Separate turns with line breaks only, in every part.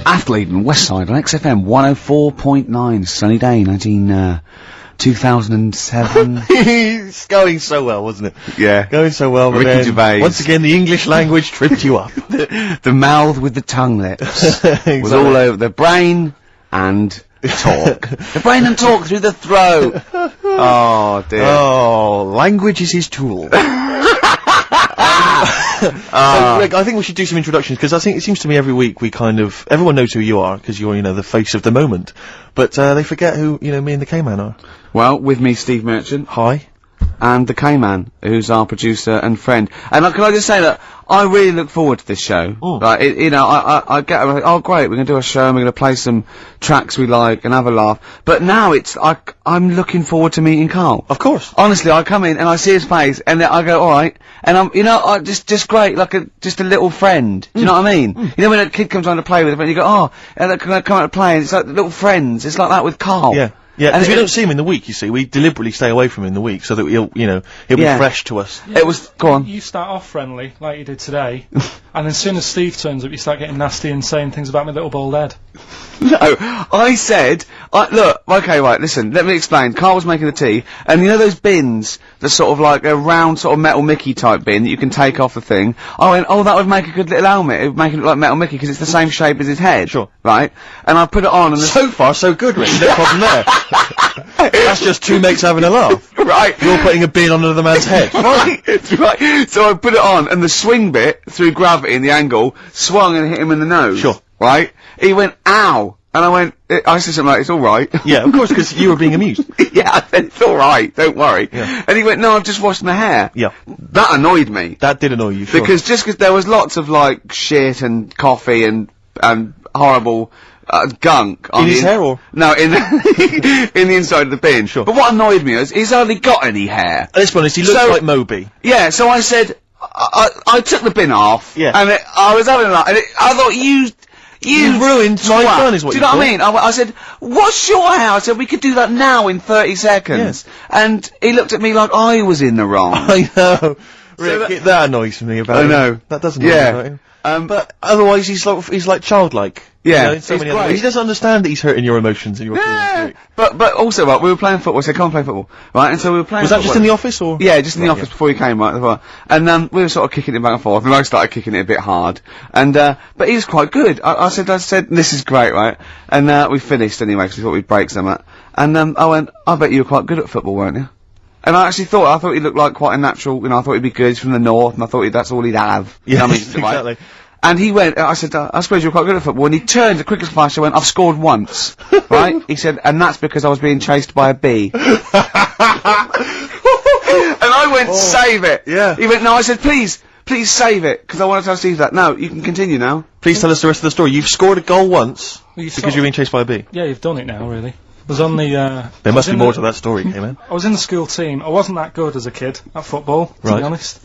Athlete and Westside on XFM 104.9. Sunny day, 2007.
It's going so well, wasn't it?
Yeah.
Going so well, but
Ricky
then,
Gervais.
once again, the English language tripped you up.
The mouth with the tongue lips
Exactly.
was all over the brain and talk. The brain and talk through the throat. Oh, dear.
Oh, language is his tool. So, Greg, I think we should do some introductions, because I think it seems to me every week everyone knows who you are, because you're, the face of the moment, but they forget who, me and the K-Man are.
Well, with me, Steve Merchant.
Hi.
And the K-Man, who's our producer and friend. And can I just say that I really look forward to this show. Like, I get, oh great, we're gonna do a show and we're gonna play some tracks we like and have a laugh. But now I'm looking forward to meeting Karl.
Of course.
Honestly, I come in and I see his face and then I go, alright. And I'm, just great, like just a little friend. Do you know what I mean? You know when a kid comes on to play with a friend, you go, oh, and they're gonna come out to play, and it's like little friends. It's like that with Karl.
Yeah. Yeah, because we don't see him in the week, you see. We deliberately stay away from him in the week so that he'll be fresh to us.
Yeah,
it was, go on.
You start off friendly, like you did today, and as soon as Steve turns up, you start getting nasty and saying things about my little bald head.
No, I said, look, okay, right, listen, let me explain. Karl was making the tea, and you know those bins, the sort of like a round sort of Metal Mickey type bin that you can take off the thing? I went, oh, that would make a good little helmet. It would make it look like Metal Mickey, because it's the same shape as his head.
Sure.
Right? And I put it on, and
So far, so good, Rick. No problem there. That's just two mates having a laugh.
Right.
You're putting a bin on another man's head.
Right, right. So I put it on, and the swing bit, through gravity and the angle, swung and hit him in the nose.
Sure.
Right? He went, ow! And I went, I said something like, it's alright.
Yeah, of course, because you were being amused.
Yeah, I said, it's alright, don't worry.
Yeah.
And he went, no, I've just washed my hair.
Yeah.
That annoyed me.
That did annoy you, sure.
Because there was lots of, like, shit and coffee and horrible, gunk.
In his hair, or?
No, in in the inside of the bin.
Sure.
But what annoyed me was, he's hardly got any hair.
Let's be honest, he looks like Moby.
Yeah, so I said, I took the bin off.
Yeah.
And I was having a laugh, and I thought, you
ruined my fun, is what
do you know what I mean? I said, what's your hair? I said, we could do that now in 30 seconds.
Yes.
And he looked at me like I was in the wrong.
I know. Rick, that annoys me about him.
I know.
That doesn't annoy me about him. But otherwise he's like childlike.
Yeah,
in so
it's
many other
great.
ways. He doesn't understand that he's hurting your emotions and your feelings.
But also, right, we were playing football, so I can't play football, right, and so we were playing
Was that
football.
just in the office, or?
Yeah, just in the office before you came, right, as well. And, we were sort of kicking it back and forth, and I started kicking it a bit hard. And, but he was quite good. I said, this is great, right? And, we finished anyway, because we thought we'd break something. And, I went, I bet you were quite good at football, weren't you? And I actually thought he looked like quite a natural, I thought he'd be good, he's from the north, and I thought that's all he'd have.
Yeah,
You know what I mean?
exactly.
And he went, I said, I suppose you're quite good at football. And he turned the quickest flash and went, I've scored once. Right? He said, and that's because I was being chased by a bee. And I went, save it.
Yeah.
He went, no, I said, please save it, because I want to tell Steve that. No, you can continue now.
Please tell us the rest of the story. You've scored a goal once,
Well,
because you're being chased by a bee.
Yeah, you've done it now, really. I was on the,
There must be more to that story, man.
I was in the school team. I wasn't that good as a kid at football, to
Right.
be honest.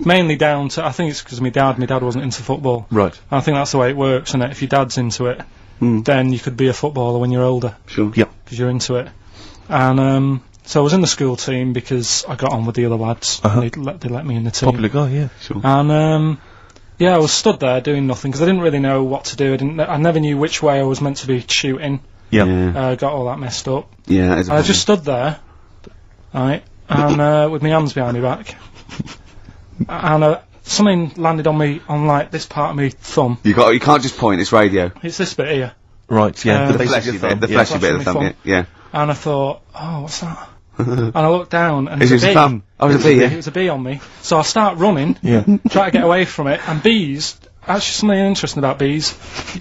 Mainly down to, I think it's because my dad wasn't into football.
Right.
And I think that's the way it works, and if your dad's into it, then you could be a footballer when you're older.
Sure.
Yep.
Because you're into it. And, so I was in the school team because I got on with the other lads. They let me in the team.
Popular guy, yeah.
Sure.
And, yeah, I was stood there doing nothing, because I didn't really know what to do. I never knew which way I was meant to be shooting.
Yeah.
Got all that messed up.
Yeah, that is a
And I just stood there, right, and with my hands behind my back, and something landed on me, on like this part of my thumb.
You can't just point, it's radio.
It's this bit here.
Right, yeah.
The
base of
fleshy
your
bit,
thumb,
the
yeah.
fleshy bit of the thumb, yeah.
And I thought, oh, what's that? And I looked down, and
Is
there's
it
a
a
bee.
thumb? Oh, it's a bee,
It
yeah.
was a bee on me. So I start running,
Yeah.
try to get away from it, and bees, actually something interesting about bees,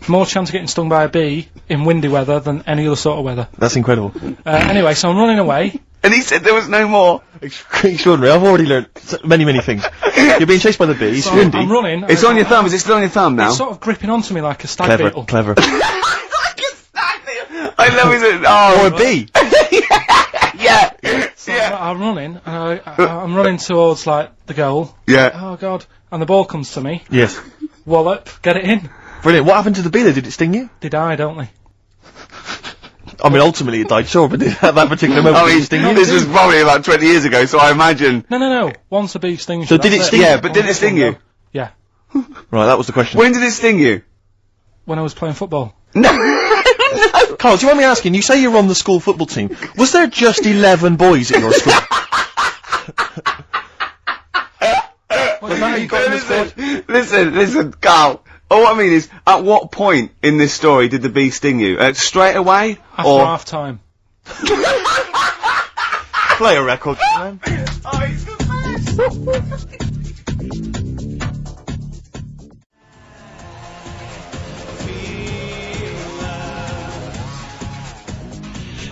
more chance of getting stung by a bee in windy weather than any other sort of weather.
That's incredible.
Anyway, so I'm running away.
And he said there was no more.
Extraordinary. I've already learned many, many things. You're being chased by the bees,
So
windy.
I'm running.
It's on your thumb, is it still on your thumb now?
It's sort of gripping onto me like a stag beetle.
Clever.
I love it. Oh,
Or a bee.
yeah.
So I'm running, and I'm running towards, like, the goal.
Yeah.
Oh, God. And the ball comes to me.
Yes.
Wallop, get it in.
Brilliant. What happened to the bee, though? Did it sting you?
They die, don't they?
I mean, ultimately it died, sure, but at that particular moment,
I
did
mean,
it sting you?
this was probably about 20 years ago, so I imagine.
No. Once a bee stings
So
you,
did
that's
it sting
Yeah,
you?
but didn't it sting you?
Yeah.
Right, that was the question.
When did it sting you?
when I was playing football.
Carl, do you mind me asking, you say you're on the school football team. Was there just 11 boys at your school? Was that how you got in the squad?
Listen, Carl. All I mean is, at what point in this story did the bee sting you? Straight away?
After
or
half time.
Play a record, man.
Oh, he's the best!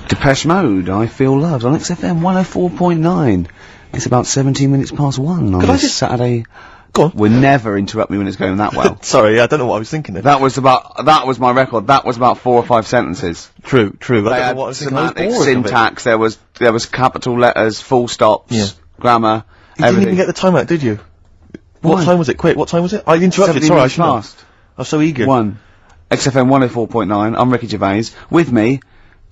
Depeche Mode, I Feel Loved, on XFM 104.9. It's about 17 minutes past 1 on this Saturday.
Go on.
We'll never interrupt me when it's going that well.
Sorry, I don't know what I was thinking of.
That was my record, that was about 4 or 5 sentences.
True.
They
I don't know
had
what I was thinking.
semantic syntax, there was capital letters, full stops, grammar,
You
everything.
didn't even get the time out, did you?
Why?
What time was it? Quick, what time was it? I interrupted,
17
sorry, I
minutes
should know.
past.
I was so eager.
1. XFM 104.9, I'm Ricky Gervais. With me,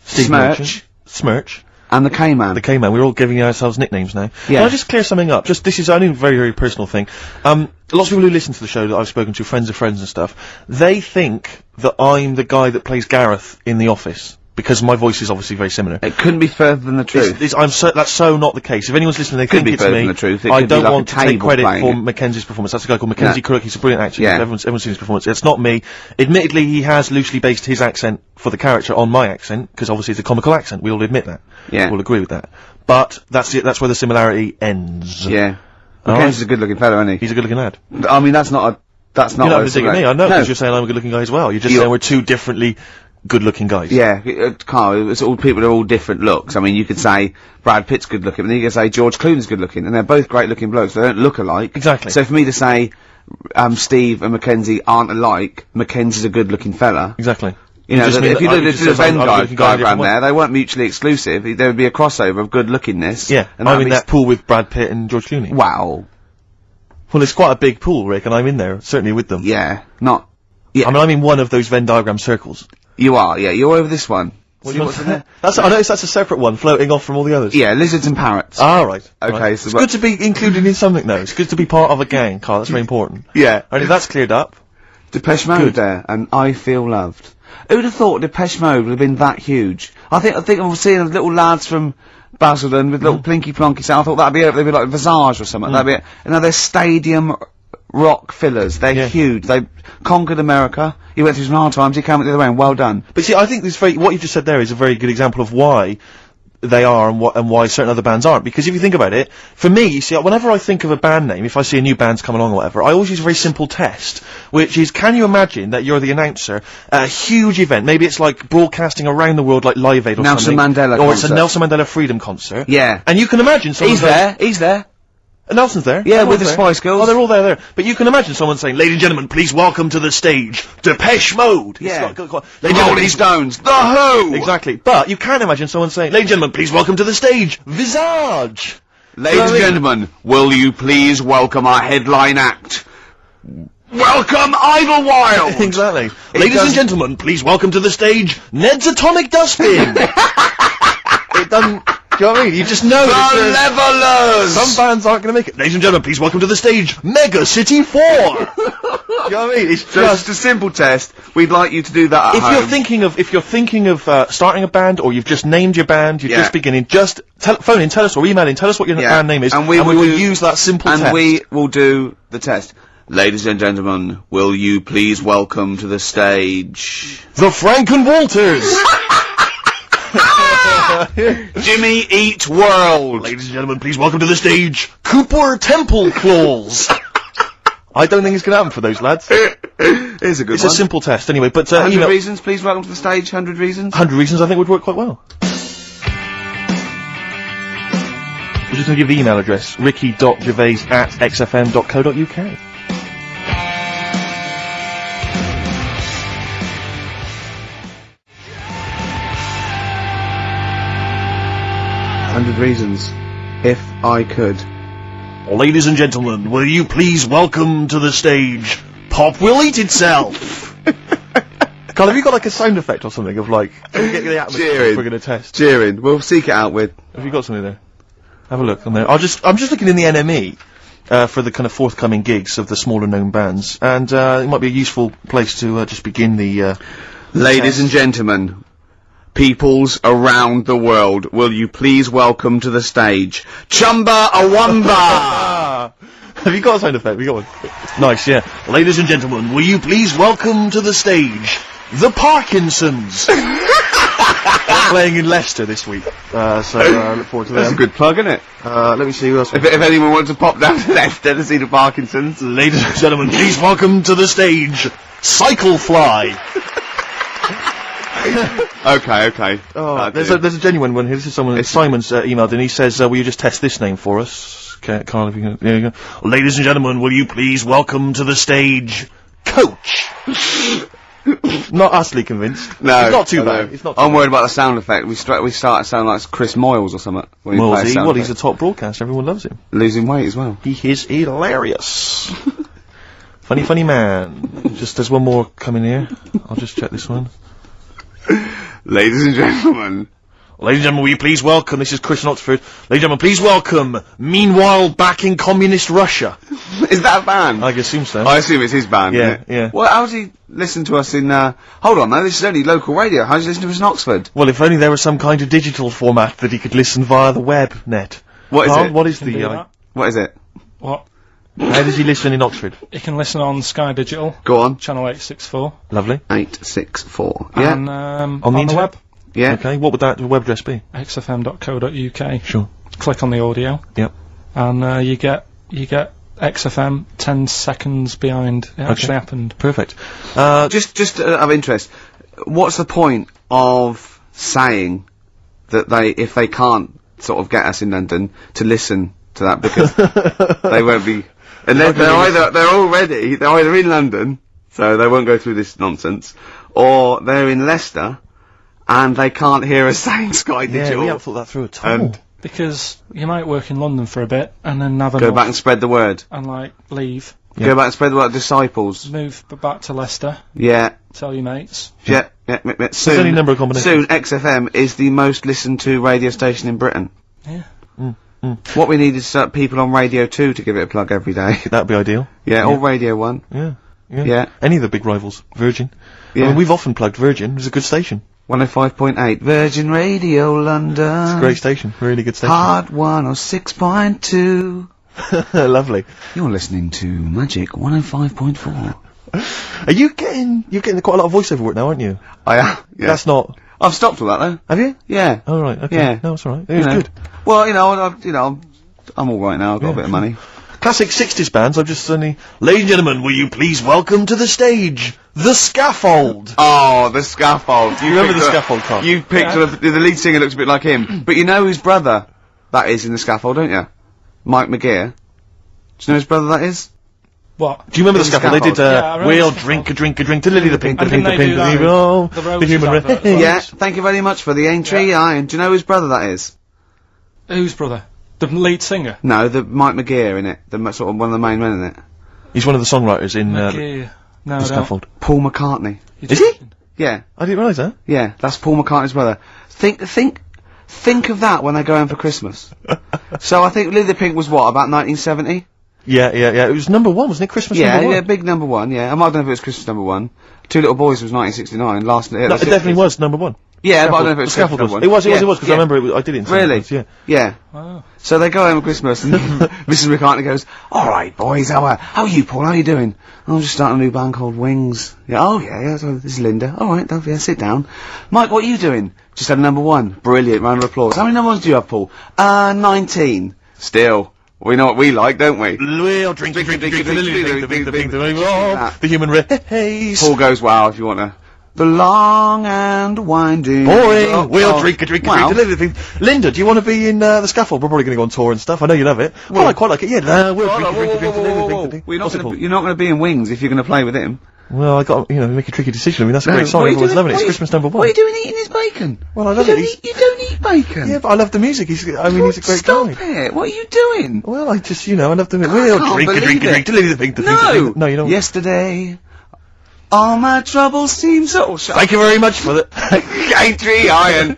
Steve Merchant. Smirch.
and the K-Man.
The K-Man. We're all giving ourselves nicknames now.
Yeah.
Can I just clear something up? This is only a very, very personal thing. Lots of people who listen to the show that I've spoken to, friends of friends and stuff, they think that I'm the guy that plays Gareth in The Office. Because my voice is obviously very similar.
It couldn't be further than the truth.
That's so not the case. If anyone's listening, they think
be
it's
further
me.
than the truth. It
I
could be
don't
like
want
a
to take
table
credit
playing
for
it.
Mackenzie's performance. That's a guy called Mackenzie Crook. He's a brilliant actor.
Yeah.
Everyone's seen his performance. It's not me. Admittedly, he has loosely based his accent for the character on my accent, because obviously it's a comical accent. We all admit that.
Yeah.
We'll agree with that. But that's it. That's where the similarity ends.
Yeah.
All
Mackenzie's a good-looking fella, isn't he?
He's a good-looking lad.
I mean, that's not
You're not
a
digging me. I know, because you're saying I'm a good-looking guy as well. You're just saying we're two differently good-looking guys.
Yeah, Carl, it's all people are all different looks. I mean, you could say Brad Pitt's good looking, and then you could say George Clooney's good looking, and they're both great looking blokes. They don't look alike.
Exactly.
So for me to say Steve and Mackenzie aren't alike, Mackenzie's a good looking fella.
Exactly.
You know,
just mean
if you
that-
did
just
a
says I'm
Venn
a good-looking guy in a
diagram
different way.
there, they weren't mutually exclusive. There would be a crossover of good lookingness.
Yeah.
and
I'm
that'd
in
be
that pool with Brad Pitt and George Clooney.
Wow.
Well, it's quite a big pool, Rick, and I'm in there, certainly with them.
Yeah. Not. Yeah.
I mean, I'm in one of those Venn diagram circles.
You are. Yeah. You're over this one.
What
See
do you
what's
want?
in there?
I noticed that's a separate one, floating off from all the others.
Yeah. Lizards and parrots.
Ah, right.
Okay,
Right.
so
it's
but-
good to be included in something, though. It's good to be part of a gang, Carl. That's very important.
Yeah.
And if that's cleared up,
Depeche Mode
Good.
there, and I Feel Loved. Who'd have thought Depeche Mode would have been that huge? I think I'm seeing little lads from Basildon with little plinky plonky sound. I thought that'd be it. They'd be like Visage or something. That'd be it. And now they're stadium rock fillers. They're
Yeah.
huge. They conquered America. He went through some hard times. He came out the other way, and well done.
but see, I think what you just said there is a very good example of why they are and why certain other bands aren't. Because if you think about it, for me, you see, whenever I think of a band name, if I see a new band's come along or whatever, I always use a very simple test, which is, can you imagine that you're the announcer at a huge event? Maybe it's like broadcasting around the world, like Live Aid or
Nelson
something.
Mandela
Or it's a
concert.
Nelson Mandela Freedom concert.
Yeah.
And you can imagine someone
He's
going-
there. He's there.
Nelson's there.
Yeah,
Everyone's
with the
there.
Spice Girls.
Oh, they're all there. But you can imagine someone saying, "Ladies and gentlemen, please welcome to the stage, Depeche Mode."
Yeah.
Ladies and gentlemen,
Rolling
please-
Stones. The Who.
Exactly. But you can't imagine someone saying, "Ladies and gentlemen, please welcome to the stage, Visage."
Ladies and gentlemen, will you please welcome our headline act? Welcome Idlewild!
Exactly. Ladies and gentlemen, please welcome to the stage, Ned's Atomic Dustbin. It doesn't. Do you know what I mean? You just know.
The
that
Levelers!
some bands aren't going to make it. Ladies and gentlemen, please welcome to the stage, Mega City 4. Do you know what I mean? It's
Just a simple test. We'd like you to do that at
If
home.
you're thinking of starting a band, or you've just named your band, you're
Yeah.
just beginning, just phone in, tell us, or email in, tell us what your
Yeah.
band name is,
And we will
will
do-
use that simple
And
test.
we will do the test. Ladies and gentlemen, will you please welcome to the stage
the Franken Walters.
Jimmy Eat World?
Ladies and gentlemen, please welcome to the stage, Cooper Temple Claws. I don't think it's going to happen for those lads.
Here's a good
It's
one.
a simple test anyway, but
100
email,
reasons, please welcome to the stage. 100 reasons.
100 reasons I think would work quite well. We're just going to give the email address, ricky.gervais@xfm.co.uk.
Reasons, if I could.
Ladies and gentlemen, will you please welcome to the stage, Pop Will Eat Itself. Carl, have you got like a sound effect or something of like, get the atmosphere
Cheering.
we're going to test?
Cheering. We'll seek it out with.
Have you got something there? Have a look on there. I'm just looking in the NME, for the kind of forthcoming gigs of the smaller known bands, and it might be a useful place to just begin the.
Ladies and gentlemen, peoples around the world, will you please welcome to the stage Chumba Awamba?
Have you got a sound effect? We got one. Nice, yeah. Ladies and gentlemen, will you please welcome to the stage the Parkinsons? Playing in Leicester this week, so look forward to
That's
them.
a good plug, isn't it?
Let me see who else.
If anyone wants to pop down to Leicester to see the Parkinsons.
Ladies and gentlemen, please welcome to the stage Cyclefly.
Okay.
Oh, there's a genuine one here. This is someone. Simon's emailed and he says, "Will you just test this name for us, Carl? If you can, there you go. Ladies and gentlemen, will you please welcome to the stage Coach?" Not utterly convinced.
No,
it's not too
I
bad.
know.
It's not. Too
I'm worried about the sound effect. We start to sound like Chris Moyles or something. When we play a sound
Well, he's a
effect.
top broadcaster. Everyone loves him.
Losing weight as well.
He is hilarious. funny man. Just there's one more coming here. I'll just check this one.
Ladies and gentlemen.
Ladies and gentlemen, will you please welcome, this is Chris in Oxford, ladies and gentlemen, please welcome, meanwhile back in communist Russia.
Is that a band?
I assume so.
I assume it's his band,
Yeah,
isn't it?
yeah.
Well, how does he listen to us in, hold on, no, this is only local radio. How does he listen to us in Oxford?
Well, if only there was some kind of digital format that he could listen via the web net.
What is
Carl,
it?
What is
Can do
the,
that.
What is it?
What?
how does he listen in Oxford?
You can listen on Sky Digital,
Go on.
channel 864,
Lovely.
864. Yeah.
and
On the
on the
internet?
web,
Yeah.
Okay, what would that web address be?
xfm.co.uk.
Sure.
Click on the audio,
Yep.
and you get XFM 10 seconds behind it actually happened.
Perfect.
Just out of interest, what's the point of saying that if they can't sort of get us in London to listen to that because they won't be, and they're either in London, so they won't go through this nonsense, or they're in Leicester, and they can't hear us saying Sky
Yeah,
Digital.
we haven't thought that through at all.
And
Because you might work in London for a bit, and then have
go
enough,
back and spread the word.
and like leave,
Yeah.
Go back and spread the word. Disciples.
move back to Leicester,
Yeah.
tell your mates.
Yeah. Soon,
any number of combinations.
Soon, XFM is the most listened to radio station in Britain.
Yeah.
What we need is people on Radio 2 to give it a plug every day.
That'd be ideal.
Yeah, or Radio 1.
Yeah.
Yeah.
Any of the big rivals. Virgin.
Yeah.
I mean, we've often plugged Virgin. It's a good station.
105.8 Virgin Radio London.
It's a great station. Really good station.
Hard 106.2.
Lovely.
You're listening to Magic 105.4.
Are you getting quite a lot of voiceover work now, aren't you?
I am. Yeah.
That's not.
I've stopped all that though.
Have you?
Yeah.
Oh right. Okay.
Yeah.
No, it's all right. It was
You know.
good.
Well, I'm all right now. I've got a bit of money.
Classic 60s bands. I've just suddenly. Ladies and gentlemen, will you please welcome to the stage the Scaffold?
Oh, the Scaffold. You
remember
picked
the Scaffold, Carl?
You picked the lead singer looks a bit like him, but you know whose brother that is in the Scaffold, don't you? Mike McGear. Do you know whose brother that is?
What?
Do you remember the
The
Scaffold? They did.
Scaffold. Yeah, I remember
We'll
the
drink a drink to Lily the Pink, the
And
Pink, the
didn't they
Pink,
do that
the
with
Pink,
the
the
Roses
human
advert as well?
Yeah. Thank you very much for the entry. Iron. Do you know whose brother that is?
Whose brother? The lead singer?
No, the Mike McGear in it. Sort of one of the main men in it.
He's one of the songwriters in
McGee. No,
the
I don't.
Scaffold.
Paul McCartney.
You're
Is he?
joking.
Yeah.
I didn't realise that.
Yeah. That's Paul McCartney's brother. Think of that when they go home for Christmas. So I think Lily the Pink was what, about 1970?
Yeah. It was number one, wasn't it? Christmas
Yeah,
number one.
yeah, big number one, yeah. I don't know if it was Christmas number one. Two Little Boys was 1969, last...
No, it definitely was number one.
Yeah, but I don't know if it
The
was
Scaffold
Christmas
was.
number one.
It was, because I remember I did it in
Really?
Scaffolds, yeah.
Yeah.
Wow.
So they go home at Christmas and Mrs. McCartney goes, alright boys, how are you Paul, how are you doing? "Oh, I'm just starting a new band called Wings." Yeah, oh yeah, so this is Linda. Alright, yeah, sit down. "Mike, what are you doing?" "Just had a number one." Brilliant, round of applause. "How many number ones do you have, Paul?" 19. Still. We know what we like, don't we?
We'll drink the
That.
human race.
Paul goes, wow, if you want to. The long and winding...
Boring. We'll drink a
Wow.
drink. Linda, do you want to be in the Scaffold? We're probably going to go on tour and stuff. I know you love it. Well, I quite like it. Yeah. We'll drink a drink.
You're not going to be in Wings if you're going to play with him.
Well, I got make a tricky decision. I mean, that's a great
What
song.
are you
Everyone's
doing-
loving it.
what
It's
are you-
Christmas number one.
What are you doing eating his bacon?
Well, I love it.
You don't eat bacon.
Yeah, but I love the music. He's a great
Stop
guy.
it. What are you doing?
Well, I just, I love the music.
I
We'll
can't
drink a
believe
drink to Lily the Pink.
No.
No, you don't.
Yesterday, all my troubles seem so...
Thank you very much for that.
Aintree Iron.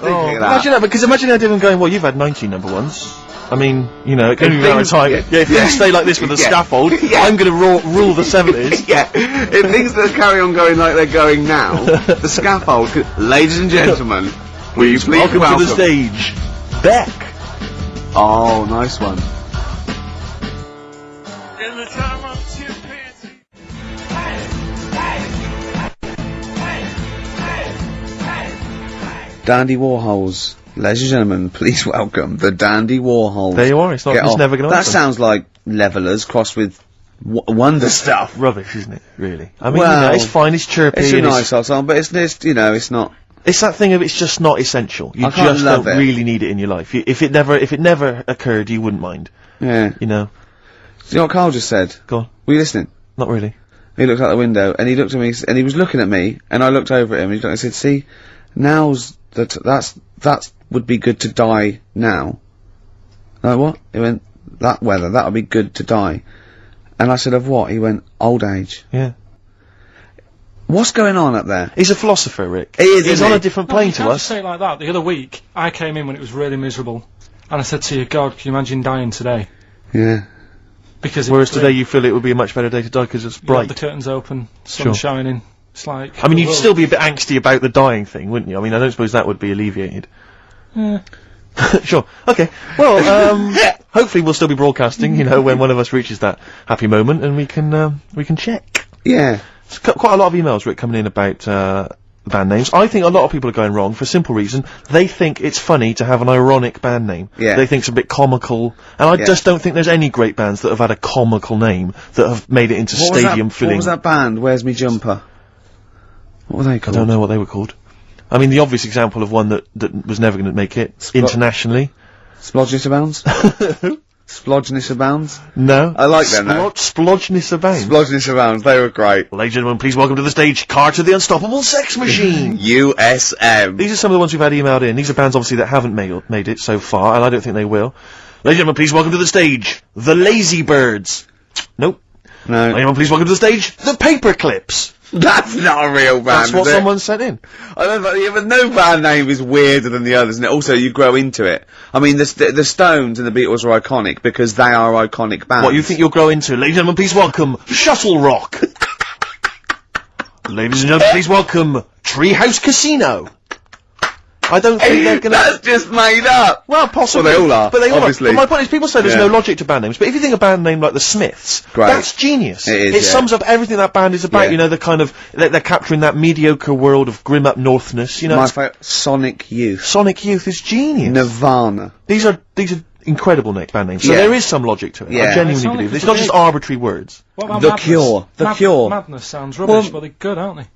Imagine that, because imagine I didn't going, well, you've had 19 number ones. I mean, you know, it can be a matter of time.
Yeah.
If you stay like this with a scaffold, I'm going to rule the 70s.
Yeah, if things that carry on going like they're going now, the scaffold, ladies and gentlemen, will you please
welcome to the stage, Beck.
Oh, nice one. Dandy Warhols. Ladies and gentlemen, please welcome the Dandy Warhols.
There you are, it's never going to
That sounds like Levellers crossed with Wonder Stuff.
Rubbish, isn't it, really? I mean, you know, it's fine, it's chirpy.
It's a nice old song, but it's, you know, it's not...
It's that thing of it's just not essential. You just don't really need it in your life. If it never occurred, you wouldn't mind.
Yeah.
You know?
Do you know what Carl just said?
Go on.
Were you listening?
Not really.
He looked out the window, and he looked at me, and he was looking at me, and I looked over at him, and he said, see, now's that would be good to die now. Like, what? He went, that weather, that would be good to die. And I said, of what? He went, old age.
Yeah.
What's going on up there?
He's a philosopher, Rick.
He is,
He's on a different plane to us.
Just say it like that. The other week, I came in when it was really miserable, and I said to you, God, can you imagine dying today?
Yeah.
Because
whereas today you feel it would be a much better day to die because it's bright.
The curtains open, sun shining. It's like...
I mean, you'd still be a bit angsty about the dying thing, wouldn't you? I mean, I don't suppose that would be alleviated.
Yeah.
Sure. Okay. Well, hopefully we'll still be broadcasting, you know, when one of us reaches that happy moment, and we can check.
Yeah.
There's quite a lot of emails, Rick, coming in about, the band names. I think a lot of people are going wrong for a simple reason. They think it's funny to have an ironic band name.
Yeah.
They think it's a bit comical. And I just don't think there's any great bands that have had a comical name that have made it into stadium filling.
What was that band? Where's Me Jumper? What were they called?
I don't know what they were called. I mean, the obvious example of one that was never going to make it internationally.
Splodgeness Abounds? Splodgeness Abounds?
No.
I like them now.
Splodgeness Abounds?
Splodgeness Abounds, they were great.
Ladies and gentlemen, please welcome to the stage, Carter the Unstoppable Sex Machine!
USM.
These are some of the ones we've had emailed in. These are bands, obviously, that haven't made it so far, and I don't think they will. Ladies and gentlemen, please welcome to the stage, the Lazy Birds. Nope.
No.
Ladies and gentlemen, please welcome to the stage, the Paperclips.
That's not a real band,
That's what someone sent in.
I don't know, yeah, but no band name is weirder than the others, and also you grow into it. I mean, the Stones and the Beatles are iconic because they are iconic bands.
What you think you'll grow into? Ladies and gentlemen, please welcome Shuttle Rock. Ladies and gentlemen, please welcome Treehouse Casino. I don't think they're gonna...
That's just made up!
Well, possibly.
Well, they all are,
but they all
obviously.
Are. But my point is, people say there's no logic to band names, but if you think a band name like the Smiths, that's genius.
It is,
It sums up everything that band is about, you know, the kind of... They're capturing that mediocre world of grim up northness, you know.
My favourite, Sonic Youth.
Sonic Youth is genius.
Nirvana.
These are incredible band names, so there is some logic to it. I genuinely believe. It's not just arbitrary words.
What about
The
Madness?
Cure. The Cure.
Madness sounds rubbish, but they're good, aren't they?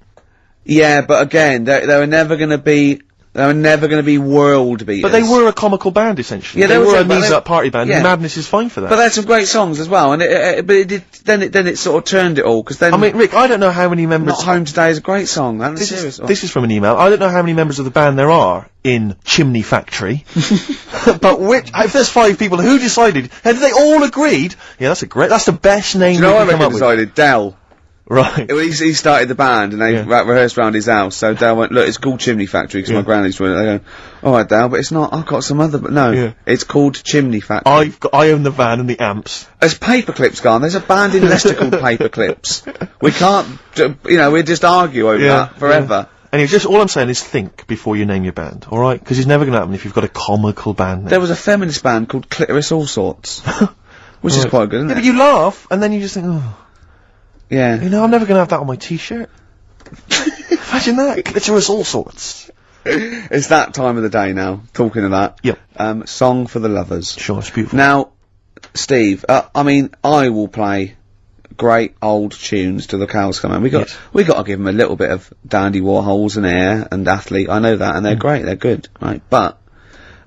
Yeah, but again, they were never gonna be... They were never going to be world beaters.
But they were a comical band, essentially.
Yeah,
they were a knees-up party band, and Madness is fine for that.
But they had some great songs as well, and then it sort of turned it all, because then...
I mean, Rick, I don't know how many members...
Not Home Today is a great song, this
is from an email. I don't know how many members of the band there are in Chimney Factory, but if there's 5 people, who decided, and they all agreed, yeah, that's the best name
you know
we
what
can come up
decided? Dell.
Right.
He started the band, and they rehearsed round his house, so Dale went, look, it's called Chimney Factory, because my granny's doing it. They go, alright Dale, but it's not, I've got some other, but no, it's called Chimney Factory.
I own the van and the amps.
There's Paperclips gone, there's a band in Leicester called Paperclips. We can't, we just argue over that forever.
And all I'm saying is think before you name your band, alright? Because it's never gonna happen if you've got a comical band name.
There was a feminist band called Clitoris All Sorts, which is quite good, isn't it?
But you laugh, and then you just think, oh...
Yeah.
You know, I'm never gonna have that on my t-shirt. Imagine that. Clitoris All Sorts.
It's that time of the day now, talking of that.
Yep.
Song for the Lovers.
Sure, it's beautiful.
Now, Steve, I mean, I will play great old tunes till the cows come home. We got to give them a little bit of Dandy Warhols and Air and Athlete, I know that, and they're great, they're good, right? But,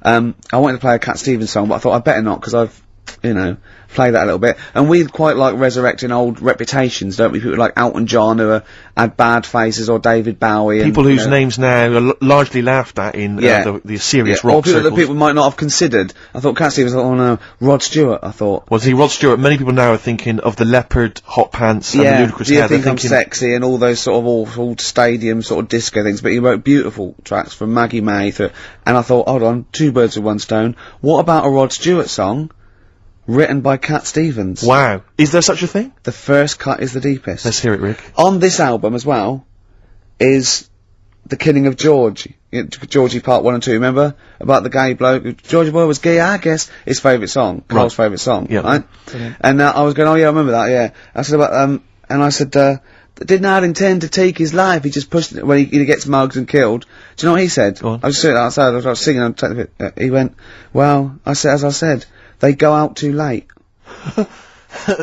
I wanted to play a Cat Stevens song, but I thought I'd better not, because you know, play that a little bit. And we quite like resurrecting old reputations, don't we? People like Elton John who had bad faces, or David Bowie.
People
and,
whose names now are largely laughed at in the serious rock
or people
circles.
that people might not have considered. I thought Cat Stevens, oh no, Rod Stewart, I thought.
Well, see, Rod Stewart, many people now are thinking of the leopard hot pants and the ludicrous
Do you
hair.
think I'm sexy and all those sort of awful stadium sort of disco things, but he wrote beautiful tracks from Maggie May through, and I thought, hold on, two birds with one stone. What about a Rod Stewart song written by Cat Stevens?
Wow. Is there such a thing?
The first cut is the deepest.
Let's hear it, Rick.
On this album as well is The Killing of George. Georgie Part 1 and 2, remember? About the gay bloke. Georgie Boy was gay, I guess. His favourite song. Carl's favourite song.
Yeah.
Right? And I was going, oh yeah, I remember that, yeah. I said about, and I said, did not intend to take his life, he just pushed it when he gets mugged and killed. Do you know what he said?
Go on.
I was sitting outside, I was singing, he went, well, as I said, they go out too late.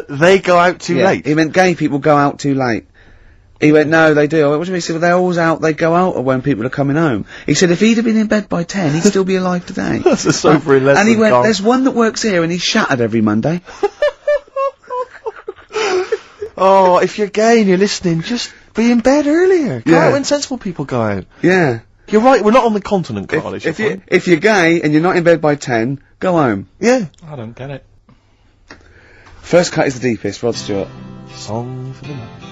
They go out too late?
He meant gay people go out too late. He went, no, they do. I went, what do you mean? He said, well, they're always out, they go out when people are coming home. He said, if he'd have been in bed by 10, he'd still be alive today.
That's a sobering lesson,
And he went,
Carl.
there's one that works here and he's shattered every Monday.
Oh, if you're gay and you're listening, just be in bed earlier. Go
Yeah.
out when sensible people go out.
Yeah.
You're right, we're not on the continent, Carl,
If you're gay and you're not in bed by 10, go home.
Yeah.
I don't get it.
First cut is the deepest, Rod Stewart.
Song for the night.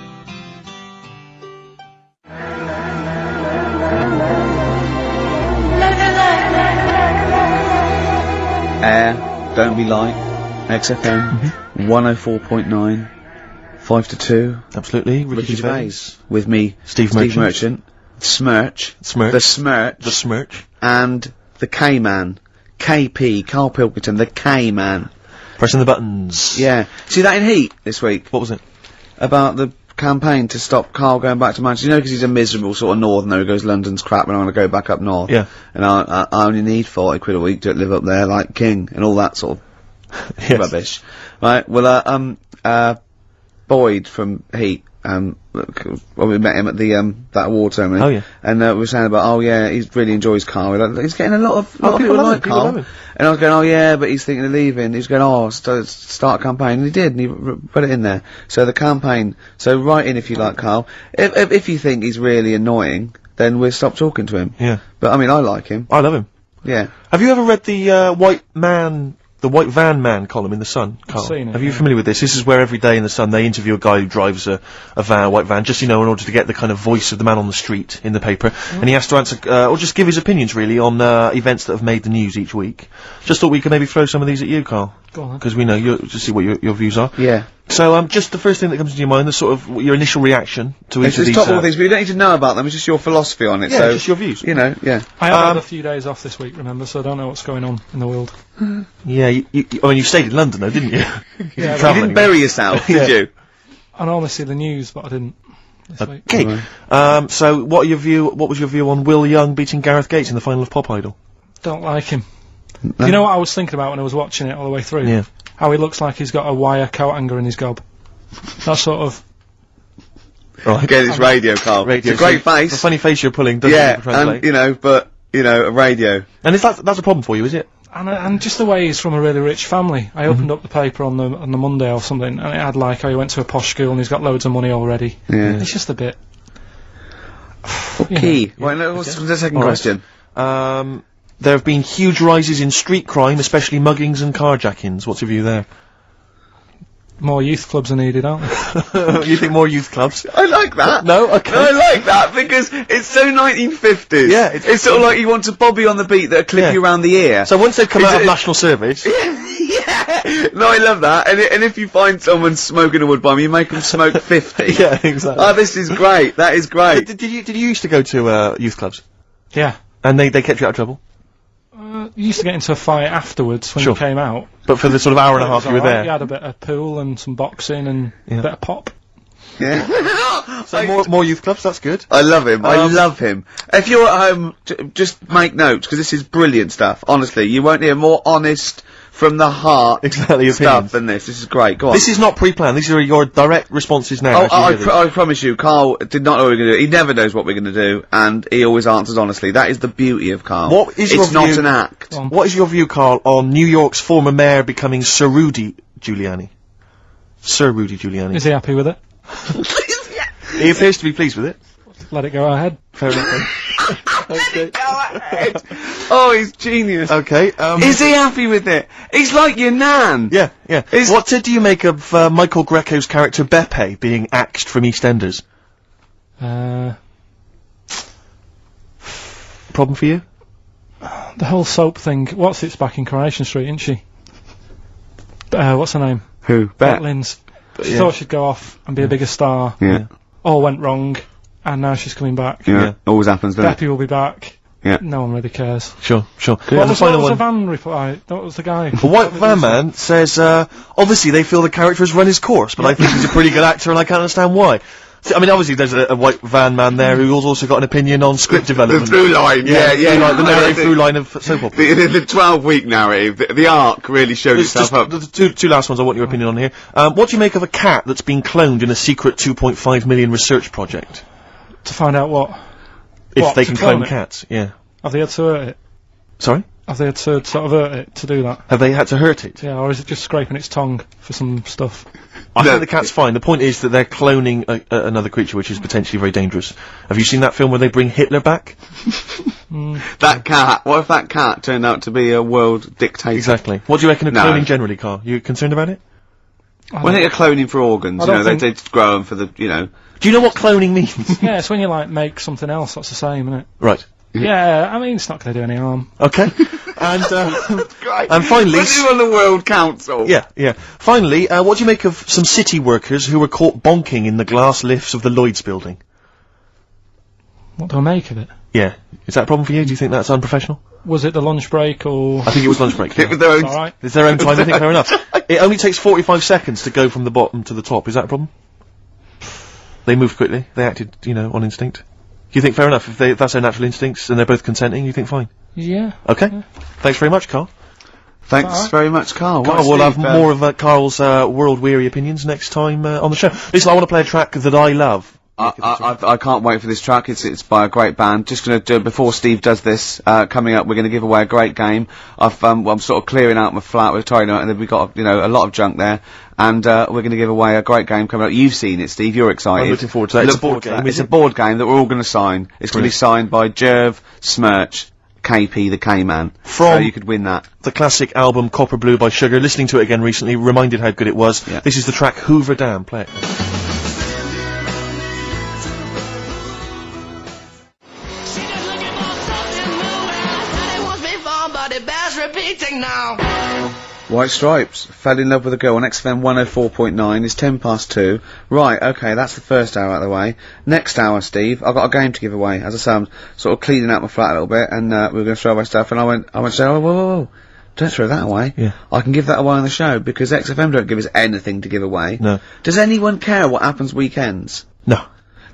Air, Don't Be Light, XFM, 104.9, 5 to 2.
Absolutely.
Ricky Gervais. With me,
Steve
Merchant. Smirch.
Smirch.
The Smirch.
The Smirch.
And the K-Man. KP, Karl Pilkington, the K-Man.
Pressing the buttons.
Yeah. See that in Heat this week?
What was it?
About the campaign to stop Karl going back to Manchester. You know, because he's a miserable sort of northerner who goes, London's crap and I want to go back up north.
Yeah.
And I only need 40 quid a week to live up there like king and all that sort of
Yes.
rubbish. Right, well, Boyd from Heat, well, we met him at the, that award ceremony.
Oh, yeah.
And, we were saying about, oh yeah, he really enjoys Karl. He's getting a lot of
people
people
love
like
him, people
Karl.
love him.
And I was going, oh yeah, but he's thinking of leaving. He was going, oh, start a campaign. And he did, and he put it in there. So the campaign, so write in if you like Karl. If you think he's really annoying, then we'll stop talking to him.
Yeah.
But I mean, I like him.
I love him.
Yeah.
Have you ever read the, White Van Man column in The Sun, Carl?
seen it,
Are you
yeah.
familiar with this? This is where every day in The Sun they interview a guy who drives a white van, just, you know, in order to get the kind of voice of the man on the street in the paper. And he has to answer, or just give his opinions, really, on, events that have made the news each week. Just thought we could maybe throw some of these at you, Carl.
Go on then.
Because we know to see what your views are.
Yeah.
So, just the first thing that comes into your mind, the sort of, your initial reaction to each
It's
of
just
these,
top all things, but you don't need to know about them, it's just your philosophy on it,
yeah,
so.
just your views.
You know, yeah.
I have had a few days off this week, remember, so I don't know what's going on in the world.
Yeah, I mean, you stayed in London, though, didn't you?
Yeah,
You
Travelling.
didn't bury yourself, did you?
I normally see the news, but I didn't this week.
Okay. So, what was your view on Will Young beating Gareth Gates in the final of Pop Idol?
Don't like him. You know what I was thinking about when I was watching it all the way through?
Yeah.
How he looks like he's got a wire coat hanger in his gob. That sort of...
Right.
Again, it's radio, Carl.
Radio.
It's a great
The
face.
funny face you're pulling doesn't
Yeah,
translate.
and, you know, but, you know, a radio.
And is that's a problem for you, is it?
And just the way he's from a really rich family. I opened up the paper on the Monday or something, and it had like how he went to a posh school and he's got loads of money already.
Yeah.
It's just a bit...
Okay. Right, now, what's the second
All right.
question?
There have been huge rises in street crime, especially muggings and carjackings. What's your view there?
More youth clubs are needed, aren't there?
You think more youth clubs?
I like that.
No? Okay.
I like that because it's so 1950s.
Yeah,
it's sort of like you want a Bobby on the beat that'll clip
Yeah.
you around the ear.
So once they've come
Is
out of
it-
national service,
Yeah. No, I love that. And if you find someone smoking a wood bomb, you make them smoke 50.
yeah, exactly.
Oh, this is great. That is great.
Did you used to go to youth clubs,
Yeah.
and they kept you out of trouble?
You used to get into a fight afterwards when
Sure.
you came out.
But for the sort of hour and a
It
half
was
you were
alright.
there,
You had a bit of pool and some boxing and
Yeah.
a bit of pop.
Yeah.
so more youth clubs. That's good.
I love him. I love him. If you're at home, just make notes because this is brilliant stuff. Honestly, you won't hear more honest, from the heart
Exactly,
stuff
opinions.
than this. This is great. Go on.
This is not pre-planned. These are your direct responses now.
Oh,
as you hear this.
I promise you, Carl did not know what we were going to do. He never knows what we're going to do, and he always answers honestly. That is the beauty of Carl.
What is
it's
your
not
view-
an act.
What is your view, Carl, on New York's former mayor becoming Sir Rudy Giuliani? Sir Rudy Giuliani.
Is he happy with it?
He appears to be pleased with it.
Let it go ahead.
Fair enough. Okay.
Oh, he's genius.
Okay.
Is he happy with it? He's like your nan.
Yeah, yeah. What do you make of Michael Greco's character Beppe being axed from EastEnders? Problem for you?
The whole soap thing. What's it's back in Coronation Street, isn't she? What's her name?
Who?
Bet Lynn's. She
Yeah.
thought she'd go off and be a bigger star.
Yeah.
All went wrong, and now she's coming back.
Yeah. Always happens, doesn't it?
Beppe will be back.
Yeah.
No one really cares.
Sure.
What
And the
was
final
the
one.
van reply? What was the guy?
The White Van Man says, obviously they feel the character has run his course, but I think he's a pretty good actor and I can't understand why. I mean, obviously there's a White Van Man there who's also got an opinion on script development.
The through line, yeah.
The narrative through line of soap opera.
The 12-week narrative, the arc really showed
There's
itself
just
up.
the two last ones I want your opinion on here. What do you make of a cat that's been cloned in a secret 2.5 million research project?
To find out what?
If
What,
they
to
can
clone
clone
it?
cats, yeah.
Have they had to hurt it?
Sorry?
Have they had to sort of hurt it to do that?
Have they had to hurt it?
Yeah, or is it just scraping its tongue for some stuff?
I
No.
think the cat's fine. The point is that they're cloning another creature which is potentially very dangerous. Have you seen that film where they bring Hitler back?
That cat, what if that cat turned out to be a world dictator?
Exactly. What do you reckon of
No.
cloning generally, Carl? You concerned about it?
When they're cloning for organs,
I
you know,
don't
they grow them for the, you know.
Do you know what cloning means?
Yeah, it's when you like make something else that's the same, isn't it?
Right.
Yeah, I mean it's not going to do any harm.
Okay. And
Great.
and finally,
When you on the World Council.
yeah. Finally, what do you make of some city workers who were caught bonking in the glass lifts of the Lloyd's building?
What do I make of it?
Yeah. Is that a problem for you? Do you think that's unprofessional?
Was it the lunch break or?
I think it was lunch break.
It was their own.
It's all right.
It's their own time. I think fair enough. It only takes 45 seconds to go from the bottom to the top. Is that a problem? They moved quickly. They acted, on instinct. Do you think fair enough? If that's their natural instincts and they're both consenting, you think fine?
Yeah.
Okay. Thanks very much, Carl.
Thanks
Alright.
very much, Carl.
Carl, we'll have more of Carl's world-weary opinions next time on the show. Listen, I want to play a track that I love.
I can't wait for this track. It's by a great band. Just gonna do, before Steve does this, coming up, we're gonna give away a great game. I'm sort of clearing out my flat with tidying out, and then we've got, a lot of junk there. And, we're gonna give away a great game coming up. You've seen it, Steve. You're excited.
I'm looking forward to that. It's
Look
a board
forward to
game,
that. It's
isn't
a board game that we're all gonna sign. It's gonna be
Brilliant.
signed by Gerv, Smirch, KP, the K-Man. So
From-
you could win that.
The classic album Copper Blue by Sugar. Listening to it again recently, reminded how good it was.
Yeah.
This is the track Hoover Dam. Play it.
She just looking for something new. I said it once before, but it bears repeating now.
White Stripes, Fell in Love with a Girl on XFM 104.9, it's 2:10. Right, okay, that's the first hour out of the way. Next hour, Steve, I've got a game to give away. As I say, I'm sort of cleaning out my flat a little bit, and we were going to throw away stuff, and I went to say, oh, whoa, don't throw that away.
Yeah.
I can give that away on the show, because XFM don't give us anything to give away.
No.
Does anyone care what happens weekends?
No.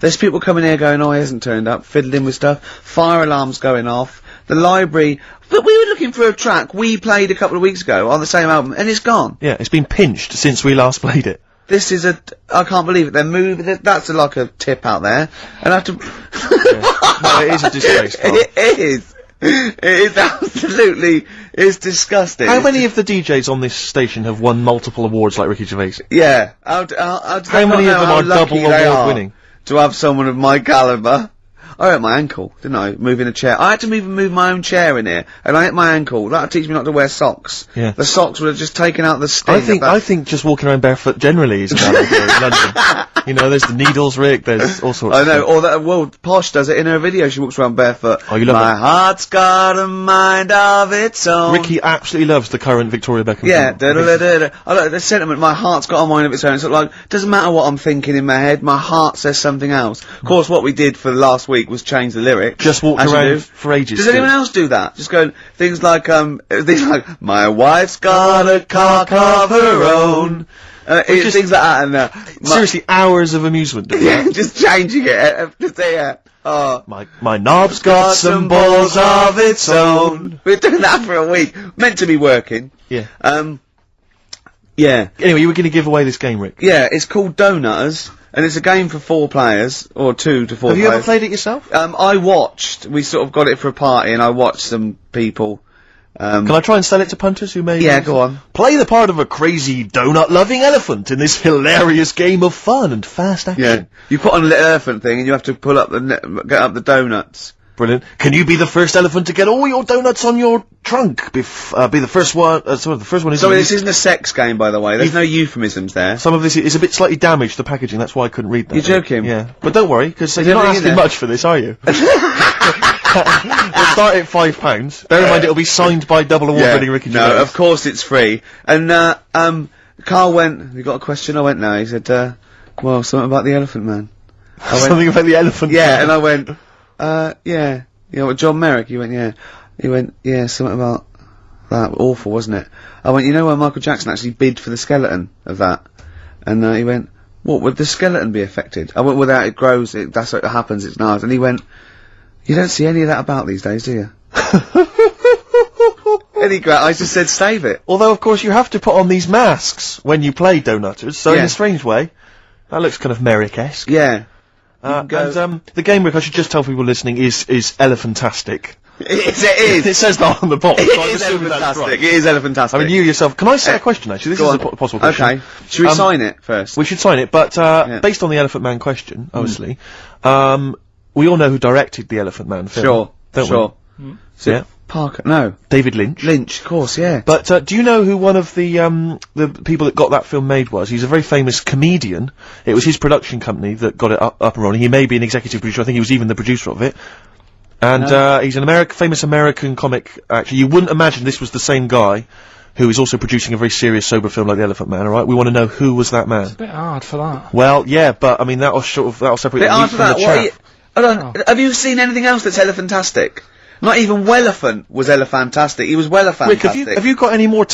There's people coming here going, oh, he hasn't turned up, fiddling with stuff, fire alarms going off, the library. But we were looking for a track we played a couple of weeks ago on the same album, and it's gone.
Yeah, it's been pinched since we last played it.
This is I can't believe it. They're moving, that's like a tip out there. And I have to...
No, it is a disgrace, Carl.
It is. It is absolutely, it's disgusting.
How many of the DJs on this station have won multiple awards like Ricky Gervais?
Yeah. How
many of them are double award winning?
To have someone of my caliber. I hurt my ankle, didn't I? Moving a chair. I had to even move my own chair in here, and I hit my ankle. That'll teach me not to wear socks.
Yeah.
The socks would have just taken out the sting.
I think just walking around barefoot generally is a bad idea in London. There's the needles, Rick, there's all sorts
I
of
know,
stuff.
or that, well, Posh does it in her video, she walks around barefoot.
Oh, you love
My
it.
heart's got a mind of its own.
Ricky absolutely loves the current Victoria Beckham
Yeah,
film.
I like the sentiment, my heart's got a mind of its own. It's sort of like, doesn't matter what I'm thinking in my head, my heart says something else. Of course, what we did for the last week was change the lyrics.
Just walked
as you
around
do.
for ages.
Does anyone else do that? Just going, things like, my wife's got a cock of her own. It's things like that, and
Seriously, hours of amusement doing that.
just changing it. Just oh,
My knob's got some balls of its own.
we're doing that for a week. Meant to be working.
Yeah.
Yeah.
Anyway, you were going to give away this game, Rick.
Yeah, it's called Donutters, and it's a game for 4 players, or 2 to 4
Have
players.
you ever played it yourself?
We sort of got it for a party, and I watched some people.
Can I try and sell it to punters who may...
Yeah, go on.
Play the part of a crazy donut-loving elephant in this hilarious game of fun and fast action.
Yeah. You put on a little elephant thing, and you have to pull up get up the donuts.
Brilliant. Can you be the first elephant to get all your donuts on your trunk? Be the first one... sorry, the first one is...
So this isn't a sex game, by the way. There's no euphemisms there.
Some of this is a bit slightly damaged, the packaging, that's why I couldn't read that.
You're joking?
Yeah. But don't worry, because you're not
everything in
asking
there?
much for this, are you? We'll start at £5. Bear in mind, it'll be signed by double award-winning Ricky Gervais.
No, of course it's free. And, Carl went, you got a question? I went, no. He said, well, something about the Elephant Man. I went,
Something about the elephant.
yeah, and I went, yeah. You know what, John Merrick? He went, yeah. He went, yeah, something about that. Awful, wasn't it? I went, you know where Michael Jackson actually bid for the skeleton of that? And, he went, what, would the skeleton be affected? I went, without it grows, that's what happens, it's nice. And he went, you don't see any of that about these days, do you? I just said, save it.
Although, of course, you have to put on these masks when you play Donutters, so in
Yeah.
a strange way, that looks kind of Merrick-esque.
Yeah.
And, the game, Rick, I should just tell people listening, is elephantastic.
It is.
It says that on the box.
It
so I'm
is
assuming that's
elephantastic.
right.
It is elephantastic.
I mean, you yourself... Can I say a question, actually? This
Go
is
on.
a possible question.
Okay. Should we sign it first?
We should sign it, but based on the Elephant Man question, obviously, we all know who directed the Elephant Man film.
Sure.
Don't
sure.
we?
So
Yeah.
Parker. No.
David Lynch.
Lynch, of course, yeah.
But do you know who one of the people that got that film made was? He's a very famous comedian. It was his production company that got it up and running. He may be an executive producer. I think he was even the producer of it. And he's an famous American comic. Actually, you wouldn't imagine this was the same guy who is also producing a very serious, sober film like The Elephant Man. All right, we want to know who was that man.
It's a bit hard for that.
Well, yeah, but I mean that'll separate the
Bit
wheat
after
from
that,
the
what are
chaff.
you, hold on, have you seen anything else that's elephantastic? Not even Wellephant was elephantastic. He was Wellefantastic.
Rick, have you got any more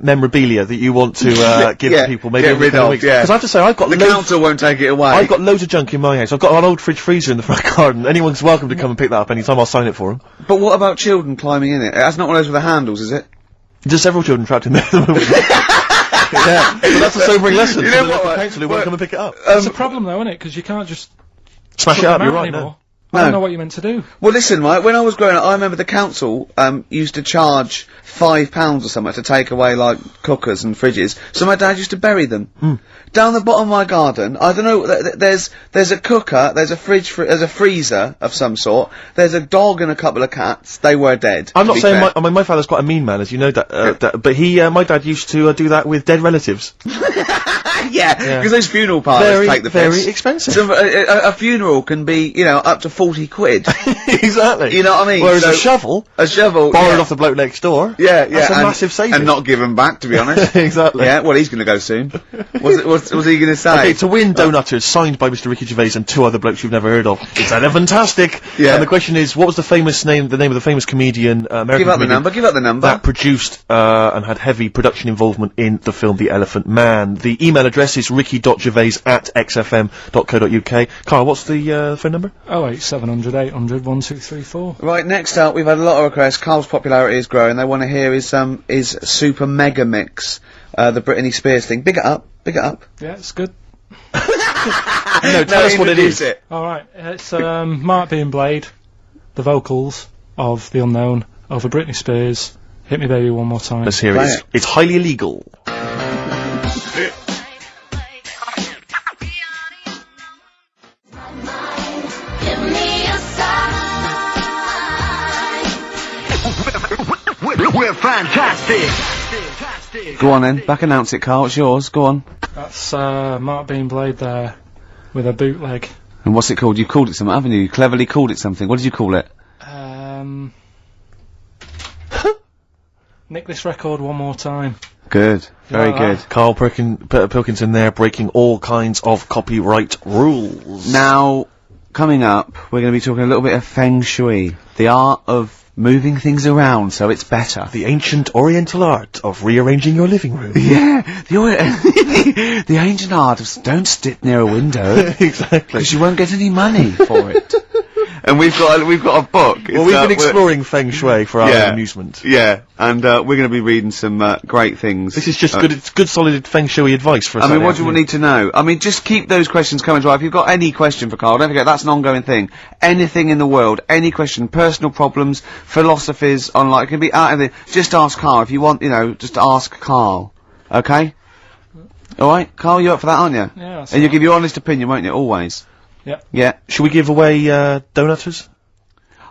memorabilia that you want to give to people? Maybe
get rid of, yeah.
Because I have to say, I've got
The council won't take it away.
I've got loads of junk in my house. I've got an old fridge freezer in the front garden. Anyone's welcome to come and pick that up anytime. I'll sign it for them.
But what about children climbing in it? That's not one of those with the handles, is it?
There's several children trapped in there at the moment. Yeah, but that's a sobering lesson.
You know
for the local
what?
council who won't come and pick it up.
It's a problem though, isn't it? Because you can't just
Smash it
put
up,
them
you're
out
right,
anymore.
no.
I don't know what you're meant to do.
Well, listen, right, when I was growing up, I remember the council, used to charge £5 or something to take away, like, cookers and fridges, so my dad used to bury them. Down the bottom of my garden, I don't know, there's a cooker, there's a there's a freezer of some sort, there's a dog and a couple of cats, they were dead.
I'm
to
not
be
saying
fair.
my father's quite a mean man, as you know, but my dad used to do that with dead relatives.
Yeah, because those funeral parlours take the piss.
Very expensive.
So, a funeral can be, you know, up to 40 quid.
Exactly.
You know what I mean?
Whereas
So-
a shovel,
A shovel,
borrowed
yeah.
off the bloke next door.
Yeah,
That's a massive saving.
And not given back, to be honest.
Exactly.
Yeah, well, he's going to go soon. What's he going to say?
Okay, to win Donutters, signed by Mr. Ricky Gervais and 2 other blokes you've never heard of. It's elephantastic.
Yeah.
And the question is, what was the name of the famous comedian, American
Give out the
comedian,
number, give out the number.
that produced, and had heavy production involvement in the film The Elephant Man? The email address is ricky.gervais@xfm.co.uk. Carl, what's the, phone number?
08700 800 1234.
Right, next up, we've had a lot of requests. Carl's popularity is growing. They want to hear his Super Mega Mix, the Britney Spears thing. Big it up, big it up.
Yeah, it's good.
No, tell us what it
introduce
is.
it.
Alright, it's Mark being Blade, the vocals of The Unknown over Britney Spears. Hit Me Baby One More Time.
Let's hear
Play
it.
it.
It's highly illegal.
Give me a sign.
We're fantastic.
Go on then, back announce it, Carl. It's yours. Go on.
That's Mark being Blade there with a bootleg.
And what's it called? You've called it something, haven't you? You cleverly called it something. What did you call it?
Nick this record one more time.
Good. Very
Like
good.
that.
Carl Pilkington there, breaking all kinds of copyright rules.
Now, coming up, we're going to be talking a little bit of Feng Shui. The art of moving things around so it's better.
The ancient Oriental art of rearranging your living room.
Yeah, the ancient art of don't sit near a window
Exactly.
because you won't get any money for it. And we've got a book.
Well, we've been exploring feng shui for our own amusement.
Yeah, and we're going to be reading some great things.
This is just good. It's good, solid feng shui advice for us.
I mean, what do you need to know? I mean, just keep those questions coming to life. If you've got any question for Karl, don't forget that's an ongoing thing. Anything in the world, any question, personal problems, philosophies, it can be out of the. Just ask Karl if you want. Just ask Karl. Okay. All right, Karl, you're up for that, aren't you?
Yeah.
And you give your honest opinion, won't you? Always.
Yeah.
Yeah.
Should we give away donuters?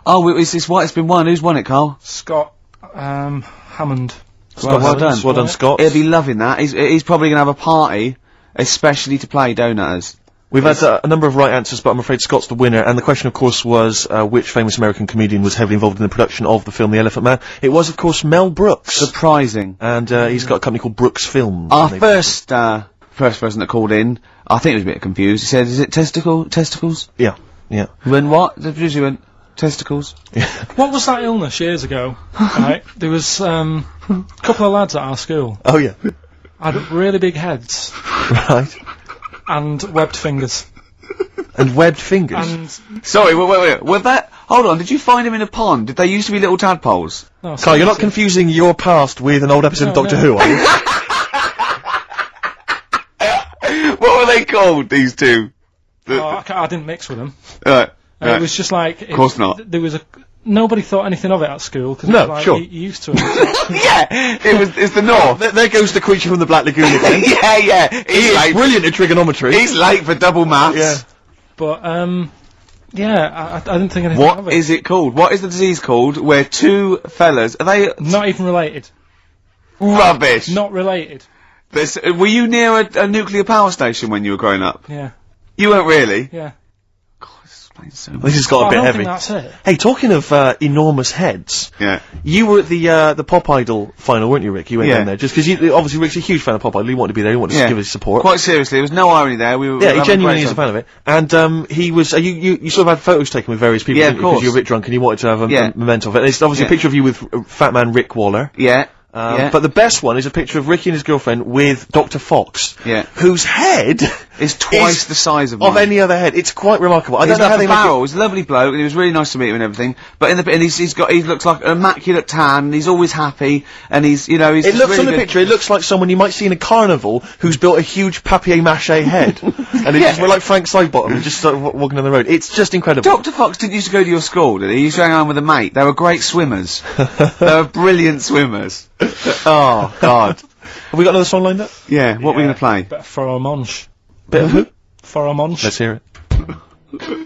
Oh, it's been won. Who's won it, Karl?
Scott Hammond.
Well done.
Well done, Scott.
He'll be loving that. He's probably going to have a party, especially to play donuters.
We've had a number of right answers, but I'm afraid Scott's the winner. And the question, of course, was which famous American comedian was heavily involved in the production of the film The Elephant Man? It was, of course, Mel Brooks.
Surprising.
And he's got a company called Brooks Films.
Our first person that called in, I think he was a bit confused. He said, "Is it testicles?"
Yeah.
When what? The producer went, testicles.
What was that illness years ago? Right, there was a couple of lads at our school
Oh, yeah.
had really big heads
Right.
and webbed fingers.
And webbed fingers.
And
Sorry, wait. Hold on, did you find him in a pond? Did they used to be little tadpoles?
no,
Karl, you're not
seriously.
confusing your past with an old episode of
No,
Doctor
no.
Who, are you?
What were they called, these two?
Oh, I didn't mix with them.
Right.
It was just like... Of
course not.
There was nobody thought anything of it at school, because
No,
like,
sure.
you used to it.
Yeah, it's the North.
There goes the creature from the Black Lagoon again.
yeah.
He is brilliant at trigonometry.
He's late for double maths.
Yeah.
But, yeah, I didn't think anything of
What
it.
is it called? What is the disease called where two fellas, are they
Not even related.
rubbish?
Not related.
Were you near a nuclear power station when you were growing up?
Yeah,
You weren't really?
yeah.
God, this explains so much.
This has got
Well,
a bit
I don't
heavy.
think that's it.
Hey, talking of enormous heads,
Yeah.
you were at the Pop Idol final, weren't you, Rick? You went
Yeah.
down there just because obviously Rick's a huge fan of Pop Idol. He wanted to be there. He wanted to give his support.
Quite seriously, there was no irony there. We were
Yeah,
having
he genuinely
great
is a
time.
fan of it. And he was. You sort of had photos taken with various people,
Yeah,
didn't
of
you?
course.
Because you were a bit drunk and you wanted to have a
Yeah.
memento of it. It's obviously
Yeah.
a picture of you with Fat Man Rick Waller.
Yeah. Yeah.
But the best one is a picture of Ricky and his girlfriend with Dr. Fox.
Yeah.
Whose head
It's twice the size of mine.
of any other head. It's quite remarkable. I
He's
don't know
like
how
a
they make
barrel. He's a lovely bloke, and he was really nice to meet him and everything. But he looks like an immaculate tan, and he's always happy, and he's
It
just
looks
really
on the
good.
picture, it looks like someone you might see in a carnival who's built a huge papier-mâché head. And it just we're like Frank Sidebottom and just started walking down the road. It's just incredible.
Dr. Fox didn't used to go to your school, did he? He used to hang around with a mate. They were great swimmers. They were brilliant swimmers. Oh, God.
Have we got another song lined up?
Yeah, what are we going to play?
Bit of Pheromonche.
Bit of who?
Pheromonche.
Let's hear it.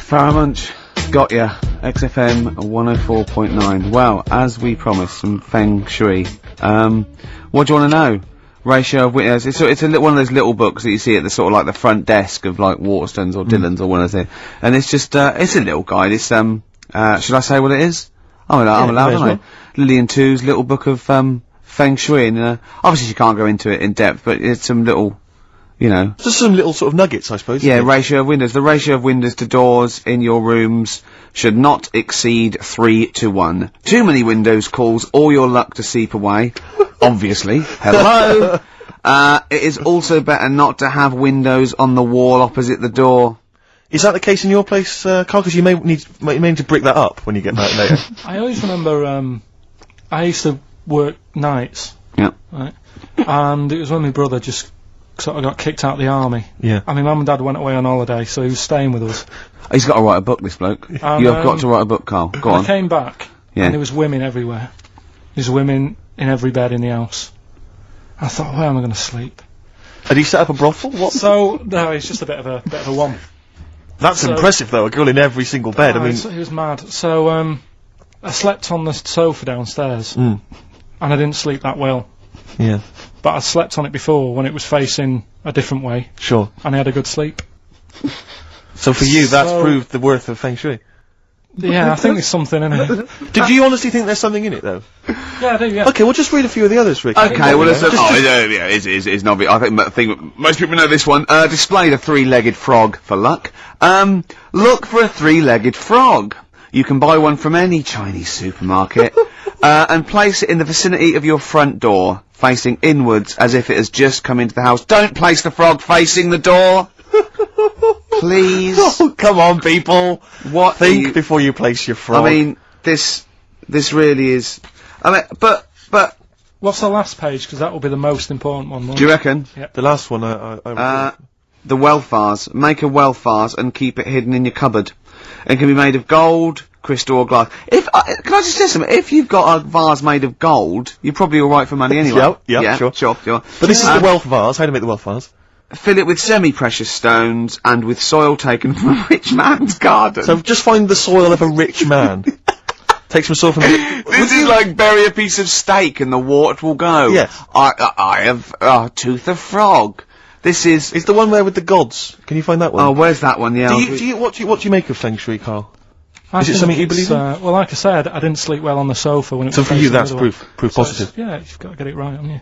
Faramunch, got ya. XFM 104.9. Well, as we promised, some feng shui. What do you want to know? Ratio of windows. It's one of those little books that you see at the sort of like the front desk of like Waterstones or Dillon's or one of those. And it's just it's a little guide. It's should I say what it is? I'm allowed,
may as
aren't I? Lillian Two's little book of feng shui, and obviously you can't go into it in depth, but it's some little,
Just some little sort of nuggets, I suppose.
yeah,
isn't it?
ratio of windows. The ratio of windows to doors in your rooms should not exceed 3-1. Too many windows calls all your luck to seep away. Obviously. Hello. It is also better not to have windows on the wall opposite the door.
Is that the case in your place, Carl? Because you may need to brick that up when you get back later.
I always remember, I used to work nights,
Yeah.
right? And it was when my brother just sort of got kicked out of the army.
Yeah.
And my mum and dad went away on holiday, so he was staying with us.
He's got to write a book, this bloke. You have got to write a book, Carl. Go
I
on.
came back,
Yeah.
and there was women everywhere. There's women in every bed in the house. I thought, where am I going to sleep?
Had he set up a brothel? What?
So, no, it's just a bit of a one.
That's
so-
impressive, though. A girl in every single bed. I mean,
He was mad. So, I slept on the sofa downstairs, and I didn't sleep that well.
yeah,
But I slept on it before when it was facing a different way,
sure.
and I had a good sleep.
So for you, that's
So-
proved the worth of feng shui.
Yeah, I think there's something in it.
Did you honestly think there's something in it, though?
Yeah, I do, yeah.
Okay, well, just read a few of the others, Rick.
Okay, well, it's not. I think most people know this one. Display the three-legged frog for luck. Look for a three-legged frog. You can buy one from any Chinese supermarket, and place it in the vicinity of your front door, facing inwards as if it has just come into the house. Don't place the frog facing the door! Please.
Oh, come on, people.
What?
Think before you place your frog.
I mean, this really is. I mean, but.
What's the last page? Because that will be the most important one.
Do you reckon?
the last one, I
The wealth vase. Make a wealth vase and keep it hidden in your cupboard. It can be made of gold, crystal, or glass. Can I just say something? If you've got a vase made of gold, you're probably all right for money anyway.
Yeah, sure.
Sure.
But this is the wealth vase. How to make the wealth vase?
Fill it with semi-precious stones and with soil taken from a rich man's garden.
So just find the soil of a rich man. Take some soil from
This is like bury a piece of steak and the water will go.
Yes.
I have a tooth of frog. This is.
It's the one there with the gods. Can you find that one?
Oh, where's that one? Yeah.
What do you make of Feng Shui, Carl? Is it
think
something you
it's,
believe in?
Well, like I said, I didn't sleep well on the sofa when it
So
was
for you,
facing the
that's
other way.
proof
So
positive.
yeah, you've got to get it right, haven't you?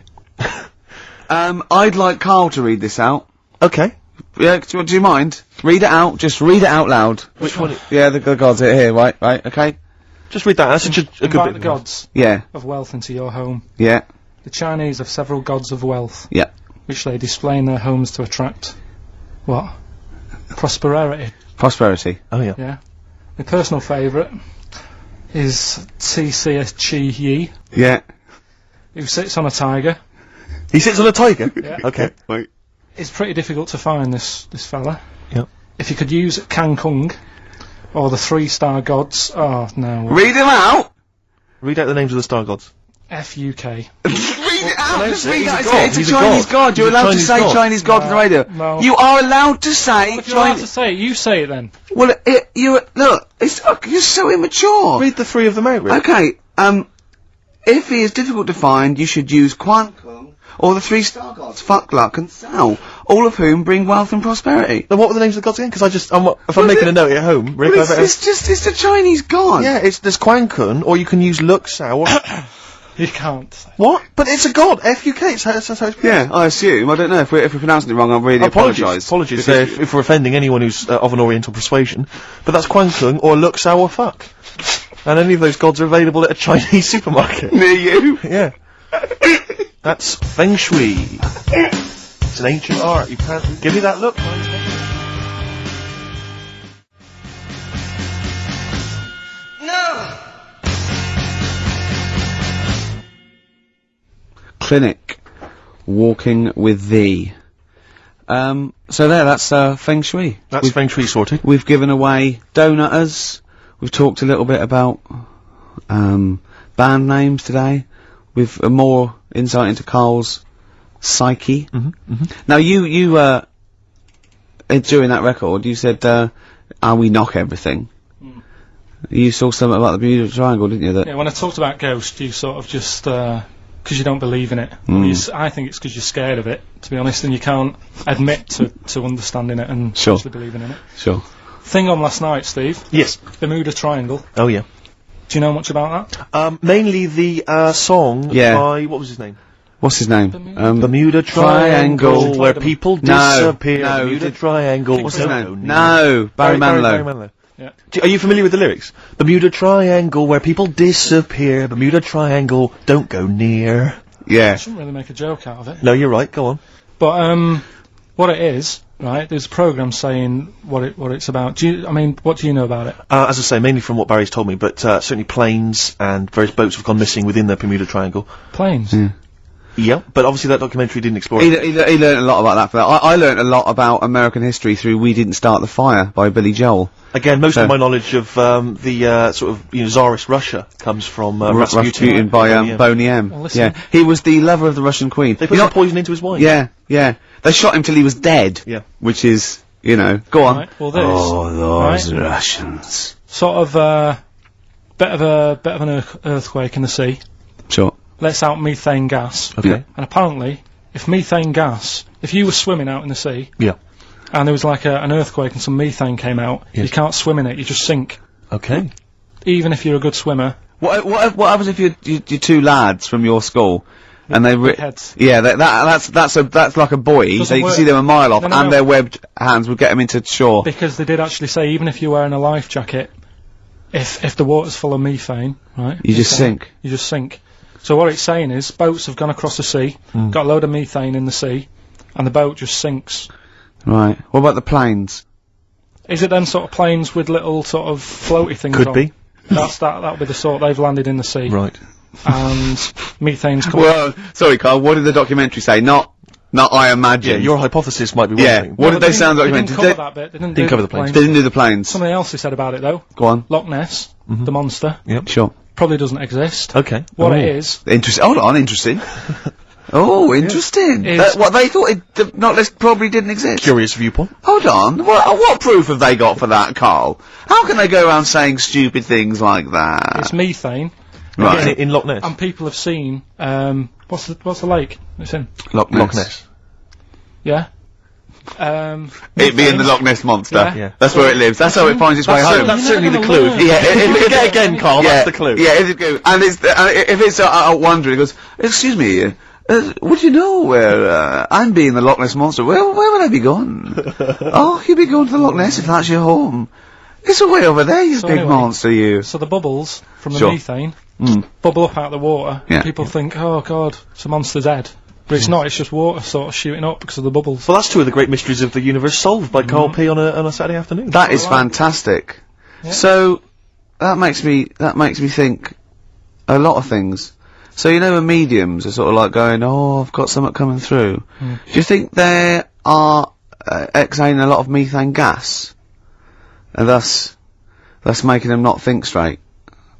I'd like Carl to read this out.
Okay.
Yeah, do you mind? Read it out. Just read it out loud.
Which one?
Yeah, the gods are here. Right. Okay.
Just read that. That's such a good
Invite
bit.
the gods
Yeah.
of wealth into your home.
Yeah.
The Chinese have several gods of wealth,
Yeah.
which they display in their homes to attract what? Prosperity.
Prosperity.
Oh yeah.
Yeah. My personal favourite is T.C. Chi Yi,
Yeah.
who sits on a tiger.
He sits on a tiger.
Yeah.
Okay.
Wait.
It's pretty difficult to find this fella.
Yep.
If you could use Kang Kung or the 3-star gods, oh no.
Read him out.
Read out the names of the star gods.
F.U.K.
Read it out. Just read
he's a
that.
god.
It's a
He's a
Chinese
god.
god. You're
He's a
allowed to
Chinese
say
god.
Chinese god on the radio.
No.
You are allowed to say
If you're allowed to
Chinese.
say it, you say it then.
Well, look. You're so immature.
Read the three of them out, Rick.
Okay. If he is difficult to find, you should use Quan Kung or the 3-star gods, Fuck, Luck, and Sao, all of whom bring wealth and prosperity.
Then what were the names of the gods again? Because if I'm making a note at home, Rick,
Well, it's a Chinese god.
yeah, there's Quan Kun, or you can use Luk Sao.
You can't.
What? But it's a god. F-U-K. That's how it's pronounced.
Yeah, I assume. I don't know if we're pronouncing it wrong. I really apologise.
Apologies if we're offending anyone who's of an Oriental persuasion. But that's Quan Kun or Luk Sao or Fuck. And any of those gods are available at a Chinese supermarket.
Near you.
Yeah. That's Feng Shui. It's an ancient art. You can't give me that look.
No.
Clinic. Walking with thee. So that's Feng Shui.
That's Feng Shui sorted.
We've given away donutters. We've talked a little bit about band names today. With more insight into Carl's psyche. Now you during that record you said we knock everything. You saw something about the Bermuda Triangle, didn't you? That
Yeah, when I talked about Ghost, you sort of just, because you don't believe in it. I think it's because you're scared of it, to be honest, and you can't admit to understanding it and
Sure.
actually believing in it.
Sure.
Thing on last night, Steve,
Yes.
Bermuda Triangle.
Oh yeah.
Do you know much about that?
Mainly the song
Yeah.
by what was his name?
What's his name?
Bermuda Triangle,
Triangle.
where people
No,
disappear.
no,
Bermuda Triangle.
What's his
No,
name?
no.
No, Barry Manilow.
Manilow.
Yeah.
Are you familiar with the lyrics? Bermuda Triangle, where people disappear. Bermuda Triangle, don't go near.
Yeah.
I shouldn't really make a joke out of it.
No, you're right. Go on.
But, what it is, right, there's a programme saying what it's about. What do you know about it?
As I say, mainly from what Barry's told me, but certainly planes and various boats have gone missing within the Bermuda Triangle.
Planes.
Yeah, but obviously that documentary didn't explore
He
it.
learned a lot about that. For that. I learned a lot about American history through "We Didn't Start the Fire" by Billy Joel.
Again, most
So-
of my knowledge of the sort of Tsarist Russia comes from
Rasputin by Boney M.
Well, listen.
Yeah, he was the lover of the Russian queen.
They put some poison into his wine.
Yeah, yeah. They shot him till he was dead.
Yeah.
Which is, go on.
Right, well, this,
Oh, those
right?
Russians.
Sort of, bit of an earthquake in the sea.
Sure.
Lets out methane gas.
Okay.
Yeah.
And apparently, if you were swimming out in the sea,
Yeah.
and there was like an earthquake and some methane came out,
Yes.
you can't swim in it, you just sink.
Okay.
even if you're a good swimmer,
What happens if you're two lads from your school, and they
big heads.
Yeah, that's like a buoy. So you can
work.
see them a mile off,
No,
and their webbed hands would get them into shore.
Because they did actually say, even if you're wearing a life jacket, if the water's full of methane, right?
You just sink.
You just sink. So what it's saying is, boats have gone across the sea, got a load of methane in the sea, and the boat just sinks.
Right. What about the planes?
Is it then sort of planes with little sort of floaty things
Could
on?
be.
That'll be the sort they've landed in the sea.
Right.
And methane's coming.
Well, sorry, Carl. What did the documentary say? Not I imagine.
Yeah, your hypothesis might be one
Yeah.
thing.
What did they say on the
They
documentary?
didn't cover that bit. They didn't
cover
do
the planes.
They didn't do the planes.
Something else they said about it though.
Go on.
Loch Ness, the monster,
Sure.
probably doesn't exist.
Okay.
What
Oh.
it is,
Interesting. Hold on. Interesting. Oh, interesting.
Is-
What they thought the Loch Ness probably didn't exist.
Curious viewpoint.
Hold on. What proof have they got for that, Carl? How can they go around saying stupid things like that?
it's methane,
Right.
In Loch Ness.
and people have seen. What's the lake it's in?
Loch Ness.
Loch Ness.
Yeah.
It being the Loch Ness monster.
Yeah.
Yeah.
That's where it lives. That's how it finds its way home.
That's
You're
certainly
never
the
gonna
clue.
learn.
Yeah, if
Get again, Carl.
yeah,
That's the clue.
Yeah, if it, and if it's out wandering, it goes, excuse me, would you know where I'm being the Loch Ness monster? Where would I be going? Oh, you'd be going to the Loch Ness if that's your home. It's away over there, you
So
big
anyway,
monster, you.
So the bubbles from the
Sure.
methane
Mm.
bubble up out of the water.
Yeah.
People think, oh god, it's a monster's head. But it's not, it's just water sort of shooting up because of the bubbles.
Well, that's two of the great mysteries of the universe solved by Karl P on a Saturday afternoon.
That is fantastic.
Yeah.
So that makes me think a lot of things. So you know, when mediums are sort of like going, "Oh, I've got something coming through." Do you think they are exhaling a lot of methane gas, and thus making them not think straight?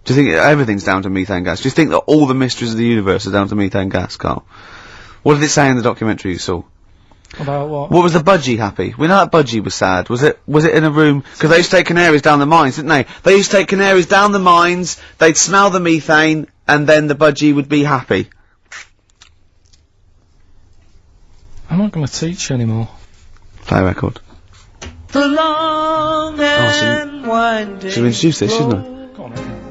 Do you think everything's down to methane gas? Do you think that all the mysteries of the universe are down to methane gas, Carl? What did it say in the documentary you saw?
About what?
What was the budgie happy? We know that budgie was sad. Was it in a room? Because they used to take canaries down the mines, didn't they? They used to take canaries down the mines, they'd smell the methane, and then the budgie would be happy.
I'm not going to teach you anymore.
Play a record.
The long and winding
Should we introduce this, shouldn't I?
Go on then.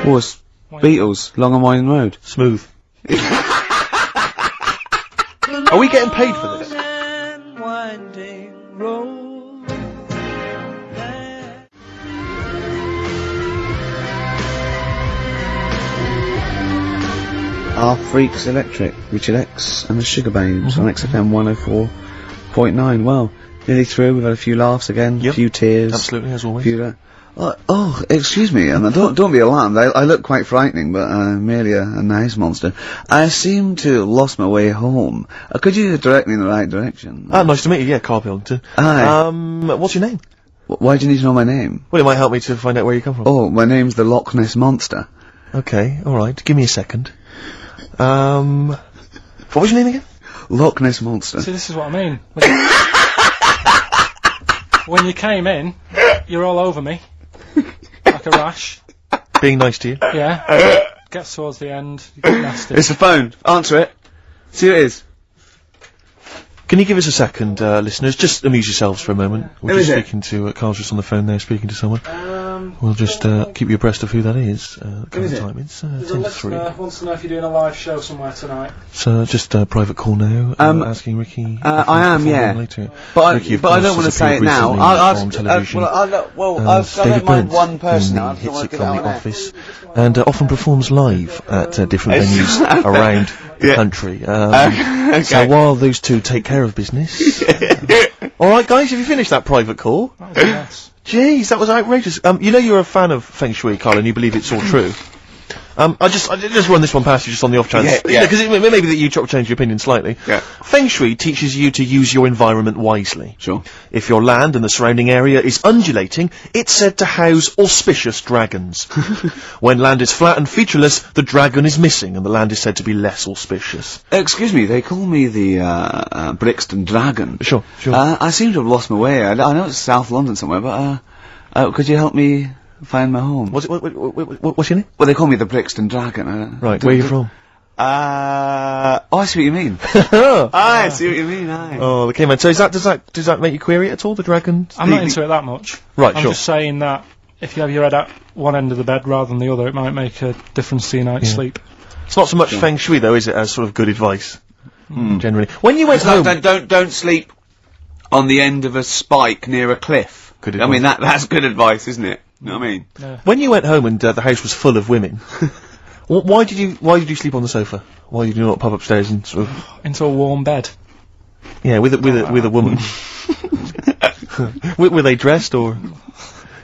Oh, it's Beatles, Long and Winding Road.
Smooth. Are we getting paid for this?
and winding road.
Our Freaks Electric, Richard X and the Sugar Babes on XFM 104.9. Well, nearly through. We've had a few laughs again, a
Yep.
few tears.
Absolutely, as always.
Few, oh, excuse me, and don't be alarmed. I look quite frightening, but I'm merely a nice monster. I seem to have lost my way home. Could you direct me in the right direction?
Nice to meet you. Yeah, Karl Pilkington.
Hi.
What's your name?
Why do you need to know my name?
Well, it might help me to find out where you come from.
Oh, my name's the Loch Ness Monster.
Okay, alright. Give me a second. What was your name again?
Loch Ness Monster.
See, this is what I mean. When you came in, you're all over me. Like a rash.
Being nice to you.
Yeah. Gets towards the end, you get nasty.
It's the phone. Answer it. See who it is.
Can you give us a second, listeners? Just amuse yourselves for a moment. We're
Who
just
is it?
speaking to, Carl's just on the phone there speaking to someone. We'll just, keep you abreast of who that is. Current
is it?
time, it's,
There's
10
a
to 3.
listener wants to know if you're doing a live show somewhere tonight.
So, just a private call now, asking Ricky. if
I
he's
am,
performing
yeah.
later.
But
Ricky, of
I
course,
don't want to
has
say it
appeared
now.
recently on television.
I
David
don't mind
Brent
one person.
in
I
the
just don't want to
hit
get
sitcom
out
The
on air.
Office, and often performs live at different venues around the
Yeah.
country.
Okay.
So while those two take care of business, alright guys, have you finished that private call?
That was a mess.
Jeez, that was outrageous. You know you're a fan of Feng Shui, Carl, and you believe it's all true. I just run this one past you just on the off chance.
Yeah.
Because it may be that you change your opinion slightly.
Yeah.
Feng Shui teaches you to use your environment wisely.
Sure.
If your land and the surrounding area is undulating, it's said to house auspicious dragons. When land is flat and featureless, the dragon is missing and the land is said to be less auspicious.
Excuse me, they call me the Brixton Dragon.
Sure.
I seem to have lost my way. I know it's South London somewhere, but could you help me find my home?
What's your name?
Well, they call me the Brixton Dragon.
Right, where are you from?
I see what you mean. I see what you mean. Aye.
Oh, okay, man. So does that make you query it at all, the dragon?
I'm not into it that much.
Right,
I'm
sure.
just saying that if you have your head at one end of the bed rather than the other, it might make a difference to your night's sleep.
It's not so much feng shui though, is it, as sort of good advice? Generally. When you went home...
Don't sleep on the end of a spike near a cliff.
Good
I mean,
advice.
that's good advice, isn't it? You know what I mean?
When you went home and the house was full of women, why did you sleep on the sofa? Why did you not pop upstairs and sort of...
Into a warm bed.
Yeah, with a woman. Were they dressed, or...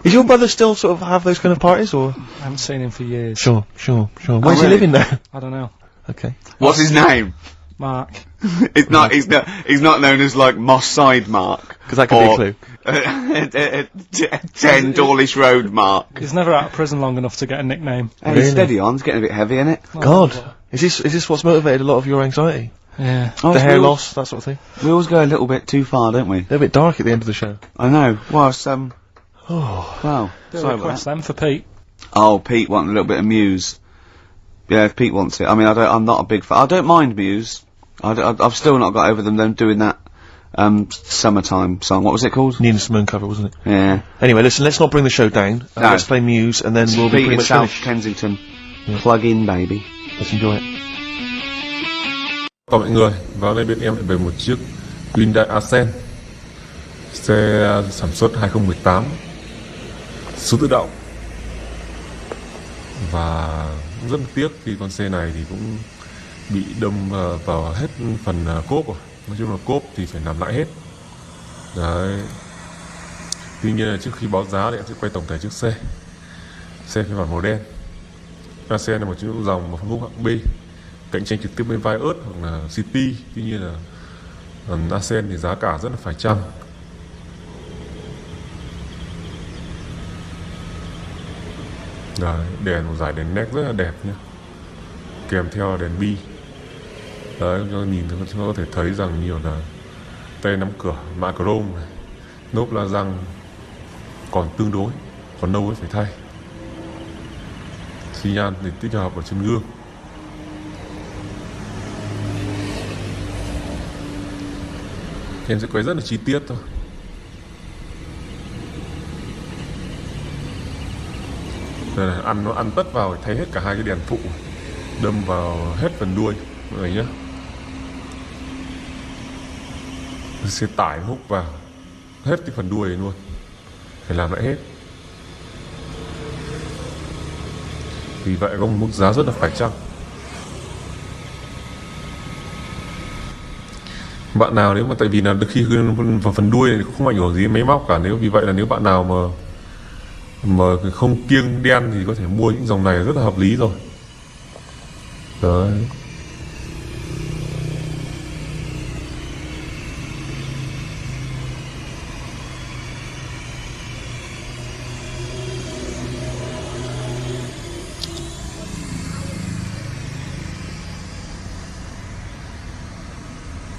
Is your brother still sort of have those kind of parties, or...?
I haven't seen him for years.
Sure. Where's he
really?
living now?
I don't know.
Okay.
What's his name?
Mark.
He's not known as, like, Moss Side Mark.
Because that could be a clue.
10 Dawlish Road Mark.
He's never out of prison long enough to get a nickname.
Hey,
Really?
steady on, it's getting a bit heavy, isn't it?
God. Is this what's motivated a lot of your anxiety?
Yeah.
The hair loss, that sort of thing?
We always go a little bit too far, don't we?
They're a bit dark at the end of the show.
I know. Well, it's, well,
Do
sorry
a
about
request
that.
then for Pete.
Oh, Pete wanted a little bit of Muse. Yeah, if Pete wants it. I mean, I'm not a big fan. I don't mind Muse. I've still not got over them doing that, summertime song. What was it called?
Nina Simone cover, wasn't it?
Yeah.
Anyway, listen, let's not bring the show down.
No.
Let's play Muse, and then we'll be
Pete
pretty
in
much
South
finished.
Kensington. Plug in, baby.
Let's enjoy it.
Chào mọi người, và đây bên em lại về một chiếc Hyundai Accent xe sản xuất 2018 số tự động, và rất tiếc khi con xe này thì cũng bị đâm vào hết phần cốp rồi. Nói chung là cốp thì phải làm lại hết đấy. Tuy nhiên là trước khi báo giá thì em sẽ quay tổng thể chiếc xe phiên bản màu đen. Accent là một trong những dòng mà phân khúc hạng B, cạnh tranh trực tiếp với Vios hoặc là City. Tuy nhiên là Accent thì giá cả rất là phải chăng. Đấy, đèn một dải đèn nét rất là đẹp nhá, kèm theo là đèn bi. Đấy, cho nhìn chúng ta có thể thấy rằng nhiều là tay nắm cửa mạ chrome này, nốp la răng còn tương đối, còn nâu ấy phải thay. Xi nhan thì tích hợp ở trên gương. Em sẽ quay rất là chi tiết thôi. Đây này, nó ăn tất vào để thay hết cả hai cái đèn phụ, đâm vào hết phần đuôi mọi người nhé. Xe tải hút vào hết cái phần đuôi này luôn, phải làm lại hết. Vì vậy có một mức giá rất là phải chăng. Bạn nào nếu mà tại vì là khi vào phần đuôi này không ảnh hưởng gì đến máy móc cả, vì vậy là nếu bạn nào mà không kiêng đen thì có thể mua những dòng này rất là hợp lý rồi. Đấy.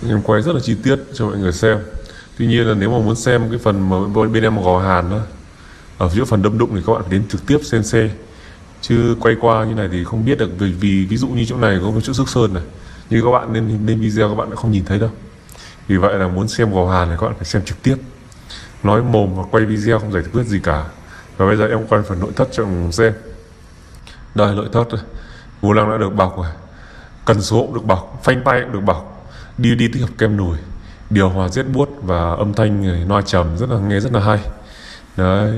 Em quay rất là chi tiết cho mọi người xem. Tuy nhiên là nếu mà muốn xem cái phần mà bên em gò hàn đó, ở phía phần đâm đụng thì các bạn phải đến trực tiếp xem xe, chứ quay qua như này thì không biết được. Vì ví dụ như chỗ này có một chút xước sơn này, nhưng các bạn lên video các bạn đã không nhìn thấy đâu. Vì vậy là muốn xem gò hàn thì các bạn phải xem trực tiếp. Nói mồm và quay video không giải quyết gì cả. Và bây giờ em quay phần nội thất cho mọi người xem. Đây, nội thất này, vô lăng đã được bọc rồi, cần số cũng được bọc, phanh tay cũng được bọc, DVD tích hợp kem nồi, điều hòa rét buốt và âm thanh loa trầm nghe rất là hay. Đấy,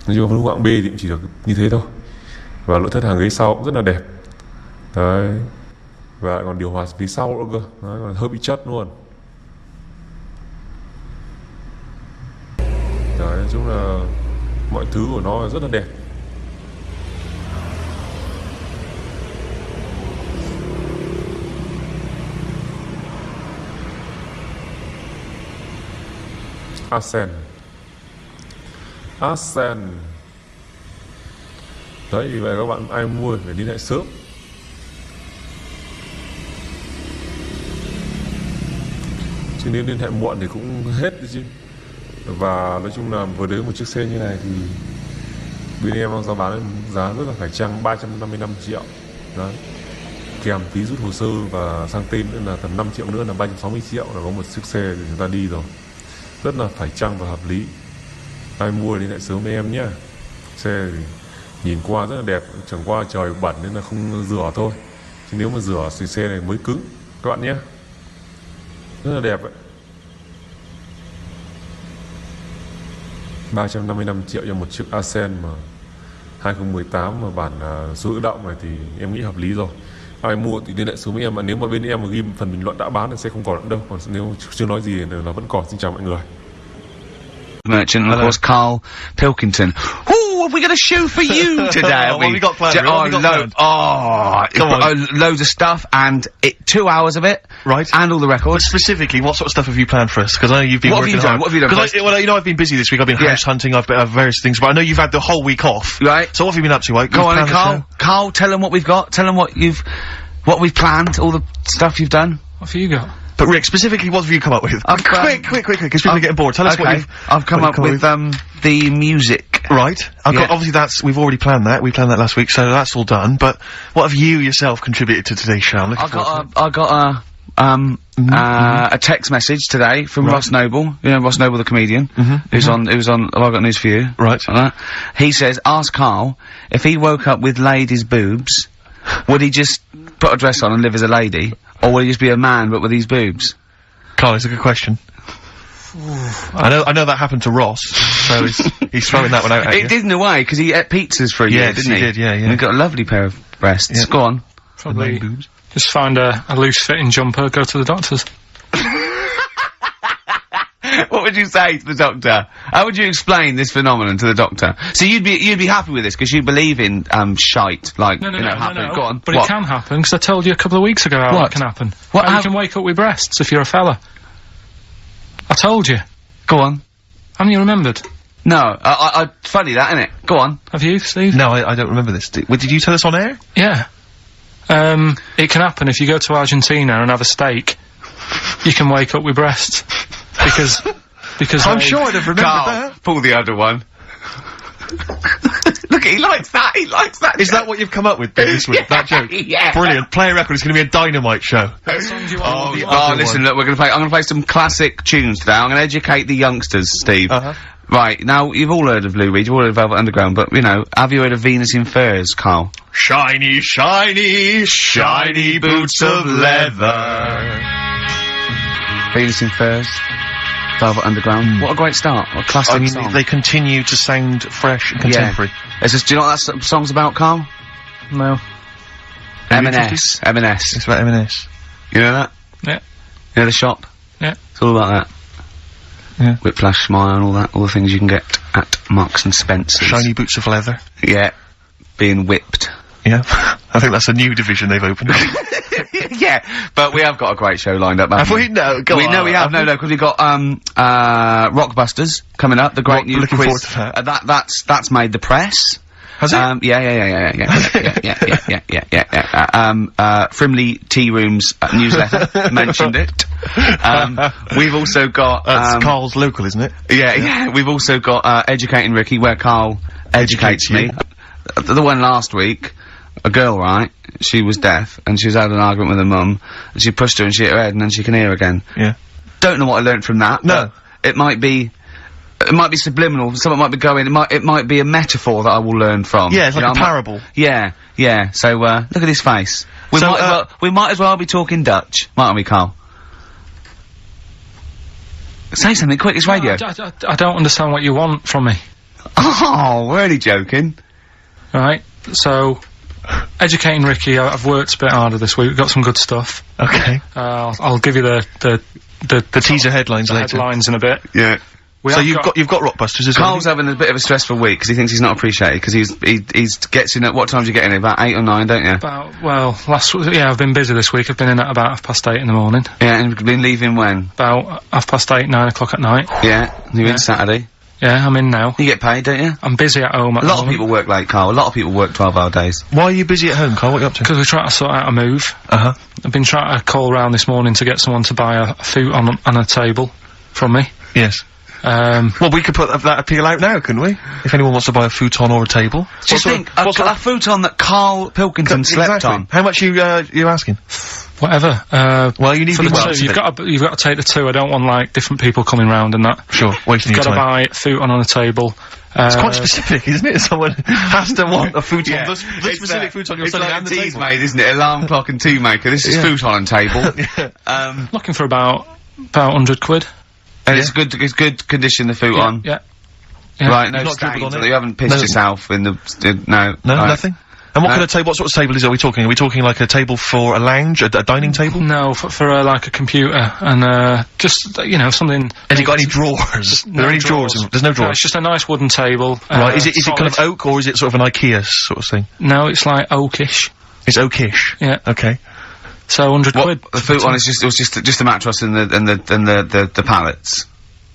nói chung phân khúc hạng B thì cũng chỉ được như thế thôi. Và nội thất hàng ghế sau cũng rất là đẹp. Đấy, và còn điều hòa phía sau nữa cơ. Đấy, còn hơi bị chất luôn. Đấy, nói chung là mọi thứ của nó rất là đẹp. Accent. Đấy, vì vậy các bạn ai mua phải liên hệ sớm. Chứ nếu liên hệ muộn thì cũng hết đi chứ. Và nói chung là với đấy một chiếc xe như này thì bên em đang giao bán giá rất là phải chăng, 355 triệu. Đấy, kèm phí rút hồ sơ và sang tên nữa là tầm 5 triệu nữa là 360 triệu là có một chiếc xe để chúng ta đi rồi. Rất là phải chăng và hợp lý. Ai mua liên hệ sớm với em nhé. xe thì nhìn qua rất là đẹp, chẳng qua trời bẩn nên là không rửa thôi, chứ nếu mà rửa thì xe này mới cứng các bạn nhé, rất là đẹp ấy. 355 triệu cho một chiếc Ascent mà 2018 mà bản số tự động này thì em nghĩ hợp lý rồi. Ai mua thì liên hệ xuống với em, mà nếu mà bên em mà ghi phần bình luận đã bán thì sẽ không còn nữa đâu, còn nếu chưa nói gì là vẫn còn. Xin chào mọi người.
Merchant, and of course, Karl Pilkington. Ooh, have we got a show for you today?
What have we got planned? What have we got planned?
Come on. Loads of stuff, and 2 hours of it.
Right.
And all the
But
records.
specifically, what sort of stuff have you planned for us? Because I know you've been
What have
working
you done?
hard.
What have you done?
Because well, you know, I've been busy this week. I've been house hunting. I've been various things, but I know you've had the whole week off.
Right.
So what have you been up to? Right?
Go
You've
on,
planned the
Karl.
show?
Karl, tell them what we've got. Tell them what we've planned, all the stuff you've done.
What have you got?
But Rick, specifically, what have you come up with? Quick, because people are getting bored. Tell us what you've...
I've come up with, the music.
Right.
Yeah.
Obviously we've already planned that. We planned that last week, so that's all done. But what have you yourself contributed to today's show? I'm looking forward to it.
I got a text message today from Ross Noble. You know Ross Noble, the comedian, who's on. Have I got news for you?
Right.
He says, ask Karl if he woke up with ladies' boobs, would he just put a dress on and live as a lady, or would he just be a man but with these boobs?
Karl, it's a good question. I know that happened to Ross, so he's throwing that one out at you.
It did in a way, because he ate pizzas for a year, didn't he?
Yes, he did, yeah.
And he got a lovely pair of breasts.
Yeah.
Go on.
Probably
boobs.
just find a loose-fitting jumper, go to the doctor's.
What would you say to the doctor? How would you explain this phenomenon to the doctor? So you'd be happy with this because you believe in shite, like
No.
happening. Go on.
But
What?
it can happen, because I told you a couple of weeks ago how
What?
it can happen.
What
How
hap-
you can wake up with breasts if you're a fella. I told you.
Go on.
Haven't you remembered?
No, funny that, innit? Go on.
Have you, Steve?
No, I don't remember this. Did you tell us on air?
Yeah. It can happen if you go to Argentina and have a steak. You can wake up with breasts. Because
I'm
they-
sure I'd have remembered that.
Pull the other one. Look, he likes that. He likes that.
Is that what you've come up with this week? That joke?
Yeah.
Brilliant. Play a record. It's going to be a dynamite show.
songs you want.
Listen, look, I'm gonna play some classic tunes today. I'm gonna educate the youngsters, Steve. Right, now, you've all heard of Lou Reed, you've all heard of Velvet Underground, but, you know, have you heard of Venus in Furs, Karl?
Shiny, shiny, shiny boots of leather.
Venus in Furs, Velvet Underground. What a great start. What a classic
I mean,
song.
they continue to sound fresh and contemporary.
It's just, do you know what that song's about, Karl?
No.
M&S. M&S.
It's about M&S.
You know that?
Yeah.
You know the shop?
Yeah.
It's all about that.
Yeah.
Whiplash, Smile, and all that, all the things you can get at Marks and Spencer's.
Shiny boots of leather.
Yeah. Being whipped.
Yeah. I think that's a new division they've opened up.
Yeah, but we have got a great show lined up, haven't
Have we? No, go
we
on.
know we have, no, because we've got, Rockbusters coming up, the great new
looking
quiz.
forward to that.
That's made the press.
Has it?
Yeah. Frimley Tea Room's newsletter mentioned it. We've also got,
That's Karl's local, isn't it?
yeah, we've also got, Educating Ricky, where Karl educates me. The one last week, a girl, right, she was deaf, and she was having an argument with her mum, and she pushed her and she hit her head, and then she can hear again.
Yeah.
Don't know what I learnt from that.
No.
But it might be subliminal, something might be going, it might be a metaphor that I will learn from.
Yeah, it's
You
like
know,
a parable.
Yeah. So, look at his face. We might as well be talking Dutch, mightn't we, Karl? Say something quick, it's radio.
I don't understand what you want from me.
Oh, we're only joking.
Right, so, Educating Ricky, I've worked a bit harder this week, we've got some good stuff.
Okay.
I'll give you the
teaser headlines
the
later.
headlines in a bit.
Yeah.
We
So
have
you've got Rockbusters as well.
Karl's having a bit of a stressful week because he thinks he's not appreciated because he gets in at what time do you get in? About 8 or 9, don't you?
I've been busy this week, I've been in at about 8:30 in the morning.
Yeah, and you've been leaving when?
About 8:30, 9 o'clock at night.
Yeah, you're
Yeah.
in Saturday.
Yeah, I'm in now.
You get paid, don't you?
I'm busy at home at
A
the
lot of
moment.
people work late, Karl. A lot of people work 12-hour days.
Why are you busy at home, Karl? What are you up to?
Because we're trying to sort out a move.
Uh-huh.
I've been trying to call round this morning to get someone to buy a futon on a table from me.
Yes. Well, we could put that appeal out now, couldn't we? If anyone wants to buy a futon or a table.
Just think, a futon that Karl Pilkington slept on.
How much you asking?
Whatever.
Well, you need
for
to
the
be well
two. You've got to take the two. I don't want like different people coming round and that.
Sure, wasting
You've
your
got to
time.
buy futon on a table.
It's quite specific, isn't it? Someone has to want a futon.
Yeah.
The specific futon you're
It's
selling
like
and
a
the
tea's
table.
made, isn't it? Alarm clock and tea maker. This is futon and table.
Looking for about 100 quid.
And it's good condition, the futon.
Yeah.
Right, no
You've not
stains,
dribbled on
so
it?
you haven't pissed
No.
yourself in the, no.
No,
right.
nothing? And what
No.
kind of table, what sort of table are we talking? Are we talking like a table for a lounge, a dining table?
No, for like a computer and just something.
Has it got any drawers? Are there any drawers? There's no
No,
drawers.
it's just a nice wooden table.
Right, is it kind of
solid.
oak or is it sort of an IKEA sort of thing?
No, it's like oakish.
It's oakish.
Yeah.
Okay.
So 100
What,
quid.
the futon is just a mattress and the pallets.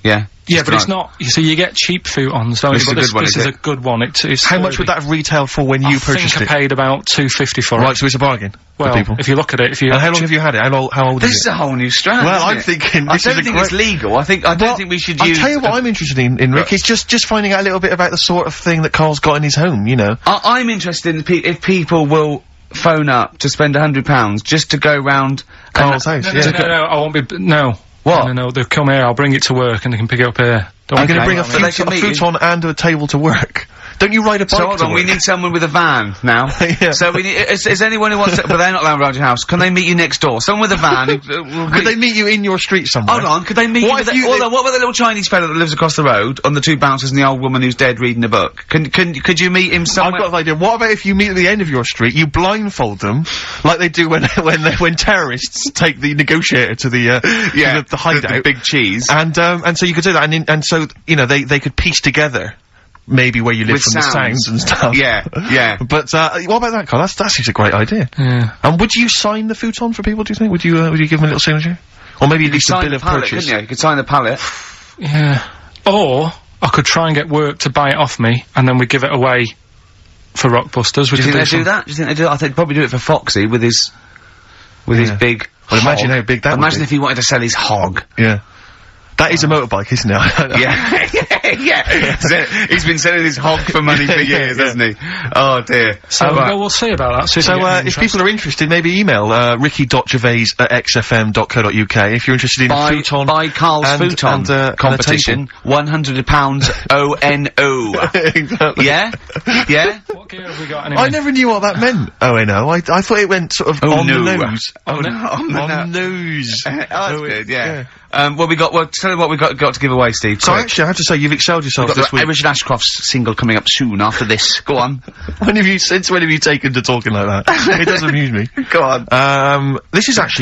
Yeah.
Yeah,
Just
but it's
right.
not. You see, you get cheap futons, don't
This
you?
is
But
a good one,
this
is
is
it?
a good one. It's
How much would that have retailed for when you purchased
I think I
it?
paid about $2.50 for it.
Right, so it's a bargain
Well,
for people.
if you look at it, if you
And how long have you had it? How old
This
is
is
it?
a whole new strand.
Well,
isn't
I'm
it?
thinking
I
this
don't
is a
think
great-
it's legal. I don't think we should
I'll
use.
tell you what I'm interested in Rick, is just finding out a little bit about the sort of thing that Carl's got in his home, you know.
I'm interested in if people will phone up to spend £100 just to go round
Carl's house,
No,
yeah.
no, I won't be. No.
What?
No, they'll come here. I'll bring it to work, and they can pick it up here. Don't
I'm
worry
going to
about
bring
it.
a
So they can meet you.
futon and a table to work. Don't you ride a bike
So hold
to
on,
work?
we need someone with a van now.
Yeah.
So we need. Is anyone who wants to? But they're not allowed around your house. Can they meet you next door? Someone with a van.
Could they meet you in your street somewhere?
Hold on, could they meet
What
you?
if
With
you-
hold on, what about the little Chinese fellow that lives across the road on the two bouncers and the old woman who's dead reading a book? Could you meet him
I've
somewhere?
got an idea. What about if you meet at the end of your street, you blindfold them, like they do when terrorists take the negotiator to the the hideout,
the big cheese.
and so you could do that, and so you know they could piece together maybe where you live
With
from the sounds and stuff.
Yeah, yeah.
But what about that, Carl? That's just a great idea.
Yeah.
And would you sign the futon for people? Do you think? Would you give them a little signature, or maybe at least a
Sign
bill
the
of
pallet,
purchase?
couldn't you? You could sign the pallet.
Yeah. Or I could try and get work to buy it off me, and then we give it away for Rockbusters.
Do you think they do that? Do you think they do that? I think they'd probably do it for Foxy with his big.
Well, imagine
hog.
how big that would
Imagine
be.
if he wanted to sell his hog.
Yeah. That is a motorbike, isn't it?
yeah. He's been selling his hog for money for years, hasn't he? Oh dear.
So
right.
well, we'll see about that. See if we
So,
get any
if
interest.
people are interested, maybe email, ricky.gervais@xfm.co.uk if you're interested in
Buy,
futon.
buy Carl's
and-
futon
and a
competition. £100 ONO.
Exactly.
Yeah? Yeah?
What gear have we got anyway?
I never knew what that meant. Oh, I know. I thought it went sort of
Oh,
on
no.
the nose.
Oh, no. On the
On the nose.
Oh, that's
Oh,
good, yeah. Well, tell me what we got to give away, Steve.
So
quick.
actually, I have to say, you've excelled yourself
We've
this
got the
week.
Irish and Ashcroft's single coming up soon after this. Go on.
Since when have you taken to talking like that? It does amuse me.
Go on.
This is a nice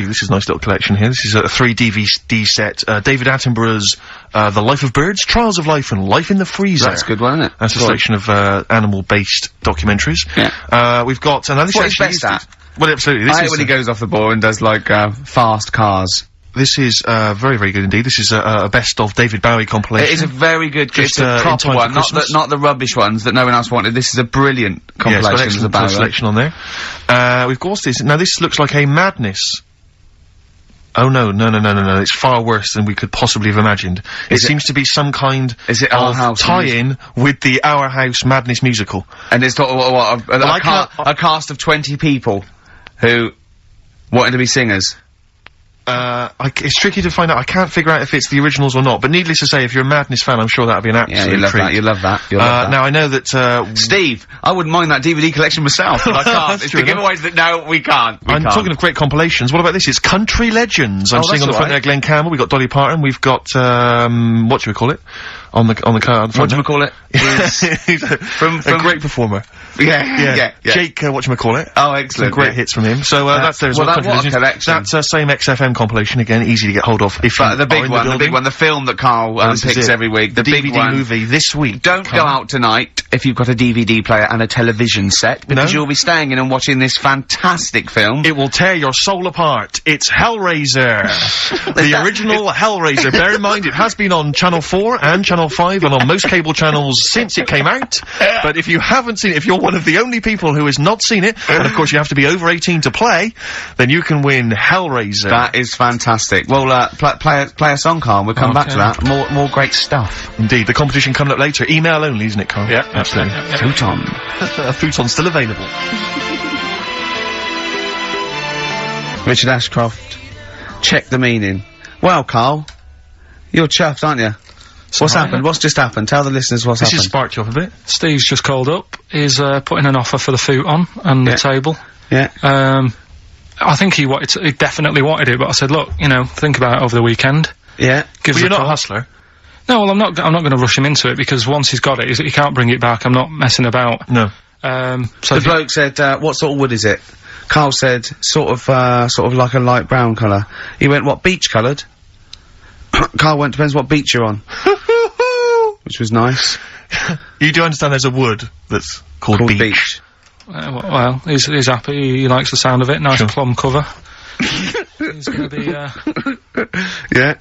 little collection here. This is a 3 DVD set. David Attenborough's, The Life of Birds, Trials of Life, and Life in the Freezer.
That's a good one, isn't it?
That's a
Go on.
selection of, animal-based documentaries.
Yeah.
We've got, and now this
What
is
he's
actually
best at.
Well, absolutely. This
I hate
is,
when he goes off the ball and does, like, fast cars.
this is, very, very good indeed. This is a best of David Bowie compilation.
It is a very good,
Just,
it's a
in
proper
time for
one,
Christmas.
not the rubbish ones that no one else wanted. This is a brilliant
Yeah, it's got
compilation
an
of
excellent
Bowie.
selection on there. We've got this. Now, this looks like a Madness. Oh, no. It's far worse than we could possibly have imagined. It seems to be some kind
Is it Our
of
House
tie-in with the Our House Madness musical.
And it's
I can't-
a cast of 20 people who wanted to be singers.
It's tricky to find out. I can't figure out if it's the originals or not, but needless to say, if you're a Madness fan, I'm sure that'd be an
Yeah,
absolute
you love
treat.
that, you love that, you love that.
Now, I know that,
Steve, I wouldn't mind that DVD collection myself, but I can't.
That's
It's
true
the
enough.
giveaways that, no, we can't.
I'm talking of great compilations. What about this? It's Country Legends. I'm
Oh,
seeing
that's
on the front
all
there
right.
Glenn Campbell, we've got Dolly Parton, we've got, whatchamacallit? On the card.
What do we call it?
He's a
From-
a great performer.
Yeah.
Jake, whatchamacallit?
Oh,
Some
excellent.
great
yeah.
hits from him. So, that's there as
well,
well.
that-
Country
what a
Legends.
collection.
That's same XFM compilation, again, easy to get hold of if
But
you
the
are
big
in
one, the
building.
big one, the film that Carl
This is
picks
it.
every week. The big
DVD
one.
movie this week.
Don't go
Carl.
out tonight if you've got a DVD player and a television set, because
No.
you'll be staying in and watching this fantastic film.
It will tear your soul apart. It's Hellraiser. The original Hellraiser. Bear in mind, it has been on Channel 4 and Channel 5 and on most cable channels since it came out. But if you haven't seen it, if you're one of the only people who has not seen it, and of course you have to be over 18 to play, then you can win Hellraiser.
That is fantastic. Well, play a song, Carl. We'll come back to that. More great stuff.
Indeed. The competition coming up later. Email only, isn't it, Carl?
Yeah.
Absolutely.
Futon.
Futon's still available.
Richard Ashcroft. Check the meaning. Well, Carl, you're chuffed, aren't you? What's happened? What's just happened? Tell the listeners what's happened.
This has sparked you up a bit.
Steve's just called up. He's putting an offer for the futon and the table.
Yeah.
I think he definitely wanted it, but I said, look, you know, think about it over the weekend.
Yeah.
Give us
You're
a
not a
call.
hustler.
No, well, I'm not going to rush him into it, because once he's got it, he can't bring it back. I'm not messing about.
No.
The
So
bloke said, what sort of wood is it? Carl said, sort of like a light brown colour. He went, what, beach coloured? Carl went, depends what beach you're on. Which was nice.
You do understand there's a wood that's called beach.
well, he's happy. He likes the sound of it. Nice plum cover. He's going to be.
Yeah.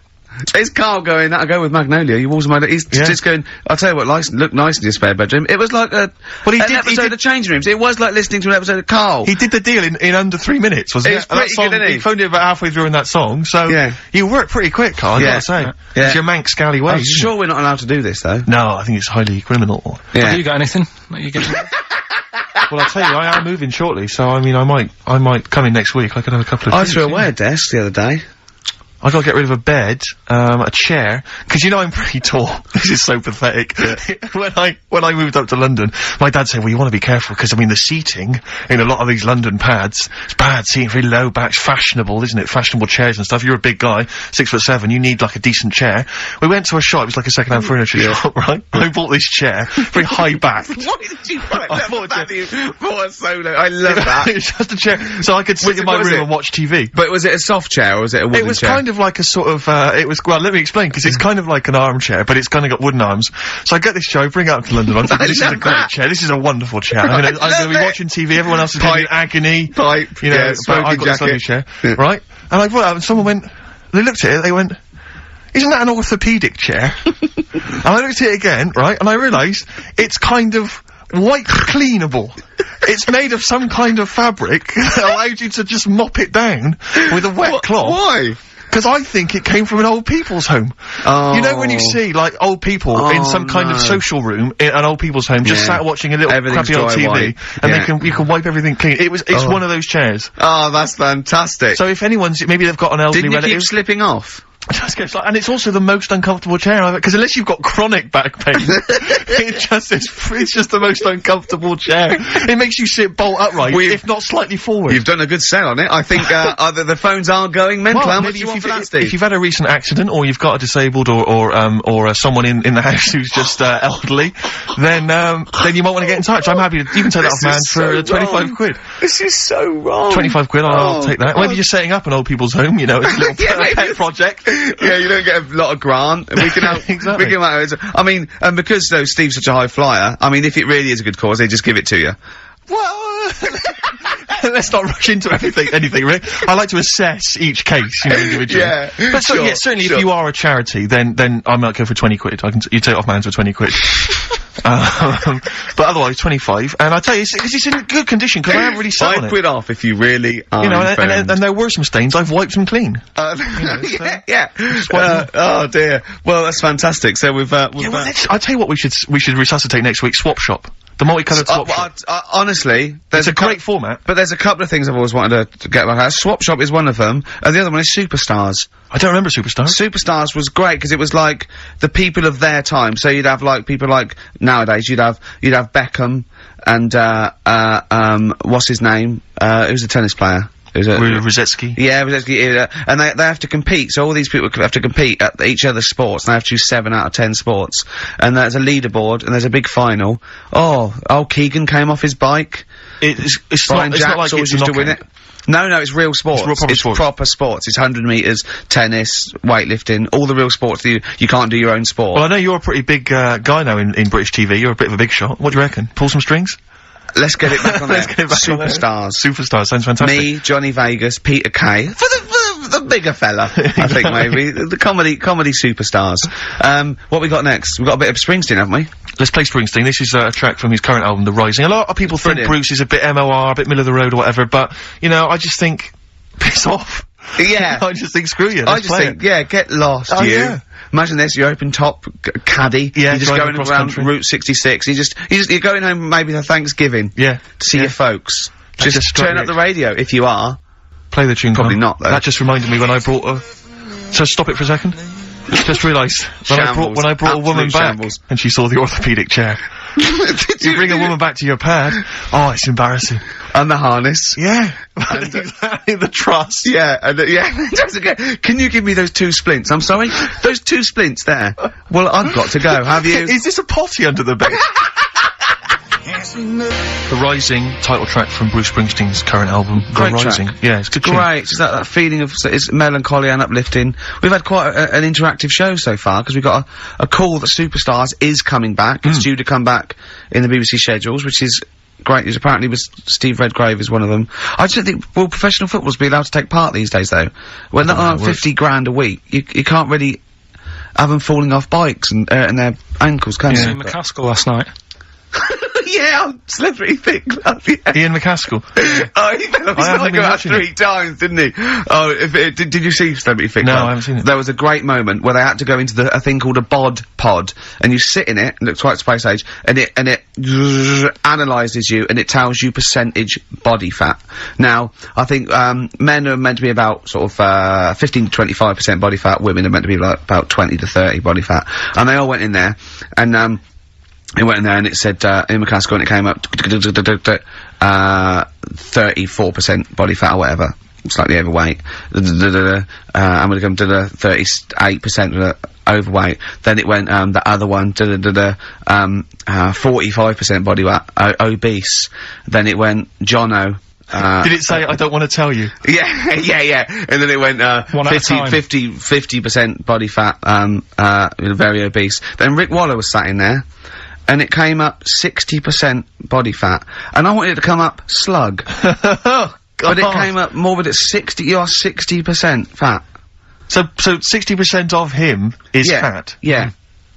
Is Carl going, that'll go with Magnolia? He walks my, he's just going, I'll tell you what, look nice in your spare bedroom. It was like an episode of Changing Rooms. It was like listening to an episode of Carl.
He did the deal in under 3 minutes, wasn't it?
It's pretty good, isn't he?
He phoned it about halfway through in that song, so you worked pretty quick, Carl, I gotta say.
Yeah.
It's your Manx scally way.
I'm sure we're not allowed to do this, though.
No, I think it's highly criminal.
Yeah.
Have you got anything that you get?
Well, I'll tell you, I am moving shortly, so I mean, I might come in next week. I could have a couple of
I
things,
threw away a desk the other day.
I gotta get rid of a bed, a chair, because you know I'm pretty tall. This is so pathetic. when I moved up to London, my dad said, well, you want to be careful, because I mean the seating in a lot of these London pads, it's bad seating, very low backs, fashionable, isn't it? Fashionable chairs and stuff. You're a big guy, 6'7", you need like a decent chair. We went to a shop, it was like a second-hand furniture shop, right? I bought this chair, very high back.
Why did you buy that? For a solo. I love that.
It's just a chair, so I could sit in my room and watch TV.
But was it a soft chair or was it a wooden chair?
It was kind of like a sort of, well, let me explain, because it's kind of like an armchair, but it's kind of got wooden arms. So I get this chair, I bring it up to London, I'm thinking, this is a great chair, this is a wonderful chair. I'm gonna be watching TV, everyone else is in agony.
You know,
but I've got this lovely chair, right? And I brought it up, and someone went, they looked at it, they went, isn't that an orthopaedic chair? And I looked at it again, right, and I realised, it's kind of white cleanable. It's made of some kind of fabric that allows you to just mop it down with a wet cloth.
Why?
Because I think it came from an old people's home.
Oh.
You know when you see, like, old people in some kind of social room in an old people's home, just sat watching a little crappy old TV, and you can wipe everything clean. It's one of those chairs.
Oh, that's fantastic.
So if anyone's, maybe they've got an elderly
relative. Didn't you keep slipping off?
And it's also the most uncomfortable chair I've, because unless you've got chronic back pain, it's just the most uncomfortable chair. It makes you sit bolt upright, if not slightly forward.
You've done a good sell on it. I think, either the phones are going mental. How much do you want for that, Steve?
If you've had a recent accident, or you've got a disabled, or someone in the house who's just, elderly, then you might want to get in touch. I'm happy to, you can take that off, man, for 25 quid.
This is so wrong.
25 quid, I'll take that. Maybe you're setting up an old people's home, you know, it's a little pet project.
Yeah, you don't get a lot of grant, and we can help.
Exactly.
We can I mean, and because though Steve's such a high flyer, I mean, if it really is a good cause, they just give it to you.
Well, let's not rush into anything, Rick. I like to assess each case, you know, individually.
Yeah.
But certainly if you are a charity, then I might go for 20 quid. You take off my hands for 20 quid. But otherwise 25, and I tell you, it's in good condition, because I haven't really sat on it.
5 quid off if you really are.
You know, and there were some stains, I've wiped them clean.
Oh dear. Well, that's fantastic. So
I'll tell you what we should resuscitate next week, Swap Shop. The multicoloured Swap Shop.
Honestly,
it's a great format.
But there's a couple of things I've always wanted to get back at. Swap Shop is one of them, and the other one is Superstars.
I don't remember Superstars.
Superstars was great, because it was like the people of their time. So you'd have like people like nowadays, you'd have Beckham and what's his name? Who's the tennis player?
Rosetsky.
Yeah, Rosetsky, and they have to compete, so all these people have to compete at each other's sports, and they have to choose 7 out of 10 sports. And there's a leaderboard, and there's a big final. Oh, Keegan came off his bike.
It's
Brian
not
Jacks
like
always
it's
used to win it. No, it's real sports.
It's
proper sports. It's 100 metres, tennis, weightlifting, all the real sports that you can't do your own sport.
Well, I know you're a pretty big, guy now in British TV. You're a bit of a big shot. What do you reckon? Pull some strings?
Let's get it back on there.
Let's get it back
Superstars.
Superstars, sounds fantastic.
Me, Johnny Vegas, Peter Kay. For the bigger fella, I think, maybe. The comedy superstars. What we got next? We've got a bit of Springsteen, haven't we?
Let's play Springsteen. This is a track from his current album, The Rising. A lot of people think Bruce is a bit MOR, a bit middle of the road or whatever, but, you know, I just think, piss off.
Yeah.
I just think, screw you, let's play it.
Yeah, get lost, you.
Yeah.
Imagine this, you're open top, caddy.
Yeah,
you're just going around Route 66. You're going home maybe for Thanksgiving.
Yeah.
To see your folks. Just turn up the radio, if you are.
Play the tune.
Probably
Carl.
not, though.
That just reminded me when I brought a... So stop it for a second. Just realised when I brought a woman back and she saw the orthopaedic chair. You bring a woman back to your pad. Oh, it's embarrassing.
And the harness.
Yeah. And exactly, the truss.
Yeah, and just again, can you give me those 2 splints? I'm sorry? Those 2 splints there. Well, I've got to go. Have you?
Is this a potty under the bed? The Rising, title track from Bruce Springsteen's current album, The
Great
Rising.
track.
Yeah, it's good tune.
Great. It's that feeling of it's melancholy and uplifting. We've had quite an interactive show so far because we've got a call that Superstars is coming back. It's due to come back in the BBC schedules, which is great news. Apparently, Steve Redgrave is one of them. I just don't think will professional footballers be allowed to take part these days though. When they're on 50 grand a week, you can't really have them falling off bikes and their ankles, can you?
Ian McCaskill last night.
Yeah, slippery thick glove, yeah.
Ian McCaskill.
Oh, he fell off his bike about 3 times, didn't he? Oh, did you see Slippery Thick
No,
Glove?
I haven't seen it.
There was a great moment where they had to go into a thing called a bod pod, and you sit in it, and looks quite space age, and it analyses you, and it tells you percentage body fat. Now, I think, men are meant to be about sort of, 15 to 25% body fat, women are meant to be like about 20 to 30 body fat. And they all went in there, and, it went in there and it said, in McCaskill, and it came up, 34% body fat or whatever. Slightly overweight. I'm gonna come to the 38% overweight. Then it went, the other one, 45% body fat, obese. Then it went, Jono.
Did it say, I don't want to tell you?
Yeah. And then it went, 50% body fat, very obese. Then Rick Waller was sat in there, and it came up 60% body fat. And I wanted it to come up slug. But it came up morbid at 60, you're 60% fat.
So 60% of him is fat?
Yeah.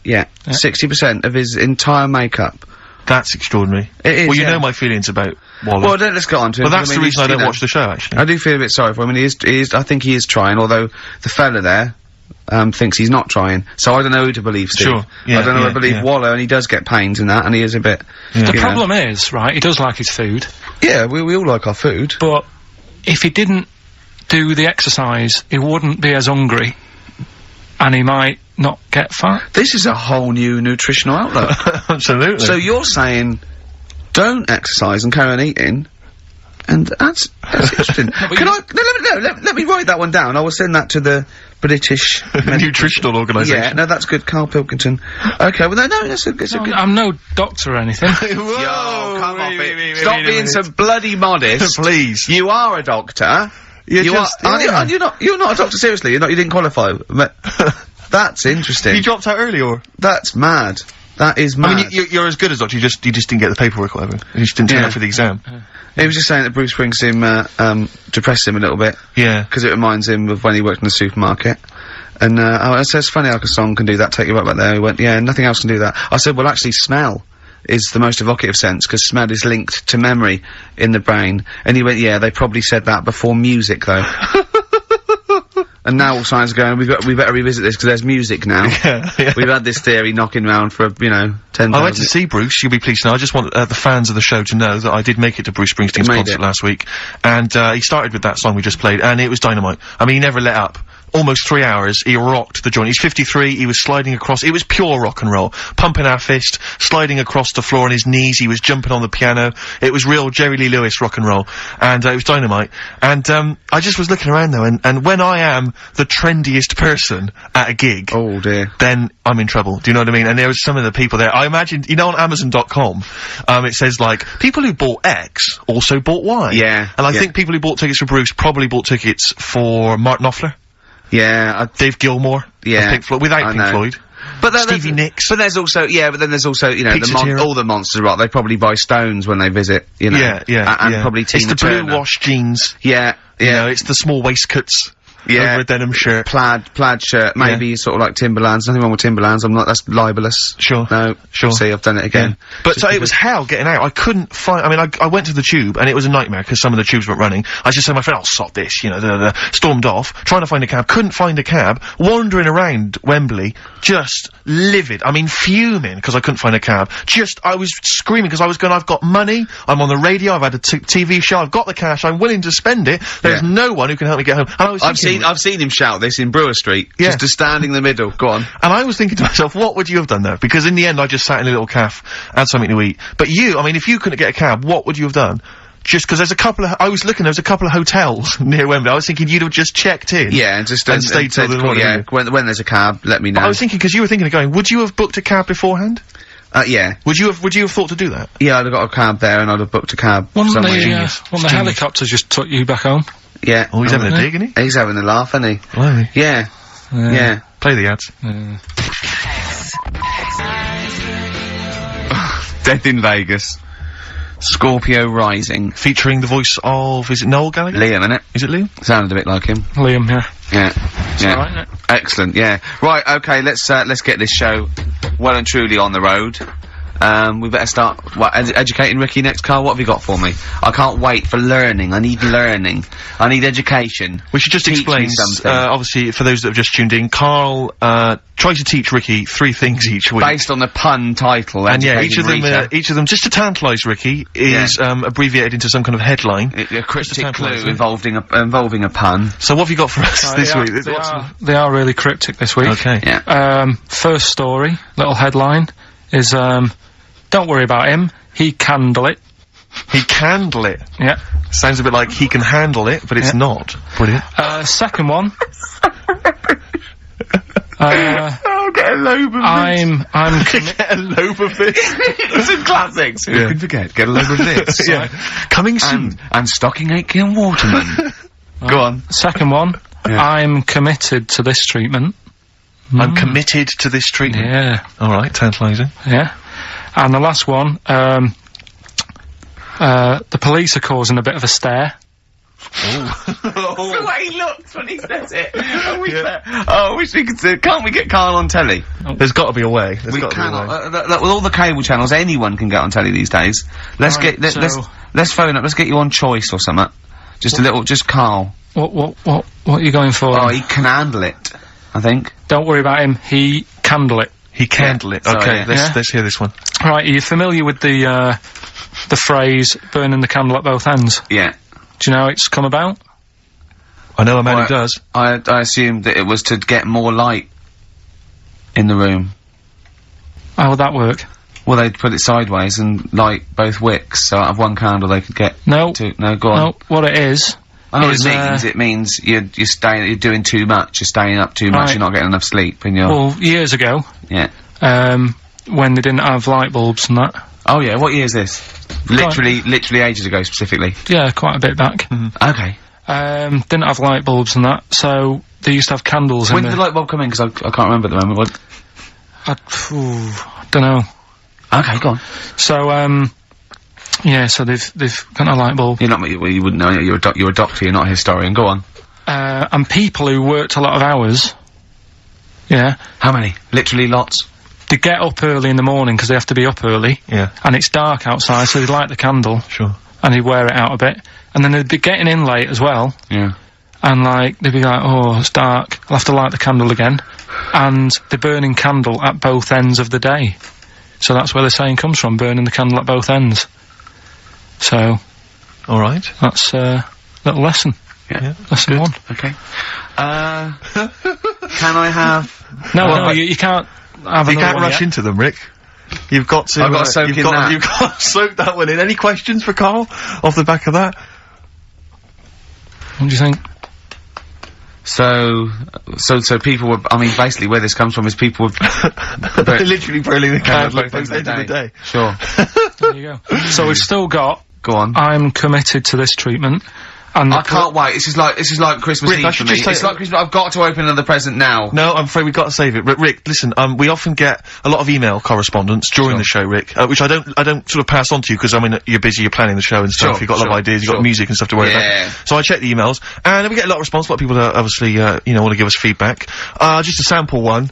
60% of his entire makeup.
That's extraordinary.
It is,
well, you know my feelings about Waller.
Well, let's get on to him.
Well, that's the reason I don't watch the show, actually.
I do feel a bit sorry for him, and he is, I think he is trying, although the fella there, thinks he's not trying. So I don't know who to believe, Steve.
Sure. Yeah,
I don't know who to believe Waller, and he does get pains and that, and he is a bit...
The problem is, right, he does like his food.
Yeah, we all like our food.
But if he didn't do the exercise, he wouldn't be as hungry, and he might not get fat.
This is a whole new nutritional outlook.
Absolutely.
So you're saying, don't exercise and carry on eating, and that's interesting. Let me write that one down. I will send that to the British
Nutritional Organisation.
Yeah, no, that's good. Karl Pilkington. Okay, well, no, that's a good...
I'm no doctor or anything.
Yo, come off it. Stop being so bloody modest.
Please.
You are a doctor. You're not a doctor, seriously. You didn't qualify. That's interesting.
You dropped out early, or?
That's mad. That is mad.
I mean, you're as good as doctor, you just didn't get the paperwork or whatever. You just didn't turn up for the exam.
He was just saying that Bruce Springsteen, depressed him a little bit.
Yeah.
Because it reminds him of when he worked in the supermarket. And, I said, it's funny how a song can do that, take you right back there. He went, yeah, nothing else can do that. I said, well, actually, smell is the most evocative sense, because smell is linked to memory in the brain. And he went, yeah, they probably said that before music, though. And now all science are going, we better revisit this, because there's music now.
Yeah.
We've had this theory knocking around for, 10,000.
I went to see Bruce, you'll be pleased to know. I just want the fans of the show to know that I did make it to Bruce Springsteen's concert last week. And, he started with that song we just played, and it was dynamite. I mean, he never let up. Almost 3 hours, he rocked the joint. He's 53, he was sliding across, it was pure rock and roll. Pumping our fist, sliding across the floor on his knees, he was jumping on the piano. It was real Jerry Lee Lewis rock and roll. And, it was dynamite. And, I just was looking around though, and when I am the trendiest person at a gig...
Oh dear.
Then I'm in trouble, do you know what I mean? And there was some of the people there, I imagined, on Amazon.com, it says like, people who bought X also bought Y.
Yeah.
And I think people who bought tickets for Bruce probably bought tickets for Mark Knopfler.
Yeah,
Dave Gilmour.
Yeah.
Pink Floyd, without Pink Floyd.
But
Stevie Nicks.
But there's also, but then there's also,
Pizza
all the monsters rock. They probably buy Stones when they visit,
Yeah.
and probably Tina
It's the
Turner.
blue wash jeans.
Yeah.
You know, it's the small waistcoats.
Yeah.
over a denim shirt.
Plaid shirt, maybe sort of like Timberlands. Nothing wrong with Timberlands. That's libelous.
Sure.
No.
Sure.
See, I've done it again.
But so it was hell getting out. I couldn't find. I mean, I went to the tube and it was a nightmare because some of the tubes weren't running. I just said to my friend, "I'll sod this," you know. Stormed off, trying to find a cab. Couldn't find a cab. Wandering around Wembley, just livid. I mean, fuming because I couldn't find a cab. I was screaming because I was going. I've got money. I'm on the radio. I've had a TV show. I've got the cash. I'm willing to spend it. There's no one who can help me get home. And I was
I've seen him shout this in Brewer Street.
Yeah.
Just to stand in the middle. Go on.
And I was thinking to myself, what would you have done there? Because in the end, I just sat in a little cafe, had something to eat. But you, I mean, if you couldn't get a cab, what would you have done? Just because there's a couple of, there's a couple of hotels near Wembley. I was thinking you'd have just checked in.
Yeah, and just
stayed till the morning.
Yeah, when there's a cab, let me know.
But I was thinking, because you were thinking of going, would you have booked a cab beforehand?
Yeah.
Would you have thought to do that?
Yeah, I'd have got a cab there and I'd have booked a cab.
One of the helicopters just took you back home.
Yeah.
Oh, he's having a dig, isn't he?
He's having a laugh, isn't he?
Blimey.
Yeah. Yeah.
Play the ads.
Death in Vegas. Scorpio Rising.
Featuring the voice of, is it Noel Gallagher?
Liam, innit?
Is it Liam?
Sounded a bit like him.
Liam, yeah.
Yeah.
Alright, innit?
Excellent, yeah. Right, okay, let's get this show well and truly on the road. We better start, educating Ricky next, Carl? What have you got for me? I can't wait for learning. I need learning. I need education.
We should just
Teach
explain,
me something.
obviously, for those that have just tuned in, Carl, tries to teach Ricky 3 things each week.
Based on the pun title.
And yeah, each
Educating
of them, just to tantalise Ricky, is, abbreviated into some kind of headline.
a cryptic clue
tantalise him.
involving a pun.
So what have you got for us this week?
They are really cryptic this week.
Okay.
Yeah.
First story, little headline, is, don't worry about him, he candle it.
He candle it.
Yeah.
Sounds a bit like he can handle it, but it's not. Brilliant.
Second one.
Oh, get a lobe of
Get a lobe of this.
It's a classic. So who can forget? Get a lobe of this.
Yeah. Coming soon.
And stocking 8 Kiln Waterman. Go on.
Second one.
Yeah.
I'm committed to this treatment.
I'm committed to this treatment.
Yeah.
Alright, tantalising.
Yeah. And the last one, the police are causing a bit of a stare.
The way he looks when he says it. I wish we could see. Can't we get Carl on telly?
There's got to be a way.
We cannot. With all the cable channels, anyone can get on telly these days. Let's phone up. Let's get you on Choice or something. Just Carl.
What are you going for?
Oh, he can handle it, I think.
Don't worry about him, he candle it.
He candle it.
Sorry,
Okay,
yeah.
let's hear this one.
Right, are you familiar with the phrase, burning the candle at both ends?
Yeah.
Do you know how it's come about?
I know a man who does.
I assumed that it was to get more light in the room.
How would that work?
Well, they'd put it sideways and light both wicks, so out of one candle they could get
No.
two. No, go on.
No, what it is...
I know what it means. It means you're doing too much, you're staying up too much,
Right.
you're not getting enough sleep, and you're...
Well, years ago,
Yeah.
when they didn't have light bulbs and that.
Oh yeah, what year is this? Literally ages ago, specifically.
Yeah, quite a bit back.
Okay.
Didn't have light bulbs and that, so they used to have candles
When
in
did the light bulb come in? Because I can't remember at the moment. What?
I don't know.
Okay, go on.
So, yeah, so they've got a light bulb.
You're not, well, you wouldn't know, you're a doctor, you're not a historian. Go on.
And people who worked a lot of hours, yeah,
How many? Literally lots?
they get up early in the morning because they have to be up early.
Yeah.
And it's dark outside, so they light the candle.
Sure.
And they'd wear it out a bit. And then they'd be getting in late as well.
Yeah.
And, like, they'd be like, oh, it's dark, I'll have to light the candle again. And they're burning candle at both ends of the day. So that's where the saying comes from, burning the candle at both ends. So...
Alright.
That's a little lesson.
Yeah.
Lesson 1.
Okay. Can I have...
No, you can't have
You
another
can't
one
rush
yet.
into them, Rick. You've got to...
I've got to soak in that.
You've got to soak that one in. Any questions for Carl off the back of that?
What do you think?
So people were, I mean, basically where this comes from is people were...
They're literally burning the candle at both
ends of
ends of the day.
Sure.
There you go. So we've still got...
Go on.
I'm committed to this treatment. And
I can't wait. This is like Christmas
Rick, I
Eve for
should
me.
just say-
It's like Christmas. I've got to open another present now.
No, I'm afraid we've got to save it. But Rick, listen, we often get a lot of email correspondence during the show, Rick, which I don't sort of pass on to you because I mean you're busy, you're planning the show and stuff.
Sure,
You've got a lot of ideas, you've got music and stuff to worry about. So I check the emails, and we get a lot of response. A lot of people that obviously want to give us feedback. Just a sample one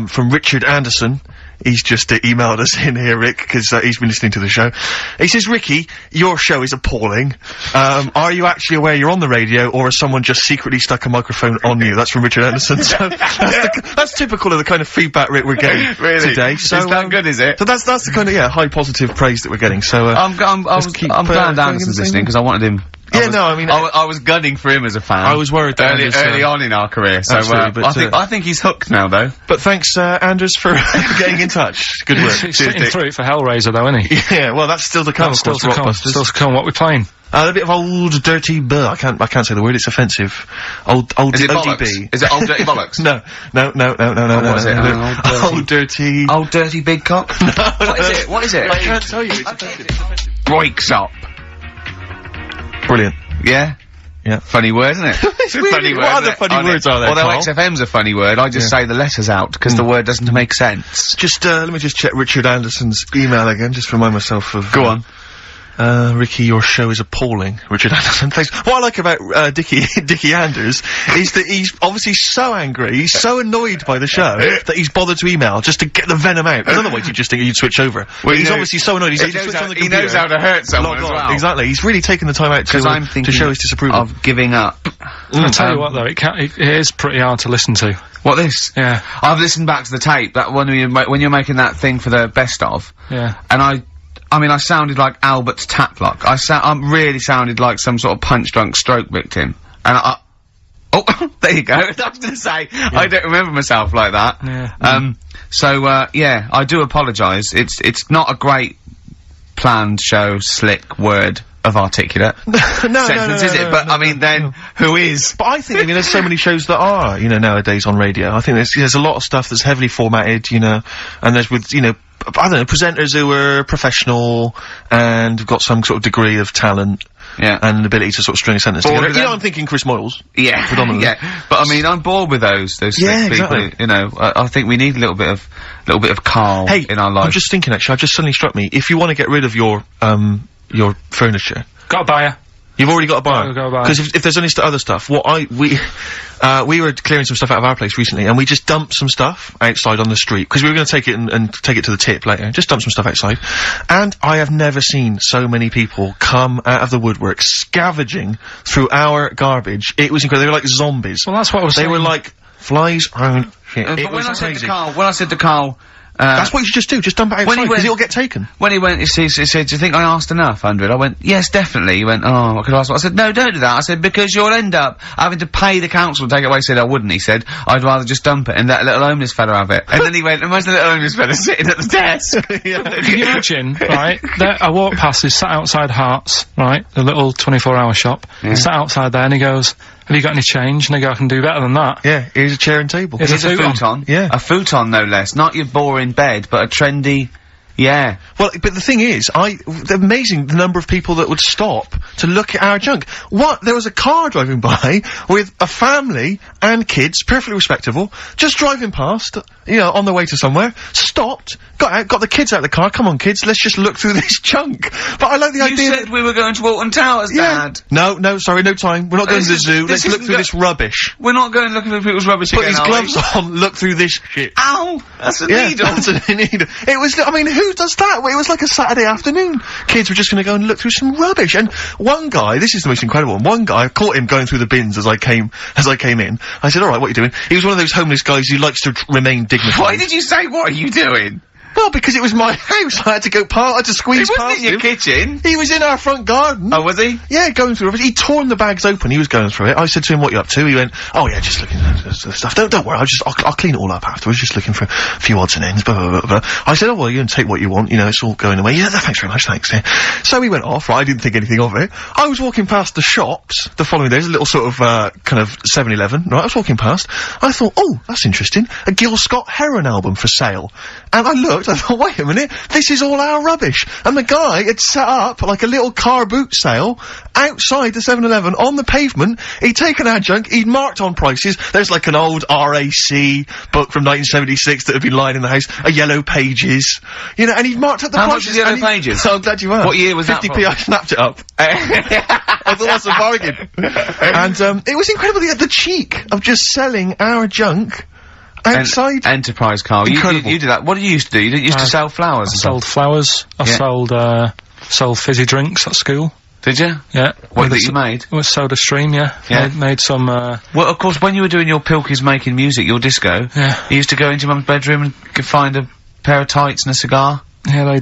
from Richard Anderson. He's just emailed us in here, Rick, because he's been listening to the show. He says, Ricky, your show is appalling. Are you actually aware you're on the radio, or has someone just secretly stuck a microphone on you? That's from Richard Anderson. So that's typical of the kind of feedback, Rick, we're getting today. So
it's that good, is it?
So that's the kind of high positive praise that we're getting. So
I'm glad Anderson's listening because I wanted him. I was gunning for him as a fan.
I was worried that
early on in our career. So I think he's hooked now, though.
But thanks, Anders, for getting in touch. Good work.
He's sitting through it for Hellraiser, though, isn't he?
Yeah, well, that's still to come.
That's still to come. Still to come. What are we playing?
A bit of old dirty I can't say the word. It's offensive. Old
Is it
ODB.
bollocks? Is it old dirty bollocks?
No.
What is it?
Old dirty.
Old dirty big cock. What is it?
I can't tell you. It's offensive.
Breaks up.
Brilliant.
Yeah.
Yeah.
Funny word, isn't it?
It's a funny word. What other funny words are there,
Although
Carl?
XFM's a funny word, I just say the letters out because the word doesn't make sense.
Just let me just check Richard Anderson's email again. Just remind myself of.
Go on.
Ricky, your show is appalling. Richard Anderson, thanks. What I like about, Dickie Anders is that he's obviously so angry, he's so annoyed by the show, that he's bothered to email just to get the venom out. In other words, you'd just think you'd switch over. Well, he's obviously so annoyed, he
knows how to hurt someone as well.
Exactly, he's really taken the time out to show his disapproval.
Of giving up.
I'll tell you what, though, it is pretty hard to listen to.
What, this?
Yeah.
I've listened back to the tape, that when you're making that thing for the best of.
Yeah.
And I sounded like Albert's Taplock. I really sounded like some sort of punch-drunk stroke victim. And oh, there you go. I was gonna say, I don't remember myself like that.
Yeah.
I do apologise. It's not a great planned show, slick word of articulate sentence, is it? But I mean, then who is?
But I think, there's so many shows that are, nowadays on radio. I think there's a lot of stuff that's heavily formatted, and there's with, I don't know, presenters who are professional and have got some sort of degree of talent.
Yeah.
And an ability to sort of string a sentence together.
with them.
I'm thinking Chris Moyles.
Yeah.
Predominantly.
Yeah. But I mean, I'm bored with those slick people,
exactly.
I think we need a little bit of Carl in our life.
I'm just thinking, actually, I've just suddenly struck me, if you want to get rid of your furniture.
Got a buyer.
You've already got a buyer.
Got a buyer.
Because if there's any other stuff, we were clearing some stuff out of our place recently, and we just dumped some stuff outside on the street, because we were going to take it and take it to the tip later. Just dump some stuff outside. And I have never seen so many people come out of the woodwork scavenging through our garbage. It was incredible. They were like zombies.
Well, that's what I was saying.
They were like flies around shit.
But when I said to Carl,
that's what you should just do. Just dump it outside, because it'll get taken.
When he went, he said, do you think I asked enough, 100? I went, yes, definitely. He went, oh, I could ask. I said, no, don't do that. I said, because you'll end up having to pay the council to take it away. He said, I wouldn't. He said, I'd rather just dump it and let a little homeless fella have it. And then he went, imagine the little homeless fella sitting at the desk.
Can you imagine, right? I walk past, he's sat outside Hearts, right? The little 24-hour shop. He's sat outside there and he goes, have you got any change? And I go, I can do better than that.
Yeah, here's a chair and table.
Here's a futon.
Yeah.
A futon, no less. Not your boring bed, but a trendy... Yeah.
Well, but the thing is, amazing the number of people that would stop to look at our junk. There was a car driving by with a family and kids, perfectly respectable, just driving past, on their way to somewhere, stopped, got out, got the kids out of the car, come on kids, let's just look through this junk. But I like the idea.
You said we were going to Alton Towers, Dad.
No, sorry, no time. We're not going to the zoo, let's look through this rubbish.
We're not going looking through people's rubbish
Put
again,
these gloves on, look through this shit.
Ow! That's a needle.
That's a needle. It was, who does that? It was like a Saturday afternoon. Kids were just gonna go and look through some rubbish. And one guy, this is the most incredible one, one guy, I caught him going through the bins as I came in. I said, alright, what are you doing? He was one of those homeless guys who likes to remain dignified.
Why did you say, what are you doing?
Well, because it was my house. I had to go I had to squeeze past him.
He wasn't in your kitchen.
He was in our front garden.
Oh, was he?
Yeah, going through rubbish. He'd torn the bags open. He was going through it. I said to him, what you up to? He went, oh yeah, just looking at the stuff. Don't worry, I'll clean it all up afterwards. Just looking for a few odds and ends, blah, blah, blah, blah. I said, oh well, you can take what you want, it's all going away. Yeah, thanks very much, thanks. Yeah. So he went off, right, I didn't think anything of it. I was walking past the shops the following day. There's a little sort of, kind of 7-Eleven, right? I was walking past. I thought, oh, that's interesting. A Gil Scott Heron album for sale. And I looked, afterwards, I thought, wait a minute, this is all our rubbish. And the guy had set up, like, a little car boot sale outside the 7-Eleven on the pavement. He'd taken our junk, he'd marked on prices. There's, like, an old RAC book from 1976 that had been lying in the house, a Yellow Pages, you know, and he'd marked up the
How much
prices.
is Yellow Pages?
I'm glad you asked.
What year was that
50p, I snapped it up. I thought that's a bargain. And, it was incredible, the cheek of just selling our junk outside.
Enterprise, Carl. You did that. What did you used to do? You used to sell flowers.
I sold flowers. I sold fizzy drinks at school.
Did you?
Yeah.
What that you made?
It was Soda Stream, yeah. Made some,
Well, of course, when you were doing your Pilkies Making Music, your disco, you used to go into Mum's bedroom and find a pair of tights and a cigar.
Yeah,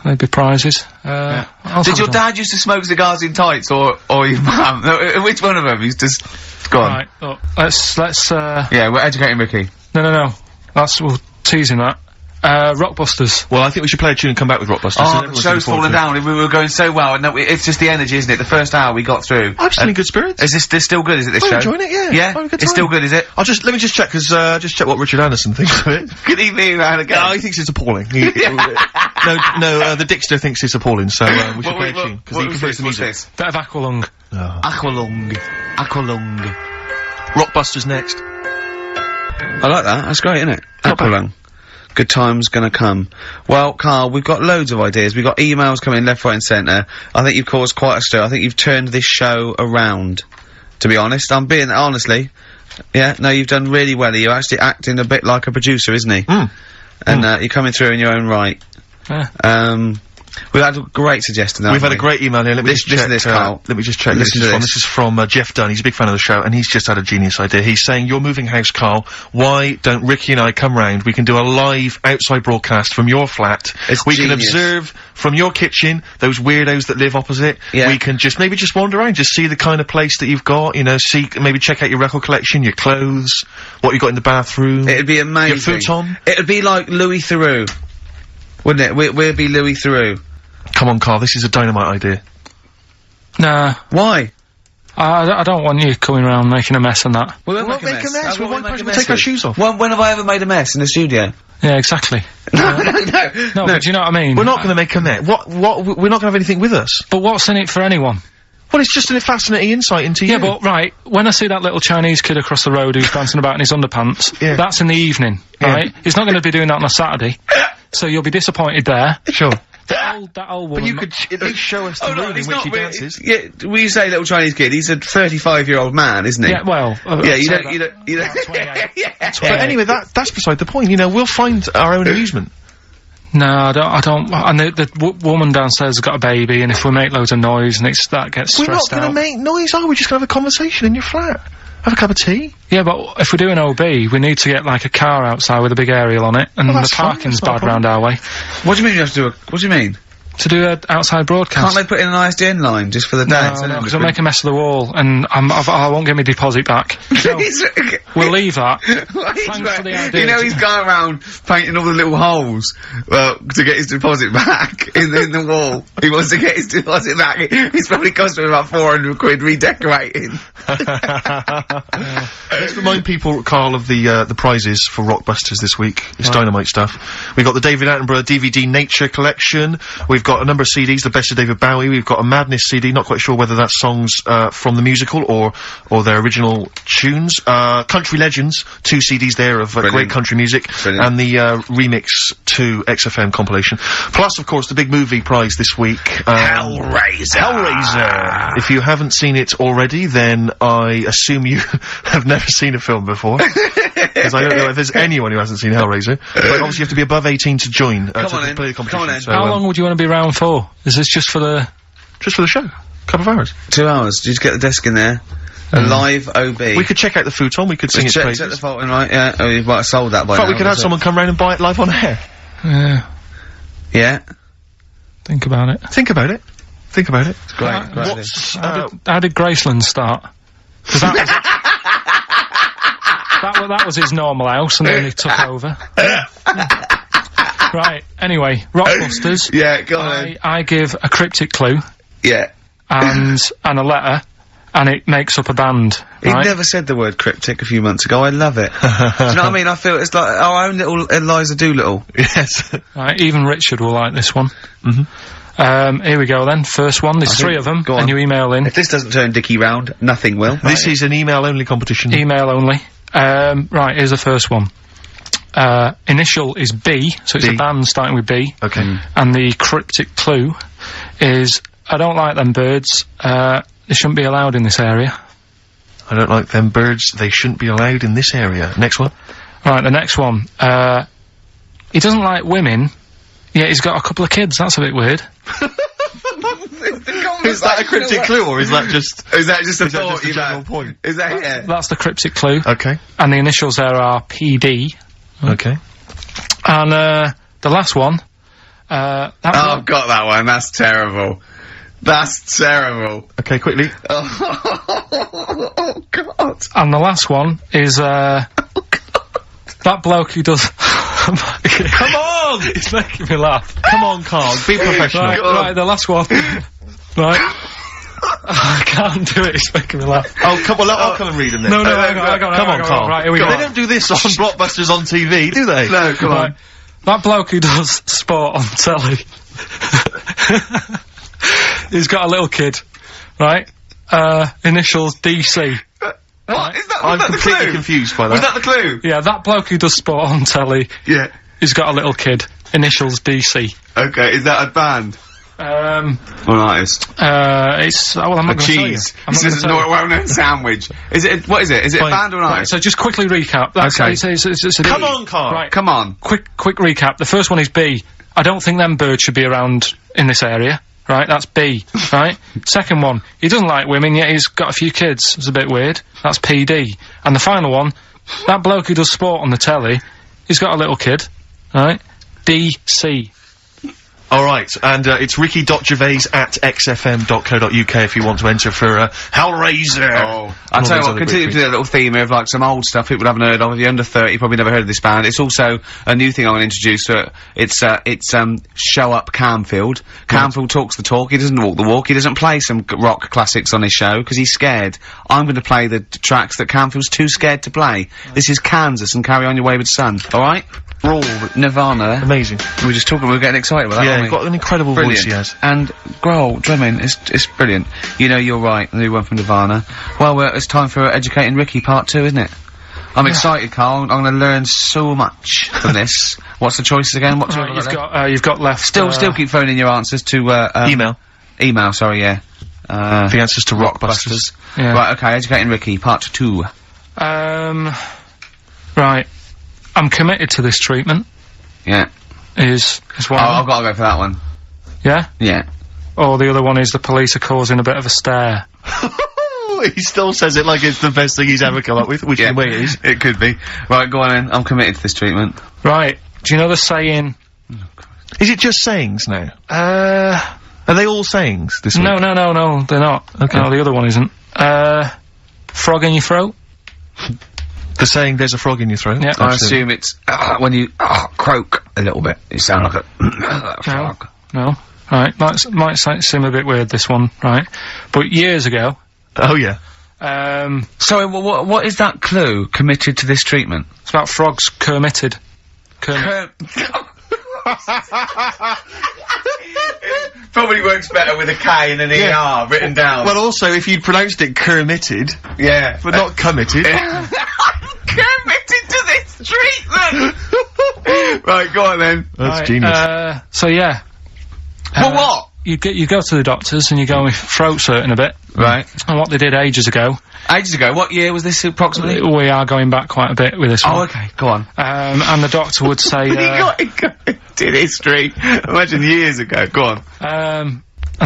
they'd be prizes.
Did your dad used to smoke cigars in tights, or your mum? No, which one of them? He's just... Go on.
Right, look, let's,
Yeah, we're educating Ricky.
No. We're teasing that. Rockbusters.
Well, I think we should play a tune and come back with Rockbusters.
Oh, the show's fallen down. We were going so well. No, it's just the energy, isn't it? The first hour we got through.
I'm still in good spirits.
Is this still good, is it, this
I'm
show?
enjoying it, yeah.
Yeah?
I'm having a good
It's
time.
still good, is it?
Let me just check, just check what Richard Anderson thinks of it.
Good evening, man, again.
No, he thinks it's appalling. The Dixter thinks it's appalling, so, we should play a tune. Because he prefers the music.
Bit of Aqualung.
Aqualung.
Rockbusters next.
I like that. That's great, isn't it? Aqualung. Good time's gonna come. Well, Carl, we've got loads of ideas. We've got emails coming left, right and centre. I think you've caused quite a stir. I think you've turned this show around, to be honest. I'm being, honestly. Yeah, no, you've done really well. You're actually acting a bit like a producer, isn't he? And, you're coming through in your own right.
Yeah.
We've had a great suggestion.
We've had a great email here. Let me just check. Let me just check.
Listen to this.
This is from Jeff Dunn. He's a big fan of the show, and he's just had a genius idea. He's saying, "You're moving house, Carl. Why don't Ricky and I come round? We can do a live outside broadcast from your flat. We can observe from your kitchen those weirdos that live opposite.
Yeah.
We can maybe just wander around, just see the kind of place that you've got. You know, maybe check out your record collection, your clothes, what you got in the bathroom.
It'd be amazing.
Your futon.
It'd be like Louis Theroux, wouldn't it? We'd be Louis Theroux.
Come on, Carl. This is a dynamite idea.
Nah.
Why?
I don't want you coming around making a mess and that.
We won't make a mess.
We'll take our shoes off.
When have I ever made a mess in the studio?
Yeah, exactly.
No.
But do you know what I mean?
We're not going to make a mess. We're not going to have anything with us.
But what's in it for anyone?
Well, it's just a fascinating insight into you.
Yeah, but, right, when I see that little Chinese kid across the road who's dancing about in his underpants, that's in the evening, right? He's not going to be doing that on a Saturday, so you'll be disappointed there.
Sure.
That old woman...
But you could at least show us the room in which he dances.
Yeah, when you say little Chinese kid, he's a 35-year-old man, isn't he?
Yeah, well...
yeah, you don't...
But anyway, that's beside the point, you know, we'll find our own amusement.
No, I don't, and the woman downstairs has got a baby, and if we make loads of noise, and that gets stressed out.
We're not gonna make noise, are we? Just gonna have a conversation in your flat. Have a cup of tea.
Yeah, but if we're doing OB, we need to get, like, a car outside with a big aerial on it, and the parking's bad round our way.
What do you mean you have to do what do you mean?
To do an outside broadcast.
Can't they put in an ISDN line just for the dance?
No, because it'll make a mess of the wall, and I won't get my deposit back. So, we'll leave that. Thanks for the idea.
You know he's going around painting all the little holes, to get his deposit back in the wall. He wants to get his deposit back. It's probably cost him about 400 quid redecorating.
Let's remind people, Carl, of the prizes for Rockbusters this week. It's dynamite stuff. We've got the David Attenborough DVD Nature Collection. We've got a number of CDs, the best of David Bowie. We've got a Madness CD, not quite sure whether that's songs from the musical or their original tunes. Country Legends, 2 CDs there of great country music.
Brilliant.
And the remix to XFM compilation. Plus, of course, the big movie prize this week. Hellraiser! If you haven't seen it already, then I assume you have never seen a film before. Because I don't know if there's anyone who hasn't seen Hellraiser. But obviously you have to be above 18 to join, to play the competition. So,
how long would you want to be around for? Is this just for the...
Just for the show. A couple of hours.
2 hours. You just get the desk in there. A live OB.
We could check out the futon, we could sing its praises.
Check the fault in, right? Yeah. Oh, you might have sold that by now.
In fact, we could have someone come round and buy it live on air.
Yeah.
Yeah.
Think about it.
Think about it. Think about it.
It's great.
How did Graceland start? Because that was his normal house, and then he took over. Right, anyway, Rockbusters.
Yeah, go on.
I give a cryptic clue.
Yeah.
And a letter, and it makes up a band,
He
right?
never said the word cryptic a few months ago. I love it. Do you know what I mean? I feel it's like our own little Eliza Doolittle.
Yes.
Right, even Richard will like this one. Here we go then. First one. There's 3 of them,
go on.
and you email in.
If this doesn't turn Dickie round, nothing will.
This is an email-only competition.
Email only. Right, here's the first one. Initial is B, so it's
B.
a band starting with B.
Okay.
And the cryptic clue is, I don't like them birds, they shouldn't be allowed in this area.
I don't like them birds. They shouldn't be allowed in this area. Next one.
Right, the next one. He doesn't like women, yet he's got a couple of kids. That's a bit weird.
Is that a cryptic clue, or is that just...
Is that just a thought
just a
you've
general
had?
point?
Is that it?
That's the cryptic clue.
Okay.
And the initials there are PD.
Okay.
And, the last one, that
I've got that one. That's terrible. That's terrible.
Okay, quickly.
Oh, God.
and the last one is, that bloke who does...
Come on!
It's making me laugh.
Come on, Carl. Be professional.
Right, the last one. Right. I can't do it, it's making me laugh.
Oh, come on, I'll come and read them then.
No, hang on,
Come on, Carl.
Right, here we go.
They don't do this on Blockbusters on TV, do they?
No, come on.
Right. That bloke who does sport on telly. He's got a little kid, right? Initials DC.
What? Is that,
I'm
was that the
completely
clue?
confused by that.
Was that the clue?
Yeah, that bloke who does sport on telly,
Yeah.
he's got a little kid. Initials DC.
Okay, is that a band? Or an artist?
It's, well, I'm not
A
gonna tell you.
cheese.
I'm
This
not
is
gonna
not
tell
a
you.
well-known sandwich. Is it, what is it? Is it a
Fine.
band or an
Right,
artist?
so just quickly recap. That's,
Okay.
it's a
Come
B.
on, Carl.
Right,
Come on.
quick recap. The first one is B. I don't think them birds should be around in this area. Right, that's B. Right? Second one, he doesn't like women, yet he's got a few kids. It's a bit weird. That's PD. And the final one, that bloke who does sport on the telly, he's got a little kid. Right? DC.
Alright, and it's ricky.gervais@xfm.co.uk if you want to enter for Hellraiser.
Oh, I'll tell you what, continue to do that little theme of like some old stuff people haven't heard of. If you're under 30, you probably never heard of this band. It's also a new thing I'm going to introduce. It's Show Up Camfield. Camfield talks the talk, he doesn't walk the walk, he doesn't play some rock classics on his show, because he's scared. I'm going to play the tracks that Camfield's too scared to play. This is Kansas and Carry On Your Wayward Son, alright? Raw, Nirvana.
Amazing.
We were just talking, we were getting excited about that,
Yeah,
aren't
he's
we?
got an incredible
Brilliant.
voice he has.
And Grohl, drumming, it's brilliant. You Know You're Right, the new one from Nirvana. Well, it's time for Educating Ricky Part 2, isn't it? I'm excited, Carl. I'm gonna learn so much from this. What's the choices again? What's
Right, you've got left.
Still keep phoning your answers to,
Email.
Email, sorry, yeah.
The answers to Rockbusters.
Yeah.
Right, okay, Educating Ricky, Part 2.
Right. I'm committed to this treatment.
Yeah.
Is one.
Oh, I've gotta go for that one.
Yeah?
Yeah.
Or the other one is the police are causing a bit of a stir.
He still says it like it's the best thing he's ever come up with, which in a way it is.
It could be. Right, go on then. I'm committed to this treatment.
Right. Do you know the saying?
Is it just sayings now? Are they all sayings this week?
No, they're not.
Okay.
No, the other one isn't. Frog in your throat?
The saying, there's a frog in your throat?
Yeah.
I assume it's, when you, croak a little bit. You sound like a frog.
No. Right. Might seem a bit weird, this one, right? But years ago,
Oh, yeah.
Sorry, what is that clue? Committed to this treatment?
it's about frogs Kermitted. Kermit.
Probably works better with a K and an ER written down.
Well, also, if you'd pronounced it Kermitted,
yeah.
but not committed.
Committed to this treatment! Right, go on then.
That's
Right,
genius.
So yeah.
For what?
You go to the doctors and you go with throat hurting a bit.
Right.
And what they did ages ago,
Ages ago, what year was this approximately?
we are going back quite a bit with this one.
Oh, okay, go on.
And the doctor would say,
He did history. Imagine years ago, go on.
and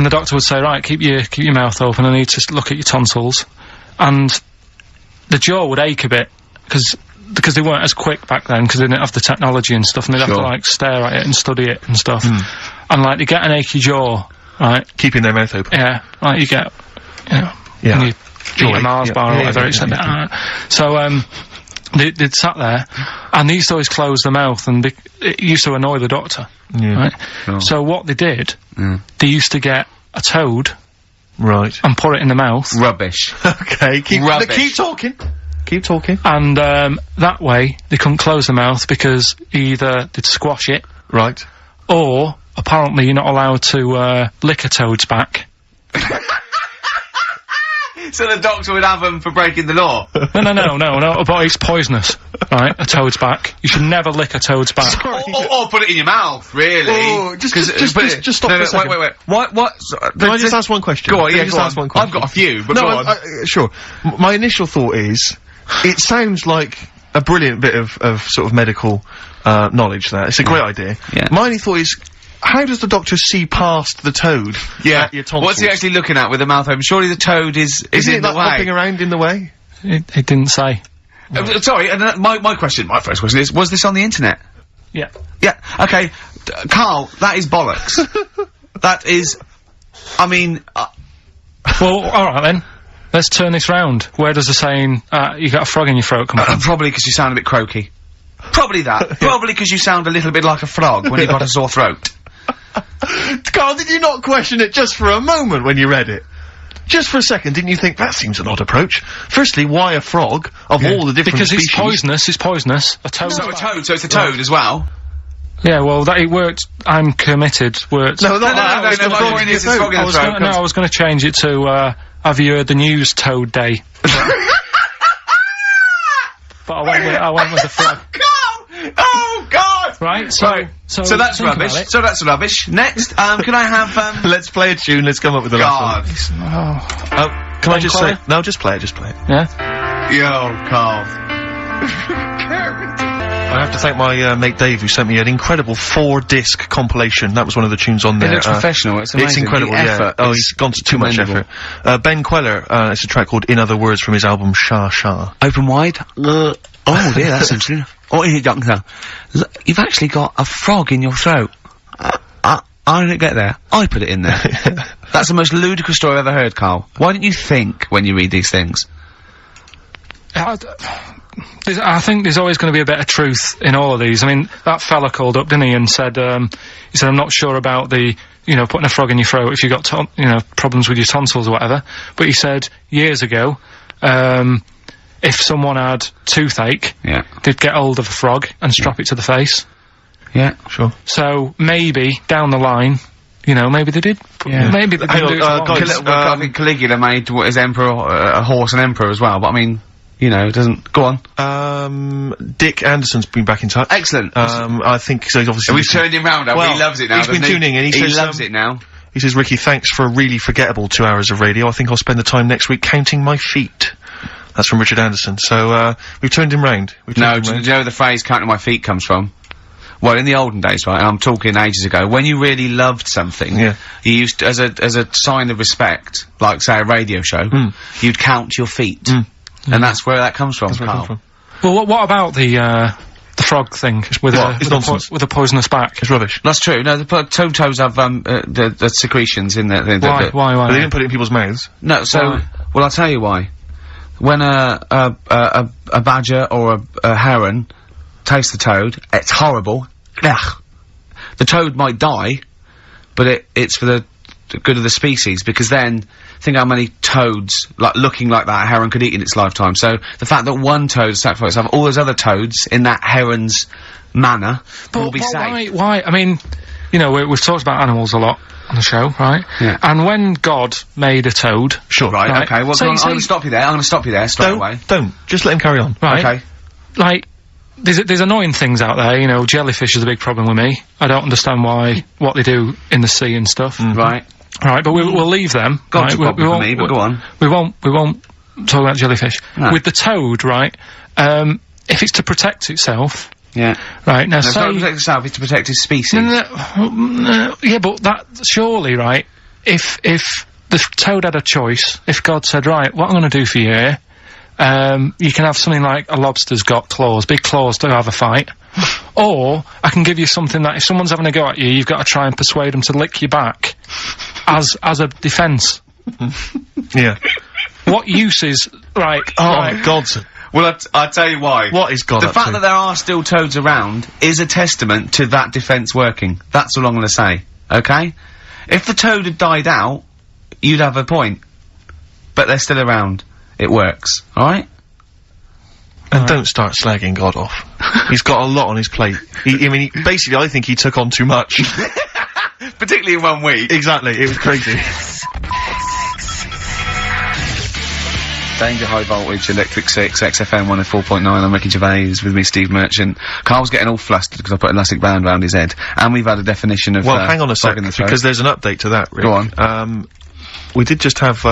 the doctor would say, right, keep your mouth open, I need to look at your tonsils. And the jaw would ache a bit, because they weren't as quick back then, because they didn't have the technology and stuff, and they'd have to,
Sure.
like, stare at it and study it and stuff. And, like, they get an achy jaw, right?
Keeping their mouth open.
Yeah, like, you get, you know,
Yeah.
when you eat a Mars
Yeah.
bar or
Yeah,
whatever,
yeah,
it's
yeah,
a bit, So, they'd sat there, and they used to always close their mouth, and it used to annoy the doctor,
Yeah.
right?
Sure.
So what they did, they used to get a toad,
Right.
and put it in the mouth.
Rubbish.
Okay, keep talking. Keep talking.
And, that way, they couldn't close the mouth because either they'd squash it,
Right.
or, apparently, you're not allowed to, lick a toad's back.
So the doctor would have them for breaking the law.
No, but it's poisonous, right? A toad's back. You should never lick a toad's back.
Or put it in your mouth, really.
Oh, just stop for a second.
Wait. What?
Can I just ask one question?
Go on,
Can I
yeah,
just
go
ask
on.
one question?
I've got a few, but
No,
go on.
sure. My initial thought is, it sounds like a brilliant bit of sort of medical, knowledge there. It's a great idea.
Yeah.
My only thought is, how does the doctor see past the toad? At your tonsils?
What's he actually looking at with the mouth open? Surely the toad is
Isn't
in
it
the
like
way.
hopping around in the way?
It didn't say.
Sorry, and my first question is, was this on the internet?
Yeah.
Yeah, okay. Carl, that is bollocks. That is, I mean,
Well, alright then. Let's turn this round. Where does the saying, you got a frog in your throat come from?
probably because you sound a bit croaky. Probably that. Probably because you sound a little bit like a frog when you've got a sore throat.
Carl, did you not question it just for a moment when you read it? Just for a second, didn't you think, that seems an odd approach? Firstly, why a frog, of all the different
Because
species?
it's poisonous. A toad.
So it's a toad as well.
Yeah, well, it worked. I'm committed. Worked.
No,
No, it's the frog in his throat.
I was gonna change it to, have you heard the news, Toad Day? But I went with the frog.
Oh God!
Right,
So that's
think
rubbish.
about it.
So that's rubbish. Next, can I have,
Let's play a tune, let's come up with the last one.
Oh,
Can I just say,
Colin?
no, just play it.
yeah?
yo, Carl.
I have to thank my, mate Dave, who sent me an incredible 4-disc compilation. That was one of the tunes on there.
It looks professional, it's amazing.
It's incredible,
The effort
Oh,
is
he's gone to too much
commendable.
effort. Ben Queller, it's a track called In Other Words from his album Shah Shah.
Open wide. Oh dear, that's interesting. Oh, here, doctor. Look, you've actually got a frog in your throat. I didn't get there. I put it in there. That's the most ludicrous story I've ever heard, Carl. Why didn't you think when you read these things?
I think there's always going to be a bit of truth in all of these. I mean, that fella called up, didn't he, and said, I'm not sure about the, putting a frog in your throat if you've got, problems with your tonsils or whatever. But he said, years ago, if someone had toothache,
Yeah.
they'd get hold of a frog and strap it to the face.
Yeah.
Sure.
So, maybe, down the line, maybe they did.
Yeah.
Maybe they
Hang
didn't do
on,
it
guys,
once.
I think Caligula made his emperor, a horse and emperor as well, but I mean, it doesn't, go on.
Dick Anderson's been back in touch.
Excellent.
I think, so he's obviously...
We've turned him round now,
Well,
he loves it now,
he's been
doesn't
tuning in, he says,
loves it now.
He says, Ricky, thanks for a really forgettable 2 hours of radio. I think I'll spend the time next week counting my feet. That's from Richard Anderson. So, we've turned him round.
No, do you know where the phrase counting my feet comes from? Well, in the olden days, right, and I'm talking ages ago, when you really loved something,
Yeah.
you used to, as a sign of respect, like, say, a radio show, you'd count your feet. And that's where that comes from, Carl.
Well, what about the frog thing with
It's nonsense.
with a poisonous back?
It's rubbish.
That's true. No, the toads have, the secretions in the
Why?
But they didn't put it in people's mouths.
No, so,
Why?
well, I'll tell you why. When a badger or a heron tastes the toad, it's horrible. Ugh. The toad might die, but it's for the good of the species, because then, think how many toads, looking like that, a heron could eat in its lifetime. So, the fact that one toad sacrificed itself, all those other toads, in that heron's manner, will be safe.
Why? I mean, we've talked about animals a lot on the show, right?
Yeah.
And when God made a toad,
Sure.
Right, okay, well, I'm gonna stop you there, straight away.
Don't. Just let him carry on.
right?
Okay.
Like, there's annoying things out there, jellyfish is a big problem with me. I don't understand what they do in the sea and stuff.
Right.
Right, but we'll leave them.
God's
right?
a problem for me, but go on.
We won't talk about jellyfish.
No.
With the toad, right, if it's to protect itself,
Yeah.
right, now
No, it's not
say...
to protect itself, it's to protect his species.
No, yeah, but that, surely, right, if the toad had a choice, if God said, right, what I'm gonna do for you here, you can have something like a lobster's got claws, big claws to have a fight, or I can give you something that if someone's having a go at you, you've got to try and persuade them to lick you back, as a defence.
Yeah.
What use is, right,
Oh, God.
Well, I'll tell you why.
What is God
The
up
fact
to?
that there are still toads around is a testament to that defence working. That's all I'm gonna say. Okay? If the toad had died out, you'd have a point. But they're still around. It works. Alright?
And don't start slagging God off. He's got a lot on his plate. Basically, I think he took on too much.
Particularly in 1 week.
Exactly, it was crazy.
Danger High Voltage, Electric 6, XFM 104.9, I'm Ricky Gervais, with me Steve Merchant. Carl's getting all flustered because I put an elastic band round his head. And we've had a definition of,
well, hang on a sec,
frog in the throat.
because there's an update to that, Rick.
Go on.
We did just have,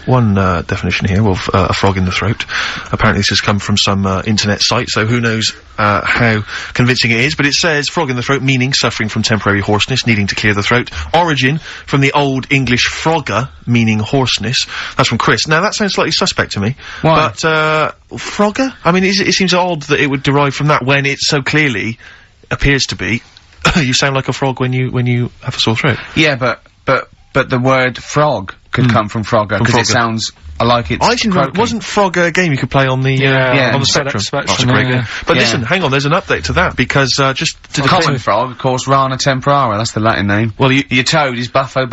one definition here of a frog in the throat. Apparently this has come from some internet site, so who knows how convincing it is, but it says frog in the throat, meaning suffering from temporary hoarseness, needing to clear the throat. Origin from the Old English frogger, meaning hoarseness. That's from Chris. Now that sounds slightly suspect to me.
Why?
But frogger? I mean, it seems odd that it would derive from that when it so clearly appears to be you sound like a frog when you have a sore throat.
Yeah, but the word frog could come from Frogger, because it sounds like it's
I think wasn't Frogger a game you could play on the on the Spectrum? That's a great game. But listen, hang on, there's an update to that, because just to
common frog, of course, Rana temporara, that's the Latin name.
Well,
your toad is Buffo.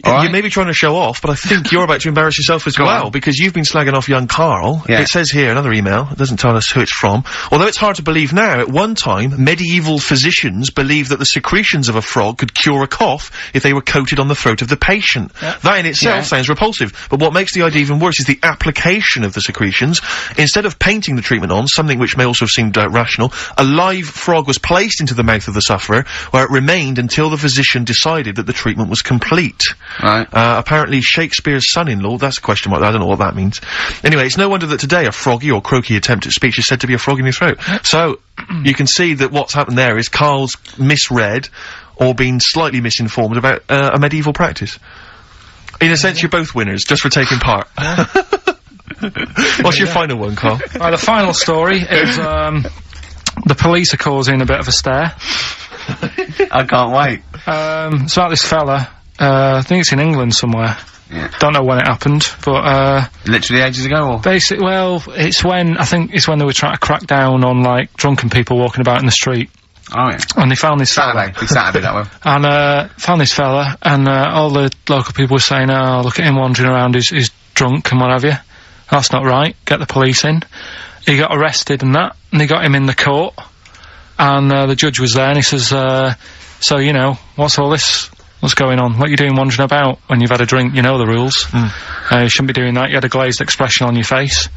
You may be trying to show off, but I think you're about to embarrass yourself as well, because you've been slagging off young Karl.
Yeah.
It says here, another email, it doesn't tell us who it's from. Although it's hard to believe now, at one time, medieval physicians believed that the secretions of a frog could cure a cough if they were coated on the throat of the patient. That in itself sounds repulsive, but what makes the idea even worse is the application of the secretions. Instead of painting the treatment on, something which may also have seemed rational, a live frog was placed into the mouth of the sufferer, where it remained until the physician decided that the treatment was complete.
Right.
Apparently Shakespeare's son-in-law, that's a question mark, I don't know what that means. Anyway, it's no wonder that today a froggy or croaky attempt at speech is said to be a frog in your throat. So, you can see that what's happened there is Karl's misread, or been slightly misinformed about, a medieval practice. In a sense, you're both winners, just for taking part. What's your final one, Karl?
Right, the final story is, the police are causing a bit of a stir.
I can't wait.
It's about this fella, I think it's in England somewhere.
Yeah.
Don't know when it happened, but,
literally ages ago, or?
well, I think it's when they were trying to crack down on, like, drunken people walking about in the street.
Oh, yeah.
And they found this
Saturday that way.
And, found this fella, and, all the local people were saying, oh, look at him wandering around, he's drunk and what have you. That's not right, get the police in. He got arrested and that, and they got him in the court, and, the judge was there, and he says, so, you know, what's all this? What's going on? What are you doing wandering about when you've had a drink? You know the rules. You shouldn't be doing that. You had a glazed expression on your face.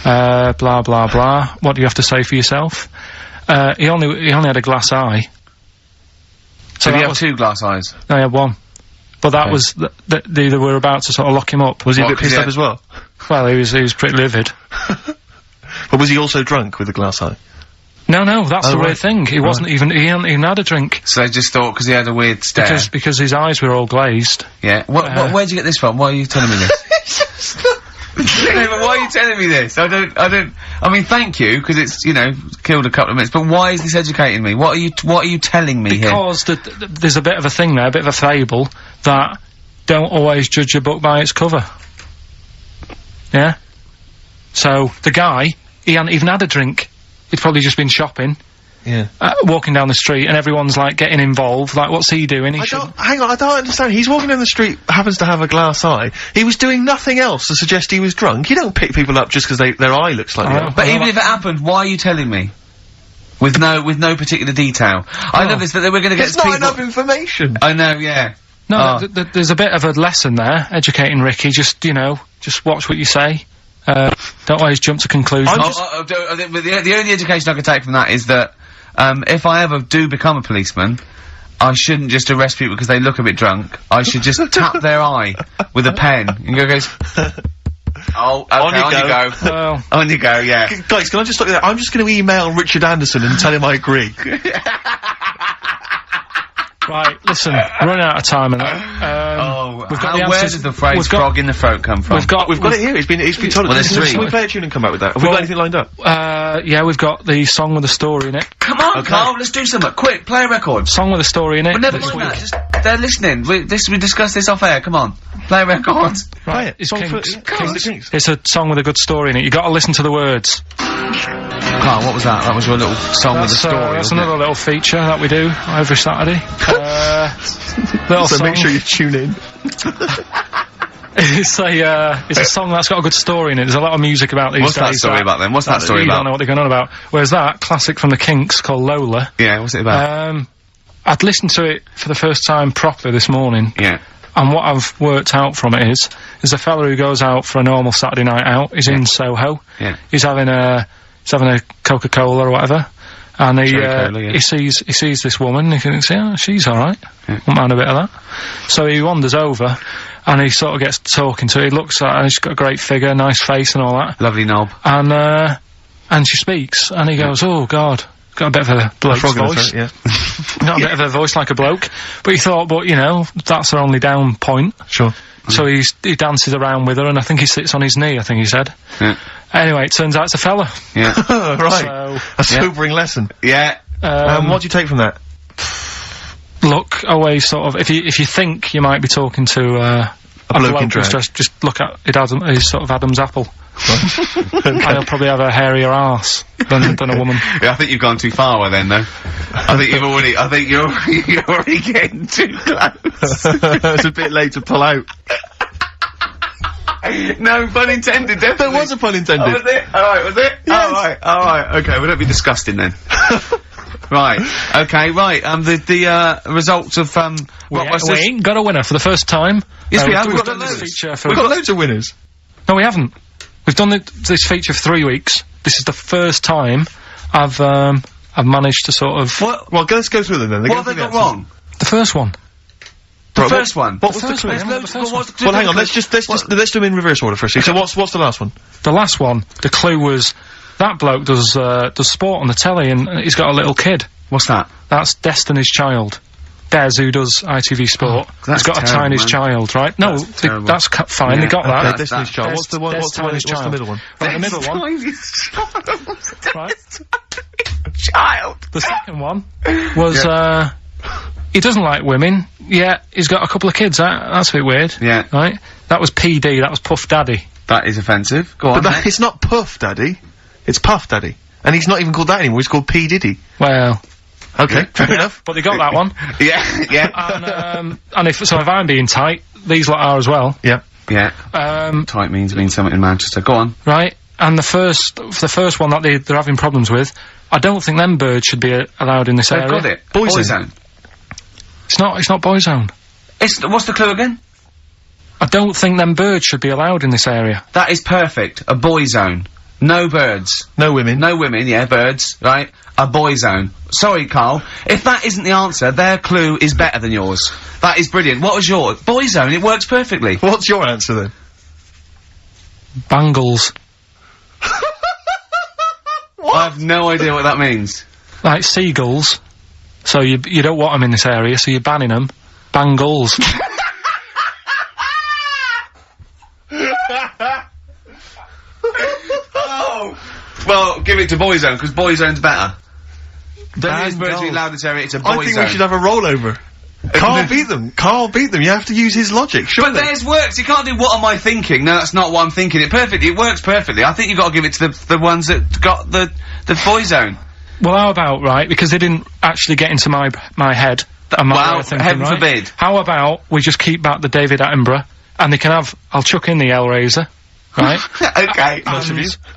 Blah, blah, blah. What do you have to say for yourself? He only had a glass eye.
So he had 2 glass eyes?
No, he had 1. But that was, they were about to sort of lock him up.
Was he a bit pissed up as well?
Well, he was pretty livid.
But was he also drunk with a glass eye?
No, that's the weird thing. He wasn't even, he hadn't even had a drink.
So they just thought, because he had a weird stare.
Because his eyes were all glazed.
Yeah. Where'd you get this from? Why are you telling me this? No, but why are you telling me this? I mean, thank you, because it's, you know, killed a couple of minutes, but why is this educating me? What are you telling me here?
Because there's a bit of a thing there, a bit of a fable, that don't always judge a book by its cover. Yeah? So, the guy, he hadn't even had a drink. He'd probably just been shopping.
Yeah.
Walking down the street, and everyone's, like, getting involved. Like, what's he doing?
Hang on, I don't understand. He's walking down the street, happens to have a glass eye. He was doing nothing else to suggest he was drunk. You don't pick people up just because their eye looks like that.
But even if it happened, why are you telling me? With no particular detail. I know this, that we're gonna get
It's not enough information.
I know, yeah.
No, there's a bit of a lesson there, educating Ricky. Just, you know, just watch what you say. Don't always jump to conclusions.
The only education I can take from that is that, if I ever do become a policeman, I shouldn't just arrest people because they look a bit drunk. I should just tap their eye with a pen and goes, oh, okay, on you go.
Well,
on you go, yeah.
Guys, can I just stop you there? I'm just gonna email Richard Anderson and tell him I agree.
right, listen, we're running out of time and we've got the
where
answers.
does the phrase frog in the throat come from?
We've got it here. It's been told.
Well, there's 3.
Can we play a tune and come back with that? Have we got anything lined up?
Yeah, we've got the song with a story in it.
Come on, Carl, let's do something. Quick, play a record.
Song with a story in it.
But never mind that, just, they're listening. We discussed this off air, come on. Play a record.
Right,
it's
song
Kings.
Kings.
It's a song with a good story in it. You gotta listen to the words.
Carl, what was that? That was your little song with a story,
that's another little feature that we do every Saturday. Little
So
song.
make sure you tune in.
It's a song that's got a good story in it. There's a lot of music about these
What's that
days.
story about then? What's that story
You
about?
don't know what they're going on about. Whereas that, classic from the Kinks, called Lola,
Yeah, what's it about?
I'd listened to it for the first time properly this morning.
Yeah.
And what I've worked out from it is a fella who goes out for a normal Saturday night out. He's in Soho.
Yeah.
He's having a Coca-Cola or whatever. And
Cherry Cola, yeah.
he sees this woman, and he thinks, yeah, she's alright. Won't mind a bit of that. So he wanders over, and he sort of gets talking to her. He looks at her, and she's got a great figure, nice face and all that.
Lovely knob.
And she speaks, and he goes, oh God, got a bit of a bloke's
Frog in the
voice.
throat,
Got a bit of a voice like a bloke. But he thought, you know, that's her only down point.
Sure.
So he dances around with her, and I think he sits on his knee, I think he said.
Yeah.
Anyway, it turns out it's a fella.
Yeah.
Right.
So,
A sobering lesson.
Yeah.
What do you take from that?
look always sort of, if you think you might be talking to, a
bloke in
who's
drag.
just look at his sort of Adam's apple. And he'll probably have a hairier arse than a woman.
Yeah, I think you've gone too far then, though. I think you're already getting too close.
It's a bit late to pull out.
No, pun intended, definitely.
There was a pun intended.
Oh, was it? Alright, was it?
Yes.
Alright, okay, we don't be disgusting then. Right, okay, right, the results of,
We ain't got a winner for the first time.
Yes, we have,
we've
we've got
done this
loads.
feature for...
We've got loads of winners.
No, we haven't. We've done this feature for 3 weeks. This is the first time I've managed to sort of...
What?
Well, let's go through them then.
What have they got wrong?
The first one.
The first one?
What was
The
the
first
clue?
one, yeah, the first one.
Well, hang on. Let's do them in reverse order first. So what's the last one?
The last one, the clue was, that bloke does sport on the telly and he's got a little kid.
What's that?
That's Destiny's Child. Des, who does ITV Sport,
that's
has got
terrible,
a Tiny's
man.
Child, right? No,
terrible.
that's fine, they
Yeah,
got
okay,
that.
Destiny's Child. What's the one?
Des
What's the
Child.
middle one?
Right, the middle one, right?
Child.
The second one was, he doesn't like women, yet he's got a couple of kids, that's a bit weird.
Yeah.
Right? That was PD, that was Puff Daddy.
That is offensive. Go on.
But it's not Puff Daddy. It's Puff Daddy. And he's not even called that anymore. He's called P Diddy.
Well,
Okay, fair enough.
but they got that one.
Yeah.
And if I'm being tight, these lot are as well.
Yeah.
Yeah. Tight means something in Manchester. Go on.
Right? And the first one that they're having problems with, I don't think them birds should be allowed in this
They've
area.
got it.
Boyzone.
It's not Boyzone.
What's the clue again?
I don't think them birds should be allowed in this area.
That is perfect. A boy zone. No birds.
No women.
No women, yeah, birds, right? A boy zone. Sorry, Carl. If that isn't the answer, their clue is better than yours. That is brilliant. What was yours? Boy zone, it works perfectly.
What's your answer then?
Bangles.
I have no idea what that means.
Like seagulls. So you don't want them in this area, so you're banning them. Bangles.
Oh! Well, give it to boy zone, because boy zone's better. Don't use birds
Bangles.
being loud in this area, it's a boy
I think
zone.
we should have a rollover. Carl beat them. Carl beat them. You have to use his logic, surely.
But theirs works. You can't do what am I thinking. No, that's not what I'm thinking. It perfectly. It works perfectly. I think you've got to give it to the ones that got the boy zone.
Well, how about, right, because they didn't actually get into my head. And my way
Well,
of thinking,
heaven
right?
forbid.
How about we just keep back the David Attenborough, and they can have, I'll chuck in the Hellraiser, right?
Okay.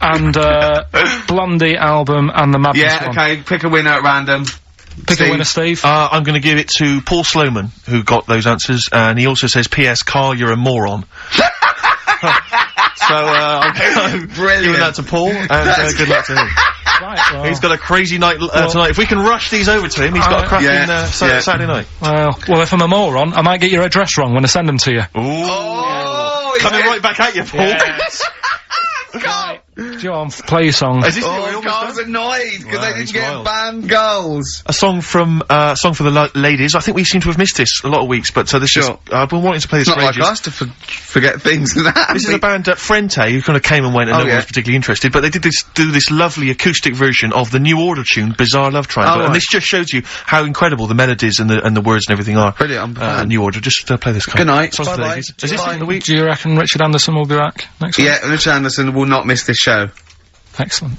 and Blondie album and the Madness
Yeah,
one.
okay. Pick a winner at random.
Pick
Steve.
a winner, Steve.
I'm going to give it to Paul Sloman, who got those answers, and he also says, P.S. Carl, you're a moron. So, I'm
Brilliant.
giving that to Paul, and good luck to him.
Right, well,
He's got a crazy night tonight. If we can rush these over to him, he's got a cracking
yeah.
Saturday night.
well, if I'm a moron, I might get your address wrong when I send them to you.
Oh,
Coming right back at you, Paul.
Yes. Right. John, play your song.
Is this
Oh,
almost
Carl's
done?
annoyed because
Wow,
they
he's
didn't get
wild.
banned goals.
A song for the ladies. I think we seem to have missed this a lot of weeks, but this is,
Sure.
I've been wanting to play this
It's
for
not like
ages.
us to forget things and that.
This is a band, Frente, who kind of came and went and
Oh,
no one
yeah.
was particularly interested, but they do this lovely acoustic version of the New Order tune, Bizarre Love Triangle,
Oh,
and
right.
this just shows you how incredible the melodies and the words and everything are.
Brilliant, I'm a fan.
New Order, just play this.
Good night.
Songs for the
Bye-bye.
ladies. Is this
Bye.
in the week?
Do you reckon Richard Anderson will be back next week?
Yeah, Richard Anderson will not miss this show.
Excellent.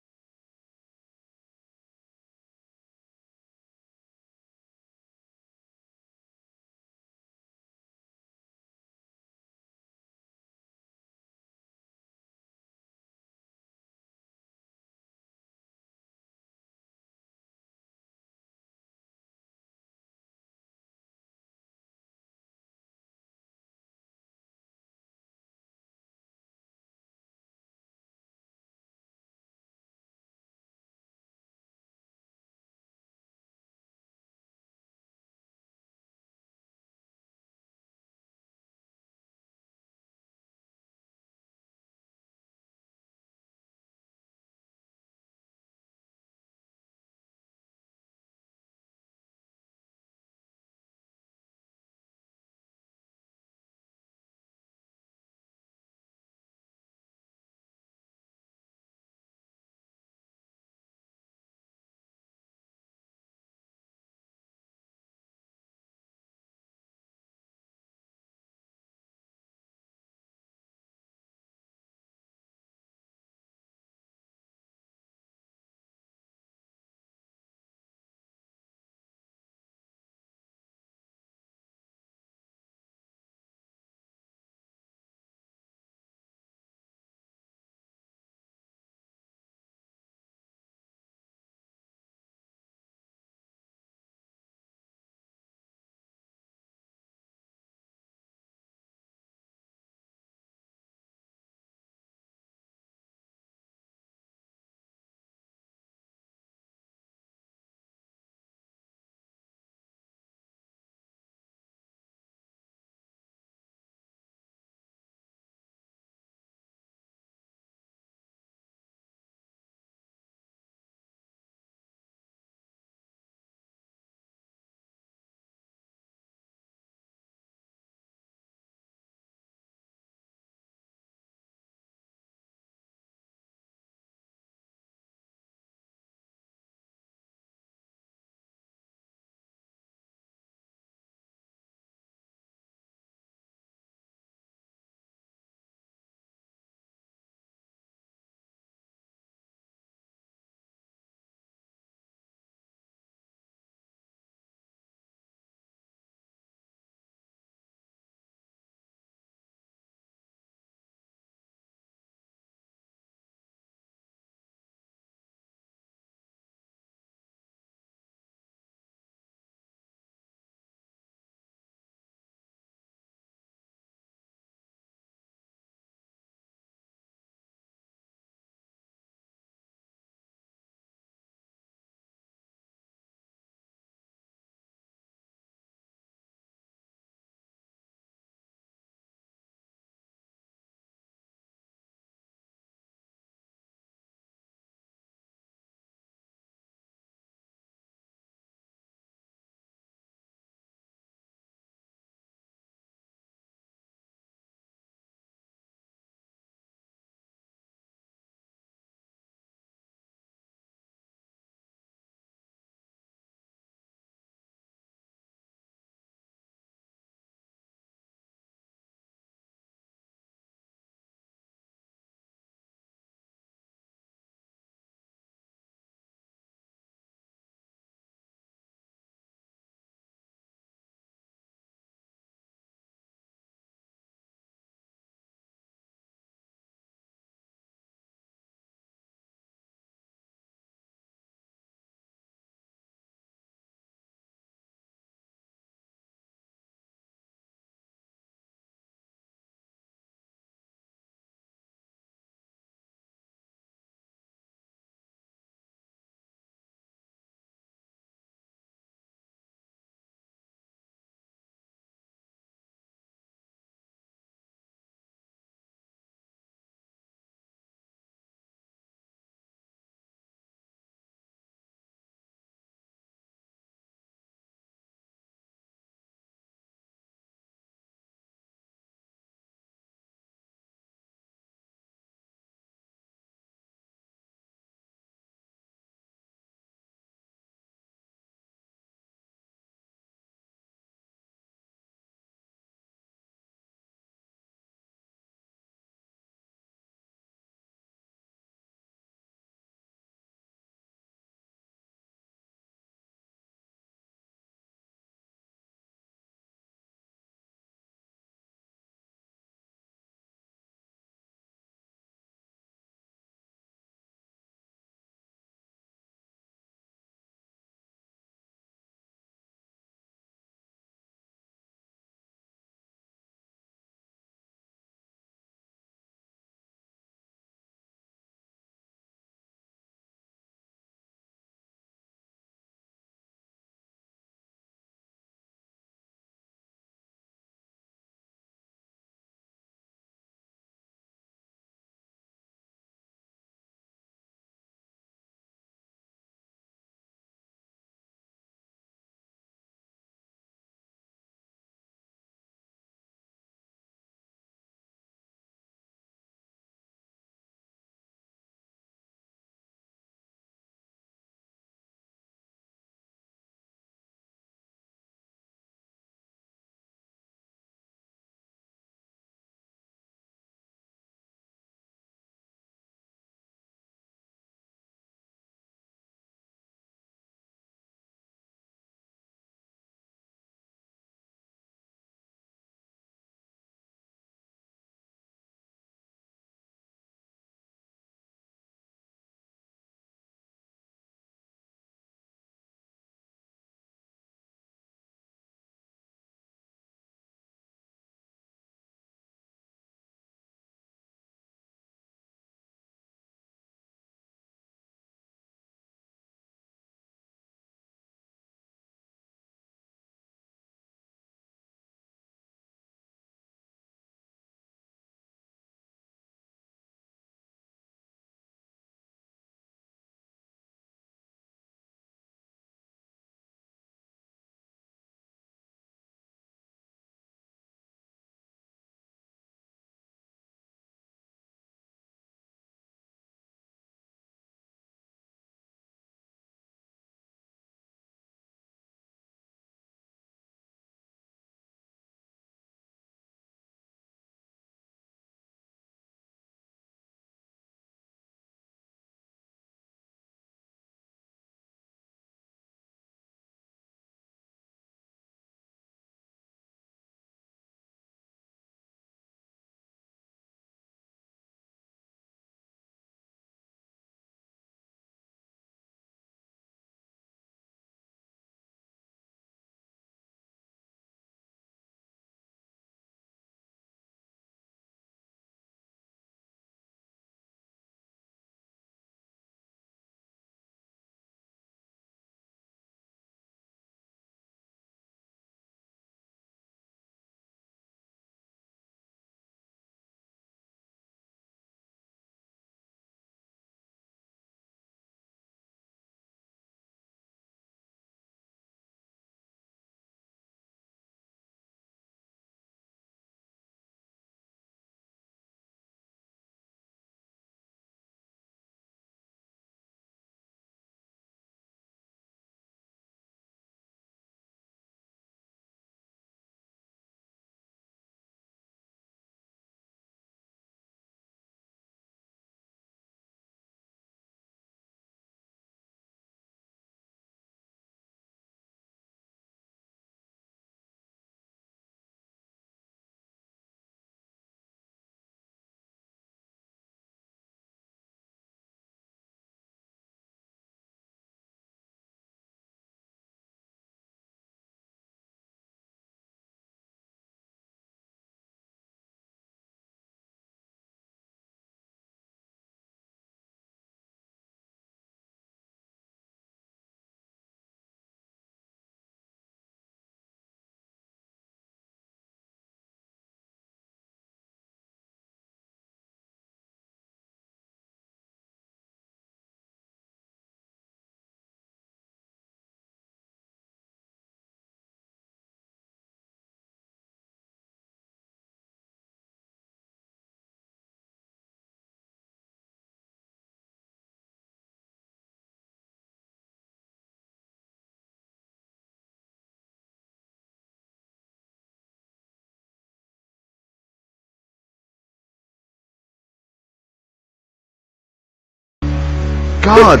God.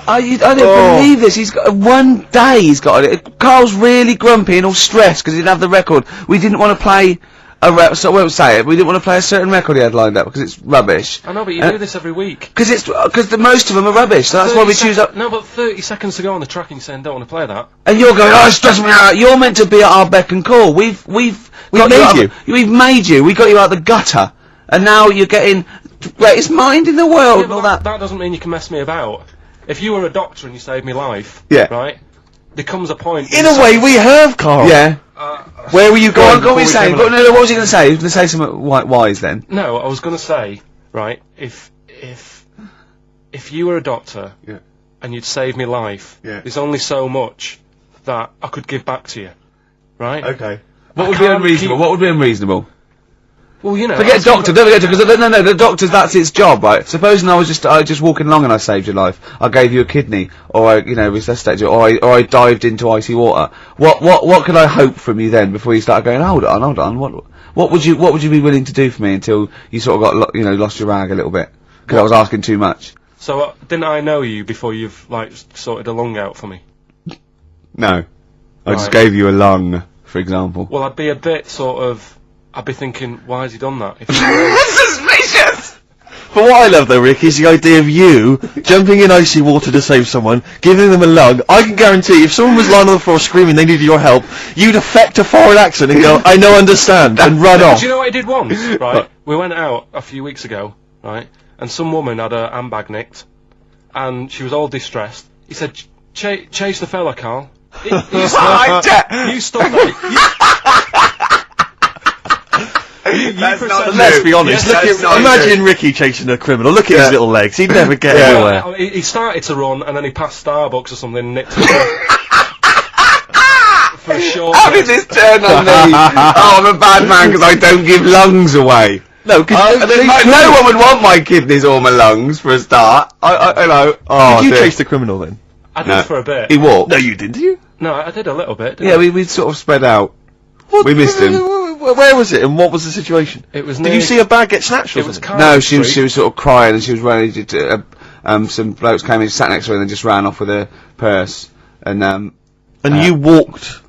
I don't believe this. He's got one day. He's got it. Carl's really grumpy and all stressed because he didn't have the record. We didn't want to play so we won't say it. We didn't want to play a certain record he had lined up because it's rubbish.
I know, but you do this every week.
Because most of them are rubbish. So that's why we choose up.
No, but 30 seconds to go on the track and you're saying don't want to play that.
And you're going, oh, it's stressing me out. You're meant to be at our beck and call. We've made you. We've made you. We got you out the gutter, and now you're getting greatest mind in the world and all that.
That doesn't mean you can mess me about. If you were a doctor and you saved me life, right? There comes a point.
In a way, we have, Carl.
Yeah.
Where were you going?
Go on, what were you saying? No, what was he going to say? He was going to say something wise then.
No, I was going to say, right, if you were a doctor and you'd saved me life, there's only so much that I could give back to you, right?
Okay. What would be unreasonable? What would be unreasonable?
Well, you know.
Forget doctor, don't forget because no, the doctor's, that's its job, right? Supposing I was just walking along and I saved your life, I gave you a kidney, or I, resuscitated you, or I dived into icy water. What could I hope from you then before you started going, hold on, what would you be willing to do for me until you sort of got, lost your rag a little bit? Because I was asking too much.
So, didn't I know you before you've, sorted a lung out for me?
No. I just gave you a lung, for example.
Well, I'd be a bit I'd be thinking, why has he done that?
Suspicious!
But what I love though, Rick, is the idea of you jumping in icy water to save someone, giving them a lung. I can guarantee if someone was lying on the floor screaming they needed your help, you'd affect a foreign accent and go, I know, understand, and run off.
Do you know what I did once, right? We went out a few weeks ago, right? And some woman had her handbag nicked, and she was all distressed. He said, chase the fella, Carl. You stop
Let's be honest. Imagine Ricky chasing a criminal. Look at his little legs. He'd never get anywhere.
He started to run, and then he passed Starbucks or something and nicked him for a short.
How did this turn on me? Oh, I'm a bad man because I don't give lungs away. No, because no one would want my kidneys or my lungs for a start.
Did you chase the criminal then?
I did for a bit.
He walked.
No, you didn't, did you?
No, I did a little bit.
We sort of spread out. We missed him.
Where was it, and what was the situation?
It was.
Did you see a bag get snatched?
It was.
No, she was sort of crying, and she was running. Some blokes came in, sat next to her, and then just ran off with her purse. And
you walked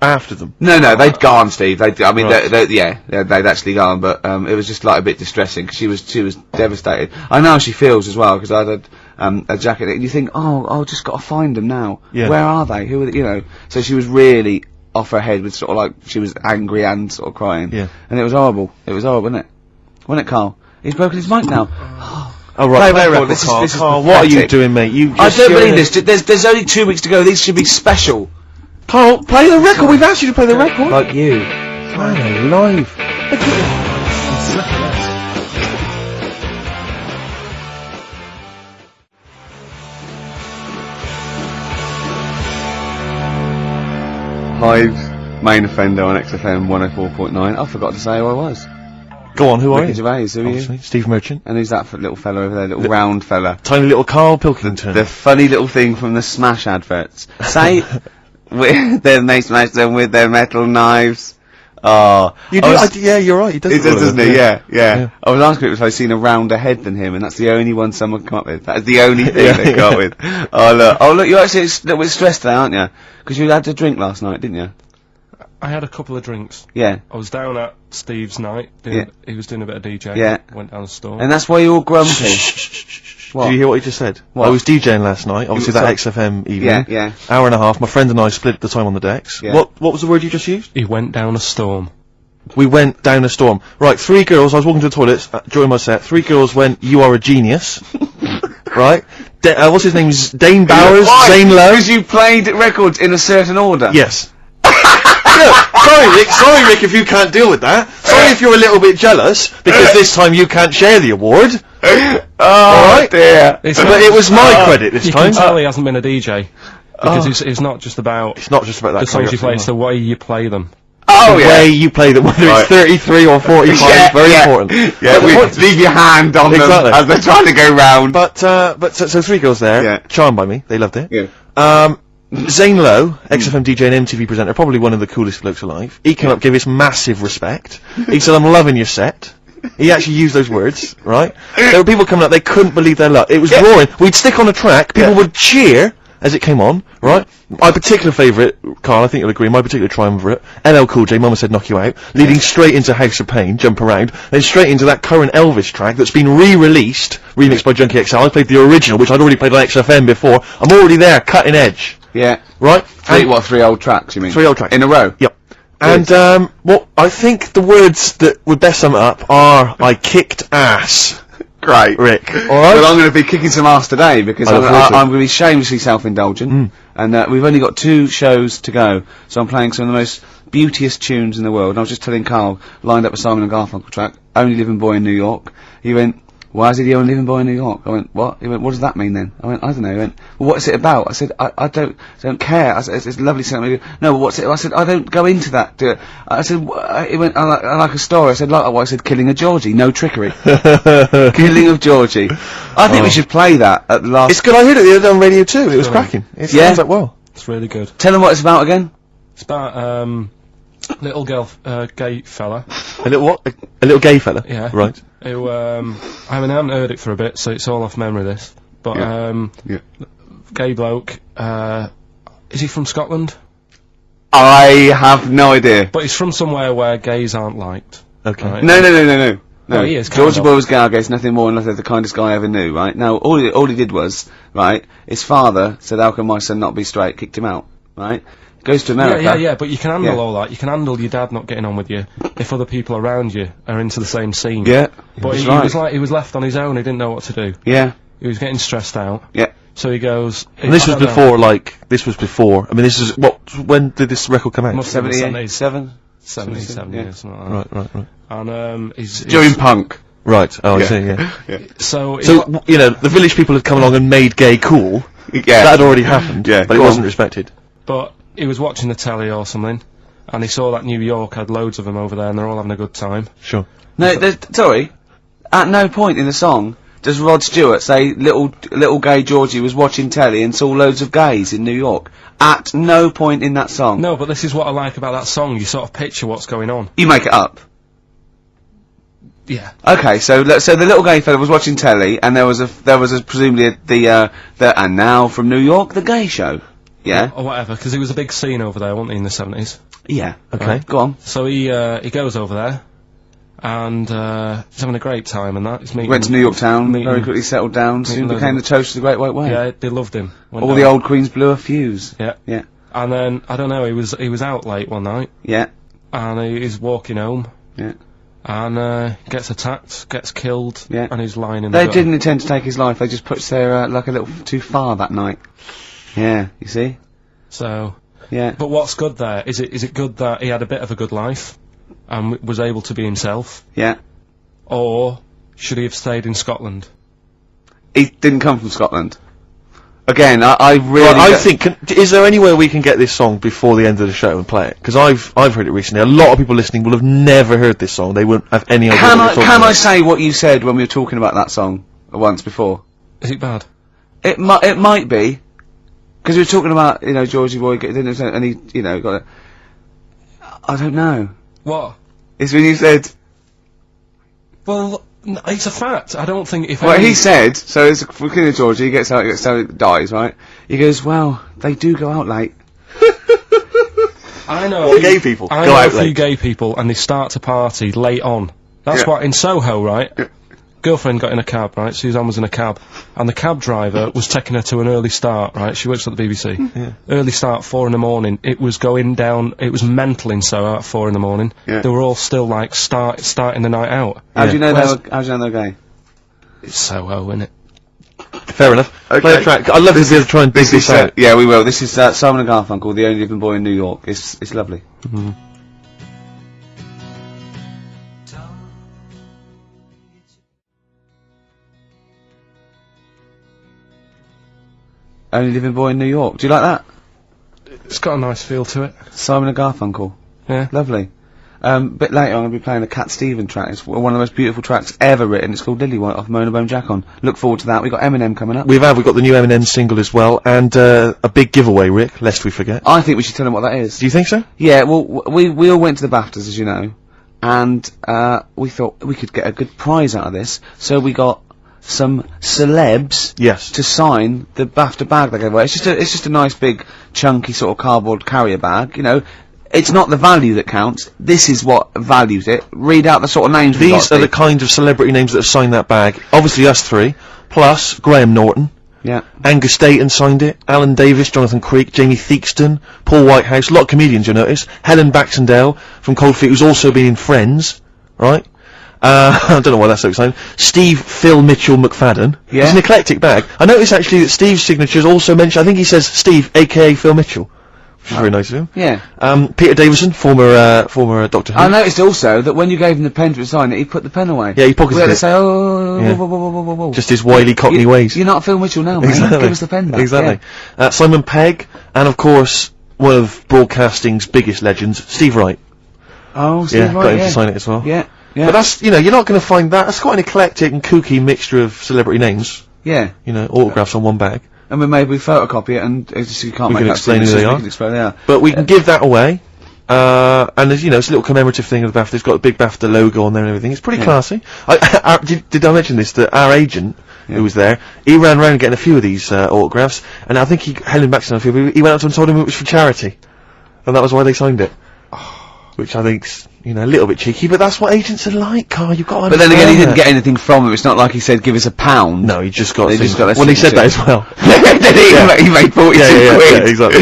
after them.
No, they'd gone, Steve. They'd actually gone, but it was just a bit distressing because she was devastated. I know how she feels as well because I had a jacket, and you think, I've just got to find them now. Yeah. Where are they? Who are they? So she was really off her head with sort of she was angry and sort of crying. Yeah. And it was horrible. It was horrible, wasn't it? Wasn't it, Carl? He's broken his mic now.
Oh, right. Play record, this is Carl, what are you doing, mate?
I don't believe this. There's only 2 weeks to go. These should be special.
Carl, play the record. We've asked you to play the record.
Like you.
Play live.
Hive, main offender on XFM 104.9. I forgot to say who I was.
Go on, who are you?
Gervais, who are you?
Steve Merchant.
And who's that little fella over there, little round fella?
Tiny little Karl Pilkington.
The funny little thing from the Smash adverts. Say, they smash them with their metal knives. Oh.
Yeah, you're right, he does.
He does, doesn't he? Yeah. I was asking if I'd seen a rounder head than him, and that's the only one someone come up with. That's the only thing they got with. Oh look, you're actually a little bit stressed today, aren't you? Because you had to drink last night, didn't you?
I had a couple of drinks.
Yeah.
I was down at Steve's night. He was doing a bit of DJ.
Yeah.
Went down the store.
And that's why you're all grumpy.
What? Did you hear what he just said? What? I was DJing last night, obviously that XFM evening.
Yeah.
Hour and a half. My friend and I split the time on the decks. Yeah. What was the word you just used?
He went down a storm.
We went down a storm. Right, 3 girls, I was walking to the toilets during my set. 3 girls went, you are a genius. Right? What's his name? Dane Bowers? Zane Lowe?
Because you played records in a certain order?
Yes. Sorry Rick, if you can't deal with that. Sorry if you're a little bit jealous, because this time you can't share the award.
Alright. Dear.
But it was my credit this time.
You can tell he hasn't been a DJ. Because it's not just about...
It's not just about that
the songs you play, it's the way you play them.
The way you play them, whether it's 33 or 45, very important.
Yeah, leave your hand on them as they're trying to go round.
So 3 girls there, charmed by me, they loved it.
Yeah.
Zane Lowe, XFM DJ and MTV presenter, probably one of the coolest blokes alive. He came up, gave us massive respect. He said, I'm loving your set. He actually used those words, right? There were people coming up, they couldn't believe their luck. It was roaring. We'd stick on a track, people would cheer as it came on, right? My particular favourite, Carl, I think you'll agree, my particular triumvirate, LL Cool J, Mama Said Knock You Out, leading straight into House of Pain, Jump Around, then straight into that current Elvis track that's been re-released, remixed by Junkie XL. I played the original, which I'd already played on XFM before. I'm already there, cutting edge.
Yeah.
Right?
Three old tracks, you mean?
3 old tracks.
In a row?
Yep. And, well, I think the words that would best sum it up are, I kicked ass.
Great.
Rick. Alright?
Well, I'm going to be kicking some ass today, because
I look forward to it.
I'm going to be shamelessly self-indulgent. And, we've only got 2 shows to go, so I'm playing some of the most beauteous tunes in the world. And I was just telling Carl, lined up a Simon and Garfunkel track, Only Living Boy in New York. He went, why is he the only living boy in New York? I went, what? He went, what does that mean then? I went, I don't know. He went, well, what's it about? I said, I don't care. I said, it's a lovely song. He went, no, but what's it? I said, I don't go into that. I said, he went, I like a story. I said, like what? I said, killing of Georgie, no trickery. Killing of Georgie. I think we should play that at the last.
It's good, I heard it the other day on Radio 2, it was cracking. It sounds like well.
It's really good.
Tell them what it's about again.
It's about, little gay fella.
A little what? A little gay fella?
Yeah.
Right.
Who, I haven't heard it for a bit, so it's all off memory, this. But, gay bloke, is he from Scotland?
I have no idea.
But he's from somewhere where gays aren't liked.
Okay.
Right?
No.
Well, he is, kind
Georgie
of.
Boy was gay, I guess, nothing more than the kindest guy I ever knew, right? Now, all he did was, right, his father said, how can my son not be straight, kicked him out, right? Goes to America.
Yeah, but you can handle all that. You can handle your dad not getting on with you if other people around you are into the same scene.
Yeah.
But he was left on his own, he didn't know what to do.
Yeah.
He was getting stressed out.
Yeah.
So he goes...
And this was before, I mean, this is, when did this record come out?
Must have been
77?
77
yeah.
years, something like that.
Right.
And, he's...
During punk.
Right, I see, yeah.
So,
you know, the village people had come along and made gay cool.
Yeah.
That had already happened,
Yeah,
but it
go
wasn't
on.
respected.
But he was watching the telly or something, and he saw that New York had loads of them over there, and they're all having a good time.
Sure.
No, sorry. At no point in the song does Rod Stewart say little gay Georgie was watching telly and saw loads of gays in New York. At no point in that song.
No, but this is what I like about that song. You sort of picture what's going on.
You make it up.
Yeah.
Okay, so the little gay fella was watching telly, and there was presumably the and now from New York, the gay show. Yeah.
Or whatever, because it was a big scene over there, wasn't he, in the 70s?
Yeah.
Okay.
Right.
Go on.
So he goes over there, and he's having a great time and that. He's meeting...
Went to New York Town,
meeting-
very quickly settled down, soon
meeting
became the
loads
toast of the Great White Way.
Yeah, they loved him. Went
All
down.
the old queens blew a fuse.
Yeah.
Yeah.
And then, I don't know, he was out late one night,
Yeah.
and he's walking home,
Yeah.
and gets attacked, gets killed,
Yeah.
and he's lying in the
They
gutter.
didn't intend to take his life, they just pushed their luck a little too far that night. Yeah, you see?
So...
Yeah.
But what's good there? Is it good that he had a bit of a good life and was able to be himself?
Yeah.
Or should he have stayed in Scotland?
He didn't come from Scotland. Again, I really...
Well, I think, is there any way we can get this song before the end of the show and play it? Because I've heard it recently. A lot of people listening will have never heard this song. They wouldn't have any idea what we're talking
Can
about.
I say what you said when we were talking about that song once before?
Is it bad?
It might be. Because we were talking about, you know, Georgie Boy, and he, you know, got a... I don't know.
What?
It's when you said...
Well, it's a fact. I don't think if
Well,
any-
he said, so it's for King of Georgie, he gets out, dies, right? He goes, well, they do go out late.
I know
All the gay people
I
go
know
out
a few
late.
gay people and they start to party late on. That's
Yeah.
what, in Soho, right?
Yeah.
Girlfriend got in a cab, right? Suzanne was in a cab, and the cab driver was taking her to an early start, right? She works at the BBC.
Yeah.
Early start, 4 in the morning. It was going down, it was mental in Soho at 4 in the morning.
Yeah.
They were all still, like, starting the night out.
How do you know
Whereas-
how do you know they're gay?
It's Soho, innit?
Fair enough. Play a track. I'd love to be able to try and dig this out.
Yeah, we will. This is Simon and Garfunkel, The Only Living Boy in New York. It's lovely. Only Living Boy in New York. Do you like that?
It's got a nice feel to it.
Simon and Garfunkel.
Yeah.
Lovely. Bit later I'm going to be playing a Cat Stevens track. It's one of the most beautiful tracks ever written. It's called Lily White off Mona Bone Jack On. Look forward to that. We've got Eminem coming up.
We've got the new Eminem single as well, and a big giveaway, Rick, lest we forget.
I think we should tell them what that is.
Do you think so?
Yeah, well, we all went to the BAFTAs, as you know, and we thought we could get a good prize out of this, so we got some celebs
Yes.
to sign the BAFTA bag they gave away. It's just a nice big chunky sort of cardboard carrier bag, you know. It's not the value that counts, this is what values it. Read out the sort of names we got,
These are the
Steve.
kind of celebrity names that have signed that bag. Obviously us three, plus Graham Norton.
Yeah.
Angus Staten signed it, Alan Davis, Jonathan Creek, Jamie Theakston, Paul Whitehouse, a lot of comedians you'll notice, Helen Baxendale from Cold Feet, who's also been in Friends, right? I don't know why that's so exciting. Steve Phil Mitchell McFadden.
Yeah.
It's an eclectic bag. I noticed actually that Steve's signature is also mentioned, I think he says Steve, aka Phil Mitchell. Which is very nice of him.
Yeah.
Peter Davison, former Doctor Who.
I noticed also that when you gave him the pen to sign it, he put the pen away.
Yeah, he pocketed
We had to
it.
say, oh,
Yeah.
whoa, whoa, whoa, whoa, whoa, whoa.
Just his wily Cockney ways.
You're not Phil Mitchell now, mate.
Exactly.
Give us the pen back.
Exactly.
Yeah.
Simon Pegg, and of course, one of broadcasting's biggest legends, Steve Wright.
Oh, Steve
Yeah,
Wright,
got him
yeah.
to sign it as well.
Yeah, yeah.
But that's, you know, you're not going to find that. That's quite an eclectic and kooky mixture of celebrity names.
Yeah.
You know, autographs on one bag.
And we maybe photocopy it and it's just, you can't
We
make
can
out
explain who
signatures,
they
we
are.
can explain who they are.
But we can give that away. And there's, you know, it's a little commemorative thing of the BAFTA. It's got a big BAFTA logo on there and everything. It's pretty
Yeah.
classy. Did I mention this? That our agent, who was there, he ran around getting a few of these autographs, and I think Helen Baxter, he went up to them and told him it was for charity, and that was why they signed it. Which I think's, you know, a little bit cheeky, but that's what agents are like, Carl. You've got to
But then again, he didn't
understand
get anything from it. It's not like he said, give us £1.
that. No, he just got.
They just got their
well, he said that as
signature.
well.
Then he made 42 quid.
Yeah, exactly.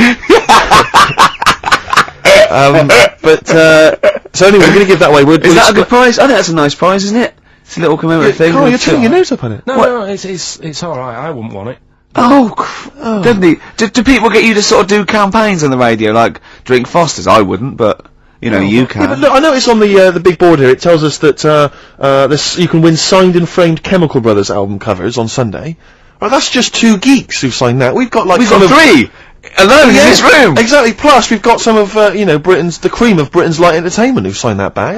So anyway, we're going to give that away.
Is that a good prize? I think that's a nice prize, isn't it? It's a little commemorative thing.
Carl, you're turning your nose up on it.
No,
What?
no, it's alright, I wouldn't want it.
Doesn't he? Do people get you to sort of do campaigns on the radio, like drink Fosters? I wouldn't, but you know, you can.
Yeah, but look, I noticed on the big board here, it tells us that you can win signed and framed Chemical Brothers album covers on Sunday. Well, that's just 2 geeks who've signed that. We've got like
We've got 3 alone in this room.
Exactly. Plus, we've got some of you know, the cream of Britain's light entertainment who've signed that bag.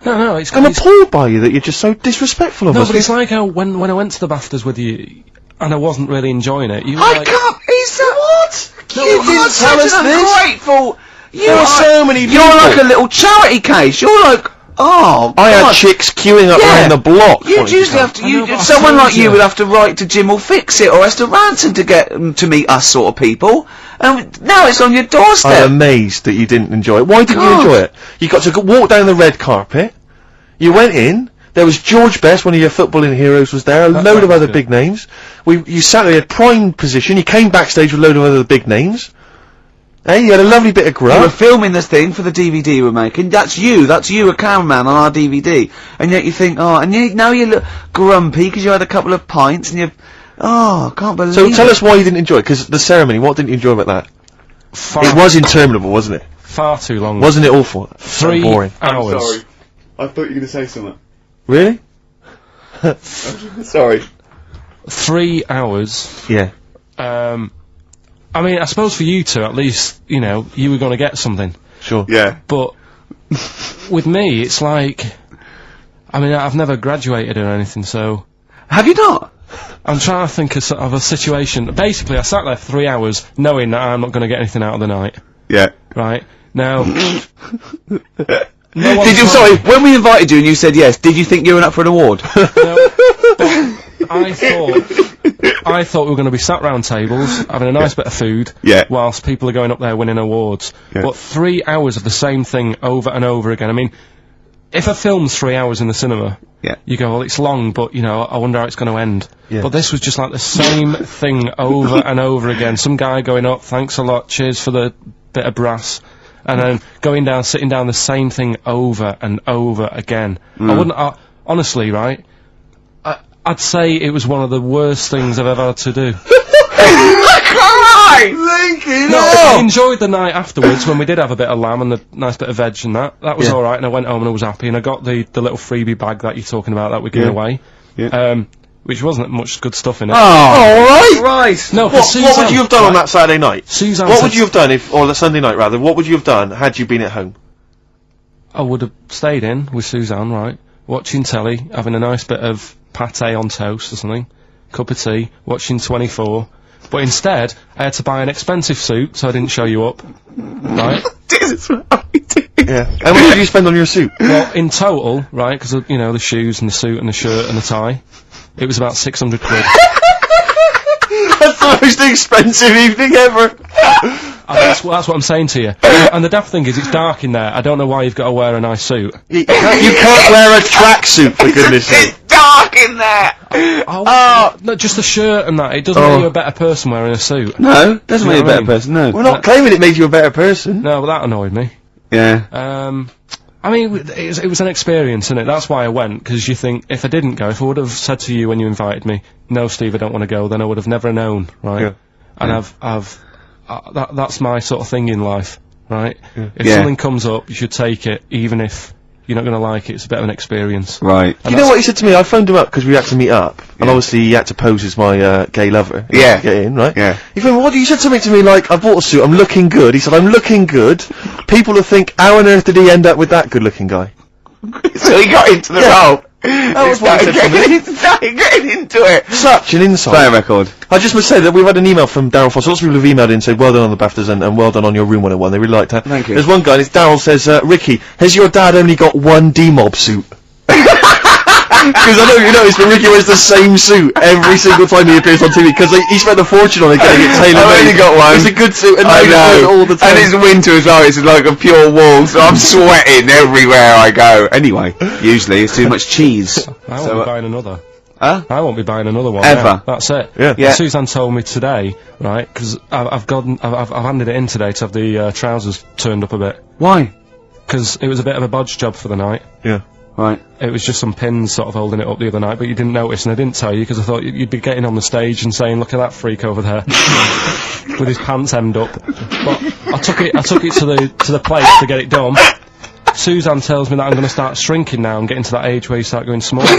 No,
I'm appalled by you that you're just so disrespectful of us.
No, but it's like how when I went to the BAFTAs with you, and I wasn't really enjoying it. You were
I
like,
can't. He's what?
No,
You
you didn't
are
tell
such
us
an
this.
ungrateful. You
There are
are
so many
You're
people.
like a little charity case. You're like, oh,
I had
God.
chicks queuing up
Yeah.
around the block.
You'd
wanting to
usually
come.
have to.
I know, but I
Someone
told
like you
you.
would have to write to Jim or Fix It or Esther Ranson to get them to meet us sort of people. And now it's on your doorstep.
I'm amazed that you didn't enjoy it. Why didn't you
God.
enjoy it? You got to walk down the red carpet. You went in. There was George Best, one of your footballing heroes, was there. A load of
was
other
good.
big names. You sat there, you had prime position. You came backstage with a load of other big names. Hey, you had a lovely bit of
You were
grub.
filming this thing for the DVD we're making. That's you, a cameraman on our DVD. And yet you think, oh, and now you look grumpy because you had a couple of pints and I can't believe
So
it.
tell us why you didn't enjoy it, because the ceremony, what didn't you enjoy about that? It was interminable, wasn't it?
far too long.
Wasn't it awful?
3
boring.
hours.
I thought you were going to say something.
Really?
Sorry.
3 hours.
Yeah.
I mean, I suppose for you two, at least, you know, you were going to get something.
Sure.
Yeah.
But with me, it's like, I mean, I've never graduated or anything, so
Have you not?
I'm trying to think of, sort of a situation. Basically, I sat there for 3 hours knowing that I'm not going to get anything out of the night.
Yeah.
Right? Now,
Did you, sorry, when we invited you and you said yes, did you think you were up for an award?
I thought we were going to be sat round tables, having a nice bit of food,
Yeah.
whilst people are going up there winning awards.
Yeah.
But 3 hours of the same thing over and over again. I mean, if a film's 3 hours in the cinema,
Yeah.
you go, well, it's long, but, you know, I wonder how it's going to end.
Yeah.
But this was just like the same thing over and over again. Some guy going up, thanks a lot, cheers for the bit of brass. And then going down, sitting down, the same thing over and over again. Honestly, right, I'd say it was one of the worst things I've ever had to do. I enjoyed the night afterwards when we did have a bit of lamb and a nice bit of veg and that. That was
Yeah.
alright, and I went home and I was happy, and I got the little freebie bag that you're talking about that we're giving away.
Yeah.
Which wasn't much good stuff in it.
Oh,
Right.
No,
What would you have done on that Saturday night?
Suzanne
What
said
would you have done or the Sunday night rather? What would you have done had you been at home?
I would have stayed in with Suzanne, right, watching telly, having a nice bit of pate on toast or something, cup of tea, watching 24, But instead, I had to buy an expensive suit so I didn't show you up. Right?
Jesus,
Yeah. How much did you spend on your suit?
Well, in total, right, because you know the shoes and the suit and the shirt and the tie, it was about 600 quid.
That's the most expensive evening ever.
And that's what I'm saying to you. And the daft thing is, it's dark in there. I don't know why you've got to wear a nice suit.
You can't wear a tracksuit, for goodness sake.
It's dark in there!
No, just the shirt and that. It doesn't make you a better person wearing a suit.
No, doesn't make you a
what I
better
mean?
person, no.
We're not claiming it made you a better person.
No, well, that annoyed me.
Yeah.
I mean, it was an experience, innit? That's why I went, because you think, if I didn't go, if I would have said to you when you invited me, no, Steve, I don't want to go, then I would have never known, right?
Yeah.
And that's my sort of thing in life, right?
Yeah.
If something comes up, you should take it, even if you're not going to like it. It's a bit of an experience.
Right.
You know what he said to me? I phoned him up because we had to meet up, and obviously he had to pose as my gay lover.
Yeah.
To get in, right?
Yeah.
He phoned, what? He said something to me like, I bought a suit, I'm looking good. He said, I'm looking good. People will think, how on earth did he end up with that good-looking guy?
So he got into the role.
That was what he said to me.
He started getting into it.
Such an insight.
Play a record.
I just must say that we've had an email from Darryl Foster. Lots of people have emailed in and said, well done on the BAFTAs and well done on your Room 101. They really liked that.
Thank you.
There's one guy, and it's Darryl says, Ricky, has your dad only got one D-Mob suit? Because I know you noticed that Ricky wears the same suit every single time he appears on TV, because he spent a fortune on it getting it tailor-made.
I've only got one.
It's a good suit, and
I
they wear it
know.
all the time.
And it's winter as well, it's like a pure wall, so I'm sweating everywhere I go. Anyway, usually it's too much cheese.
I won't be buying another.
Huh?
I won't be buying another one.
Ever.
Yeah, that's it.
Yeah.
Suzanne told me today, right, because I've handed it in today to have the trousers turned up a bit.
Why?
Because it was a bit of a bodge job for the night.
Yeah.
Right.
It was just some pins sort of holding it up the other night, but you didn't notice, and I didn't tell you because I thought you'd be getting on the stage and saying, "Look at that freak over there with his pants hemmed up." But I took it to the place to get it done. Suzanne tells me that I'm going to start shrinking now and getting to that age where you start going small.
I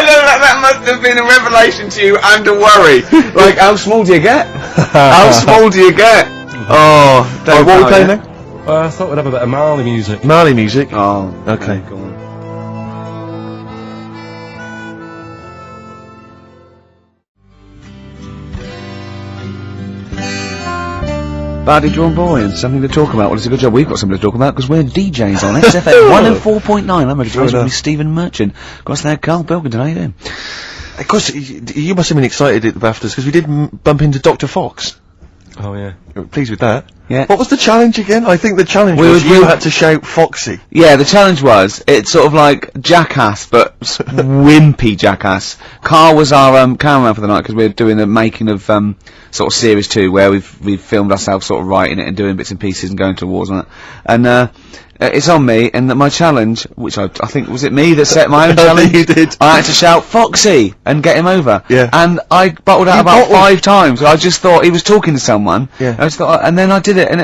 know that must have been a revelation to you and a worry. Like, how small do you get? How small do you get? Oh,
What are we playing now?
I thought we'd have a bit of Marley music.
Marley music.
Oh,
Okay.
Go on. Badly Drawn Boy and something to talk about. Well, it's a good job we've got something to talk about because we're DJs on XFM 104.9. I'm ready to
Fair
with
enough.
Stephen Merchant. Got us there, Karl Pilkington. How you doing?
Of course, you must have been excited at the BAFTAs, because we did bump into Dr. Fox.
Oh yeah.
Pleased with that.
Yeah.
What was the challenge again? I think the challenge was you had to shout Foxy.
Yeah, the challenge was, it's sort of like Jackass, but wimpy Jackass. Karl was our cameraman for the night, because we're doing the making of sort of series 2, where we've filmed ourselves sort of writing it and doing bits and pieces and going to awards on it. And it's on me, and my challenge, which I think, was it me that set my own challenge?
You did.
I had to shout Foxy and get him over.
Yeah.
And I bottled out
You
about
bottled?
5 times. I just thought he was talking to someone.
Yeah.
I just thought, and then I did it, and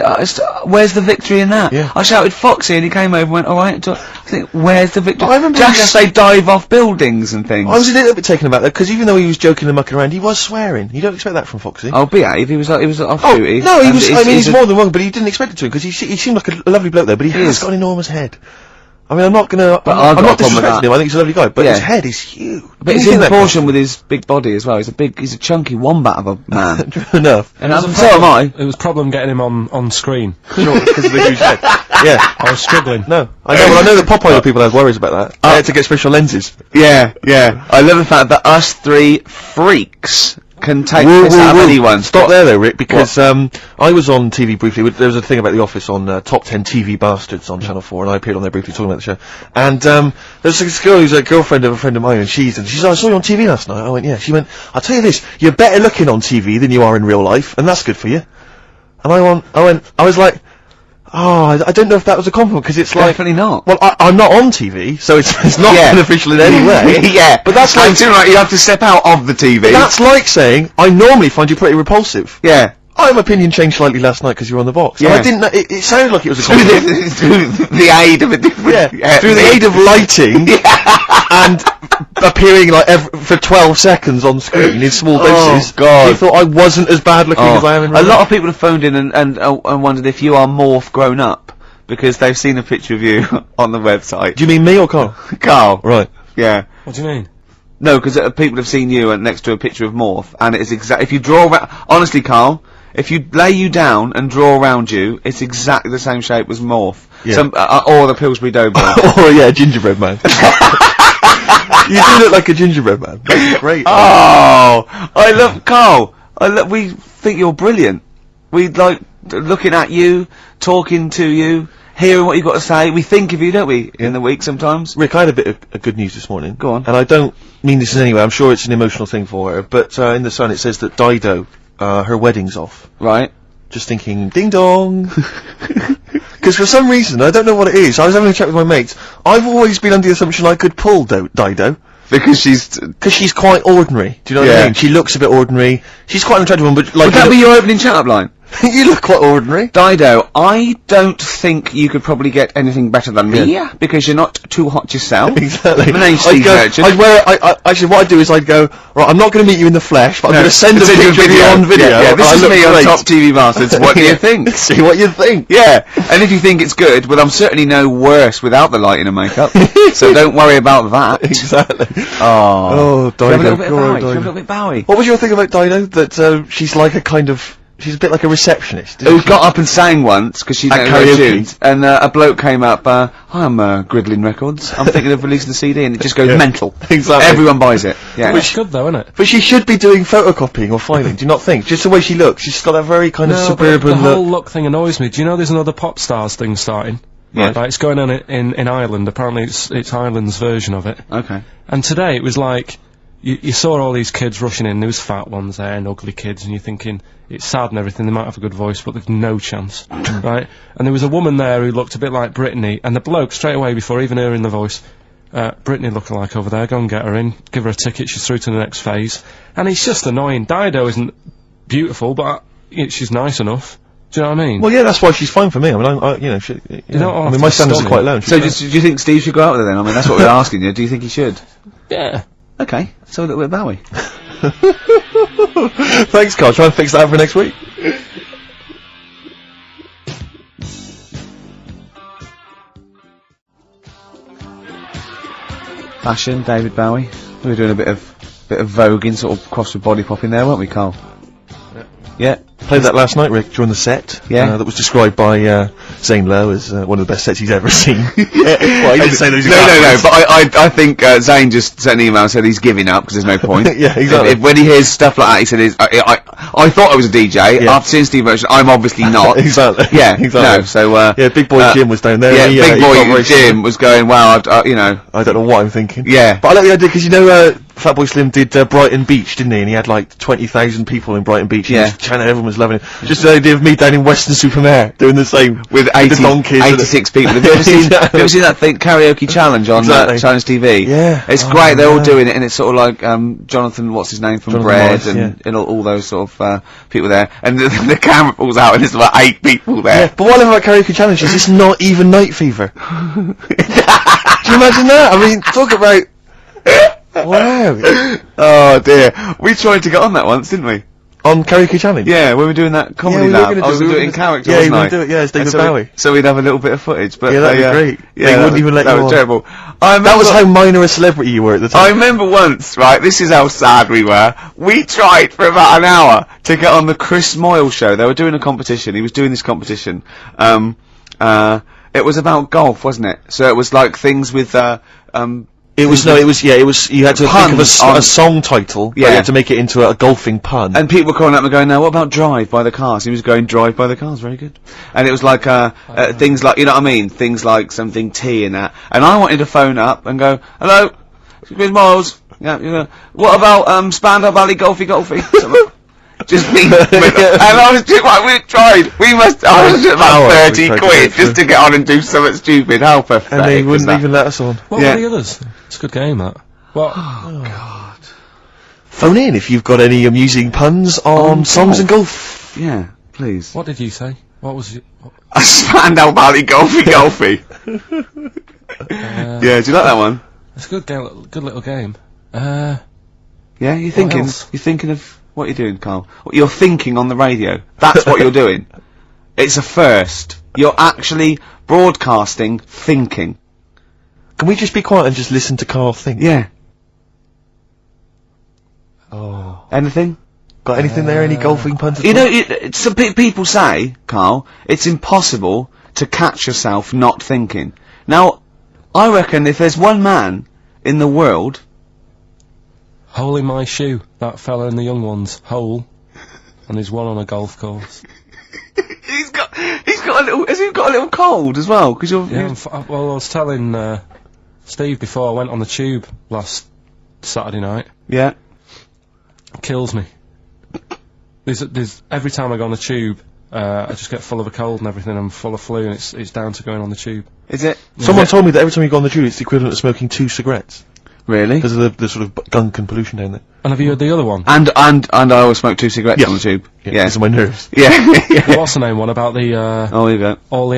where's the victory in that?
Yeah.
I shouted Foxy, and he came over and went, alright. I think, where's the victory?
I remember
Just they dive off buildings and things.
I was a little bit taken aback, though, because even though he was joking and mucking around, he was swearing. You don't expect that from Foxy.
Oh, behave. He was off
Oh,
duty.
no, he
and
was,
he's-
I mean,
he's
he's
a-
more than wrong, but he didn't expect it to, because he seemed like a lovely bloke there, but he has got an enormous head. I mean, I'm not gonna,
I've
I'm
got
not
a problem with
disrespecting
that.
him, I think he's a lovely guy, but
Yeah.
his head is huge.
But it's in proportion with his big body as well. He's a chunky wombat of a man.
True enough.
And so am I.
It was a problem getting him on screen.
Sure, because of the huge head. Yeah.
I was struggling.
No. I know, well, I know that Popeye people have worries about that. They had to get special lenses.
Yeah, yeah. I love the fact that us 3 freaks can take this out of anyone.
Stop there though, Rick, because I was on TV briefly. There was a thing about The Office on Top 10 TV Bastards on Channel 4, and I appeared on there briefly talking about the show. And there's this girl who's a girlfriend of a friend of mine, and she's like, I saw you on TV last night. I went, yeah. She went, I'll tell you this, you're better looking on TV than you are in real life, and that's good for you. And I was like, oh, I don't know if that was a compliment, because it's like...
Definitely not.
Well, I'm not on TV, so it's not
Yeah.
beneficial in any way.
Yeah,
But that's like...
too right. You have to step out of the TV.
That's like saying, I normally find you pretty repulsive.
Yeah.
My opinion changed slightly last night because you were on the box.
Yeah.
And I didn't know, it sounded like it was a
Through
compliment.
the aid of a different...
Through the aid of lighting and appearing like for 12 seconds on screen in small doses.
Oh, God.
You thought I wasn't as bad looking as I am in real
A lot
life.
of people have phoned in and wondered if you are morph grown up, because they've seen a picture of you on the website.
Do you mean me or Carl?
Karl?
Right.
Yeah.
What do you mean?
No, because people have seen you next to a picture of Morph, and it's if you draw honestly, Carl, if you lay you down and draw around you, it's exactly the same shape as Morph.
Yeah.
Or the Pillsbury Doughboy.
Or, yeah, gingerbread man. You do look like a gingerbread man. That's great.
Oh, I love Carl. We think you're brilliant. We like looking at you, talking to you, hearing what you've got to say. We think of you, don't we, in the week sometimes?
Rick, I had a bit of good news this morning.
Go on.
And I don't mean this in any way. I'm sure it's an emotional thing for her. But in the Sun it says that Dido, her wedding's off.
Right.
Just thinking, ding dong. Because for some reason, I don't know what it is, I was having a chat with my mates, I've always been under the assumption I could pull Dido.
Because she's
quite ordinary. Do you know what I mean? She looks a bit ordinary. She's quite an attractive one, but like...
Would that be your opening chat-up line?
You look quite ordinary.
Dido, I don't think you could probably get anything better than me, because you're not too hot yourself.
Exactly.
My name's Steve Merchant.
Actually, what I'd do is I'd go, right, I'm not going to meet you in the flesh, but I'm going to send a picture of you on video.
Yeah, this is me on Top TV Masters. What do you think?
See what you think.
Yeah, and if you think it's good, well, I'm certainly no worse without the lighting and makeup, so don't worry about that.
Exactly.
Oh,
Dido.
Have a little bit Bowie.
What was your thing about Dido? That she's like a kind of... She's a bit like a receptionist.
Who got up and sang once, because she's
At
at
karaoke.
and a bloke came up, hi, I'm Gridlin Records, I'm thinking of releasing a CD, and it just goes mental.
Exactly.
Everyone buys it. Yeah.
It's good though, isn't it?
But she should be doing photocopying or filing, do you not think? Just the way she looks, she's got that very kind of suburban
the whole
look.
look thing annoys me. Do you know there's another pop stars thing starting?
Yeah.
Like, it's going on in Ireland. Apparently it's Ireland's version of it.
Okay.
And today it was like, you saw all these kids rushing in, there was fat ones there and ugly kids, and you're thinking, it's sad and everything, they might have a good voice, but they've no chance, right? And there was a woman there who looked a bit like Britney, and the bloke, straight away, before even hearing the voice, Britney looking like over there, go and get her in, give her a ticket, she's through to the next phase. And it's just annoying. Dido isn't beautiful, but she's nice enough. Do you know what I mean?
Well, yeah, that's why she's fine for me. I mean, I you know, I mean, my standards are quite low.
So, do you think Steve should go out with her then? I mean, that's what we're asking you. Do you think he should?
Yeah.
Okay, so a little bit of Bowie.
Thanks, Carl. Try and fix that for next week.
Fashion, David Bowie. We were doing a bit of voguing, sort of cross with body popping there, weren't we, Carl? Yeah.
Played that last night, Rick, during the set.
Yeah.
That was described by Zane Lowe as one of the best sets he's ever seen. Well, he didn't say those
No, but I think Zane just sent an email and said he's giving up because there's no point.
Yeah, exactly.
When he hears stuff like that, he said, I thought I was a DJ.
Yeah.
After seeing Steve Merchant, I'm obviously not.
Exactly.
Yeah,
exactly.
no, so,
yeah, Big Boy Jim was down there.
Yeah,
he,
Big
he got
Boy
very
Jim was going, wow, you know.
I don't know what I'm thinking.
Yeah.
But I like the idea, because you know, Fatboy Slim did Brighton Beach, didn't he? And he had like 20,000 people in Brighton Beach.
Yeah.
And everyone was loving it. Just the idea of me down in Western-super-Mare doing the same.
With
the donkeys
86 people. Have you ever seen, have you ever seen that thing, Karaoke Challenge on Challenge TV?
Yeah.
It's great, they're all doing it, and it's sort of like, Jonathan, what's his name, from
Jonathan
Bread,
Morris,
and all those sort of, people there. And the camera pulls out, and there's like 8 people there.
Yeah, but what I love about Karaoke Challenge is it's not even night fever. Do you imagine that? I mean, talk about... Wow.
Oh dear. We tried to get on that once, didn't we?
On Karaoke Challenge?
Yeah, we were doing that comedy
we were
lab.
gonna
I was
do-
going to
we
do it in
were
character,
Yeah,
wasn't
you
I?
were doing it, yeah, it's David
And
Bowie.
So we'd have a little bit of footage, but
Yeah, that'd be great.
Yeah,
They wouldn't even let
that
you
was
on.
terrible.
That was how minor a celebrity you were at the
I
time.
remember once, right, this is how sad we were. We tried for about an hour to get on the Chris Moyle show. They were doing a competition. He was doing this competition. It was about golf, wasn't it? So it was like things with,
It was, you had to think of a song title, but you
Yeah.
had to make it into a golfing pun.
and people were calling up and going, now what about Drive by the Cars? He was going Drive by the Cars, very good. And it was like, things like, you know what I mean? Things like something T and that. And I wanted to phone up and go, hello, Chris Miles. Yeah, what about, Spandau Valley Golfy? Just me. And I was just like, we tried. I was just about 30 quid just to get on and do something stupid. How pathetic.
And they
was
wouldn't
that?
even let us on.
What were the others? It's a good game, that. What?
Oh, God.
Phone in if you've got any amusing puns on songs and golf.
Yeah, please.
What did you say? What was it?
A Spandau Valley Golfy. Yeah, do you like that one?
It's a good game, good little game.
Yeah, you're thinking
else?
of what you're doing, Carl. You're thinking on the radio. That's what you're doing. It's a first. You're actually broadcasting thinking.
Can we just be quiet and just listen to Carl think?
Yeah.
Oh.
Anything?
Got anything there? Any golfing puns? at
You
all?
know, some people say, Carl, it's impossible to catch yourself not thinking. Now, I reckon if there's one man in the world...
Hole in my shoe. That fella in the young ones. Hole. And there's one on a golf course.
He's got a little... Has he got a little cold as well? Because you're...
Yeah, well, I was telling, Steve before I went on the tube last Saturday night.
Yeah.
It kills me. There's every time I go on the tube, I just get full of a cold and everything. I'm full of flu, and it's down to going on the tube.
Is it?
Someone told me that every time you go on the tube, it's the equivalent of smoking 2 cigarettes.
Really?
Because of the sort of gunk and pollution down there.
And have you heard the other one?
And I always smoke 2 cigarettes on the tube.
Yeah.
Yeah.
Because of my nerves.
Yeah.
What's the name one about the,
Oh, there you go.
all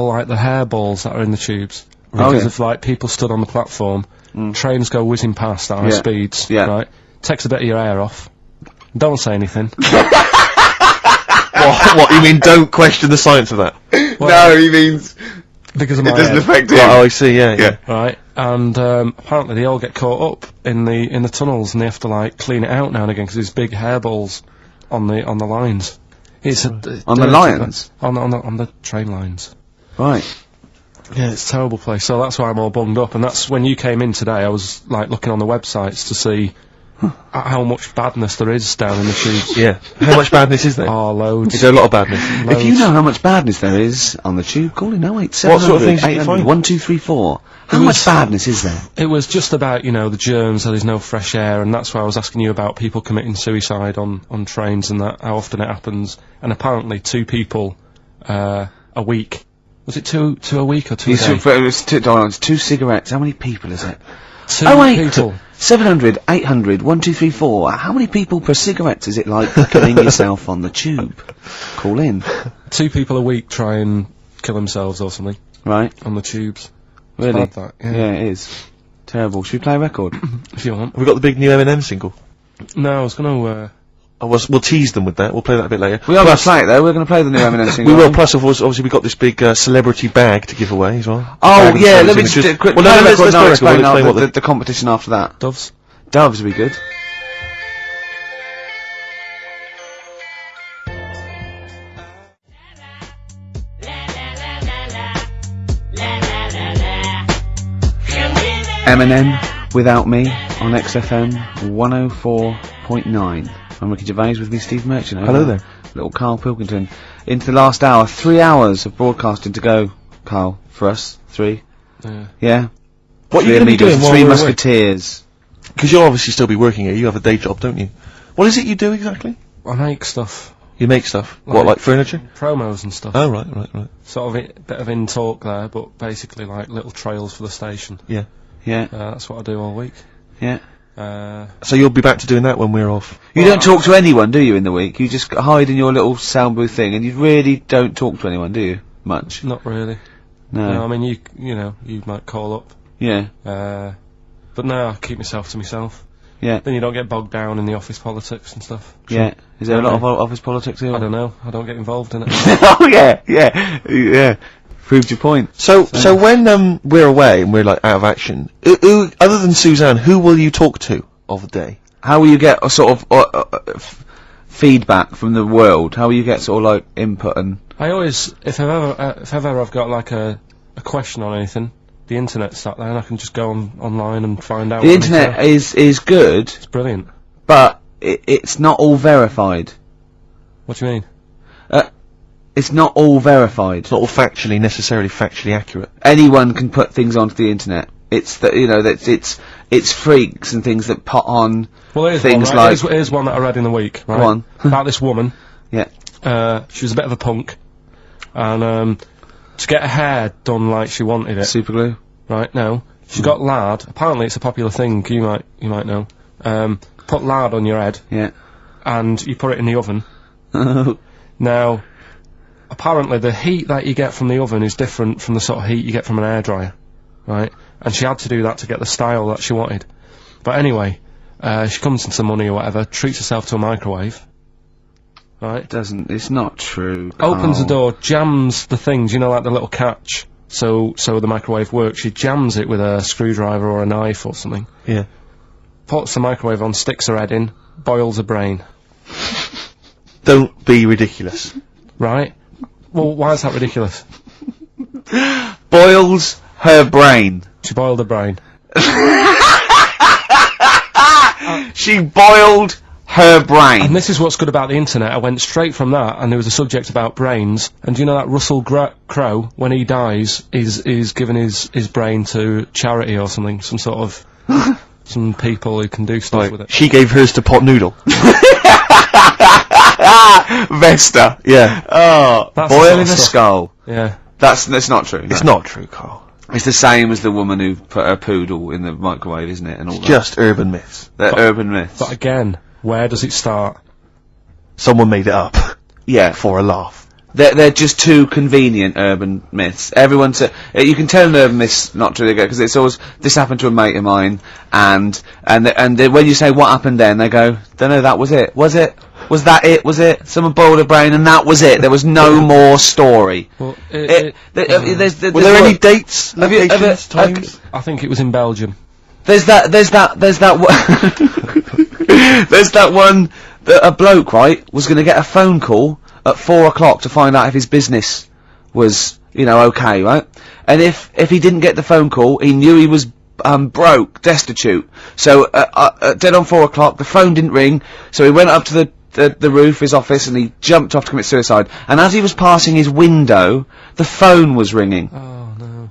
like the hairballs that are in the tubes?
Oh,
Because
yeah.
of, like, people stood on the platform, trains go whizzing past at high speeds,
Yeah.
right? Takes a bit of your hair off. Don't say anything.
What, you mean don't question the science of that?
No, he means...
Because of my
It doesn't
head.
affect him.
Oh, I see, yeah.
Right, and apparently they all get caught up in the tunnels, and they have to like clean it out now and again because there's big hairballs on the lines. It's
On the lines?
on the train lines.
Right.
Yeah, it's a terrible place. So that's why I'm all bunged up, and that's when you came in today. I was like looking on the websites to see how much badness there is down in the tubes.
Yeah. How much badness is there?
Oh, loads.
Is there a lot of badness?
If you know how much badness there is on the tube, call in 08700
What sort of things did you
800
find?
1234. How much badness is there?
It was just about, you know, the germs, so there's no fresh air, and that's why I was asking you about people committing suicide on trains and that, how often it happens. And apparently 2 people a week. Was it two a week or 2 a day?
It's $2, 2 cigarettes. How many people is it?
2 people.
700 800 1234. How many people per cigarette is it like killing yourself on the tube? Call in.
2 people a week try and kill themselves or something
Right.
on the tubes.
Really?
Bad, that,
Yeah, it is. Terrible. Should we play a record?
If you want.
Have we got the big new Eminem single?
No, I was gonna,
We'll tease them with that. We'll play that a bit later.
We are going to play it though. We're going to play the new Eminem single.
We will. Plus, of course, obviously, we got this big celebrity bag to give away as well.
Oh,
Bag of
yeah, let me
celebrity
just do a
images.
quick...
Well, no, let's
no,
play a record.
explain
We'll explain
the,
what
the competition after that.
Doves.
Doves would be good. Eminem, Without Me, on XFM 104.9. I'm Ricky Gervais, with me Steve Merchant.
Hello there.
Little Karl Pilkington. Into the last hour, 3 hours of broadcasting to go, Karl, for us. 3. Yeah?
What are you
Three
going to be
amigos,
doing while
3
we're away?
musketeers.
Because you'll obviously still be working here. You have a day job, don't you? What is it you do exactly?
I make stuff.
You make stuff. What, like furniture?
Promos and stuff.
Oh, right.
Sort of bit of in talk there, but basically like little trails for the station.
Yeah.
Yeah,
That's what I do all week.
yeah.
So you'll be back to doing that when we're off?
You don't talk to anyone, do you, in the week? You just hide in your little sound booth thing, and you really don't talk to anyone, do you? Much?
Not really.
No.
No, I mean you know, you might call up.
Yeah,
But no, I keep myself to myself.
yeah,
Then you don't get bogged down in the office politics and stuff.
yeah. Is there a lot of office politics here?
I don't know. I don't get involved in it.
Oh, yeah. Proved your point.
So when we're away and we're like out of action, who other than Suzanne, who will you talk to of the day?
How will you get a sort of feedback from the world? How will you get sort of like input and...
I always, if ever I've got like a question on anything, the internet's out there and I can just go online and find out.
The internet is good,
It's brilliant.
but it's not all verified.
What do you mean?
It's not all verified.
It's not all necessarily factually accurate.
Anyone can put things onto the internet. It's that, you know, that it's freaks and things that put on
Well, here's
things
one, right?
like...
Here's one that I read in the week, right?
Go on.
About this woman.
Yeah.
She was a bit of a punk, and to get her hair done like she wanted it,
Super glue.
right? No, she got lard. Apparently, it's a popular thing. You might know. Put lard on your head,
Yeah.
and you put it in the oven. Now, apparently, the heat that you get from the oven is different from the sort of heat you get from an hairdryer, right? And she had to do that to get the style that she wanted. But anyway, she comes into money or whatever, treats herself to a microwave, right?
It's not true.
Opens the
Oh.
door, jams the things, you know, like the little catch, so the microwave works. She jams it with a screwdriver or a knife or something.
Yeah.
Puts the microwave on, sticks her head in, boils a brain.
Don't be ridiculous.
Right? Well, why is that ridiculous?
Boils her brain.
She boiled a brain.
She boiled her brain.
And this is what's good about the internet. I went straight from that, and there was a subject about brains. And do you know that Russell Crowe, when he dies, is giving his brain to charity or something? Some sort of... some people who can do stuff with it.
She gave hers to Pot Noodle.
Vesta.
Yeah.
Oh,
That's
boiling
the
a
sort of
skull.
Yeah.
That's not true.
It's not true, Carl.
It's the same as the woman who put her poodle in the microwave, isn't it? And all that.
Just urban myths.
They're urban myths.
But again, where does it start?
Someone made it up.
Yeah.
For a laugh.
They're just too convenient urban myths. Everyone you can tell an urban myth's not true because it's always, this happened to a mate of mine, and when you say what happened then, they go, don't know, that was it. Was it? Was that it? Was it? Someone boiled a brain and that was it. There was no more story.
Well,
Were there any dates?
Have you
Locations? Times?
I think it was in Belgium.
There's that one that a bloke, right, was gonna get a phone call at 4 o'clock to find out if his business was, okay, right? And if he didn't get the phone call, he knew he was broke, destitute. So dead on 4 o'clock, the phone didn't ring, so he went up to the roof, his office, and he jumped off to commit suicide. And as he was passing his window, the phone was ringing.
Oh no.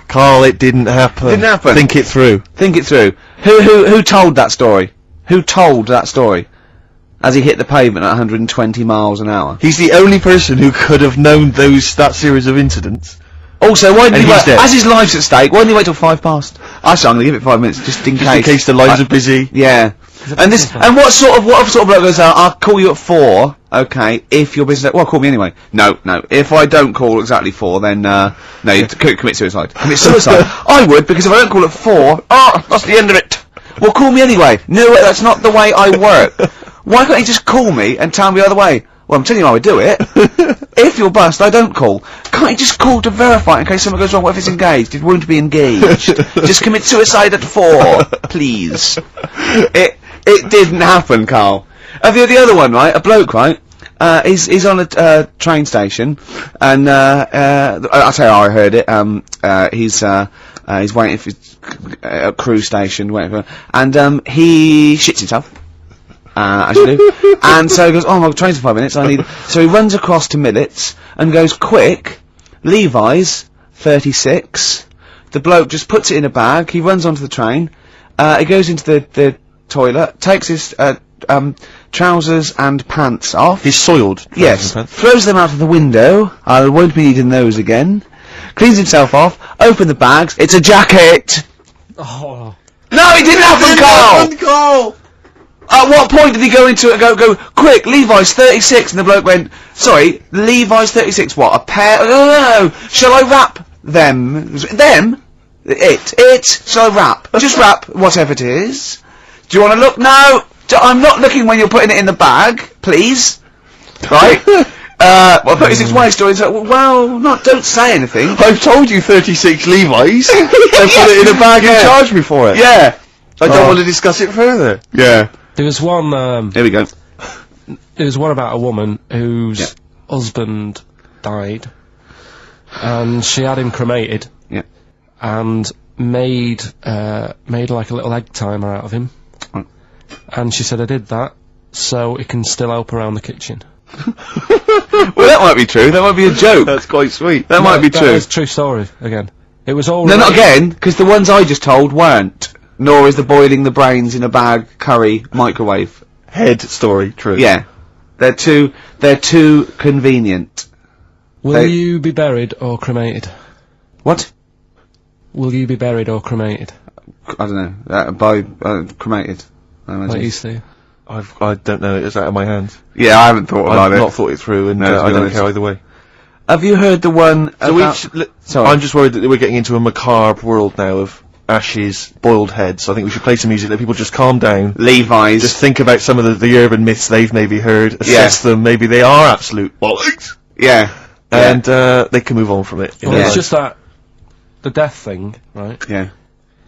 Carl, it didn't happen.
Didn't happen.
Think it through.
Think it through. Who told that story? Who told that story? As he hit the pavement at 120 miles an hour.
He's the only person who could have known that series of incidents.
Also, why didn't he
he's
wait?
dead.
As his life's at stake, why didn't he wait till 5 past? Actually, I'm gonna give it 5 minutes, just in
Just in case the lines are busy.
Yeah. And what sort of bloke goes out, I'll call you at 4, okay, if your business, well, call me anyway. No, if I don't call exactly 4, then, no, you commit suicide. Commit suicide? I would, because if I don't call at 4, that's the end of it. Well, call me anyway. No, that's not the way I work. Why can't you just call me and tell me the other way? Well, I'm telling you how I do it. If you're bust, I don't call. Can't you just call to verify in case something goes wrong? What if it's engaged? It won't be engaged. Just commit suicide at 4, please. It didn't happen, Carl. The other one, right? A bloke, right? He's on a train station, and I'll tell you how I heard it. He's waiting for a cruise station, waiting for, and he shits himself. As you do. And so he goes, oh, my train's in 5 minutes, so he runs across to Millets, and goes, quick, Levi's, 36. The bloke just puts it in a bag, he runs onto the train, he goes into the toilet, takes his, trousers and pants off.
He's soiled.
Yes. Throws them out of the window, I won't be needing those again. Cleans himself off, open the bags, it's a jacket!
Oh.
No, it didn't happen, Carl! At what point did he go into it and go, quick, Levi's 36, and the bloke went, sorry, Levi's 36, what, a pair? No, shall I wrap them? Them? It, shall I wrap? Just wrap, whatever it is. Do you want to look? No, I'm not looking when you're putting it in the bag, please. Right? Well, 36 Y story, so, well, don't say anything.
I've told you 36 Levi's, and put it in a bag and charge me for it.
Yeah.
I don't want to discuss it further.
Yeah.
There was one,
Here we go.
there was one about a woman whose husband died, and she had him cremated.
Yeah.
And made like a little egg timer out of him.
Mm.
And she said, I did that, so it can still help around the kitchen.
Well, that might be true. That might be a joke.
That's quite sweet.
That might be true.
That is a true story, again. It was all
No, not
right.
again, because the ones I just told weren't. Nor is the boiling the brains in a bag curry microwave.
Head story, true.
Yeah. They're too convenient.
Will you be buried or cremated?
What?
Will you be buried or cremated?
I don't know. Cremated. I imagine.
Like you see.
I don't know, it's out of my hands.
Yeah, I haven't thought about
I've
it.
not thought it through, and
No, to be
I don't
honest.
care either way.
Have you heard the one
So
about... Sorry.
I'm just worried that we're getting into a macabre world now of ashes, boiled heads. I think we should play some music, let people just calm down.
Levi's.
Just think about some of the urban myths they've maybe heard, assess them, maybe they are absolute bollocks.
Yeah.
And they can move on from it.
Well,
Yeah.
it's just that, the death thing, right?
Yeah.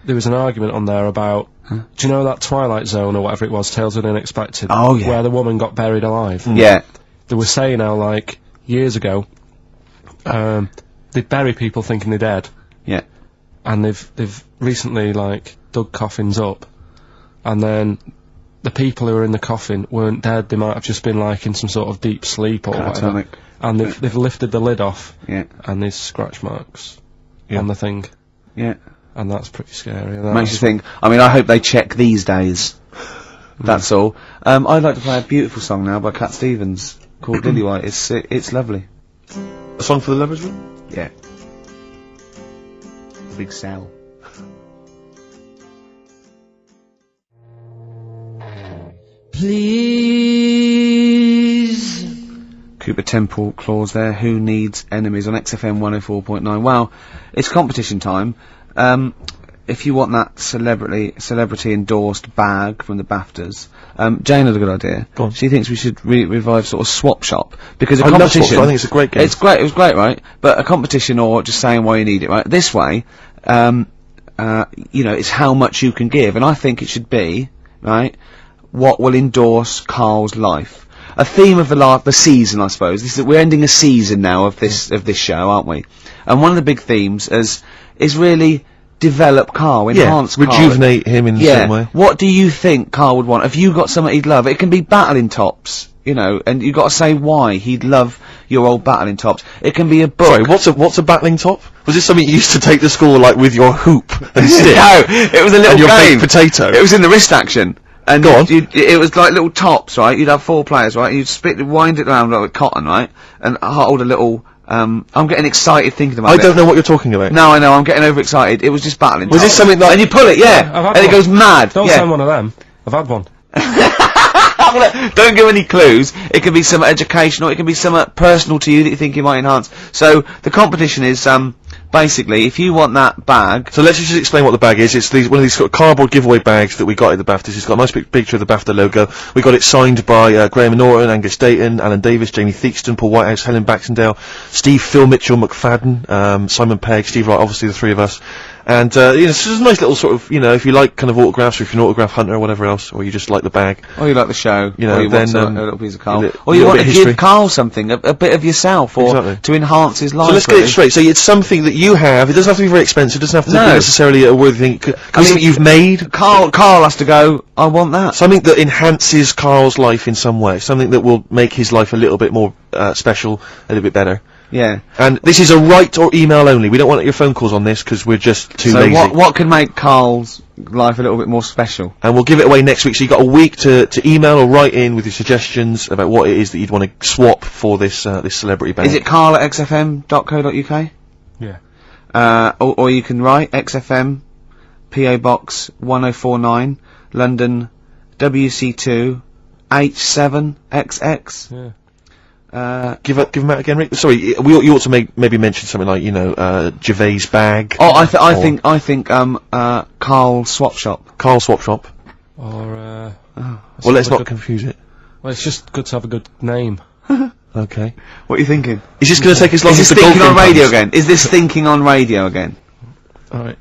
there was an argument on there about, do you know that Twilight Zone or whatever it was, Tales of the Unexpected?
Oh, yeah.
Where the woman got buried alive.
Yeah.
They were saying how, like, years ago, they'd bury people thinking they're dead.
Yeah.
And they've recently, like, dug coffins up, and then the people who were in the coffin weren't dead, they might have just been, like, in some sort of deep sleep or whatever. And they've lifted the lid off.
Yeah.
And there's scratch marks on the thing.
Yeah.
And that's pretty scary.
Makes you think. I mean, I hope they check these days. That's all. I'd like to play a beautiful song now by Cat Stevens called Lillywhite. It's lovely.
A song for the lovers room?
Yeah. The big cell.
Please.
Cooper Temple Clause there. Who needs enemies on XFM 104.9? Well, it's competition time. If you want that celebrity endorsed bag from the BAFTAs, Jane had a good idea.
Go on.
She thinks we should revive sort of swap shop because a
I love
competition.
Swap Shop, I think it's a great game.
It's great. It was great, right? But a competition or just saying why you need it, right? This way, you know, it's how much you can give, and I think it should be right. What will endorse Karl's life? A theme of the season, I suppose. We're ending a season now of this show, aren't we? And one of the big themes is really develop Karl, enhance Karl.
Rejuvenate him in some way.
What do you think Karl would want? Have you got something he'd love? It can be battling tops, you know, and you've got to say why he'd love your old battling tops. It can be a book.
Sorry, what's a battling top? Was this something you used to take to school, like, with your hoop and stick?
No, it was a little
and your
game.
baked potato?
It was in the wrist action. And
Go on.
it was like little tops, right? You'd have 4 players, right? You'd wind it around like with cotton, right? And hold a little, I'm getting excited thinking about it.
I don't know what you're talking about.
No, I know, I'm getting overexcited. It was just battling.
Was this something like...
And you pull it, yeah.
I've had
And it
one.
goes mad.
Don't
yeah.
send one of them. I've had one.
Don't give any clues. It can be some educational, it can be some personal to you that you think you might enhance. So, the competition is, basically, if you want that bag...
So let's just explain what the bag is. It's one of these sort of cardboard giveaway bags that we got at the BAFTAs. It's got a nice big picture of the BAFTA logo. We got it signed by Graham Norton, Angus Dayton, Alan Davis, Jamie Theakston, Paul Whitehouse, Helen Baxendale, Steve, Phil Mitchell, McFadden, Simon Pegg, Steve Wright, obviously the three of us. And, you know, it's just a nice little sort of, you know, if you like kind of autographs, or if you're an autograph hunter or whatever else, or you just like the bag.
Or you like the show,
you know,
or you
then,
want a little piece of Karl.
or
you want to give Karl something, a bit of yourself, or to enhance his life.
So let's get it straight. So it's something that you have, it doesn't have to be very expensive, it doesn't have to be necessarily a worthy thing. Could be something you've made.
Karl has to go, I want that.
Something that enhances Karl's life in some way. Something that will make his life a little bit more, special, a little bit better.
Yeah.
And this is a write or email only. We don't want your phone calls on this because we're just too lazy.
So what can make Karl's life a little bit more special?
And we'll give it away next week. So you've got a week to email or write in with your suggestions about what it is that you'd want to swap for this this celebrity band.
Is it karl@xfm.co.uk?
Yeah.
Or you can write XFM, PO Box 1049, London, WC2, H7XX.
Yeah.
Give him out again, Rick. Sorry, you ought to maybe mention something like, you know, Gervais bag.
Oh, I think Karl Swap Shop.
Karl Swap Shop.
Or
Well, let's not confuse it.
well, it's just good to have a good name.
Okay.
What are you thinking?
Is this going to take as long
Is
as
this
the
thinking on
golfing
radio
puns?
again? Is this thinking on radio again?
Alright,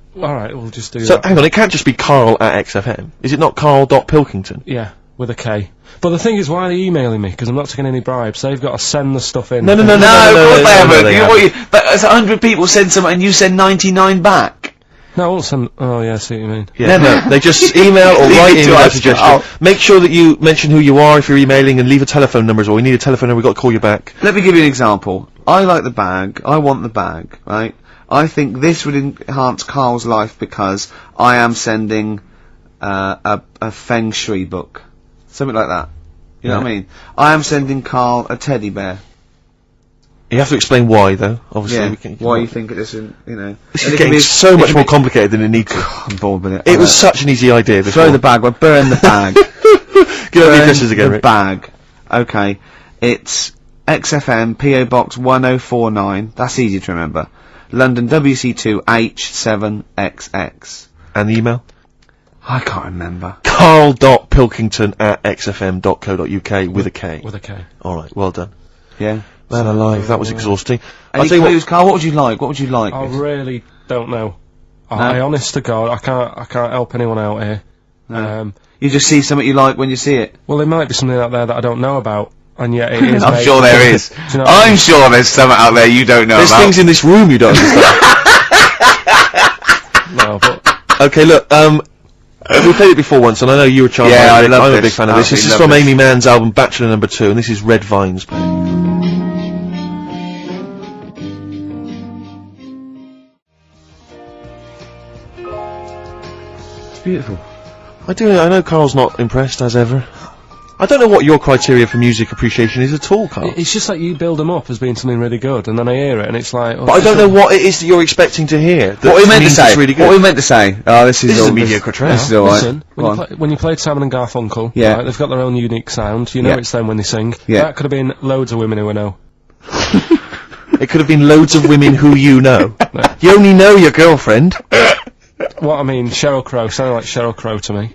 we'll just do
So
that.
hang on, it can't just be Karl@XFM. Is it not Karl.Pilkington?
Yeah, with a K. But the thing is, why are they emailing me? Because I'm not taking any bribes. They've got to send the stuff in.
No,
Of course they haven't. But as 100 people send something and you send 99 back.
No, I won't send... Oh, yeah, I see what you mean.
Yeah, no, they just email or
Leave
write
it
in
to
with a
us.
suggestion.
Oh.
Make sure that you mention who you are if you're emailing and leave a telephone number as well. We need a telephone number, we've got to call you back.
Let me give you an example. I like the bag. I want the bag, right? I think this would enhance Karl's life because I am sending a Feng Shui book. Something like that. You know what I mean? I am sending Karl a teddy bear.
You have to explain why, though. Obviously,
Yeah.
we can,
Why you think it is, you know?
This
And
is
it can
getting
be-
so
it
much
can
more
be-
complicated than it needs to.
I'm bored with it.
It was such an easy idea before.
Throw the bag, well, burn the bag.
Give out the
Burn
addresses again,
the
Rick.
bag. Okay. It's XFM, PO Box 1049. That's easy to remember. London, WC2, H7XX.
And the email?
I can't remember.
Karl.Pilkington@xfm.co.uk with a K.
With a K.
Alright, well done.
Yeah.
Man alive, that was exhausting. I'll
Any
tell you
clues, Karl? What would you like? What would you like?
I really don't know. I honest to God, I can't help anyone out here.
You just see something you like when you see it.
Well, there might be something out there that I don't know about, and yet it is.
I'm sure there is.
Do you know what I
I'm
mean?
sure there's something out there you don't know
There's
about.
things in this room you don't understand.
No, but
Okay, look, we played it before once, and I know you were charmed.
Yeah,
by it.
I love
I'm a
this.
big fan of this. This is
Absolutely
from
love
Amy Mann's album Bachelor No. 2, and this is Red Vines playing.
It's beautiful.
I know Carl's not impressed, as ever. I don't know what your criteria for music appreciation is at all, Carl.
it's just like you build them up as being something really good, and then I hear it, and it's like. Oh,
But I don't know what it is that you're expecting to hear.
What we meant to say?
Really good.
What we meant to say? Oh, this is
This is
all
a mediocre track.
This is all right.
Listen,
Go on.
when you played Simon and Garfunkel,
Yeah.
right, they've got their own unique sound. You know
Yeah.
it's them when they sing.
Yeah.
That could have been loads of women who I know.
It could have been loads of women who you know. You only know your girlfriend.
What I mean, Sheryl Crow sounded like Sheryl Crow to me.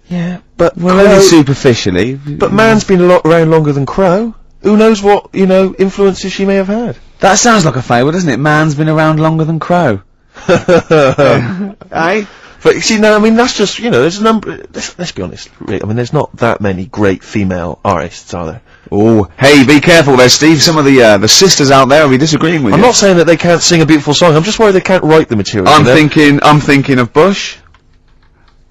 Yeah, but
Well, only superficially.
But Man's been around longer than Crow. Who knows what, influences she may have had.
That sounds like a fable, doesn't it? Man's been around longer than Crow. Eh?
But, see, no, I mean, that's just, there's a number, let's be honest, Rick, I mean, there's not that many great female artists, are there?
Oh, hey, be careful there, Steve. Some of the sisters out there will be disagreeing with
I'm
you.
not saying that they can't sing a beautiful song, I'm just worried they can't write the material.
I'm thinking of Bush.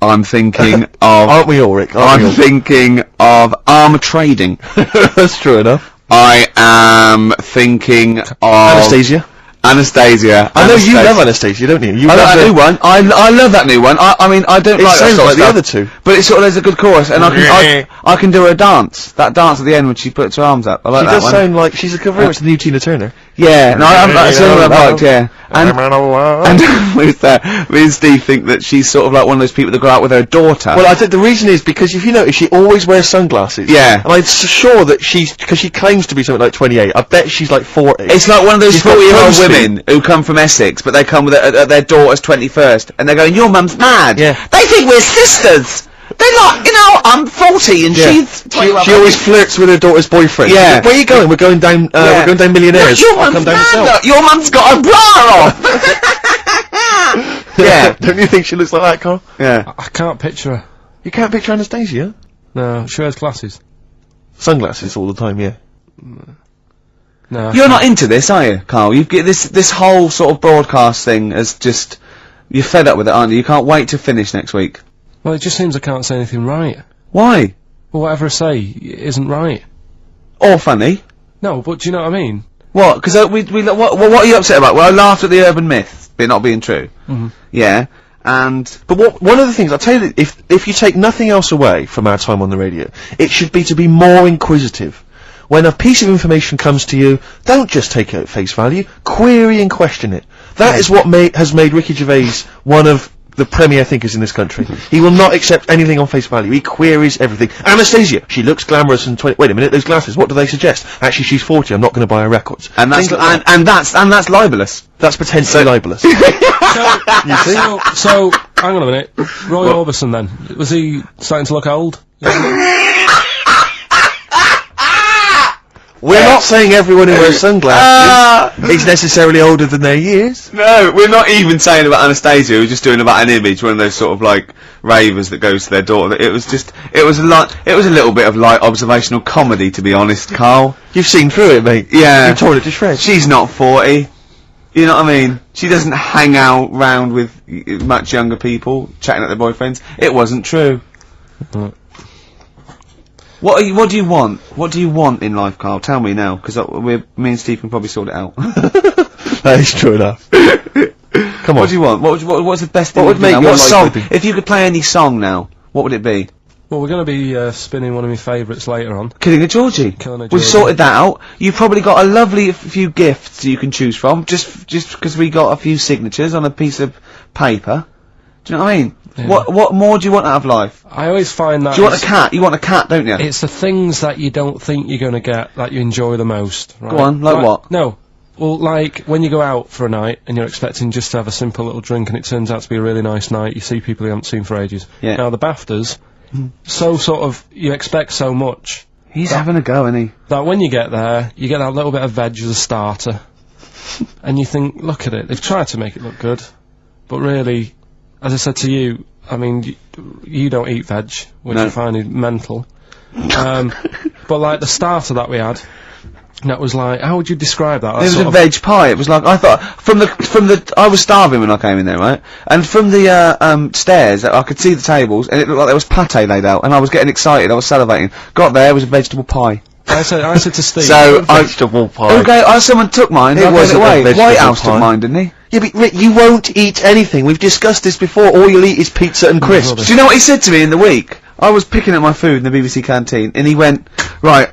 I'm thinking of...
Aren't we all, Rick? Aren't we
I'm
all?
thinking of arm trading.
That's true enough.
I am thinking of...
Anastasia.
Anastasia.
I know you love Anastasia, don't you? You
I love
love
that
the-
new one. I love that new one. I mean, I don't
It
like that
sounds
sort
like
of
the
stuff,
other two.
but it's sort of, there's a good chorus, and I can do her dance. That dance at the end when she puts her arms up. I like
She
that
does
one.
sound like she's very much the new Tina Turner.
Yeah, no, that's the only one I've liked, yeah. And me and Steve think that she's sort of like one of those people that go out with her daughter.
Well, I think the reason is because if you notice, she always wears sunglasses.
Yeah.
And I'm sure that because she claims to be something like 28, I bet she's like 40.
It's like one of those
She's got
40-year-old
close
women who come from Essex, but they come with their daughter's 21st, and they're going, your mum's mad.
Yeah.
They think we're sisters. They're like, I'm 40 and she's 21.
She always flirts with her daughter's boyfriend.
Yeah.
Where are you going? We're going down, we're going down Millionaires.
Your
I'll
mum's
come down
mad,
myself.
look, your mum's got a bra on. Yeah.
Don't you think she looks like that, Carl?
Yeah.
I can't picture her.
You can't picture Anastasia?
No, she wears glasses.
Sunglasses all the time, yeah.
No,
You're not into this, are you, Carl? You get this whole sort of broadcast thing as just... You're fed up with it, aren't you? You can't wait to finish next week.
Well, it just seems I can't say anything right.
Why?
Well, whatever I say isn't right.
Or funny.
No, but do you know what I mean?
What? Because what are you upset about? Well, I laughed at the urban myth, it not being true.
Mhm.
Yeah, and...
But one of the things, I'll tell you, that if you take nothing else away from our time on the radio, it should be to be more inquisitive. When a piece of information comes to you, don't just take it at face value, query and question it. That is what has made Ricky Gervais one of the premier thinkers in this country. He will not accept anything on face value. He queries everything. Anastasia, she looks glamorous and 20... Wait a minute, those glasses, what do they suggest? Actually, she's 40, I'm not going to buy her records.
And that's
Things like that.
and that's libelous.
That's potentially libelous.
So, hang on a minute. Roy Orbison then, was he starting to look old?
We're not saying everyone who wears sunglasses is necessarily older than their years.
No, we're not even saying about Anastasia. We're just doing about an image, one of those sort of like ravers that goes to their daughter. It was a little bit of light observational comedy, to be honest, Carl.
You've seen through it, mate.
Yeah.
You've torn it to shreds.
She's not 40. You know what I mean? She doesn't hang out round with much younger people, chatting at their boyfriends. It wasn't true. What do you want? What do you want in life, Carl? Tell me now, because me and Steve can probably sort it out.
That is true enough. Come on.
What do you want? What's the best thing?
What would make your
what
life
song?
happy?
If you could play any song now, what would it be?
Well, we're going to be spinning one of my favourites later on.
Killing a Georgie.
Killing a
We've
Georgie.
sorted that out. You've probably got a lovely few gifts you can choose from, just because we got a few signatures on a piece of paper. Do you know what I mean?
Yeah.
What more do you want out of life?
I always find that...
Do you want a cat? You want a cat, don't you?
It's the things that you don't think you're going to get that you enjoy the most. Right?
Go on, like what?
No. Well, like, when you go out for a night and you're expecting just to have a simple little drink and it turns out to be a really nice night, you see people you haven't seen for ages.
Yeah.
Now, the BAFTAs, so sort of, you expect so much
He's having a go, isn't he?
that when you get there, you get that little bit of veg as a starter. And you think, look at it, they've tried to make it look good. but really, as I said to you, I mean, you don't eat veg, which
No.
I find mental. But like the starter that we had, that was like, how would you describe that?
It was a veg pie. It was like, I thought, I was starving when I came in there, right? And from the, stairs, I could see the tables, and it looked like there was pate laid out, and I was getting excited, I was salivating. Got there, it was a vegetable pie.
I said to Steve.
So,
Vegetable pie.
okay, someone took mine,
It
I gave
wasn't
it
a
away.
vegetable
White House
pie.
took mine, didn't he?
Yeah, but Rick, you won't eat anything. We've discussed this before. All you'll eat is pizza and crisps.
Do you know what he said to me in the week? I was picking up my food in the BBC canteen, and he went, right,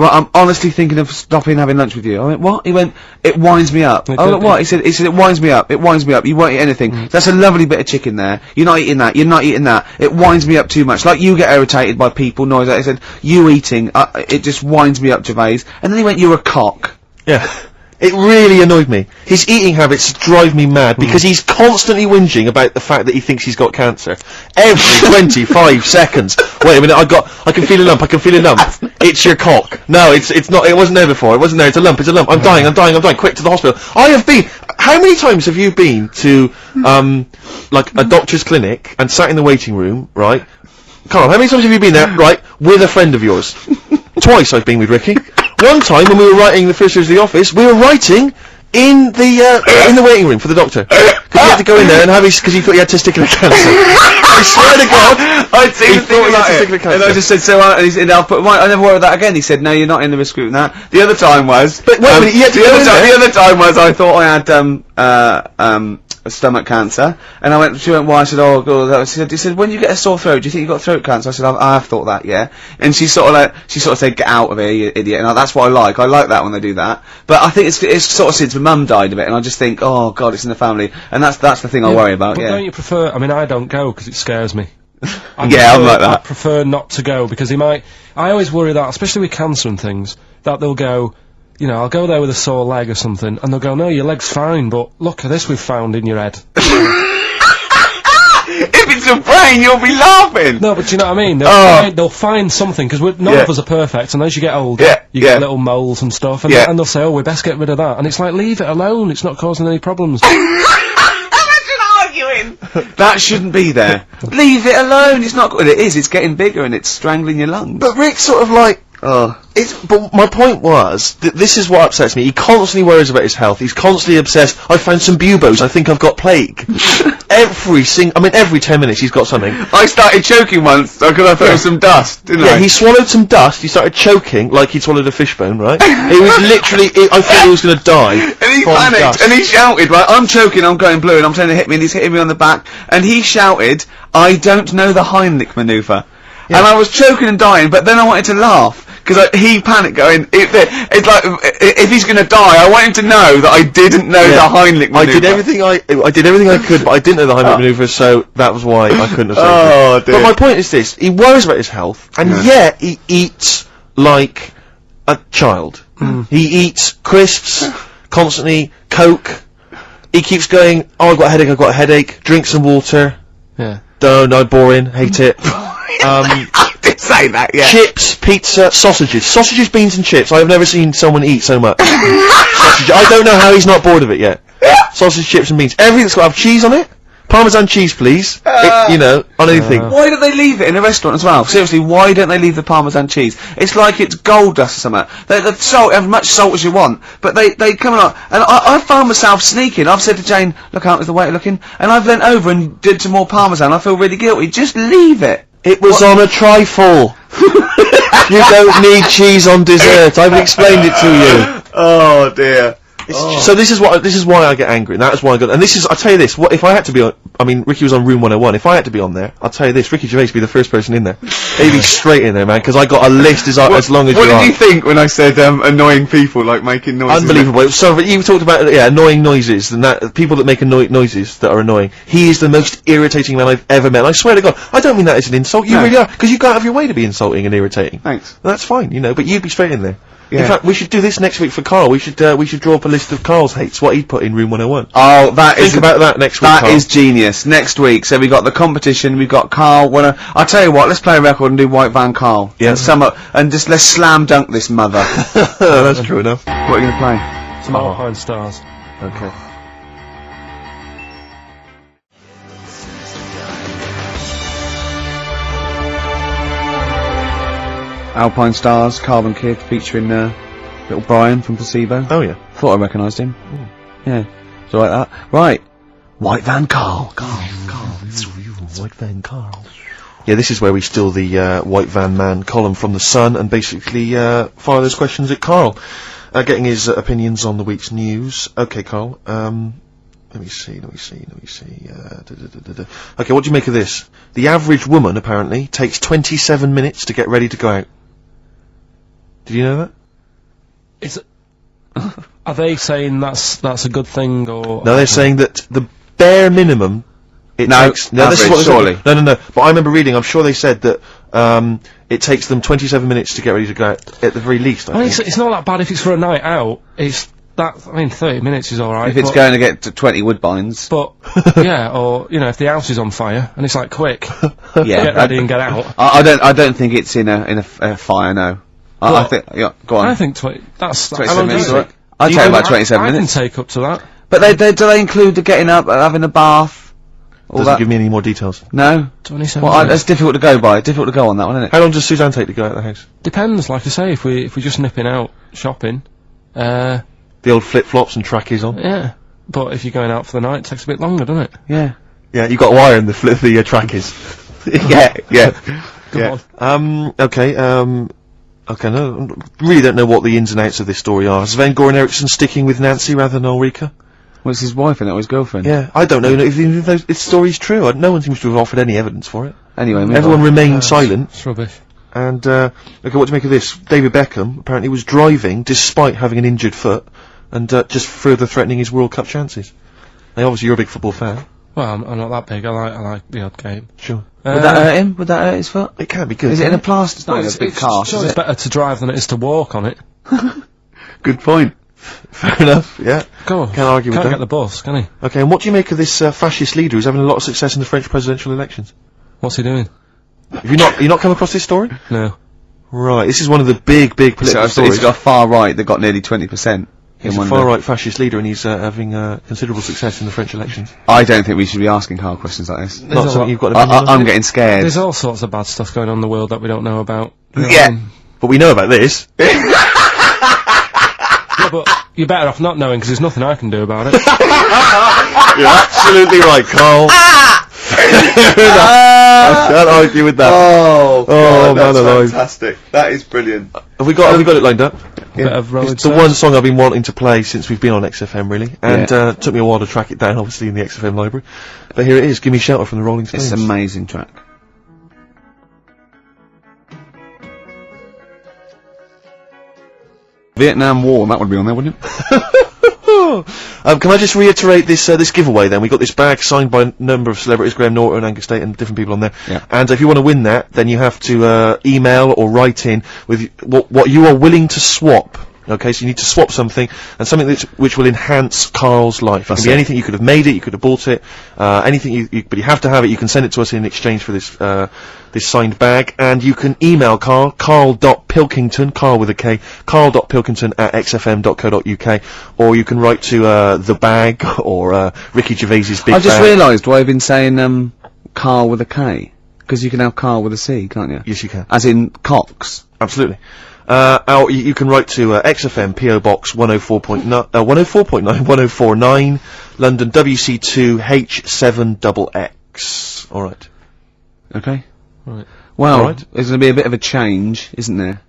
I'm honestly thinking of stopping having lunch with you. I went, what? He went, it winds me up. I went, what? He said, it winds me up. It winds me up. You won't eat anything. That's a lovely bit of chicken there. You're not eating that. You're not eating that. It winds me up too much. Like you get irritated by people, noise. He said, you eating, it just winds me up, Gervais. And then he went, you're a cock.
Yeah. It really annoyed me. His eating habits drive me mad because he's constantly whinging about the fact that he thinks he's got cancer. Every 25 seconds. Wait a minute, I can feel a lump, I can feel a lump. It's your cock. No, it's not, it wasn't there before, it wasn't there, it's a lump, I'm dying, quick to the hospital. I have been, how many times have you been to, like a doctor's clinic and sat in the waiting room, right? Carl, how many times have you been there, right, with a friend of yours? Twice I've been with Ricky. One time when we were writing the first series of The Office, we were writing in the waiting room for the doctor. Because he had to go in there and have because he thought he had testicular cancer. I swear to God,
I'd seen
he
the
thought
thing
he
about
had
it.
testicular cancer.
And I just said, so, and I'll put I never worry about that again. He said, no, you're not in the risk group and that. The other time was,
But wait a minute, you had to go in there.
the other time was, I thought I had, stomach cancer, and she went, why? I said, oh god, he said, when you get a sore throat, do you think you got throat cancer? I said, I have thought that, yeah. And she sort of said, get out of here, you idiot, and that's what I like that when they do that. But I think it's sort of since my mum died of it, and I just think, oh god, it's in the family, and that's the thing I worry about,
But
yeah.
don't you prefer, I mean, I don't go because it scares me.
I'm like that.
I prefer not to go because I always worry that, especially with cancer and things, that they'll go, you know, I'll go there with a sore leg or something, and they'll go, no, your leg's fine, but look at this we've found in your head.
If it's a brain, you'll be laughing!
No, but do you know what I mean? They'll find something, because none of us are perfect, and as you get older, you get little moles and stuff, and, and they'll say, oh, we best get rid of that, and it's like, leave it alone, it's not causing any problems.
That shouldn't be there. Leave it alone, it's not good. It is, it's getting bigger and it's strangling your lungs.
But Rick's sort of like, but my point was, this is what upsets me. He constantly worries about his health. He's constantly obsessed. I found some buboes. I think I've got plague. Every 10 minutes he's got something.
I started choking once because I thought it was some dust, didn't I?
Yeah, he swallowed some dust. He started choking like he'd swallowed a fishbone, right? It was literally, I thought he was going to die.
And he
from
panicked,
dust.
and he shouted, right, I'm choking, I'm going blue, and I'm trying to hit me, and he's hitting me on the back, and he shouted, I don't know the Heimlich manoeuvre. And I was choking and dying, but then I wanted to laugh. Because he panicked, going, it's like, if he's gonna die, I want him to know that I didn't know the Heimlich manoeuvre.
I did everything I could, but I didn't know the Heimlich manoeuvre, so that was why I couldn't have saved
Oh,
it.
dear.
But my point is this, he worries about his health, and yet he eats like a child. He eats crisps, constantly, Coke, he keeps going, oh, I've got a headache, drink some water.
Yeah.
No, boring, hate it.
I did say that, yeah.
Chips, pizza, sausages, beans and chips. I have never seen someone eat so much. Sausage. I don't know how he's not bored of it yet. Sausage, chips and beans. Everything that's got to have cheese on it. Parmesan cheese, please. On anything.
Why don't they leave it in a restaurant as well? Seriously, why don't they leave the Parmesan cheese? It's like it's gold dust or something. The salt, as much salt as you want, but they come along, and I found myself sneaking. I've said to Jane, look out, is the waiter looking? And I've leant over and did some more Parmesan. I feel really guilty. Just leave it.
It was on a trifle. You don't need cheese on dessert. I've explained it to you.
Oh dear.
So this is why I get angry, and that's why I got, and this is, I'll tell you this, what, if I had to be on, I mean, Ricky was on Room 101, if I had to be on there, I'll tell you this, Ricky Gervais would be the first person in there. He'd be straight in there, man, because I got a list as long as you are.
What did you think when I said, annoying people, like making noises?
Unbelievable. So, you talked about, annoying noises, and that, people that make noises that are annoying. He is the most irritating man I've ever met, and I swear to God, I don't mean that as an insult, you really are, because you go out of your way to be insulting and irritating.
Thanks.
That's fine, but you'd be straight in there.
Yeah.
In fact, we should do this next week for Carl. We should draw up a list of Carl's hates, what he'd put in Room 101.
Oh,
Think about that next week,
That
Carl.
is genius. Next week, so we got the competition, we've got Carl, I'll tell you what, let's play a record and do White Van Carl.
Yeah.
And just let's slam dunk this mother.
That's true enough.
What are you gonna play?
Some Alpine Stars.
Okay.
Alpine Stars, Carbon Kid, featuring little Brian from Placebo.
Oh yeah.
Thought I recognised him. Yeah, so like that. Right, White Van Carl.
White Van Carl. Yeah, this is where we steal the White Van Man column from the Sun and basically fire those questions at Carl, getting his opinions on the week's news. Okay, Carl. Let me see. Okay, what do you make of this? The average woman apparently takes 27 minutes to get ready to go out. Did you know that?
Are they saying that's a good thing, or
No, they're saying that the bare minimum. This is what
average, surely.
No. But I remember reading. I'm sure they said that it takes them 27 minutes to get ready to go out at the very least.
I mean, it's not that bad if it's for a night out. It's that. I mean, 30 minutes is all right.
If it's going to get to 20 Woodbines.
But yeah, or if the house is on fire and it's like quick,
Yeah,
get ready and get out.
I don't think it's in a fire. No, I think. Yeah, go on.
I think 20. That's
27 minutes.
easy.
Right? I'd take about 27
I
minutes.
can take up to that.
But do they include the getting up, having a bath? All
Doesn't
that?
give me any more details.
No.
27
Well,
minutes.
that's difficult to go by. Difficult to go on that one, isn't it?
How long does Suzanne take to go out of the house?
Depends, like I say, if we're just nipping out shopping,
The old flip-flops and trackies on.
yeah. But if you're going out for the night, it takes a bit longer, doesn't it?
Yeah.
Yeah, you got wire in the trackies.
yeah.
Go on.
Okay, no, really don't know what the ins and outs of this story are. Sven Goran Eriksson sticking with Nancy rather than Ulrika?
Well, it's his wife and not his girlfriend.
Yeah, I don't know if this story's true. No one seems to have offered any evidence for it.
Anyway,
Everyone remained silent.
It's rubbish.
And, okay, what do you make of this? David Beckham apparently was driving despite having an injured foot and just further threatening his World Cup chances. Now, obviously you're a big football fan.
Well, I'm not that big. I like the odd game.
Sure.
Would that hurt him? Would that hurt his foot?
It can be good.
Is it in a plaster? It's not in a big cast,
Sure,
is
it's
it?
better to drive than it is to walk on it.
Good point.
Fair enough, yeah.
Go on.
Can't argue with
Can't
that.
get the bus, can he?
Okay, and what do you make of this fascist leader who's having a lot of success in the French presidential elections?
What's he doing?
Have you not come across this story?
No.
Right, this is one of the big political
So
stories.
he's got far right that got nearly 20%.
He's a far-right fascist leader and he's having considerable success in the French elections.
I don't think we should be asking Carl questions like this.
Not
a
something
lot-
you've got an opinion on?
I'm getting scared.
There's all sorts of bad stuff going on in the world that we don't know about. You know
Yeah.
what I mean?
But we know about this.
Yeah, but you're better off not knowing because there's nothing I can do about it.
You're absolutely right, Carl. I can't argue with that.
Oh,
God, man alive.
fantastic. That is brilliant.
Have we got it lined up?
Bit of Rolling
It's the
Stones.
one song I've been wanting to play since we've been on XFM, really. And
Yeah.
it took me a while to track it down, obviously, in the XFM library. But here it is, Give Me Shelter from the Rolling Stones.
It's an amazing track. Vietnam War, that would be on there, wouldn't it?
Can I just reiterate this giveaway then? We got this bag signed by a number of celebrities, Graham Norton, Angus Tate and different people on there.
Yeah.
And if you want to win that, then you have to email or write in with what you are willing to swap. Okay, so you need to swap something, and something which will enhance Carl's life. It can be anything. You could have made it, you could have bought it, anything. But you have to have it. You can send it to us in exchange for this this signed bag, and you can email Carl, Karl.Pilkington, Carl with a K, Karl.Pilkington at xfm.co.uk, or you can write to the bag or Ricky Gervais's big.
I just
bag.
realised why I've been saying Carl with a K, because you can have Carl with a C, can't you?
Yes, you can.
As in Cox.
Absolutely. Or you can write to XFM PO Box 104.9, London WC2 H7XX. All right.
Okay.
Right.
Well,
Alright.
there's going to be a bit of a change, isn't there?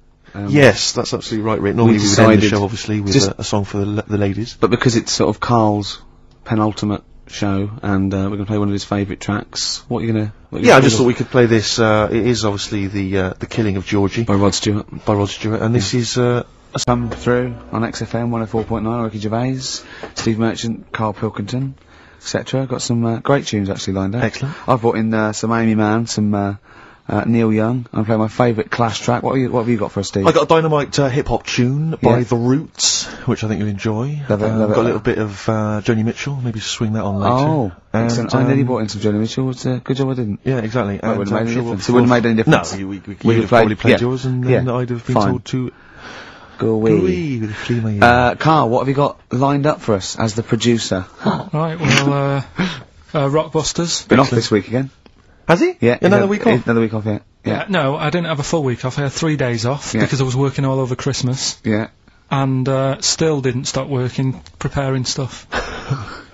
Yes, that's absolutely right, Rick. Normally we would end the
decided
show, obviously, with
just-
a song for the ladies.
But because it's sort of Carl's penultimate show, and we're going to play one of his favourite tracks. What are you going to?
Yeah, I just thought we could play this. It is obviously the Killing of Georgie
by Rod Stewart.
by Rod Stewart, and this is
Come through on XFM 104.9. Ricky Gervais, Steve Merchant, Karl Pilkington, etc. Got some great tunes actually lined up.
Excellent.
I've brought in some Amy Mann, some Neil Young. I'm playing my favourite Clash track. What have you got for us, Steve?
I got a dynamite hip hop tune by
Yeah.
The Roots, which I think you'll enjoy.
Love it, love it.
Got a little bit of Joni Mitchell. Maybe swing that on later.
Oh,
And,
excellent. I nearly brought in some Joni Mitchell. It's a good job I didn't.
Yeah, exactly.
Well, it wouldn't
I'm
have made any
sure
difference.
we'll-
It wouldn't have made any difference.
No,
We
you'd
could
have probably
play-
played
yeah.
yours, and
Yeah.
then I'd have been
Fine.
told to
Go away.
go away with a flea in my ear.
Carl, what have you got lined up for us as the producer?
Right, well, Rockbusters.
Been off this week again.
Has he?
Yeah.
Another week off.
Another week off, yeah. Yeah.
No, I didn't have a full week off. I had 3 days off
Yeah.
because I was working all over Christmas.
Yeah.
And still didn't stop working, preparing stuff.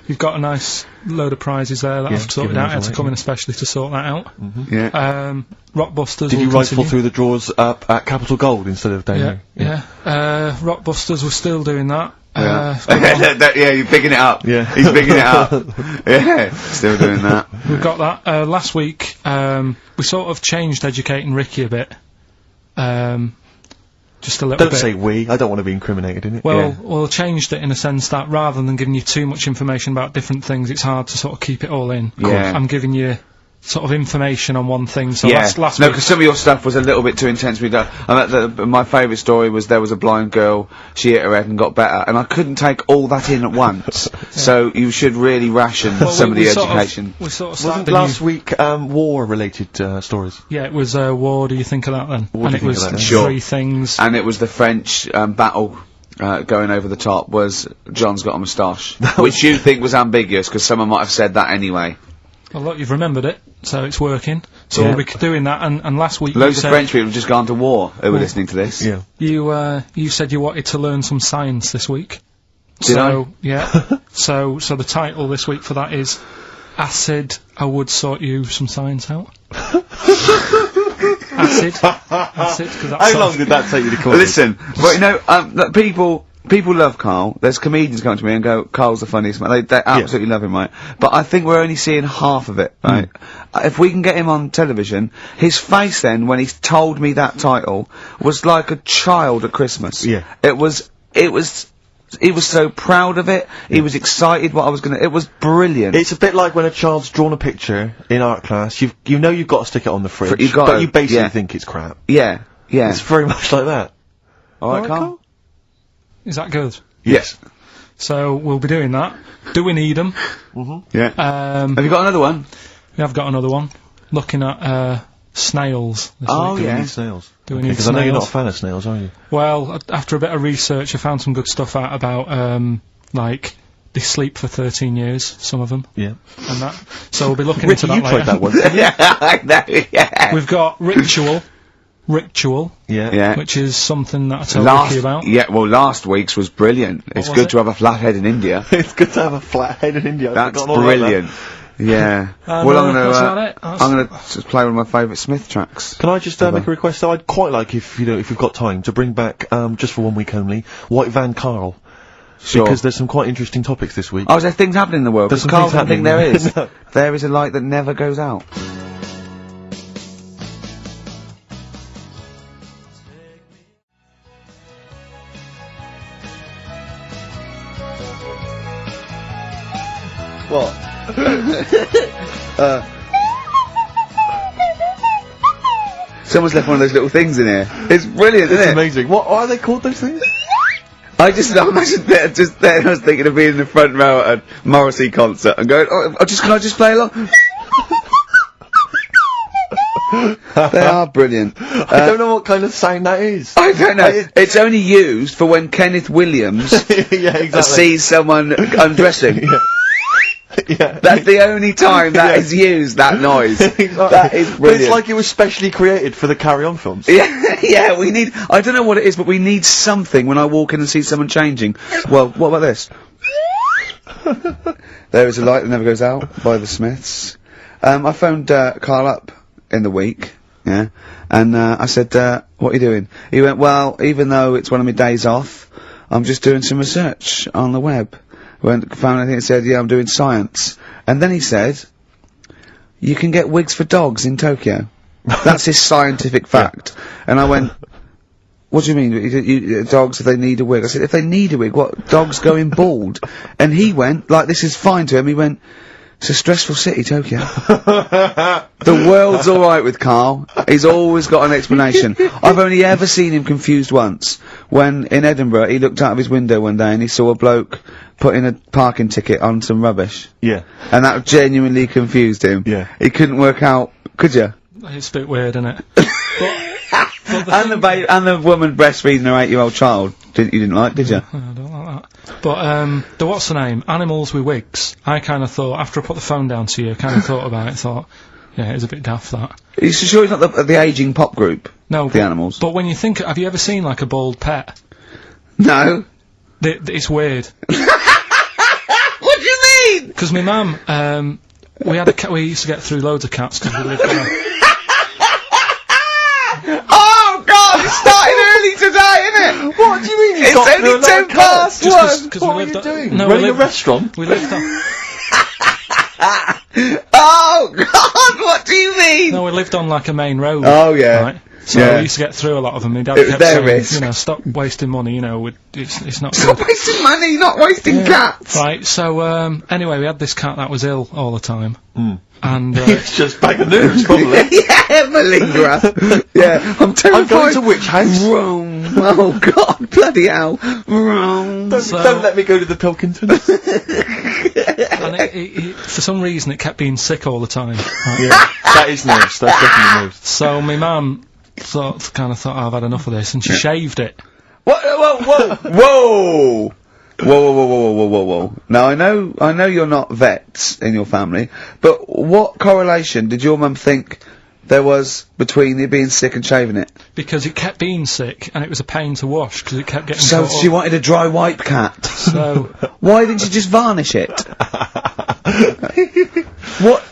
You've got a nice load of prizes there that I've sorted
giving
out. I
those
had to
away,
come in especially to sort that out.
Yeah.
Rockbusters
Did you
will
rifle
continue.
through the drawers up at Capital Gold instead of down
Yeah,
here?
yeah. Rockbusters, we're still doing that.
Yeah.
Good on.
Yeah, you're picking it up.
Yeah.
He's picking it up. Yeah. Still doing that.
We've got that. Last week, we sort of changed educating Ricky a bit. Just a little
Don't
bit.
say we. I don't want to be incriminated in it.
Well, changed it in a sense that rather than giving you too much information about different things, it's hard to sort of keep it all in.
Yeah.
I'm giving you sort of information on one thing. So
Yeah.
last
No,
week,
because some of your stuff was a little bit too intense. My favourite story was there was a blind girl, she hit her head and got better, and I couldn't take all that in at once. So you should really ration some of the education.
we sort of
Wasn't
started
last week war-related stories?
Yeah, it was war. Do you think of that then?
What
And
do
it
you
was
think of that?
Sure.
3 things.
And it was the French battle. Going over the top was John's got a moustache, which you think was ambiguous because someone might have said that anyway.
Well, look, you've remembered it, so it's working. So
Yeah.
we'll be doing that. And last week
Loads
you
of
said
French people have just gone to war who were listening to this.
Yeah.
you said you wanted to learn some science this week.
Did
so yeah. so the title this week for that is Acid. I would sort you some science out. Acid. Because that's
How long did that take you to come up with?
Listen, well, you know, that people love Carl. There's comedians come to me and go, Carl's the funniest man. They absolutely love him, right? But I think we're only seeing half of it, right? If we can get him on television, his face then, when he told me that title, was like a child at Christmas.
Yeah.
He was so proud of it. He was excited what I was gonna. It was brilliant.
It's a bit like when a child's drawn a picture in art class. You know you've got to stick it on the fridge,
you've got
but
to,
you basically
yeah.
think it's crap.
Yeah.
It's very much like that.
All right, Carl.
Is that good?
Yes.
So we'll be doing that. Do we need them?
Yeah. Have you got another one?
We have got another one. Looking at snails this
Oh,
week.
Do we
yeah.
need snails?
Do we need
Because I know you're not a
snails?
fan of snails, are you?
Well, after a bit of research, I found some good stuff out about like they sleep for 13 years. Some of them
Yeah.
and that. So we'll be looking
Ricky,
into that
you
later.
tried that once.
Yeah, I know. Yeah.
We've got ritual,
Yeah.
Yeah.
which is something that I told Ricky about.
Yeah, well, last week's was brilliant. It's
was
good
it?
to have a flat head in India.
It's good to have a flat head in India. I've
That's
forgotten all about that.
brilliant. Yeah.
And,
Well, I'm
that's about
gonna,
it. That's-
I'm gonna just play one of my favourite Smith tracks.
Can I just make a request? Though? I'd quite like if you've got time to bring back just for 1 week only White Van Carl.
Sure.
Because there's some quite interesting topics this week.
Oh, is there things happening in the world?
There's
Because
some
Carl
things
doesn't think there
happening.
is.
No.
There is a light that never goes out.
What?
Someone's left one of those little things in here. It's brilliant,
It's
isn't it?
amazing. What are they called, those things?
I imagine that just then I was thinking of being in the front row at a Morrissey concert and going, can I just play along? They are brilliant.
I don't know what kind of sound that is.
I don't know. It's only used for when Kenneth Williams
Yeah, exactly.
sees someone undressing.
Yeah.
That's the only time that is used, that noise. That is
But
brilliant.
it's like it was specially created for the Carry On films.
Yeah, we need, I don't know what it is, but we need something when I walk in and see someone changing. Well, what about this? There is a light that never goes out by the Smiths. I phoned Carl up in the week, yeah, and I said, what are you doing? He went, well, even though it's one of my days off, I'm just doing some research on the web. Found anything that said, yeah, I'm doing science. And then he said, you can get wigs for dogs in Tokyo. That's his scientific fact. And I went, what do you mean, dogs, if they need a wig? I said, if they need a wig, what, dogs going bald? And he went, like, this is fine to him, he went, it's a stressful city, Tokyo. The world's alright with Carl. He's always got an explanation. I've only ever seen him confused once. When, in Edinburgh, he looked out of his window one day and he saw a bloke putting a parking ticket on some rubbish.
Yeah.
And that genuinely confused him.
Yeah.
He couldn't work out, could you?
It's a bit weird, isn't it?
And the woman breastfeeding her 8-year-old child. You didn't like, did you?
I don't like that. But, the what's the name? Animals with wigs. I kind of thought, after I put the phone down to you, I kind of thought about it, thought, Yeah, it's a bit daft, that.
Are you sure it's not the ageing pop group?
No,
The Animals?
But when you think, have you ever seen, like, a bald pet?
No.
It's weird.
What do you mean?
Because my mum, we had a cat, we used to get through loads of cats because we lived there.
Oh God! It's starting early today, isn't it?
What do you mean?
It's only 10 past one.
What are you doing?
No,
Running a restaurant?
We lived on.
Oh God! What do you mean?
No, we lived on like a main road.
Oh yeah.
Right? So
Yeah.
we used to get through a lot of them. My dad
It was
kept
their
saying,
risk.
you know, stop wasting money. You know, it's not
Stop
good.
wasting money, not wasting cats.
Right. So anyway, we had this cat that was ill all the time, and
It's just bag of nerves, probably.
Yeah, malingerer. Yeah, I'm terrified.
I'm going to which house?
Rome. Oh God, bloody hell. Rome.
Don't let me go to the Pilkingtons.
and for some reason it kept being sick all the time. Right?
Yeah, that is nerves. That's definitely nerves.
So my mum kind of thought, I've had enough of this, and she shaved it.
What? Whoa! Whoa! Whoa! Whoa! Now I know you're not vets in your family, but what correlation did your mum think there was between it being sick and shaving it?
Because it kept being sick, and it was a pain to wash, because it kept getting
So
caught
she
up.
wanted a dry wipe cat.
So,
Why didn't you just varnish it? What?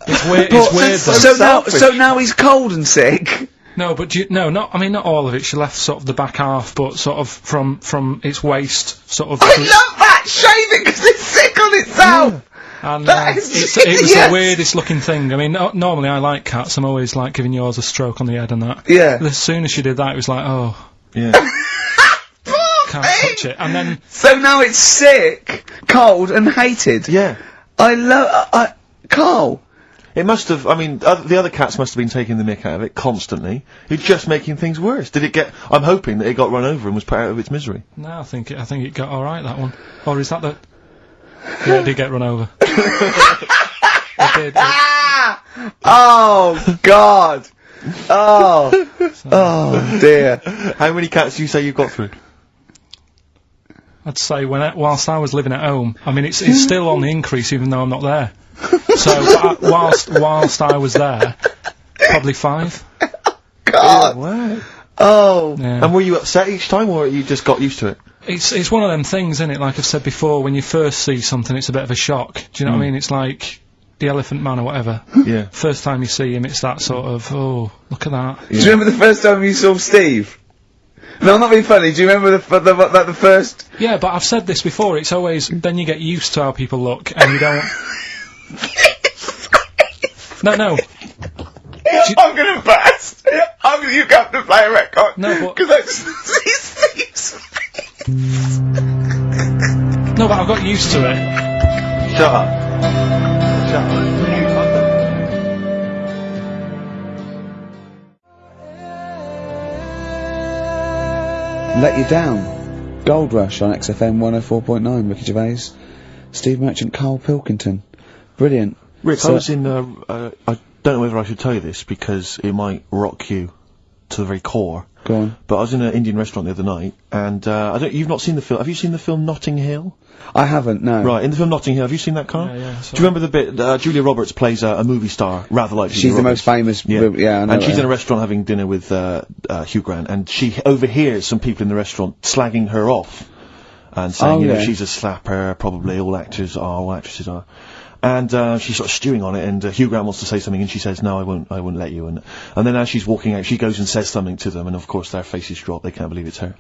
it's weird, it's weird though.
So now he's cold and sick.
No, but not all of it. She left sort of the back half, but sort of from its waist, sort of.
I love that! Shave it because it's sick on itself!
And
That is
it was
genius.
the weirdest looking thing. I mean, normally I like cats. I'm always like giving yours a stroke on the head and that.
Yeah.
As soon as she did that, it was like, oh,
Yeah.
can't touch it. And then
So now it's sick, cold, and hated.
Yeah.
I love. Carl.
It must have, I mean, the other cats must have been taking the mick out of it constantly. It's just making things worse. Did it get, I'm hoping that it got run over and was put out of its misery.
no, I think it got all right, that one. Or is that the? Yeah, it did get run over. It did.
Oh God. Oh. Oh dear.
How many cats do you say you've got through?
I'd say whilst I was living at home, I mean, it's still on the increase even though I'm not there. So whilst I was there, probably 5.
God.
Wow.
Oh.
Yeah.
And were you upset each time, or you just got used to it?
It's one of them things, isn't it? Like I've said before, when you first see something, it's a bit of a shock. Do you know what I mean? It's like the Elephant Man or whatever.
Yeah.
First time you see him, it's that sort of, oh, look at that.
Do you remember the first time you saw Steve? No, I'm not being funny. Do you remember the first?
Yeah, but I've said this before. It's always then you get used to how people look, and you don't. No.
I'm gonna burst. You have to play a record.
No, but
Because I just see Steve's face.
no, but I've got used to it.
Shut up. Shut up.
Let You Down. Gold Rush on XFM 104.9. Ricky Gervais, Steve Merchant, Karl Pilkington. Brilliant.
Rick,
So-
I was in, I don't know whether I should tell you this because it might rock you to the very core,
Go on.
but I was in an Indian restaurant the other night, and you've not seen the film, have you seen the film Notting Hill?
I haven't, no.
Right, in the film Notting Hill, have you seen that, Carl?
Yeah.
Do you remember the bit, Julia Roberts plays a movie star, rather like
She's
Julia
the
Roberts.
most famous.
Yeah,
I know
and she's
her.
in a restaurant having dinner with Hugh Grant, and she overhears some people in the restaurant slagging her off, and saying,
Oh,
you know,
yeah.
she's a slapper, probably all actresses are. And she's sort of stewing on it, and Hugh Grant wants to say something, and she says, "No, I won't let you." And then as she's walking out, she goes and says something to them, and of course their faces drop. They can't believe it's her.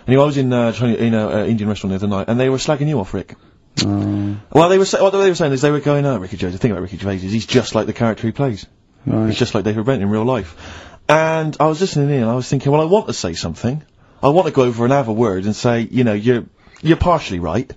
Anyway, I was in an Indian restaurant the other night, and they were slagging you off, Rick. Well, they were what they were saying is they were going, "Oh, Ricky Gervais. The thing about Ricky Gervais is he's just like the character he plays.
Right.
He's just like David Brent in real life." And I was listening in, and I was thinking, well, I want to say something. I want to go over and have a word and say, you know, you're partially right,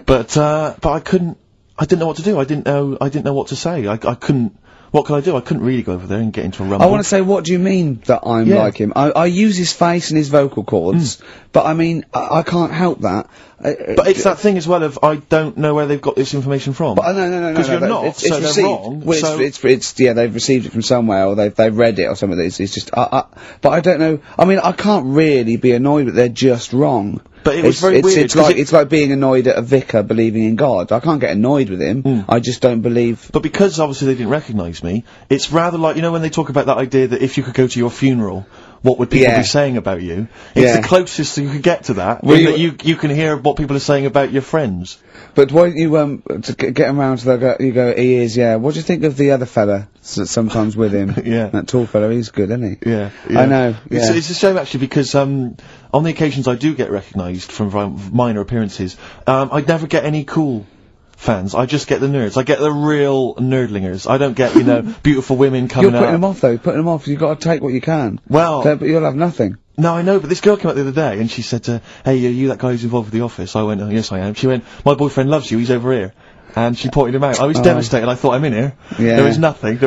but I couldn't. I didn't know what to do. I didn't know what to say. I couldn't. What could I do? I couldn't really go over there and get into a rumble.
I want to say, what do you mean that I'm
Yeah.
like him? I use his face and his vocal cords, but I mean, I can't help that.
But it's that thing as well of I don't know where they've got this information from.
But no.
Because you're
that-
not,
It's
so they're
received.
wrong,
Well,
so-
it's yeah, they've received it from somewhere, or they've read it, or something. It's just, but I don't know. I mean, I can't really be annoyed that they're just wrong.
But it was very weird.
It's like being annoyed at a vicar believing in God. I can't get annoyed with him. I just don't believe.
But because obviously they didn't recognise me, it's rather like, you know, when they talk about that idea that if you could go to your funeral, what would people be saying about you? It's the closest you could get to that. Well, that you can hear what people are saying about your friends.
But why don't you, to get him round to that, you go, he is, yeah. What do you think of the other fella that's sometimes with him? That tall fella, he's good, isn't he?
Yeah.
I know,
It's a shame, actually, because, on the occasions I do get recognised from minor appearances, I'd never get any cool fans. I just get the nerds. I get the real nerdlingers. I don't get, you know, beautiful women coming out.
You're putting them off, though. Putting them off. You've got to take what you can.
Well...
But you'll have nothing.
No, I know, but this girl came up the other day, and she said, hey, are you that guy who's involved with The Office? I went, oh, yes, I am. She went, my boyfriend loves you, he's over here. And she pointed him out. I was devastated. I thought, I'm in here.
Yeah.
There was nothing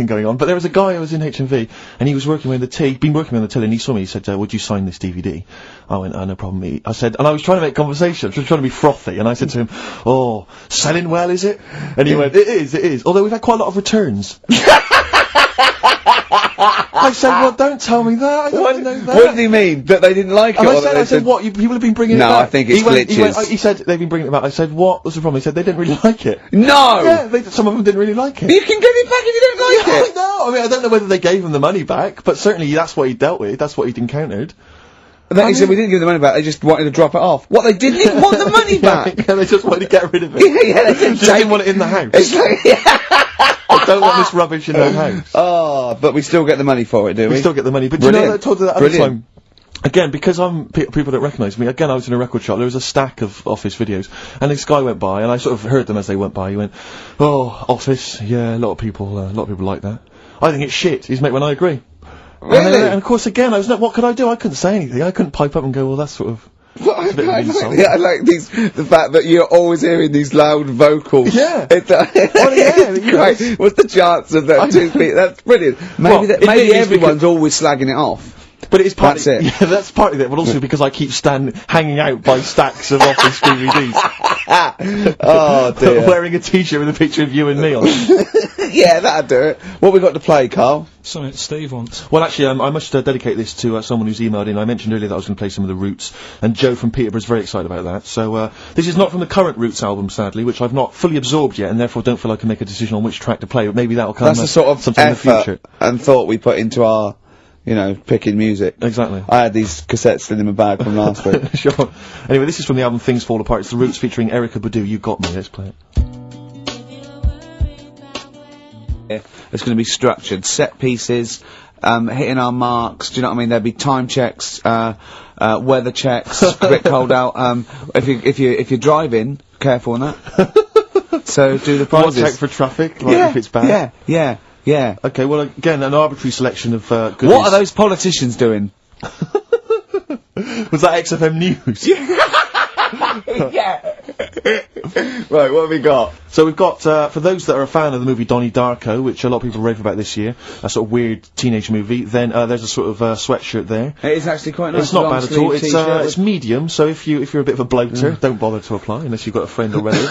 going on. But there was a guy who was in HMV, and he was working with been working on the till, and he saw me, he said, would you sign this DVD? I went, no problem. I said, and I was trying to make conversation, I was trying to be frothy, and I said to him, oh, selling well, is it? And he went, it is. Although we've had quite a lot of returns. I said, well, don't tell me that. I don't want to know that.
What did he mean? That they didn't like it?
And I said, what? People have been bringing it back.
No, I think it's glitches.
He said, they've been bringing it back. I said, what was the problem? He said, they didn't really like it.
No!
Yeah, some of them didn't really like it.
You can get it back if you don't like it!
I know. I don't know whether they gave him the money back, but certainly that's what he dealt with. That's what he'd encountered.
He said we didn't give the money back, they just wanted to drop it off. What, they didn't even want the money back?
Yeah, they just wanted to get rid of it.
They
just didn't want it in the house.
It's like,
I don't want this rubbish in the house.
Oh, but we still get the money for it, do we?
We still get the money, but do you know that I told you that other time? Again, because people don't recognise me, again, I was in a record shop, there was a stack of Office videos, and this guy went by, and I sort of heard them as they went by, he went, oh, Office, yeah, a lot of people like that. I think it's shit, he's mate when I agree.
Really?
And of course, again, what could I do? I couldn't say anything, I couldn't pipe up and go, well, that's sort of...
I like the fact that you're always hearing these loud vocals.
Yeah.
It's great. What's the chance of that? That's brilliant. Maybe everyone's always slagging it off.
But it's partly,
that's it.
Yeah, that's part of it, but also because I keep hanging out by stacks of Office DVDs.
Oh dear.
Wearing a t-shirt with a picture of you and me on it.
Yeah, that'd do it. What we got to play, Carl?
Something that Steve wants.
Well, actually, I must dedicate this to someone who's emailed in. I mentioned earlier that I was going to play some of the Roots, and Joe from Peterborough's very excited about that. So, this is not from the current Roots album, sadly, which I've not fully absorbed yet, and therefore don't feel I can make a decision on which track to play, but maybe that'll come
That's the sort of
sometime in the future.
And thought we put into our, you know, picking music.
Exactly.
I had these cassettes still in my bag from last week.
Sure. Anyway, this is from the album Things Fall Apart. It's the Roots featuring Erykah Badu. You Got Me. Let's play it.
It's going to be structured, set pieces, hitting our marks. Do you know what I mean? There'll be time checks, weather checks, a bit cold out. If you're driving, careful on that. So do the prizes.
Check for traffic, like if it's bad.
Yeah.
Okay. Well, again, an arbitrary selection of goodies.
What are those politicians doing?
Was that XFM News?
Yeah. Right, what have we got?
So we've got, for those that are a fan of the movie Donnie Darko, which a lot of people rave about this year, a sort of weird teenage movie, then there's a sort of sweatshirt there.
It is actually quite nice.
It's not bad at all. It's medium, so if you're a bit of a bloater, don't bother to apply unless you've got a friend already.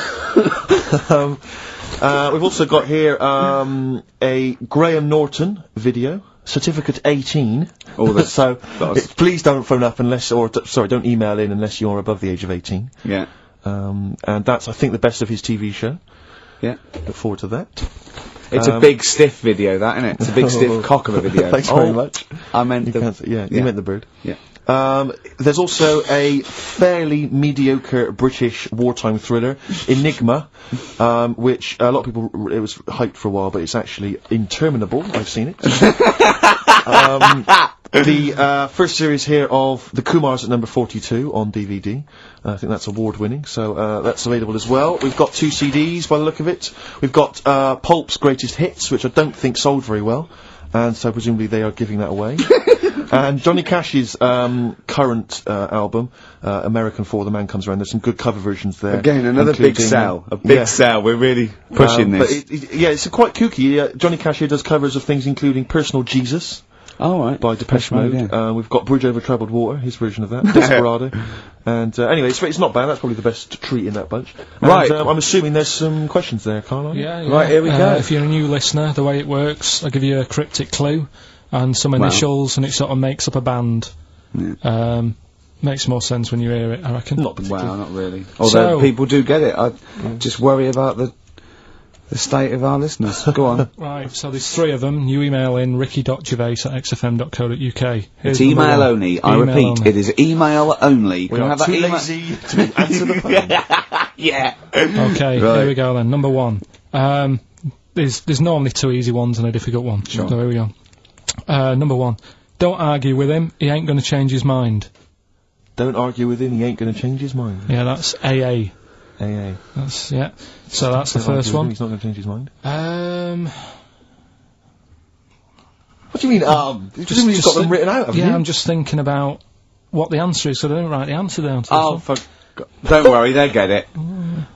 We've also got here a Graham Norton video. Certificate 18. So please don't phone up unless, don't email in unless you're above the age of 18.
Yeah.
And that's, I think, the best of his TV show.
Yeah.
Look forward to that.
It's a big stiff video, that, isn't it? It's a big stiff cock of a video.
Thanks very much.
I meant
you meant the bird.
Yeah.
There's also a fairly mediocre British wartime thriller, Enigma, which a lot of people, it was hyped for a while, but it's actually interminable. I've seen it. The first series here of The Kumars at number 42 on DVD. I think that's award-winning, so that's available as well. We've got 2 CDs by the look of it. We've got Pulp's Greatest Hits, which I don't think sold very well, and so presumably they are giving that away. And Johnny Cash's current album, American For the Man Comes Around, there's some good cover versions there.
Again, another big sell. A big sell. We're really pushing this.
But it's quite kooky. Johnny Cash here does covers of things including Personal Jesus.
Oh, right.
By Depeche Mode.
Yeah.
We've got Bridge Over Troubled Water, his version of that. Desperado. And anyway, it's not bad. That's probably the best treat in that bunch. And,
right.
I'm assuming there's some questions there, Carl.
Yeah.
Right, here we go.
If you're a new listener, the way it works, I'll give you a cryptic clue and some initials, and it sort of makes up a band.
Yeah.
makes more sense when you hear it, I reckon.
Not particularly.
Wow, not really. Although
So-
people do get it. I just worry about the state of our listeners. Go on.
Right, so there's 3 of them. You email in ricky.gervais@xfm.co.uk.
It's email only. I
Email
repeat,
only.
it is email only.
We
Can I
are
have that
too
email?
lazy to answer the phone.
Yeah.
Okay,
Right.
here we go then. Number 1. There's normally 2 easy ones and a difficult one.
Sure.
So here we go. Number 1. Don't argue with him, he ain't gonna change his mind.
Don't argue with him, he ain't gonna change his mind.
Yeah, that's AA.
AA.
That's, yeah. So that's the
Don't argue
first
with him,
one.
He's not gonna change his mind. What do you mean, Presumably you've got them written out, haven't
yeah,
you?
I'm just thinking about what the answer is, so I didn't write the answer down. To
Oh,
this one.
don't worry, they get it.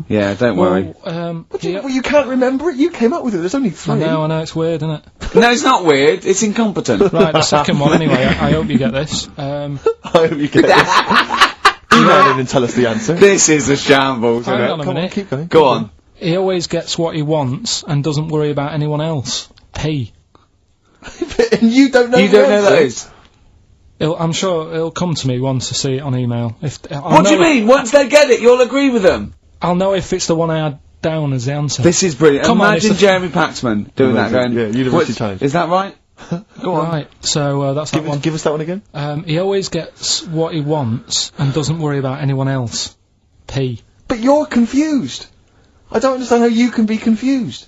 Yeah, don't worry.
Well,
Well, you can't remember it, you came up with it, there's only 3.
I know, it's weird, isn't it?
No, it's not weird. It's incompetent.
Right, the second one anyway, I hope you get this.
I hope you get this. Email in and tell us the answer.
This is a shambles, isn't
Hang
it?
on a
Come on,
minute.
keep going.
Go on.
He always gets what he wants and doesn't worry about anyone else. P.
And you don't know
You don't know that is?
I'm sure he'll come to me once to see it on email.
What do you mean? Once they get it, you'll agree with them.
I'll know if it's the one I had down as the answer.
This is brilliant.
Come on,
Imagine
it's a-
Jeremy Paxman doing that, going,
Yeah, University
"What's-
Challenge."
Is that right? Go on.
Right, so that's that one.
Give us that one again.
He always gets what he wants and doesn't worry about anyone else. P.
But you're confused. I don't understand how you can be confused.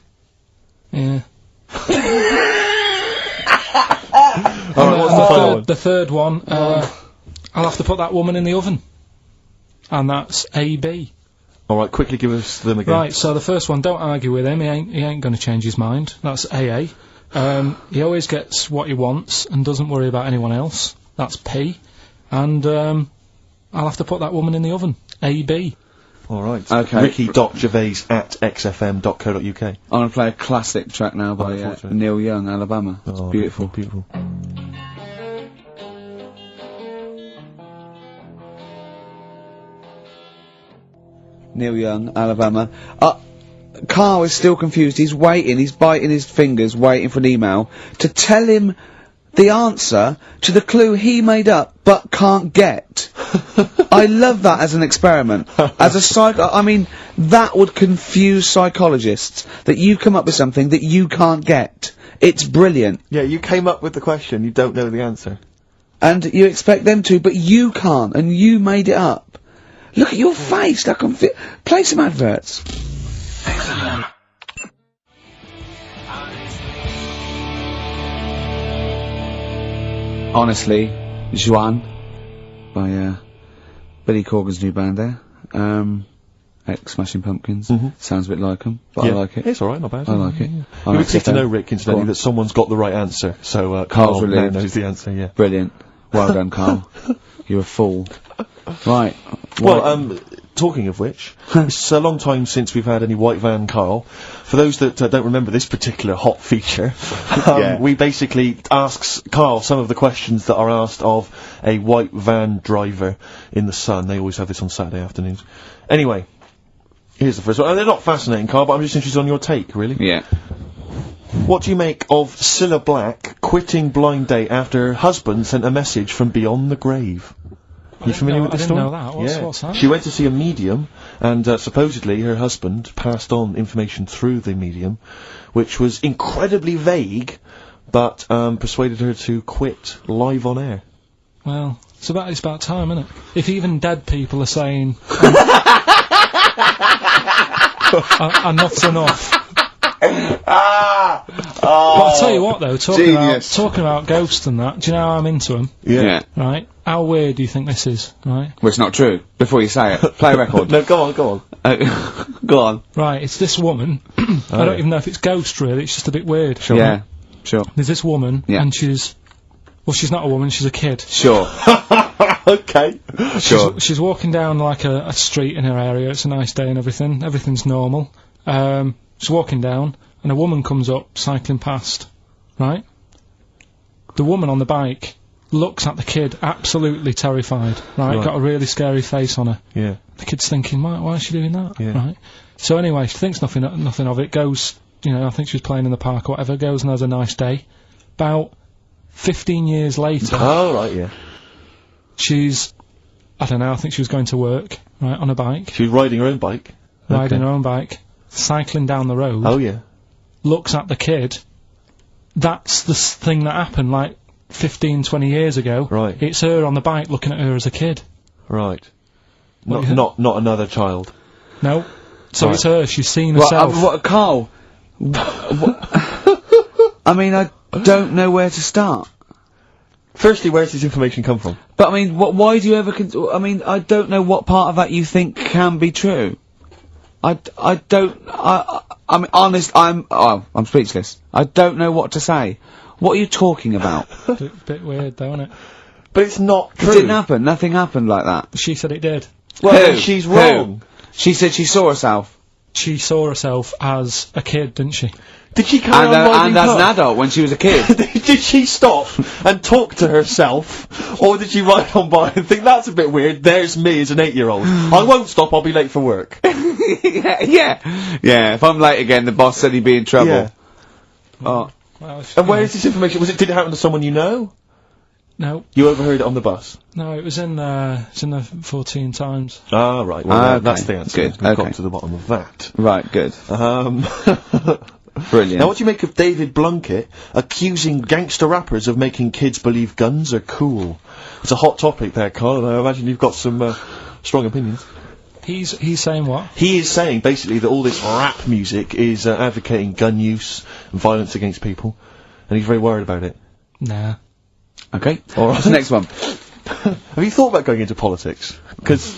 Yeah.
Alright, what's the final one?
The third one, I'll have to put that woman in the oven. And that's AB.
Alright, quickly give us them again.
Right, so the first one, don't argue with him, he ain't gonna change his mind. That's AA. He always gets what he wants and doesn't worry about anyone else. That's P. And, I'll have to put that woman in the oven. AB.
Alright.
Okay.
Ricky.gervais@xfm.co.uk.
I'm going to play a classic track now by
unfortunately.
Neil Young, Alabama. It's
Oh,
beautiful.
Beautiful.
Neil Young, Alabama. Carl is still confused. He's waiting. He's biting his fingers, waiting for an email to tell him the answer to the clue he made up but can't get. I love that as an experiment. As a I mean, that would confuse psychologists, that you come up with something that you can't get. It's brilliant.
Yeah, you came up with the question, you don't know the answer.
And you expect them to, but you can't, and you made it up. Look at your face, like I'm play some adverts. Honestly, Juan, by Billy Corgan's new band there, ex-Smashing Pumpkins. Sounds a bit like them, but I like it.
It's alright, not bad.
I like it.
You would seem to know, Rick, incidentally, that someone's got the right answer, so Carl now
relieved.
knows the answer, yeah.
Brilliant. Well done, Carl. You're a fool. Right.
Well, talking of which, it's a long time since we've had any White Van Carl. For those that don't remember this particular hot feature, we basically ask Carl some of the questions that are asked of a white van driver in the Sun. They always have this on Saturday afternoons. Anyway, here's the first one. They're not fascinating, Carl, but I'm just interested on your take, really.
Yeah.
What do you make of Cilla Black quitting Blind Date after her husband sent a message from beyond the grave? Are you familiar with this story?
I didn't know that. What's that?
She went to see a medium, and supposedly her husband passed on information through the medium, which was incredibly vague, but persuaded her to quit live on air.
Well, it's about time, isn't it? If even dead people are saying, enough's enough. But I'll tell you what though, talking about ghosts and that, do you know how I'm into them?
Yeah.
Right? How weird do you think this is, right?
Well, it's not true. Before you say it, play a record.
No, go on.
Go on.
Right, it's this woman, I don't even know if it's ghost really, it's just a bit weird.
Sure. Yeah, sure.
There's this woman,
Yeah.
and she's not a woman, she's a kid.
Sure.
Okay.
Sure.
She's walking down like a street in her area, it's a nice day and everything's normal. She's walking down, and a woman comes up, cycling past, right? The woman on the bike looks at the kid, absolutely terrified, right? Got a really scary face on her.
Yeah.
The kid's thinking, why is she doing that,
Yeah.
right? So anyway, she thinks nothing of it, goes, I think she was playing in the park or whatever, goes and has a nice day. About 15 years later,
Oh, right, yeah.
she's I don't know, I think she was going to work, right, on a bike,
She was riding her own bike.
riding
Okay.
her own bike, cycling down the road,
Oh, yeah.
looks at the kid. That's the thing that happened, like, 15, 20 years ago.
Right.
It's her on the bike looking at her as a kid.
Right.
What do you
Not,
think?
not another child.
No. So
Right.
it's her, she's seen
Well,
herself.
what, Carl? I mean, I don't know where to start.
Firstly, where's this information come from?
But I mean, why do you ever? I mean, I don't know what part of that you think can be true. I'm honest. I'm speechless. I don't know what to say. What are you talking about?
Bit weird, though, isn't it?
But it's not
It
true.
didn't happen. Nothing happened like that.
She said it did.
Well,
Who?
then she's
Who?
wrong.
She said she saw herself.
She saw herself as a kid, didn't she?
Did she carry
And,
on riding
and as an
cars?
adult when she was a kid.
Did she stop and talk to herself, or did she ride on by and think, that's a bit weird, there's me as an 8-year-old. I won't stop, I'll be late for work.
yeah. If I'm late again, the boss said he'd be in trouble.
Yeah.
Oh.
Well,
And where is this information? Did it happen to someone you know?
No,
You overheard it on the bus?
no, it was in the 14 Times.
Ah, right. Well,
Ah,
that's
okay.
the answer.
Good,
We've
okay.
got to the bottom of that.
Right. Good. Brilliant.
Now, what do you make of David Blunkett accusing gangster rappers of making kids believe guns are cool? It's a hot topic there, Carl, and I imagine you've got some strong opinions.
He's saying what?
He is saying, basically, that all this rap music is advocating gun use and violence against people, and he's very worried about it.
Nah.
Okay.
All right.
What's the next one?
Have you thought about going into politics? Because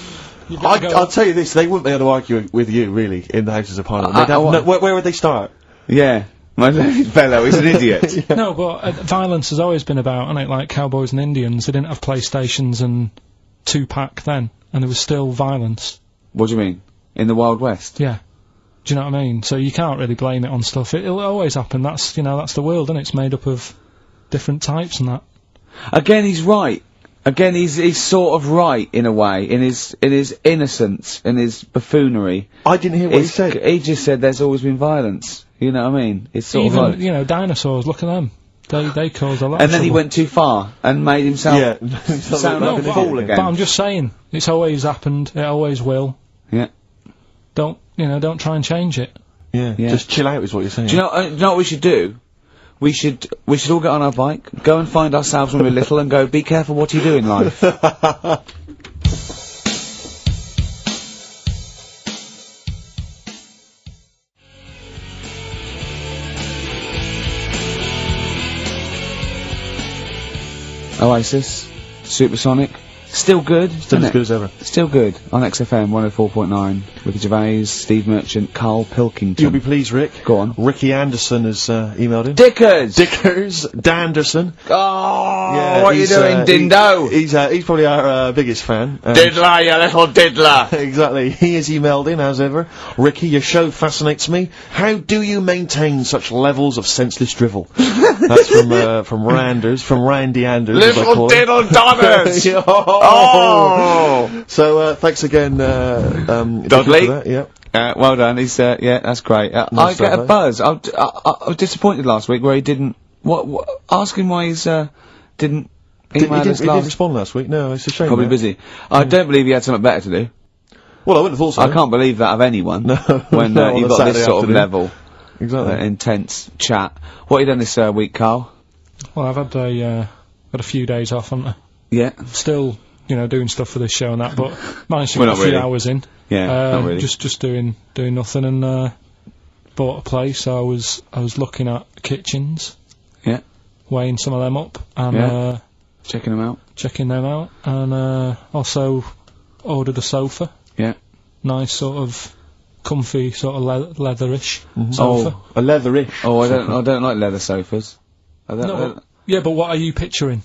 gotta go-
I'll tell you this, they wouldn't be able to argue with you, really, in the Houses of Parliament.
I-
They'd have
I-
no, where would they start?
Yeah. My fellow is an idiot.
No, but violence has always been about, isn't it? Like cowboys and Indians, they didn't have PlayStations and Tupac then, and there was still violence.
What do you mean? In the Wild West?
Yeah. Do you know what I mean? So you can't really blame it on stuff. It'll always happen. That's the world, and it's made up of different types and that.
Again, he's right. Again, he's sort of right in a way, in his innocence, in his buffoonery.
I didn't hear what he said.
He just said there's always been violence. You know what I mean? It's sort of
Even
like,
dinosaurs. Look at them. They caused a lot.
and
of
then he
trouble.
went too far and made himself
Yeah.
sound
No,
like a
but-
fool again.
But I'm just saying, it's always happened. It always will.
Yeah.
Don't try and change it.
Yeah.
Yeah.
Just chill out is what you're saying.
Do you know what we should do? We should all get on our bike, go and find ourselves when we're little, and go. Be careful what you do in life. Oasis, Supersonic, still good.
Still
isn't
as
it?
good as ever.
Still good on XFM 104.9 with Gervais, Steve Merchant, Karl Pilkington.
You'll be pleased, Rick.
Go on.
Ricky Anderson has emailed in.
Dickers!
Dickers Danderson.
Oh, what are you
he's,
doing, Dindo?
He's probably our biggest fan.
Diddler, you little diddler!
Exactly. He has emailed in, as ever. Ricky, your show fascinates me. How do you maintain such levels of senseless drivel? That's from Randers, from Randy Anders, as I call him.
diddle donners!
Oh! So, thanks again, Dicky,
Dudley.
for that, yeah.
Well done, he's, yeah, that's great. I
Nice
get
stuff,
a
eh?
buzz. I was disappointed last week where he didn't, ask him why he's, didn't
He
email us
didn't
last.
respond last week. No, it's a shame.
Probably
that.
busy. I don't believe he had something better to do.
Well, I wouldn't have thought so.
I can't believe that of anyone.
No,
when
no, on
you've
a
got this
Saturday
sort of
afternoon.
level,
Exactly.
intense chat. What have you done this week, Carl?
Well, I've had a few days off, haven't I?
Yeah.
Still, doing stuff for this show and that, but managed to
Well,
get a
not
few
really.
hours in.
Yeah, not really.
Just doing nothing, and bought a place. So I was looking at kitchens,
Yeah.
weighing some of them up, and
Yeah. Checking them out.
checking them out, and also ordered a sofa.
Yeah.
Nice sort of comfy, sort of leatherish sofa.
A leatherish.
Oh, I don't like leather sofas. I don't,
No, yeah, but what are you picturing?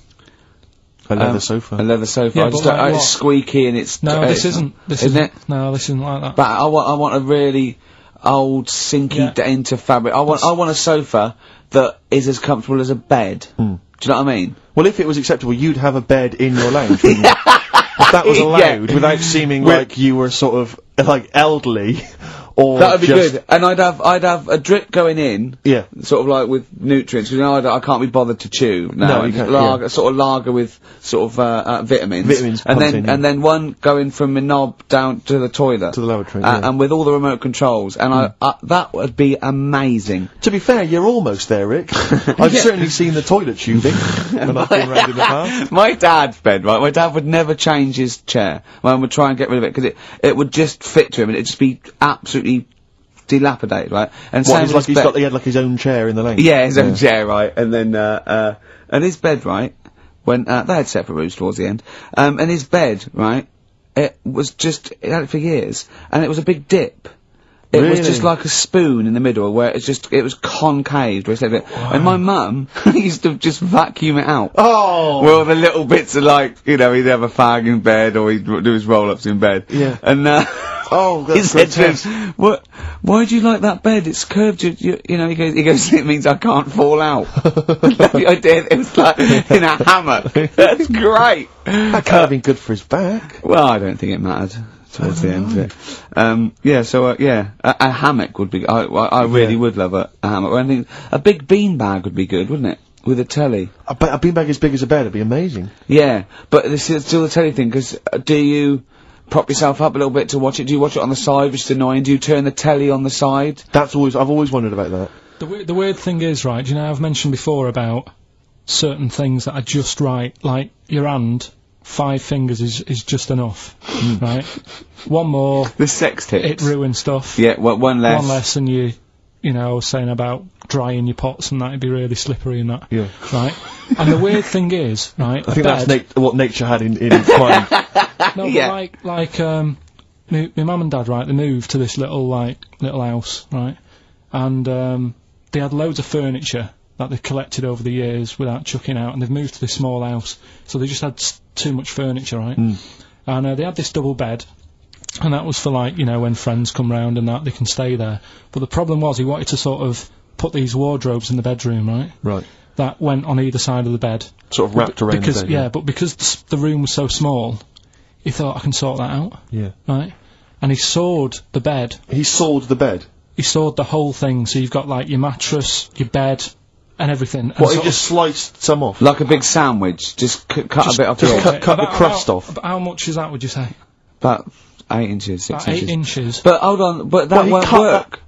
A leather sofa.
A leather sofa.
Yeah,
I
but
just
like
don't,
what?
it's squeaky and it's.
No, this isn't. This
isn't
isn't.
it?
No, this isn't like that.
But I want a really old, sinky into fabric. I want a sofa that is as comfortable as a bed. Do you know what I mean?
Well, if it was acceptable, you'd have a bed in your lounge, wouldn't you? If that was allowed,
Yeah.
without seeming like you were sort of, like, elderly, or
That would be
just-
good. And I'd have a drip going in.
Yeah.
Sort of like with nutrients, because I can't be bothered to chew.
No, you can't,
lager, sort of lager with sort of vitamins.
Vitamins
and
pumped
then
in, yeah.
and then one going from my knob down to the toilet.
To the lavatory, yeah.
And with all the remote controls, and that would be amazing.
To be fair, you're almost there, Rick. I've certainly seen the toilet tubing when I've been round in the past.
My dad's bed, right? My dad would never change his chair. My mum would try and get rid of it because it would just fit to him and it'd just be absolutely dilapidated, right? And
What,
same
it's
with
like
his bed.
he had like his own chair in the lane?
Yeah, his own chair, right? And then and his bed, right? When they had separate rooms towards the end, and his bed, right? It had it for years, and it was a big dip. It was just
Really?
like a spoon in the middle where it was concave. Where it said it. And my mum used to just vacuum it out.
Oh!
Well, the little bits are like, he'd have a fag in bed or he'd do his roll-ups in bed.
Yeah.
And,
Oh,
he
that's
said to
grotesque.
him, why do you like that bed? It's curved, he goes, it means I can't fall out. The idea, it was like in a hammock. That's great.
That can't have been good for his back.
Well, I don't think it mattered towards the end of it. A hammock would be, I really would love a hammock. I think a big beanbag would be good, wouldn't it? With a telly.
A beanbag as big as a bed would be amazing.
Yeah, but this is still the telly thing, because do you prop yourself up a little bit to watch it? Do you watch it on the side, which is annoying? Do you turn the telly on the side?
I've always wondered about that.
The weird thing is, right, you know, I've mentioned before about certain things that are just right, like your hand, 5 fingers is just enough, right? One more,
The sex tips.
it ruins stuff.
Yeah, one less.
One less and you know, I was saying about drying your pots and that, it'd be really slippery and that.
Yeah.
Right? And the weird thing is, right,
I think that's what nature had in mind.
no,
Yeah.
but like, my mum and dad, right, they moved to this little house, right? And, they had loads of furniture that they've collected over the years without chucking out, and they've moved to this small house. So they just had too much furniture, right? And, they had this double bed. And that was for, like, you know, when friends come round and that, they can stay there. But the problem was he wanted to sort of put these wardrobes in the bedroom, right?
Right.
That went on either side of the bed.
Sort of wrapped around
because,
the bed.
yeah, but because the room was so small, he thought, I can sort that out,
Yeah.
right? And he sawed the bed.
He sawed the bed.
He sawed the whole thing, so you've got, like, your mattress, your bed, and everything. And
What, he
sort
just sliced some off?
Like a big sandwich, just cut a bit off
just
the edge.
cut the crust off.
About how much is that, would you say?
About 8 inches, 6
About
inches.
8 inches.
But hold on, but that
Well, he
won't
cut
work.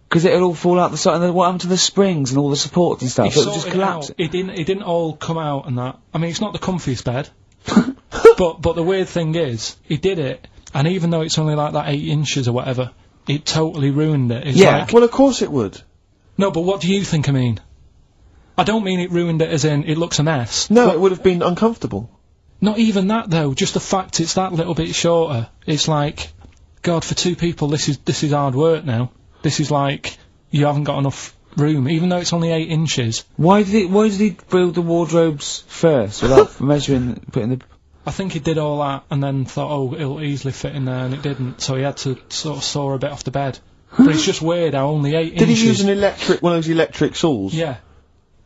Because it'll all fall out the side, and then what happened to the springs and all the supports and stuff?
He
It'll just
sorted it
collapse.
out. It didn't all come out and that. I mean, it's not the comfiest bed. but the weird thing is, he did it, and even though it's only like that 8 inches or whatever, it totally ruined it. It's
Yeah.
like,
Well, of course it would.
no, but what do you think I mean? I don't mean it ruined it as in, it looks a mess.
No, it would have been uncomfortable.
Not even that though, just the fact it's that little bit shorter. It's like, God, for 2 people, this is hard work now. This is like, you haven't got enough room, even though it's only 8 inches.
Why did he build the wardrobes first, without putting the...
I think he did all that and then thought, oh, it'll easily fit in there, and it didn't, so he had to sort of saw a bit off the bed. But it's just weird how only 8
Did
inches...
he use one of those electric saws?
Yeah.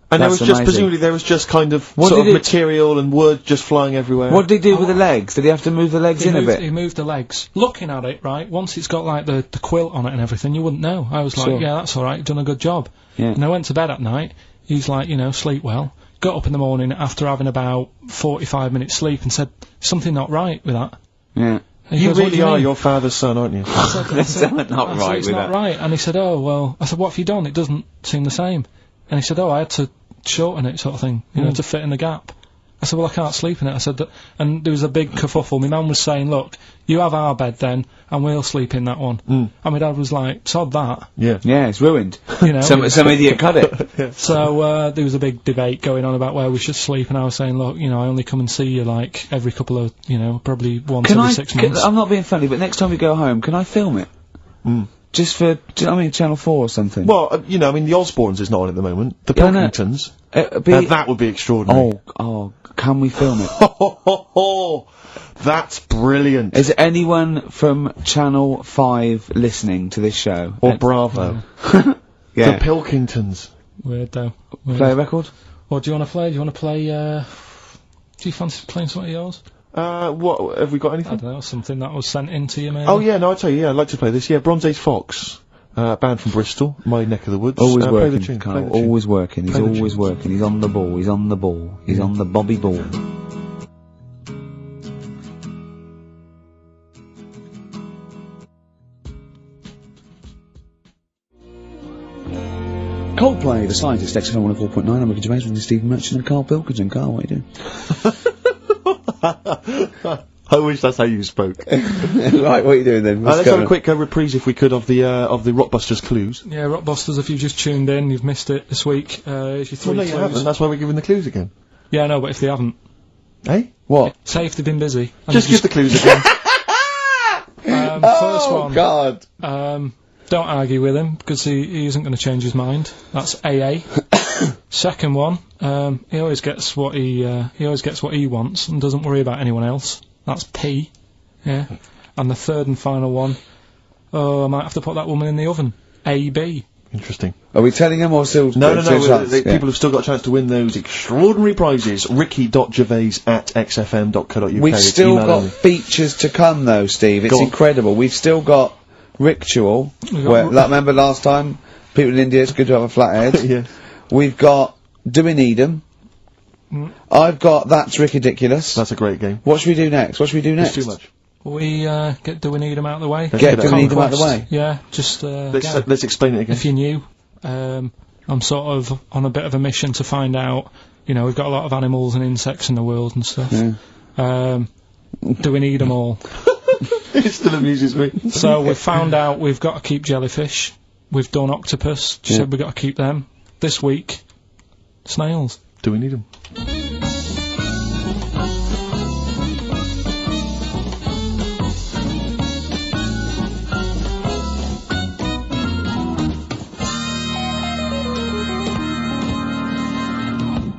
And there
That's
was just,
amazing.
presumably there was just kind of
What
sort of
did it-
material and wood just flying everywhere.
What did he do with the legs? Did he have to move the legs in a bit?
He moved the legs. Looking at it, right, once it's got like the quilt on it and everything, you wouldn't know. I was like,
Sure.
yeah, that's alright, you've done a good job.
Yeah.
And I went to bed at night, he's like, you know, sleep well. Got up in the morning after having about 45 minutes sleep and said, something not right with that.
Yeah.
And he
You
goes, "What do
really are
mean?"
your father's son, aren't you?
I said,
There's something not
I said,
right
it's
with
not
that.
right. And he said, oh, well, I said, what have you done? It doesn't seem the same. And he said, oh, I had to shorten it, sort of thing, you know, to fit in the gap. I said, well, I can't sleep in it. I said, and there was a big kerfuffle. My mum was saying, look, you have our bed then, and we'll sleep in that one. And my dad was like, sod that,
Yeah.
Yeah, it's ruined.
you know.
Some idiot cut it.
So, there was a big debate going on about where we should sleep, and I was saying, look, you know, I only come and see you, like, every couple of, you know, probably once every 6 months.
I'm not being funny, but next time we go home, can I film it? Just for, do you know what I mean, Channel 4 or something?
Well, you know, I mean, the Osbournes is not on at the moment. The
Yeah, I know.
Pilkingtons.
It'd
Now that would be extraordinary.
oh, can we film it?
That's brilliant.
Is anyone from Channel 5 listening to this show?
Or Bravo.
Yeah.
The Pilkingtons.
Weird, though. Weird.
Play a record?
What do you want to play? Do you want to play, do you fancy playing something of yours?
What, have we got
I
anything?
don't know, something that was sent in to you, maybe?
Oh yeah, no, I'll tell you, yeah, I'd like to play this. Yeah, Bronze Age Fox, band from Bristol, my neck of the woods.
Always
play
working,
the tune,
Carl,
play the tune.
always working, he's
Play the
always
tune.
working, he's on the ball, he's on the ball, he's on the Bobby ball. Coldplay, The Scientist, XFM 104.9, I'm Ricky Gervais with Stephen Merchant and Karl Pilkington. Carl, what are you doing?
I wish that's how you spoke.
Right, what are you doing then?
Let's have a quick reprise, if we could, of the Rockbusters clues.
Yeah, Rockbusters, if you've just tuned in, you've missed it this week. It's your 3
Well, no,
clues.
you haven't. That's why we're giving the clues again.
Yeah, I know, but if they haven't.
Eh?
What?
Say if they've been busy. And
Just give the clues again.
first one.
God.
Don't argue with him, because he isn't going to change his mind. That's AA. Second one, he always gets what he wants and doesn't worry about anyone else. That's P. Yeah. And the third and final one, I might have to put that woman in the oven. AB.
Interesting.
Are we telling him or still?
No.
Yeah.
People have still got a chance to win those extraordinary prizes. ricky.gervais@xfm.co.uk.
We've
It's
still
email
got
only.
features to come though, Steve. It's
Go on.
incredible. We've still got Ritual.
We've got
Where, remember last time? People in India, it's good to have a flathead.
Yeah.
We've got Do We Need 'Em? I've got That's Ridiculous.
That's a great game.
What should we do next? What should we do next?
It's too much.
Do we need him out of the way?
Let's
Get
do
Do
that.
We Need 'Em out of the
Conquest.
way?
Yeah, just
Let's explain it again.
if you knew, I'm sort of on a bit of a mission to find out. You know, we've got a lot of animals and insects in the world and stuff.
Yeah.
Do we need them all?
It still amuses me.
So we've found out we've got to keep jellyfish. We've done octopus. She said we've got to keep them. This week, snails.
Do we need them?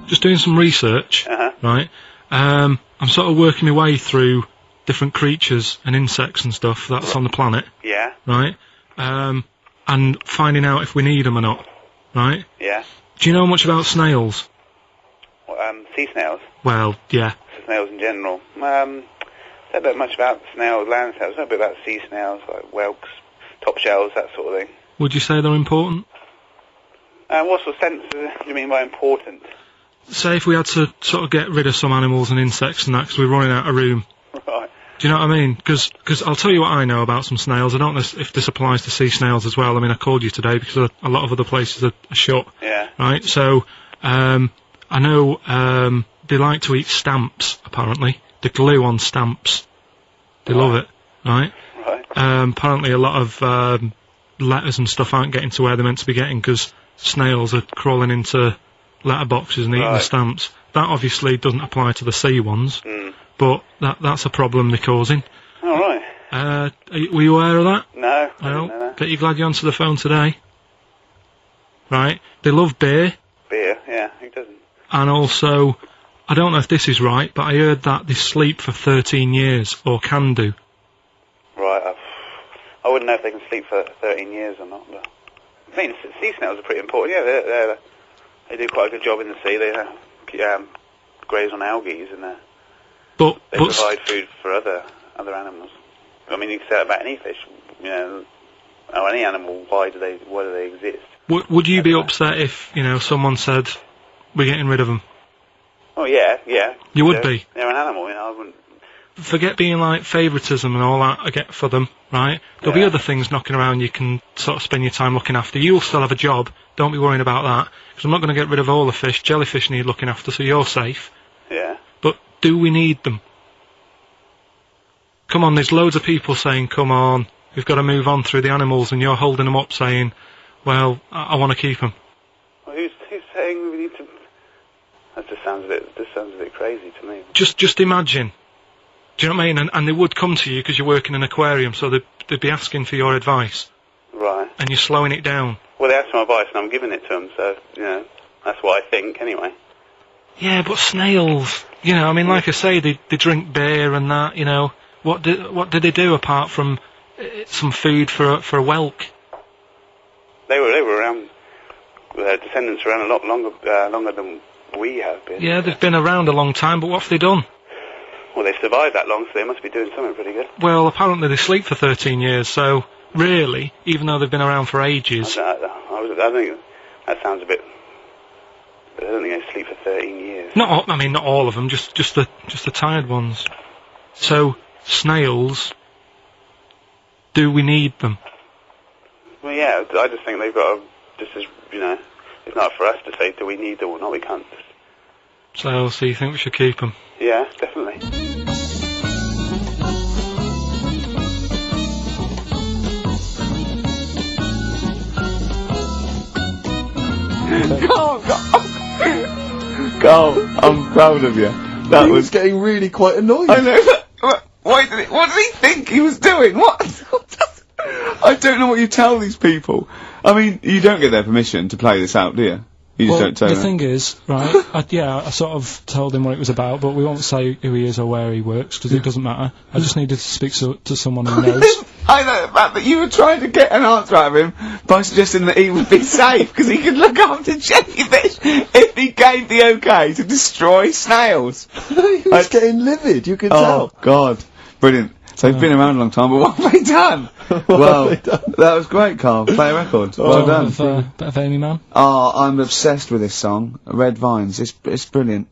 Just doing some research, right? I'm sort of working my way through different creatures and insects and stuff that's on the planet,
Yeah,
right? And finding out if we need them or not, right?
yeah.
Do you know much about snails?
Sea snails,
Well, yeah.
snails in general. Don't know much about snails, land snails. Know a bit about sea snails, like whelks, top shells, that sort of thing.
Would you say they're important?
What sort of sense do you mean by important?
Say if we had to sort of get rid of some animals and insects and that because we're running out of room.
Right.
Do you know what I mean? Because I'll tell you what I know about some snails. I don't know if this applies to sea snails as well. I mean, I called you today because a lot of other places are shut.
Yeah.
Right? So, I know they like to eat stamps, apparently. The glue on stamps. They love it, right?
Right.
Apparently a lot of letters and stuff aren't getting to where they're meant to be getting because snails are crawling into letterboxes and eating the stamps. That obviously doesn't apply to the sea ones, but that's a problem they're causing.
All right.
Were you aware of that?
No, I didn't know
No.
that.
Bet you're glad you answered the phone today. Right? They love beer,
Beer, yeah, who doesn't?
and also, I don't know if this is right, but I heard that they sleep for 13 years, or can do.
Right, I wouldn't know if they can sleep for 13 years or not, but I think sea snails are pretty important. Yeah, they do quite a good job in the sea. They graze on algae and they
But
provide food for other animals. I mean, you can say that about any fish, you know, or any animal. Why do they exist?
would you be upset if, you know, someone said, we're getting rid of them?
Oh yeah.
You would be?
They're an animal, you know. I wouldn't.
Forget being like favouritism and all that I get for them, right? There'll be other things knocking around you can sort of spend your time looking after. You'll still have a job, don't be worrying about that, because I'm not going to get rid of all the fish. Jellyfish need looking after, so you're safe.
Yeah.
But do we need them? Come on, there's loads of people saying, come on, we've got to move on through the animals, and you're holding them up saying, well, I want to keep them.
Well, who's saying we need to? That just sounds a bit crazy to me.
Just imagine. Do you know what I mean? And they would come to you because you work in an aquarium, so they'd be asking for your advice.
Right.
And you're slowing it down.
Well, they asked for my advice, and I'm giving it to them. So you know, that's what I think, anyway.
Yeah, but snails, you know, I mean, like I say, they drink beer and that, you know. What did they do apart from some food for a whelk?
They were around. Their descendants were around a lot longer than we have been.
Yeah, they've been around a long time, but what have they done?
Well, they've survived that long, so they must be doing something pretty good.
Well, apparently they sleep for 13 years, so really, even though they've been around for ages...
I think that sounds a bit... I don't think they sleep for 13 years.
Not all of them, just the tired ones. So, snails, do we need them?
Well, yeah, I just think they've got to, just as, it's not for us to say, do we need them or not, we can't.
So you think we should keep them?
Yeah, definitely.
Carl, I'm proud of you. That was
getting really quite annoyed.
I know. What did he think he was doing? What? I don't know what you tell these people. I mean, you don't get their permission to play this out, do you? You just don't tell
the
them.
thing is, right, I sort of told him what it was about, but we won't say who he is or where he works, because it doesn't matter. I just needed to speak to someone who knows.
I know the fact that you were trying to get an answer out of him by suggesting that he would be safe, because he could look after jellyfish if he gave the okay to destroy snails.
He was getting livid, you could tell.
Oh, God. Brilliant. So he's been around a long time, but what have they done? Well, that was great, Carl. Play a record. Well done.
Bit of Amy Man.
Oh, I'm obsessed with this song, Red Vines. It's brilliant.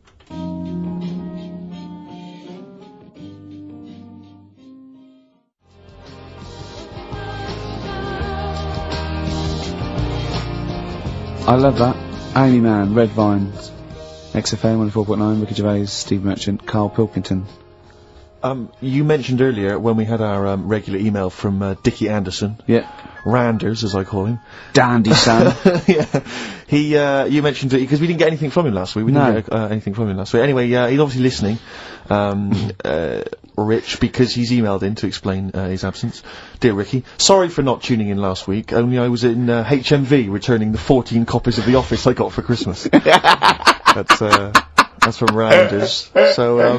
I love that. Amy Man, Red Vines. XFM 104.9, Ricky Gervais, Steve Merchant, Karl Pilkington.
You mentioned earlier when we had our regular email from Dickie Anderson.
Yeah.
Randers, as I call him.
Dandy son.
Yeah. You mentioned it because we didn't get anything from him last week. We didn't get anything from him last week. Anyway, he's obviously listening. Rich, because he's emailed in to explain his absence. Dear Ricky, sorry for not tuning in last week. Only I was in HMV returning the 14 copies of The Office I got for Christmas. That's from Randers. So,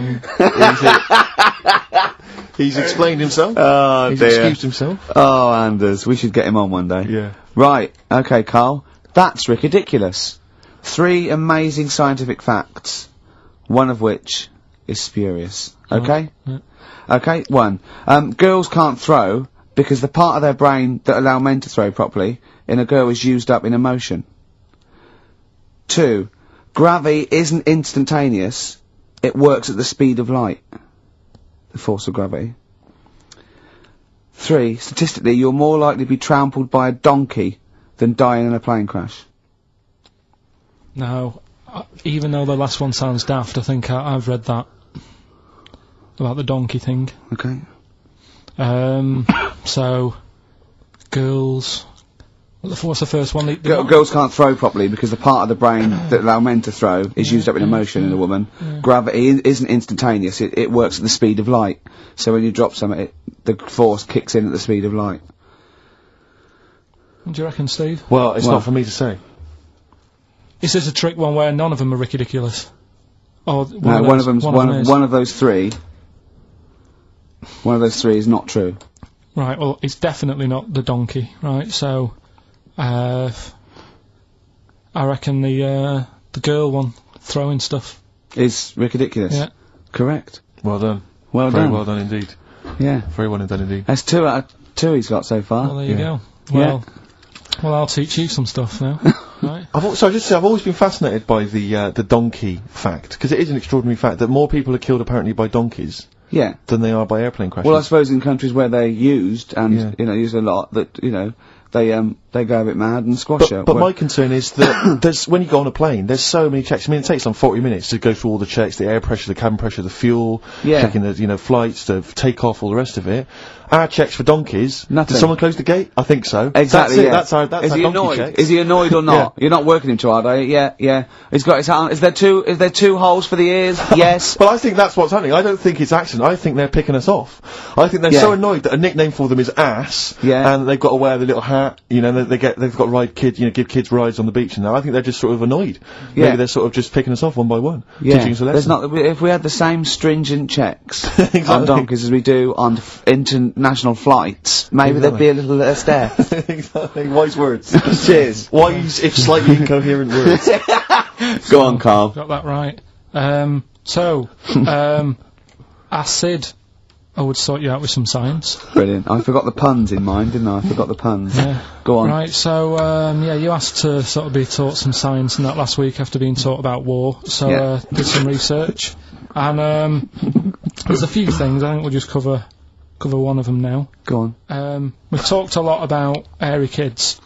he's explained himself.
Oh,
he's
dear.
excused himself.
Oh, Anders, we should get him on one day.
Yeah.
Right, okay, Carl. That's ridiculous. 3 amazing scientific facts, one of which is spurious. Okay?
Yeah.
Okay, 1. Girls can't throw because the part of their brain that allow men to throw properly in a girl is used up in emotion. 2. Gravity isn't instantaneous, it works at the speed of light. The force of gravity. 3. Statistically, you're more likely to be trampled by a donkey than dying in a plane crash.
No, even though the last one sounds daft, I think I've read that. About the donkey thing.
Okay.
So, girls... What's the first one?
Girls can't throw properly because the part of the brain that allow men to throw is used up in emotion in a woman.
Yeah.
Gravity isn't instantaneous, it works at the speed of light. So when you drop something, the force kicks in at the speed of light.
What do you reckon, Steve?
Well, it's not for me to say.
Is this a trick one where none of them are ridiculous? Or
one of those three. One of those three is not true.
Right, well, it's definitely not the donkey, right? So, I reckon the girl one, throwing stuff.
Is ridiculous.
Yeah.
Correct. Well done.
Well
Very
done.
well done indeed.
Yeah.
Very well done indeed.
That's 2 out of 2 he's got so far.
Well, there you go. Well, I'll teach you some stuff now. Right.
I've always been fascinated by the donkey fact, because it is an extraordinary fact that more people are killed apparently by donkeys.
Yeah.
Than they are by airplane crashes.
Well, I suppose in countries where they're used and used a lot, that they go a bit mad and squash it.
But my concern is that when you go on a plane, there's so many checks. I mean, it takes 40 minutes to go through all the checks: the air pressure, the cabin pressure, the fuel, checking the flights, the takeoff, all the rest of it. Our checks for donkeys.
Nothing.
Did someone close the gate? I think so.
Exactly.
That's our donkey checks.
Is he annoyed or not? You're not working him too hard, are you? Yeah. He's got his hand. Is there two holes for the ears? Yes.
Well, I think that's what's happening. I don't think it's accident. I think they're picking us off. I think they're so annoyed that a nickname for them is ass.
Yeah.
And they've got to wear the little hat. You know, they've got to ride give kids rides on the beach and that. I think they're just sort of annoyed.
Yeah.
Maybe they're sort of just picking us off one by one.
Yeah.
Teaching us a lesson.
If we had the same stringent checks
Exactly.
on donkeys as we do on international flights, maybe there'd be a little less there.
Exactly. Wise words.
Cheers.
Wise, if slightly incoherent words.
Go on, Carl.
Got that right. So, Acid. I would sort you out with some science.
Brilliant. I forgot the puns in mind, didn't I? I forgot the puns.
Yeah.
Go on.
Right, so, yeah, you asked to sort of be taught some science and that last week after being taught about war, so, did some research. And, there's a few things, I think we'll just cover one of them now.
Go on.
We've talked a lot about hairy kids.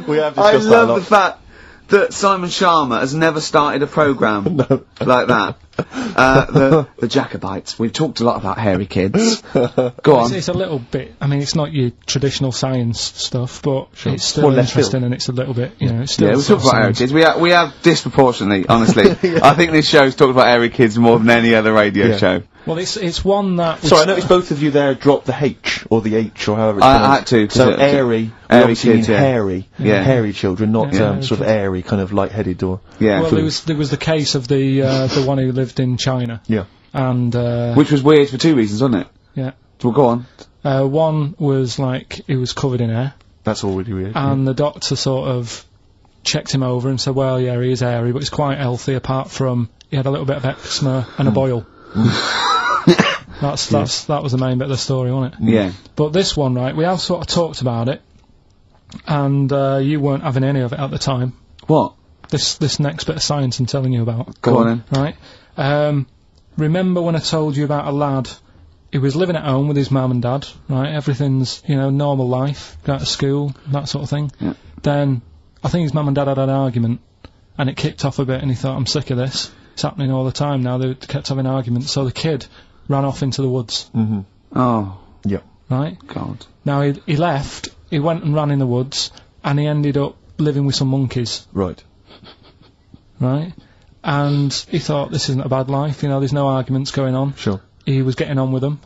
We have
I
discussed that a
love
lot.
the fact that Simon Sharma has never started a programme like that. The Jacobites. We've talked a lot about hairy kids. Go on.
It's a little bit, I mean, it's not your traditional science stuff, but it's still
More left
interesting
field.
and it's a little bit, you know, it's still
Yeah, we talk about hairy
science.
kids. We have disproportionately, honestly. I think this show's talked about hairy kids more than any other radio show.
Well, it's one that...
Sorry, I noticed both of you there dropped the H, or the H, or however it's
I
pronounced.
had to, 'cause
So
it-
airy,
airy
obviously
kids,
mean
yeah.
hairy.
Yeah.
Hairy children, not
Yeah,
sort of airy, kind of light-headed or...
Yeah.
Well, there was the case of the one who lived in China.
Yeah.
And,
Which was weird for two reasons, wasn't it?
yeah.
Well, go on.
One was like, he was covered in hair,
That's already weird.
and the doctor sort of checked him over and said, well, yeah, he is hairy, but he's quite healthy apart from he had a little bit of eczema and a boil. That was the main bit of the story, wasn't it?
Yeah.
But this one, right, we have sort of talked about it, and you weren't having any of it at the time.
What?
This next bit of science I'm telling you about.
Go on then.
Right? Remember when I told you about a lad who was living at home with his mum and dad, right? Everything's, you know, normal life, go to school, that sort of thing.
Yeah.
Then, I think his mum and dad had an argument, and it kicked off a bit, and he thought, I'm sick of this. It's happening all the time now. They kept having arguments, so the kid ran off into the woods,
Mm-hmm.
Oh,
Yeah.
right?
God.
Now, he left, he went and ran in the woods, and he ended up living with some monkeys,
Right.
right? And he thought, this isn't a bad life, you know, there's no arguments going on.
Sure.
He was getting on with them.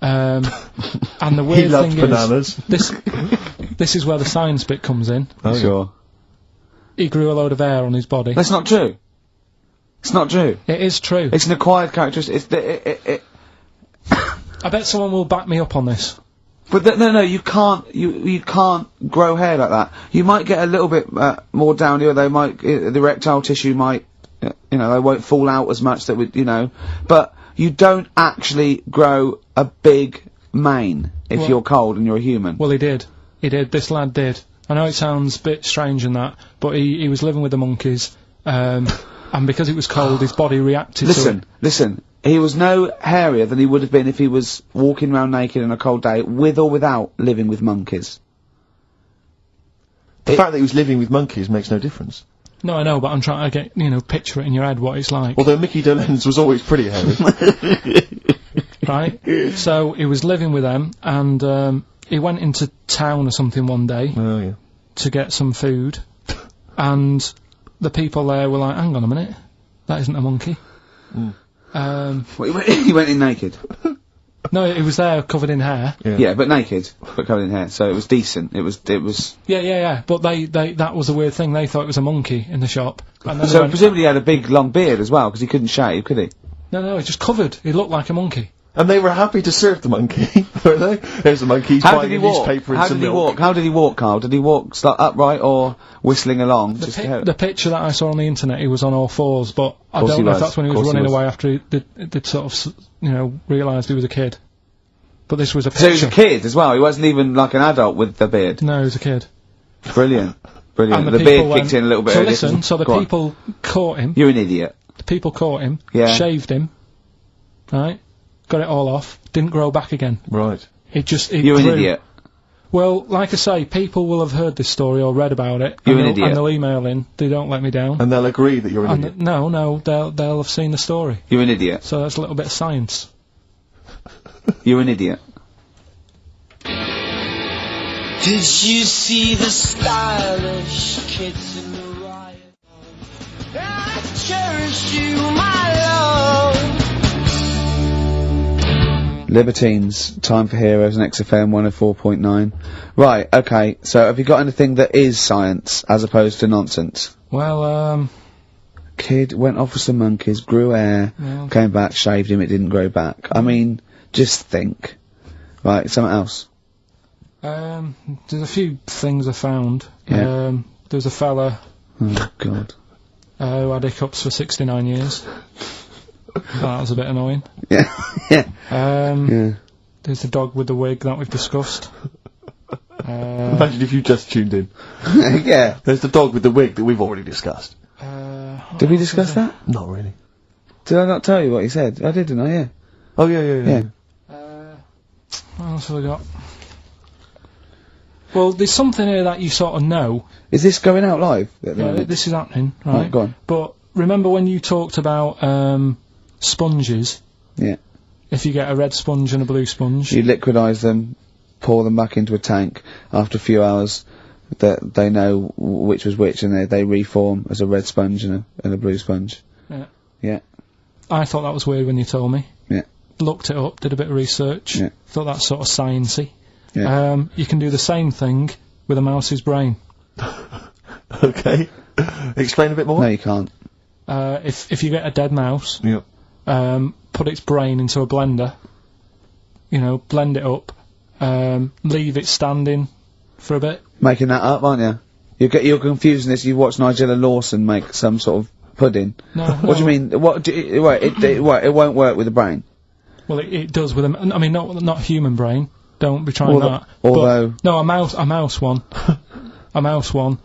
And the
He
weird
loved
thing
bananas.
is, this is where the science bit comes in.
Oh,
Sure.
He grew a load of hair on his body.
That's not true. It's not true.
It is true.
It's an acquired characteristic. It's the,
I bet someone will back me up on this.
But no, you can't. You can't grow hair like that. You might get a little bit more down here. They might the erectile tissue might, you know, they won't fall out as much. That would, you know, but you don't actually grow a big mane if
Well-
you're cold and you're a human.
Well, he did. He did. This lad did. I know it sounds a bit strange and that, but he was living with the monkeys, and because it was cold, his body reacted to it.
Listen. He was no hairier than he would have been if he was walking around naked on a cold day, with or without living with monkeys.
The fact that he was living with monkeys makes no difference.
No, I know, but I'm trying to get, you know, picture it in your head what it's like.
Although Mickey Dolenz was always pretty hairy.
Right? So he was living with them, and he went into town or something one day
Oh, yeah.
to get some food, and the people there were like, hang on a minute, that isn't a monkey.
Well, he went in naked.
No, he was there covered in hair.
Yeah, but naked, but covered in hair. So it was decent. It was.
Yeah, but that was the weird thing, they thought it was a monkey in the shop. And then they
So
went,
presumably he had a big long beard as well, because he couldn't shave, could he?
no, he's just covered, he looked like a monkey.
And they were happy to serve the monkey, were they? There's the monkey, he's
How
buying
did he
a
walk?
newspaper and
How
some
did he
milk.
walk? How did he walk, Carl? Did he walk upright or whistling along?
The picture that I saw on the internet, he was on all fours, but I
Course he
don't know if
was.
that's when he was
Course he
running
was.
away after they'd sort of, you know, realised he was a kid. But this was a
So he was
picture.
a kid as well. He wasn't even like an adult with the beard.
No, he was a kid.
Brilliant, brilliant.
And
The
people
beard
went-
kicked in a little bit.
So
earlier.
listen, so the
Go on.
people caught him.
You're an idiot.
The people caught him.
Yeah.
Shaved him. Right. Got it all off. Didn't grow back again.
Right.
It
You're
grew.
an idiot.
Well, like I say, people will have heard this story or read about it.
You're
and
an
they'll-
idiot.
And they'll email in. They don't let me down.
And they'll agree that you're an
And
idiot.
no, they'll have seen the story.
You're an idiot.
So that's a little bit of science.
You're an idiot.
Did you see the stylish kids in the riot? I cherish you, my love.
Libertines, Time for Heroes, and XFM 104.9. Right, okay, so have you got anything that is science, as opposed to nonsense?
Well,
Kid went off with some monkeys, grew hair,
Yeah.
came back, shaved him, it didn't grow back. I mean, just think. Right, something else.
there's a few things I found.
Yeah.
There's a fella
Oh, God.
who had hiccups for 69 years. That was a bit annoying.
Yeah. Yeah. Yeah.
There's the dog with the wig that we've discussed.
Imagine if you just tuned in.
Yeah.
There's the dog with the wig that we've already discussed.
Did we discuss that?
Not really.
Did I not tell you what he said? I did, didn't I? Yeah.
Oh, yeah.
What else have I got? Well, there's something here that you sort of know.
Is this going out live?
This is happening, right?
Right, go on.
But remember when you talked about sponges?
Yeah.
If you get a red sponge and a blue sponge.
You liquidise them, pour them back into a tank. After a few hours, they know which was which, and they reform as a red sponge and a blue sponge.
Yeah.
Yeah.
I thought that was weird when you told me.
Yeah.
Looked it up, did a bit of research.
Yeah.
Thought that's sort of sciencey.
Yeah.
You can do the same thing with a mouse's brain.
Okay. Explain a bit more.
No, you can't.
If you get a dead mouse,
Yeah.
put its brain into a blender, blend it up, leave it standing for a bit.
Making that up, aren't you? You're confusing this. You watch Nigella Lawson make some sort of pudding.
No.
What do you mean? It won't work with the brain.
Well, it does with them. I mean, not human brain. Don't be trying that.
Although.
No, a mouse one. A mouse one.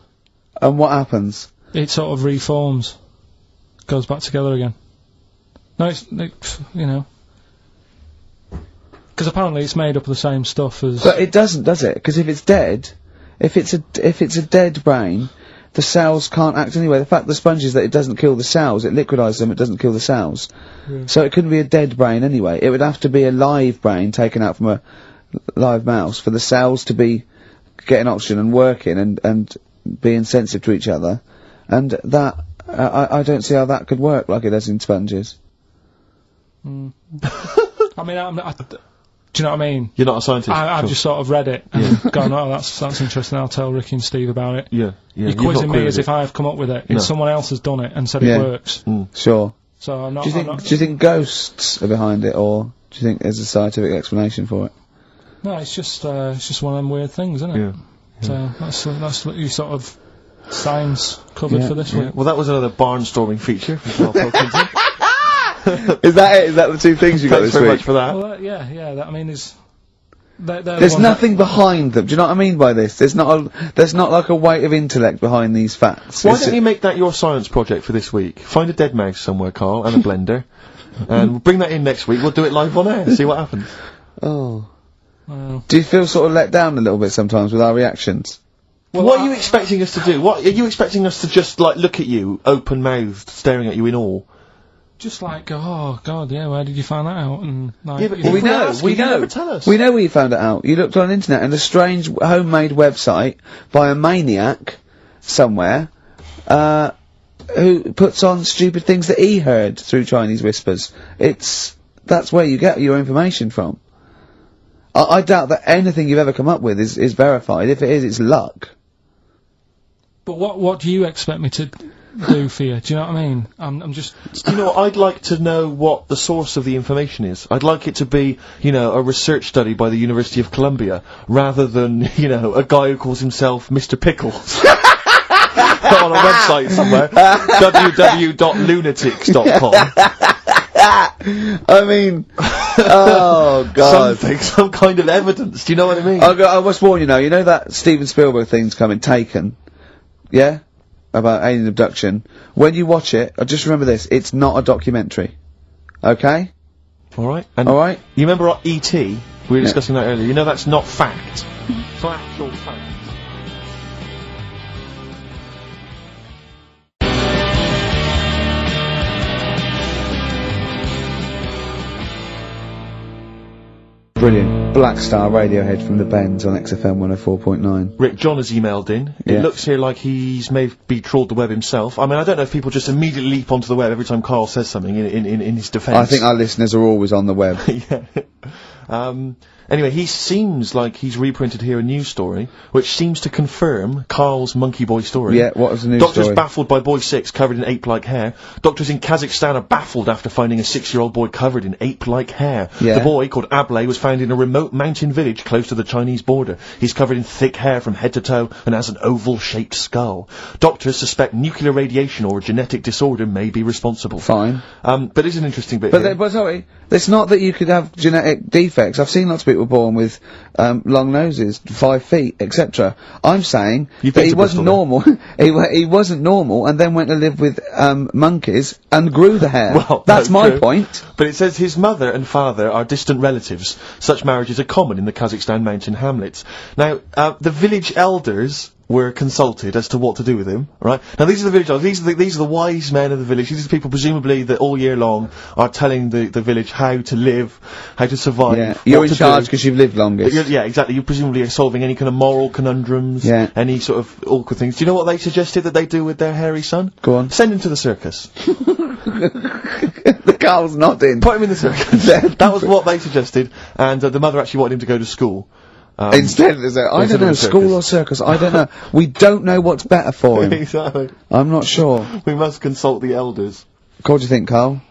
And what happens?
It sort of reforms. Goes back together again. No, it's because apparently it's made up of the same stuff as.
But it doesn't, does it? Because if it's dead, if it's a dead brain, the cells can't act anyway. The fact the sponge is that it doesn't kill the cells, it liquidises them, it doesn't kill the cells.
Yeah.
So it couldn't be a dead brain anyway. It would have to be a live brain taken out from a live mouse for the cells to be getting oxygen and working and being sensitive to each other. And that, I don't see how that could work like it does in sponges.
I mean, do you know what I mean?
You're not a scientist.
I've just sort of read it and gone, oh, that's interesting. I'll tell Ricky and Steve about it.
Yeah.
You're quizzing me as if I've come up with it. It's someone else has done it and said it works.
Sure.
So I'm not.
Do you think ghosts are behind it, or do you think there's a scientific explanation for it?
No, it's just one of them weird things, isn't it?
Yeah.
So that's what you sort of science covered for this week.
Well, that was another barnstorming feature from Karl Pilkington.
Is that it? Is that the two things you got
Thanks
this
very
week?
much for that.
Well, that I mean,
There's nothing behind them. Do you know what I mean by this? There's not like a weight of intellect behind these facts.
Why don't you make that your science project for this week? Find a dead mouse somewhere, Karl, and a blender, and we'll bring that in next week. We'll do it live on air. See what happens.
Oh. Wow. Do you feel sort of let down a little bit sometimes with our reactions?
Well, what are you expecting us to do? What are you expecting us to just like look at you, open-mouthed, staring at you in awe?
Just like, oh God, yeah, where did you find that out? And like,
yeah, but
we know.
You never tell us.
We know where you found it out. You looked on the internet and a strange homemade website by a maniac somewhere, who puts on stupid things that he heard through Chinese whispers. That's where you get your information from. I doubt that anything you've ever come up with is verified. If it is, it's luck.
But what do you expect me to do for you? Do you know what I mean? I'm just.
You know, I'd like to know what the source of the information is. I'd like it to be, a research study by the University of Columbia, rather than, a guy who calls himself Mr. Pickles. On a website somewhere. www.lunatics.com.
I mean, oh God.
Some kind of evidence, do you know what I mean?
I must warn you now, that Steven Spielberg thing's coming, Taken? Yeah? About alien abduction. When you watch it, just remember this, it's not a documentary. Okay?
Alright.
Alright?
You remember E.T.? We were discussing that earlier. That's not fact. It's not actual fact.
Brilliant. Black Star Radiohead from the Bends on XFM 104.9.
Rick John has emailed in.
Yeah.
It looks here like he's maybe trawled the web himself. I mean, I don't know if people just immediately leap onto the web every time Karl says something in his defence.
I think our listeners are always on the web.
Yeah. Anyway, he seems like he's reprinted here a news story, which seems to confirm Karl's Monkey Boy story.
Yeah, what was the news
Doctors
story?
baffled by boy 6 covered in ape-like hair. Doctors in Kazakhstan are baffled after finding a 6-year-old boy covered in ape-like hair.
Yeah.
The boy, called Ablay, was found in a remote mountain village close to the Chinese border. He's covered in thick hair from head to toe and has an oval-shaped skull. Doctors suspect nuclear radiation or a genetic disorder may be responsible.
Fine.
But it's an interesting bit
But,
here.
but sorry, it's not that you could have genetic defects. I've seen lots of people born with long noses, 5 feet, etc. I'm saying
You've
that
been
he
to
wasn't
Bristol,
normal. he wasn't normal, and then went to live with monkeys and grew the hair.
Well,
that's my
true.
point.
But it says his mother and father are distant relatives. Such marriages are common in the Kazakhstan mountain hamlets. Now, the village elders were consulted as to what to do with him, right? Now, these are the village elders. These are the wise men of the village. These are the people, presumably, that all year long are telling the village how to live, how to survive.
Yeah, you're
what
in
to
charge
do.
because you've lived longest.
Yeah, exactly. You presumably are solving any kind of moral conundrums,
Yeah.
any sort of awkward things. Do you know what they suggested that they do with their hairy son?
Go on.
Send him to the circus.
The Carl's nodding.
Put him in the circus. That was what they suggested, and the mother actually wanted him to go to school.
Instead of that, I
instead
don't know,
of the
school or circus, I don't know. We don't know what's better for him.
Exactly.
I'm not sure.
We must consult the elders.
What do you think, Carl?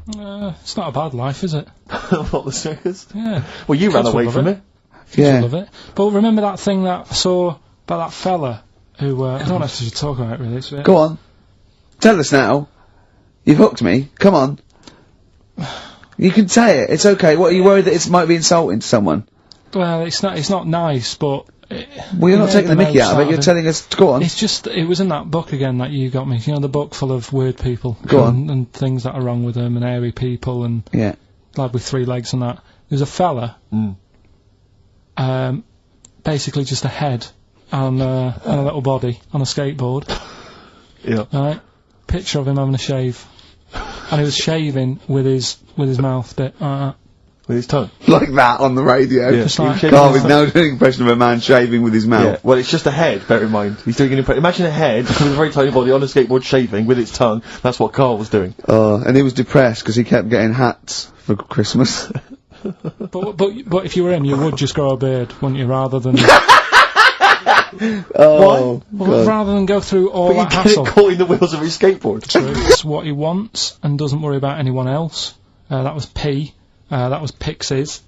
It's not a bad life, is it?
What, the circus?
Yeah.
Well, you ran
Kids will
away
love
from
it.
it.
Kids
Yeah.
will love it. But remember that thing that I saw about that fella who, I don't know if I should talk about it really. It's a bit-
Go on. Tell us now. You've hooked me. Come on. You can say it. It's okay. What, are you worried that it might be insulting to someone?
Well, it's not nice, but...
Well, you're not taking the mickey out of it. You're telling us... Go on.
It's just, it was in that book again that you got me. You know, the book full of weird people.
Go on.
And things that are wrong with them, and hairy people, and
Yeah.
lad with 3 legs and that. There's a fella, basically just a head and a little body on a skateboard.
Yeah.
Right? Picture of him having a shave. And he was shaving with his mouth bit like that.
With his tongue.
Like that on the radio.
Yeah.
Just like-
Carl is now doing an impression of a man shaving with his mouth.
Yeah. Well, it's just a head, bear in mind. He's doing an impression. Imagine a head with a very tiny body on a skateboard shaving with its tongue. That's what Karl was doing.
And he was depressed because he kept getting hats for Christmas.
But if you were him, you would just grow a beard, wouldn't you, rather than...
Oh,
Well, rather than go through all
But you
that
get
hassle.
it caught in the wheels of his skateboard.
It's what he wants and doesn't worry about anyone else. That was P. That was Pixies.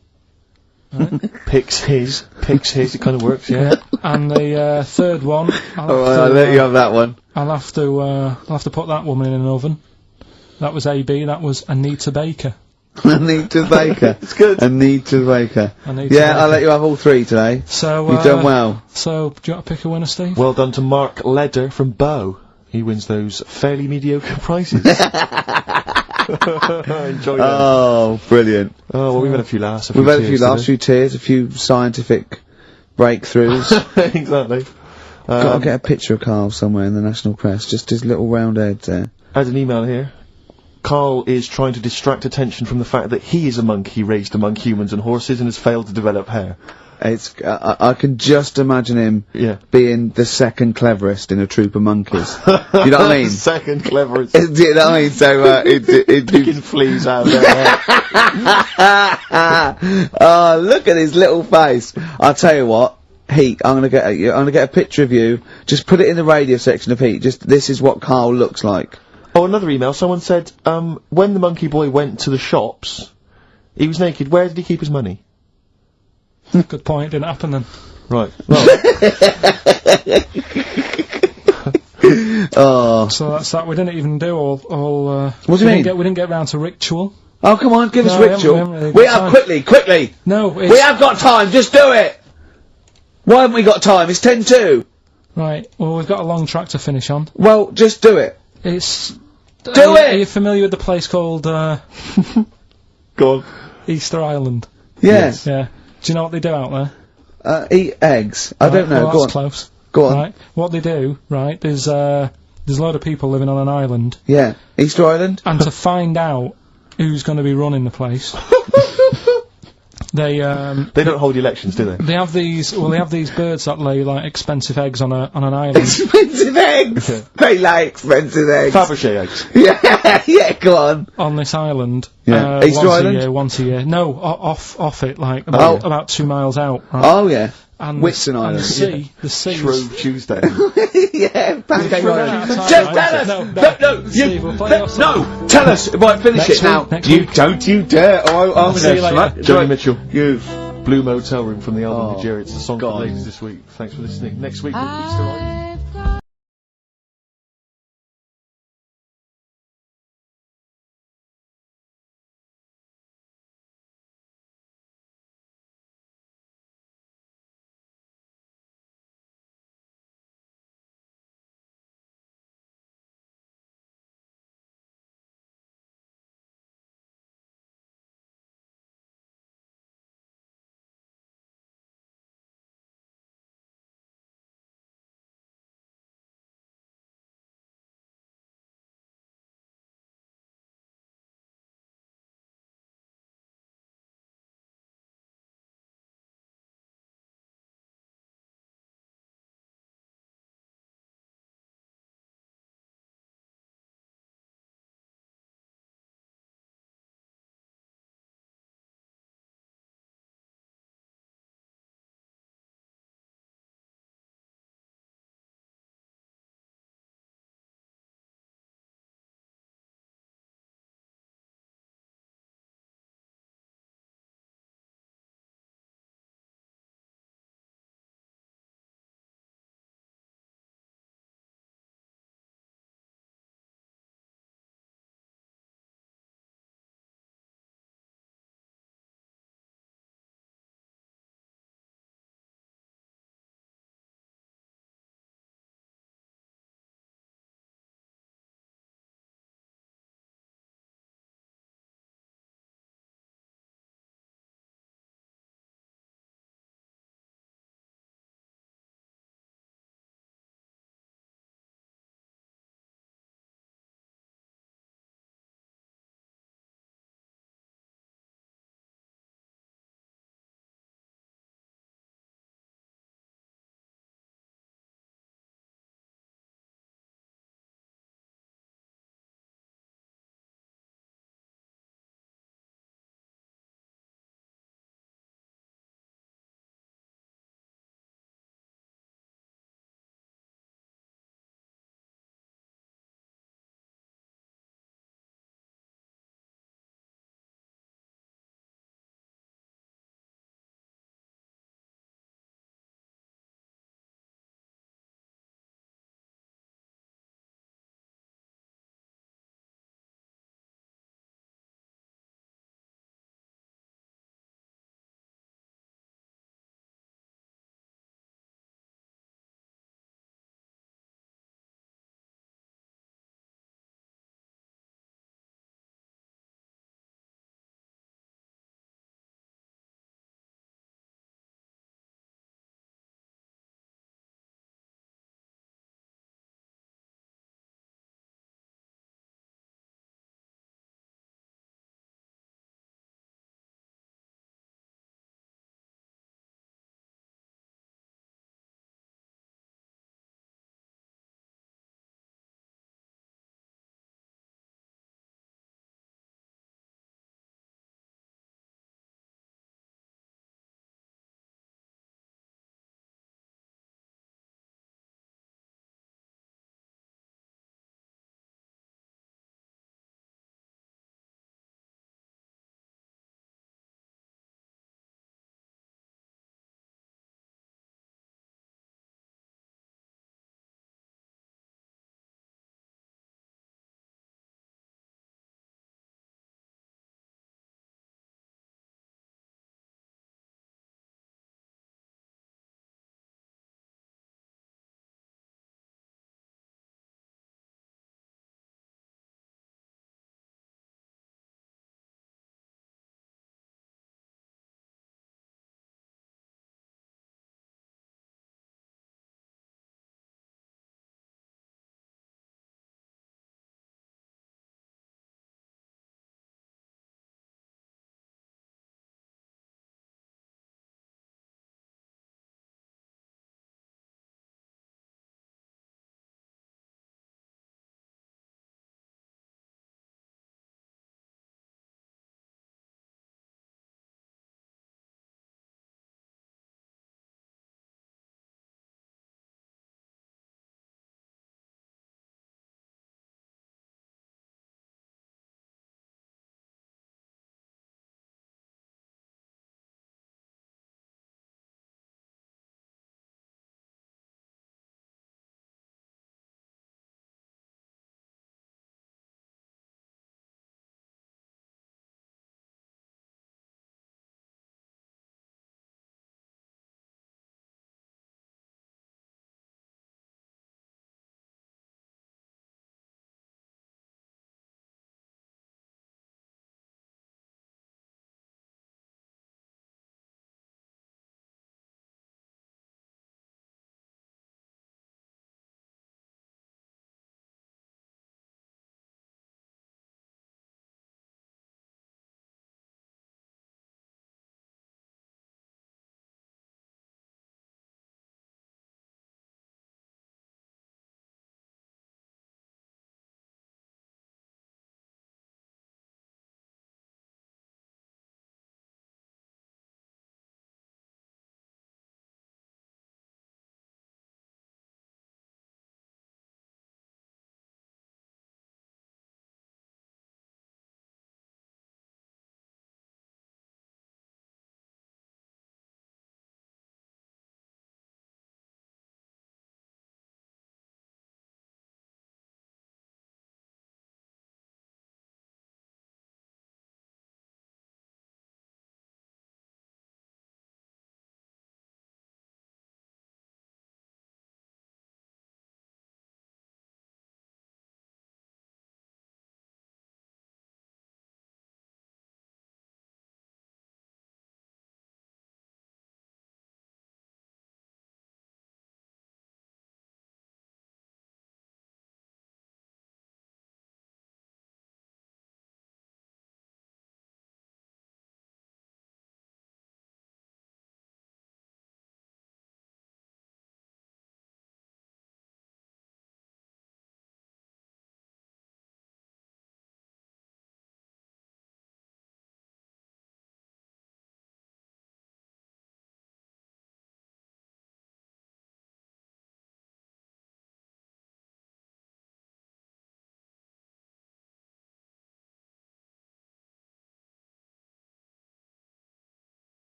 Picks his. It kind of works, yeah.
And the third one,
I'll let you have that one.
I'll have to put that woman in an oven. That was AB. That was Anita Baker.
Anita Baker.
It's good.
Anita Baker.
Anita
Yeah,
Baker.
I'll let you have all 3 today.
So
You've done well.
So do you want to pick a winner, Steve?
Well done to Mark Leder from Bow. He wins those fairly mediocre prizes. Enjoy them.
Oh, brilliant.
Oh, well, we've had a few laughs.
We've had a few laughs, a few tears, a few scientific breakthroughs.
Exactly.
Gotta get a picture of Carl somewhere in the national press, just his little round head there.
I had an email here. Carl is trying to distract attention from the fact that he is a monkey raised among humans and horses and has failed to develop hair.
It's, I can just imagine him being the second cleverest in a troop of monkeys. You know what I mean?
Second cleverest.
Do you know what I mean? So,
Picking fleas out of their hair.
Oh, look at his little face. I'll tell you what. Heat, I'm gonna get a picture of you. Just put it in the radio section of Heat. This is what Carl looks like.
Oh, another email. Someone said, when the monkey boy went to the shops, he was naked. Where did he keep his money?
Good point. Didn't happen then.
Right. Well.
Oh.
So that's that. We didn't even do all.
What do you mean?
We didn't get round to ritual.
Oh, come on, give us
No, we
ritual.
haven't really
We
got
have
time.
quickly.
No, it's,
We have got time. Just do it. Why haven't we got time? It's 10:02.
right. Well, we've got a long track to finish on.
Well, just do it.
It's.
Do
Are
it!
you familiar with the place called
Go on.
Easter Island?
Yes.
Yeah. Do you know what they do out there?
Eat eggs. I don't know.
Well,
Go
that's
on.
close.
Go on.
Right. What they do, right? There's a load of people living on an island,
Yeah. Easter Island.
and to find out who's going to be running the place, They
don't hold elections, do they?
they have these. Well, they have these birds that lay like expensive eggs on an island.
Expensive eggs! They lay expensive eggs.
Fabergé eggs.
Yeah, yeah, go on.
On this island.
Yeah. Easter Island?
Once a year. No, off it, like about 2 miles out. Right?
Oh, yeah.
And
Whitsun
and
Island.
the sea.
Shrove Tuesday.
Yeah, Pancake Island.
time,
Just
right?
tell us!
No, Steve, we'll play your song.
No! Tell us! Right, finish
Next
it now.
week, next
You
week.
don't you dare! Oh, I'm
see you later.
right.
Joni Mitchell.
You.
Blue Motel Room from the album
Oh,
Nigeria. It's the song for
God.
ladies this week. Thanks for listening. Next week, Easter Island.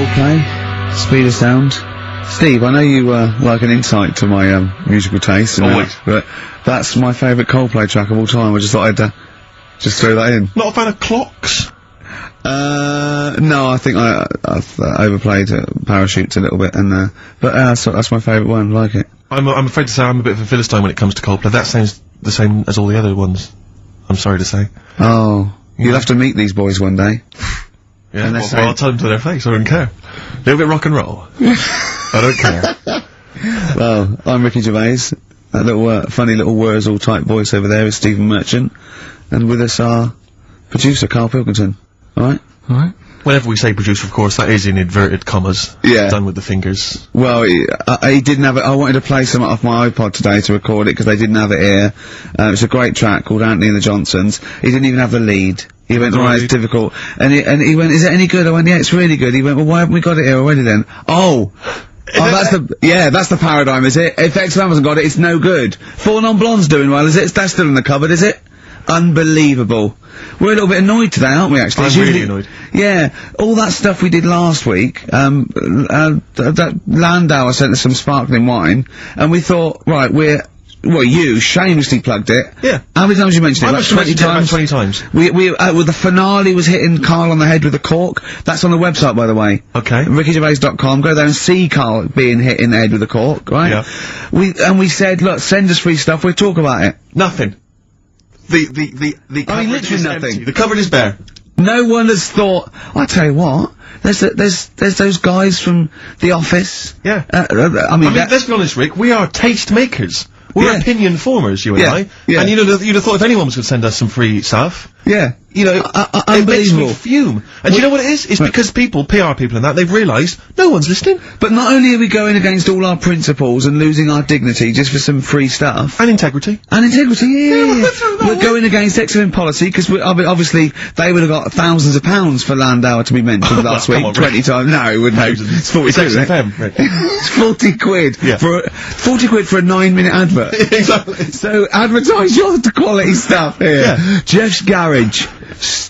Coldplay, Speed of Sound. Steve, I know you like an insight to my musical taste, but that's my favourite Coldplay track of all time. I just thought I'd just throw that in.
Not a fan of Clocks?
No, I think I've overplayed Parachutes a little bit, and but that's my favourite one. Like it.
I'm afraid to say I'm a bit of a Philistine when it comes to Coldplay. That sounds the same as all the other ones. I'm sorry to say.
Oh, you'll have to meet these boys one day.
Yeah, well, I'll tell them to their face. I don't care. A little bit rock and roll. I don't care.
Well, I'm Ricky Gervais. That little funny little Wurzel type voice over there is Stephen Merchant, and with us our producer Karl Pilkington. All right.
Whenever we say producer, of course, that is in inverted commas.
Yeah.
Done with the fingers.
Well, he didn't have it. I wanted to play some off my iPod today to record it because they didn't have it here. It's a great track called Anthony and the Johnsons. He didn't even have the lead. He went, right, it's difficult. And he went, is it any good? I went, yeah, it's really good. He went, well, why haven't we got it here already then? That's the paradigm, is it? If XFM hasn't got it, it's no good. Four Non-Blondes doing well, is it? That's still in the cupboard, is it? Unbelievable. We're a little bit annoyed today, aren't we, actually?
I'm really annoyed.
Yeah, all that stuff we did last week, that Landauer sent us some sparkling wine, and we thought, right, you shamelessly plugged it.
Yeah.
How many times you mentioned it?
Like 20 times? 20 times.
Well, the finale was hitting Karl on the head with a cork. That's on the website, by the way.
Okay.
RickyGervais.com. Go there and see Karl being hit in the head with a cork, right?
Yeah.
We said, look, send us free stuff, we'll talk about it.
Nothing. The cupboard
literally
is
nothing.
empty. The cupboard is bare.
No one has thought, I tell you what, there's those guys from The Office.
Yeah.
I mean,
let's be honest, Rick, we are taste makers. We're opinion formers, you and I.
Yeah.
And you'd have thought if anyone was going to send us some free stuff.
Yeah.
You know, it makes me fume. And do you know what it is? It's because PR people and that, they've realised no one's listening.
But not only are we going against all our principles and losing our dignity just for some free stuff.
And integrity.
Yeah. We're going against XFM policy, because obviously they would have got thousands of pounds for Landauer to be mentioned last week. 20 times. No, it wouldn't. It's 40 quid, isn't it?
XFM, Rick.
It's 40 quid.
Yeah.
40 quid for a 9-minute advert.
Exactly.
So advertise your quality stuff here.
Yeah.
Jeff's Garage.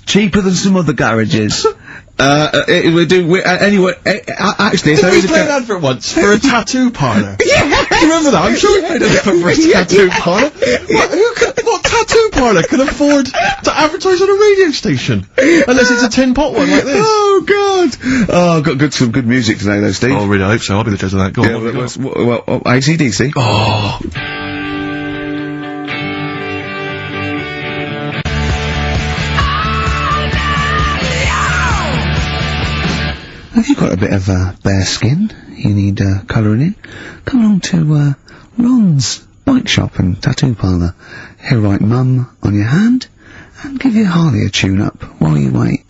Cheaper than some other garages. Anyway, actually, so
we played an advert once for a tattoo parlour.
Yeah!
Do you remember that? I'm sure we played an advert for a tattoo parlour. What tattoo parlour can afford to advertise on a radio station? Unless it's a tin pot one like this.
Oh, God! Oh, got some good music today, though, Steve.
Oh, really, I hope so. I'll be the judge of that. Go on.
Well, AC/DC.
Oh.
Have you got a bit of bare skin? You need colouring in? Come along to Ron's Bike Shop and Tattoo Parlour. He'll write Mum on your hand and give you Harley a tune-up while you wait.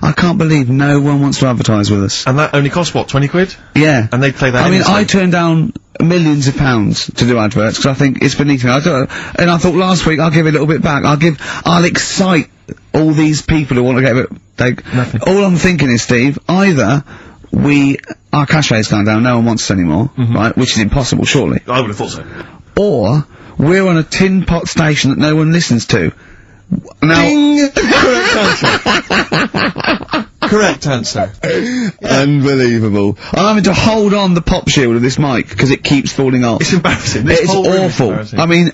I can't believe no one wants to advertise with us.
And that only costs, what, 20 quid?
Yeah.
And they play that
I mean, I turned down millions of pounds to do adverts, because I think it's beneath me. And I thought last week I'll give it a little bit back. I'll excite all these people who want to get
Nothing.
All I'm thinking is, Steve, either our cachet's gone down, no one wants us anymore, right, which is impossible, surely.
I would have thought so.
Or, we're on a tin pot station that no one listens to. Now,
Ding! Correct answer.
Unbelievable. I'm having to hold on the pop shield of this mic, because it keeps falling off.
It's embarrassing.
It's awful. I mean,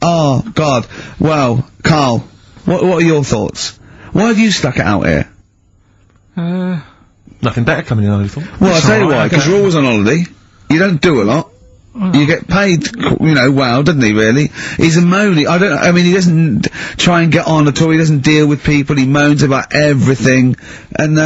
oh, God. Well, Karl, what are your thoughts? Why have you stuck it out here?
Nothing better coming in, I would have thought.
Well, I'll tell you why, because you're always on holiday. You don't do a lot. You get paid, well, doesn't he, really? He's a moaning. He doesn't try and get on at all. He doesn't deal with people. He moans about everything. And,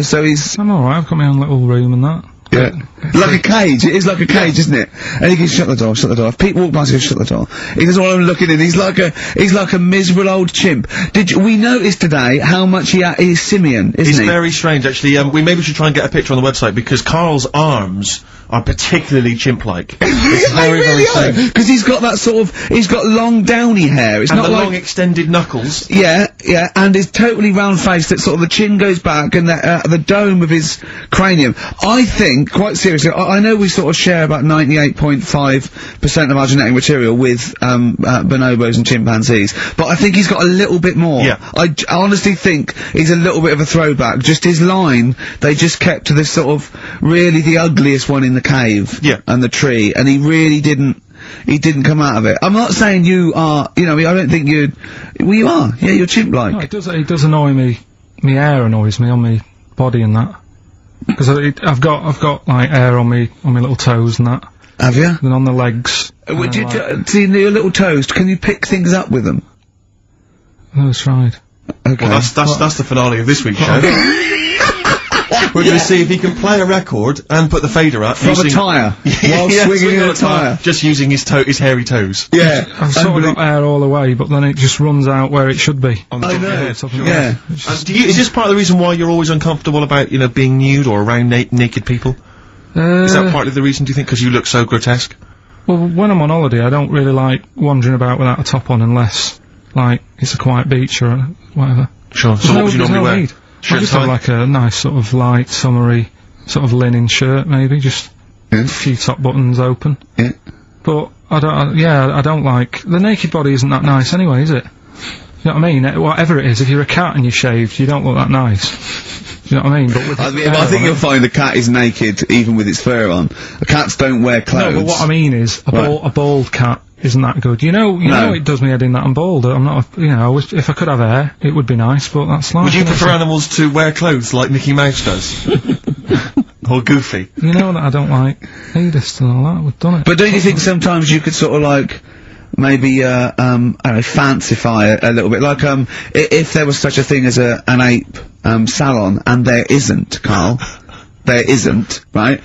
so he's...
I'm alright, I've got my own little room and that.
Yeah. Like a cage. It is like a cage, isn't it? And he can shut the door. If people walk past, he goes, shut the door. He doesn't want them looking in. He's like a miserable old chimp. We noticed today how much he's simian, isn't he?
He's very strange, actually. We maybe should try and get a picture on the website, because Karl's arms are particularly chimp-like. It's very same.
Because he's got that sort of, he's got long downy hair. It's
And
not
the
like
long extended knuckles.
yeah, and he's totally round-faced. That sort of the chin goes back, and the dome of his cranium. I think, quite seriously, I know we sort of share about 98.5% of our genetic material with bonobos and chimpanzees, but I think he's got a little bit more.
Yeah.
I honestly think he's a little bit of a throwback. Just his line, they just kept to this sort of really the ugliest one in the cave.
Yeah.
And the tree, and he really didn't. He didn't come out of it. I'm not saying you are, you know, I don't think you'd, well you are, yeah, you're chimp-like.
No, it does annoy me. My hair annoys me on my body and that. Because I've got like hair on my little toes and that.
Have you?
And on the legs.
Would you, see your little toes, can you pick things up with them?
Oh, that's right.
Okay.
Well, that's the finale of this week's show. We're going to see if he can play a record and put the fader up
From a tyre. While swinging a tyre.
Just using his hairy toes.
Yeah.
I've sort of got hair all the way, but then it just runs out where it should be.
On the
I
top of your
know.
head.
Yeah.
Is this part of the reason why you're always uncomfortable about, you know, being nude or around naked people? Is that partly the reason, do you think? Because you look so grotesque?
Well, when I'm on holiday, I don't really like wandering about without a top on unless, like, it's a quiet beach or whatever.
Sure. So what would you normally wear?
I just have like a nice sort of light, summery, sort of linen shirt, maybe, just a few top buttons open.
Yeah.
But I don't like, the naked body isn't that nice anyway, is it? You know what I mean? Whatever it is, if you're a cat and you're shaved, you don't look that nice. You know what I mean? But with
I think you'll find a cat is naked even with its fur on. Cats don't wear clothes.
No, but what I mean is, a bald cat isn't that good. You know it does me head in that I'm bald. I'm not, if I could have hair, it would be nice, but that's like...
Would you prefer animals to wear clothes like Mickey Mouse does? Or Goofy?
You know that I don't like nudist and all that, we've done it.
But don't you think sometimes you could sort of like, maybe, I don't know, fancify a little bit? Like, if there was such a thing as an ape, salon, and there isn't, Carl, there isn't, right?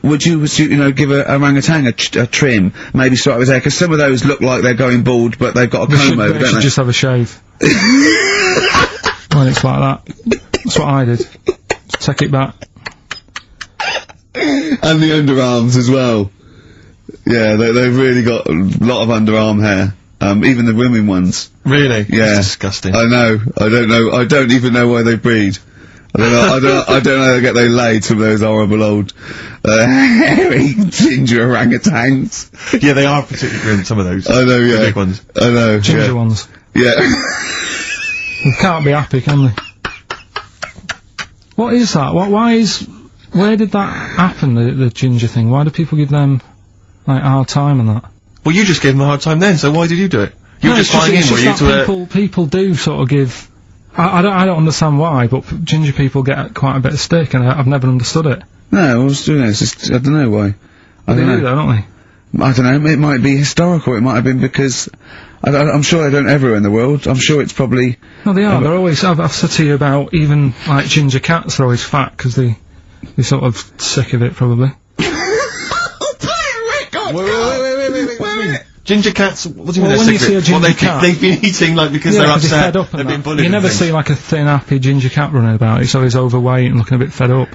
Would you give a orangutan a trim, maybe sort of his hair, because some of those look like they're going bald, but they've got a comb over,
They
don't
should
they?
just have a shave. When it's like that. That's what I did. Take it back.
And the underarms as well. Yeah, they've really got a lot of underarm hair. Even the women ones.
Really?
Yeah.
That's disgusting.
I know. I don't even know why they breed. I don't know. I don't know how they get their laid from those horrible old, hairy ginger orangutans.
Yeah, they are particularly grim, some of those.
I know, yeah.
The big ones.
I know.
Ginger ones.
Yeah.
They can't be happy, can they? What is that? Where did that happen, the ginger thing? Why do people give them, like, a hard time and that?
Well, you just gave them a hard time then, so why did you do it? You were just flying in, were you, to
people do sort of give... I don't understand why, but ginger people get quite a bit of stick, and I've never understood it.
No, I was doing it. It's just, I don't know why. I
They
don't
do
know.
though, don't they?
I don't know. It might be historical. It might have been because I'm sure they don't everywhere in the world. I'm sure it's probably.
No, they are. They're always. I've said to you about even like ginger cats. They're always fat because they're sort of sick of it, probably.
Wait.
Ginger cats, what do you mean
Well,
they're
when you
sick
see a
of it? Well,
ginger cat-
they've been eating, like, because they're
'cause
upset,
fed up and
they've been
that.
bullied
You never
and
see
things.
like a thin, happy ginger cat running about. He's always overweight and looking a bit fed up.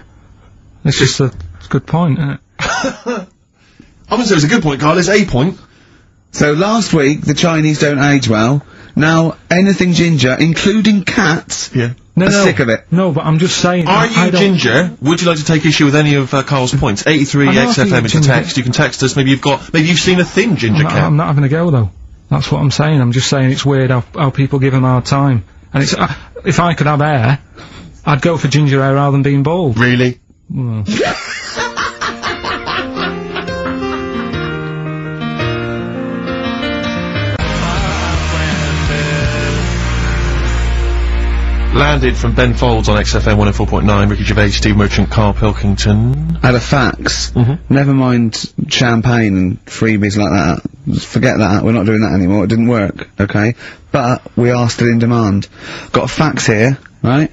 It's just a good point, isn't it?
I wouldn't say it was a good point, Carl, it's a point.
So last week the Chinese don't age well. Now anything ginger, including cats,
Yeah.
No,
are sick of it.
No, but I'm just saying.
Are
I
you
don't-
ginger? Would you like to take issue with any of Carl's points? 83
I know
XFM
I
is
think
the text.
ginger-
You can text us. Maybe you've seen a thin ginger cat.
I'm not having a go though. That's what I'm saying. I'm just saying it's weird how people give him a hard time. And it's if I could have hair, I'd go for ginger hair rather than being bald.
Really?
Well.
Landed from Ben Folds on XFM 104.9. Ricky Gervais, Steve Merchant, Karl Pilkington.
Had a fax. Never mind champagne and freebies like that. Just forget that. We're not doing that anymore. It didn't work. Okay, but we are still in demand. Got a fax here, right?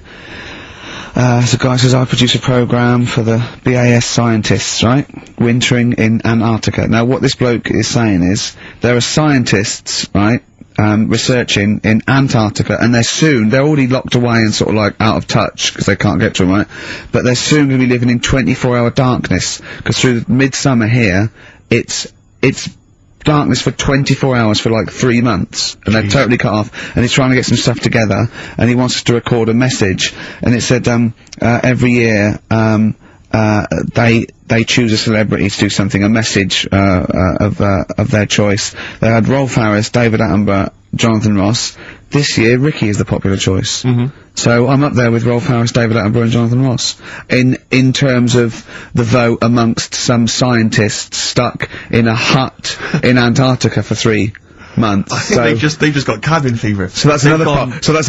So guy says, I produce a program for the BAS scientists, right? Wintering in Antarctica. Now what this bloke is saying is, there are scientists, right, researching in Antarctica, and they're already locked away and sort of like out of touch, because they can't get to them, right? But they're soon going to be living in 24-hour darkness, because through midsummer here, it's darkness for 24 hours for like 3 months, and they're totally cut off, and he's trying to get some stuff together, and he wants us to record a message, and it said, every year, they choose a celebrity to do something, a message, of their choice. They had Rolf Harris, David Attenborough, Jonathan Ross. This year, Ricky is the popular choice. So I'm up there with Rolf Harris, David Attenborough and Jonathan Ross in terms of the vote amongst some scientists stuck in a hut in Antarctica for 3 months.
I think they've just got cabin fever.
So that's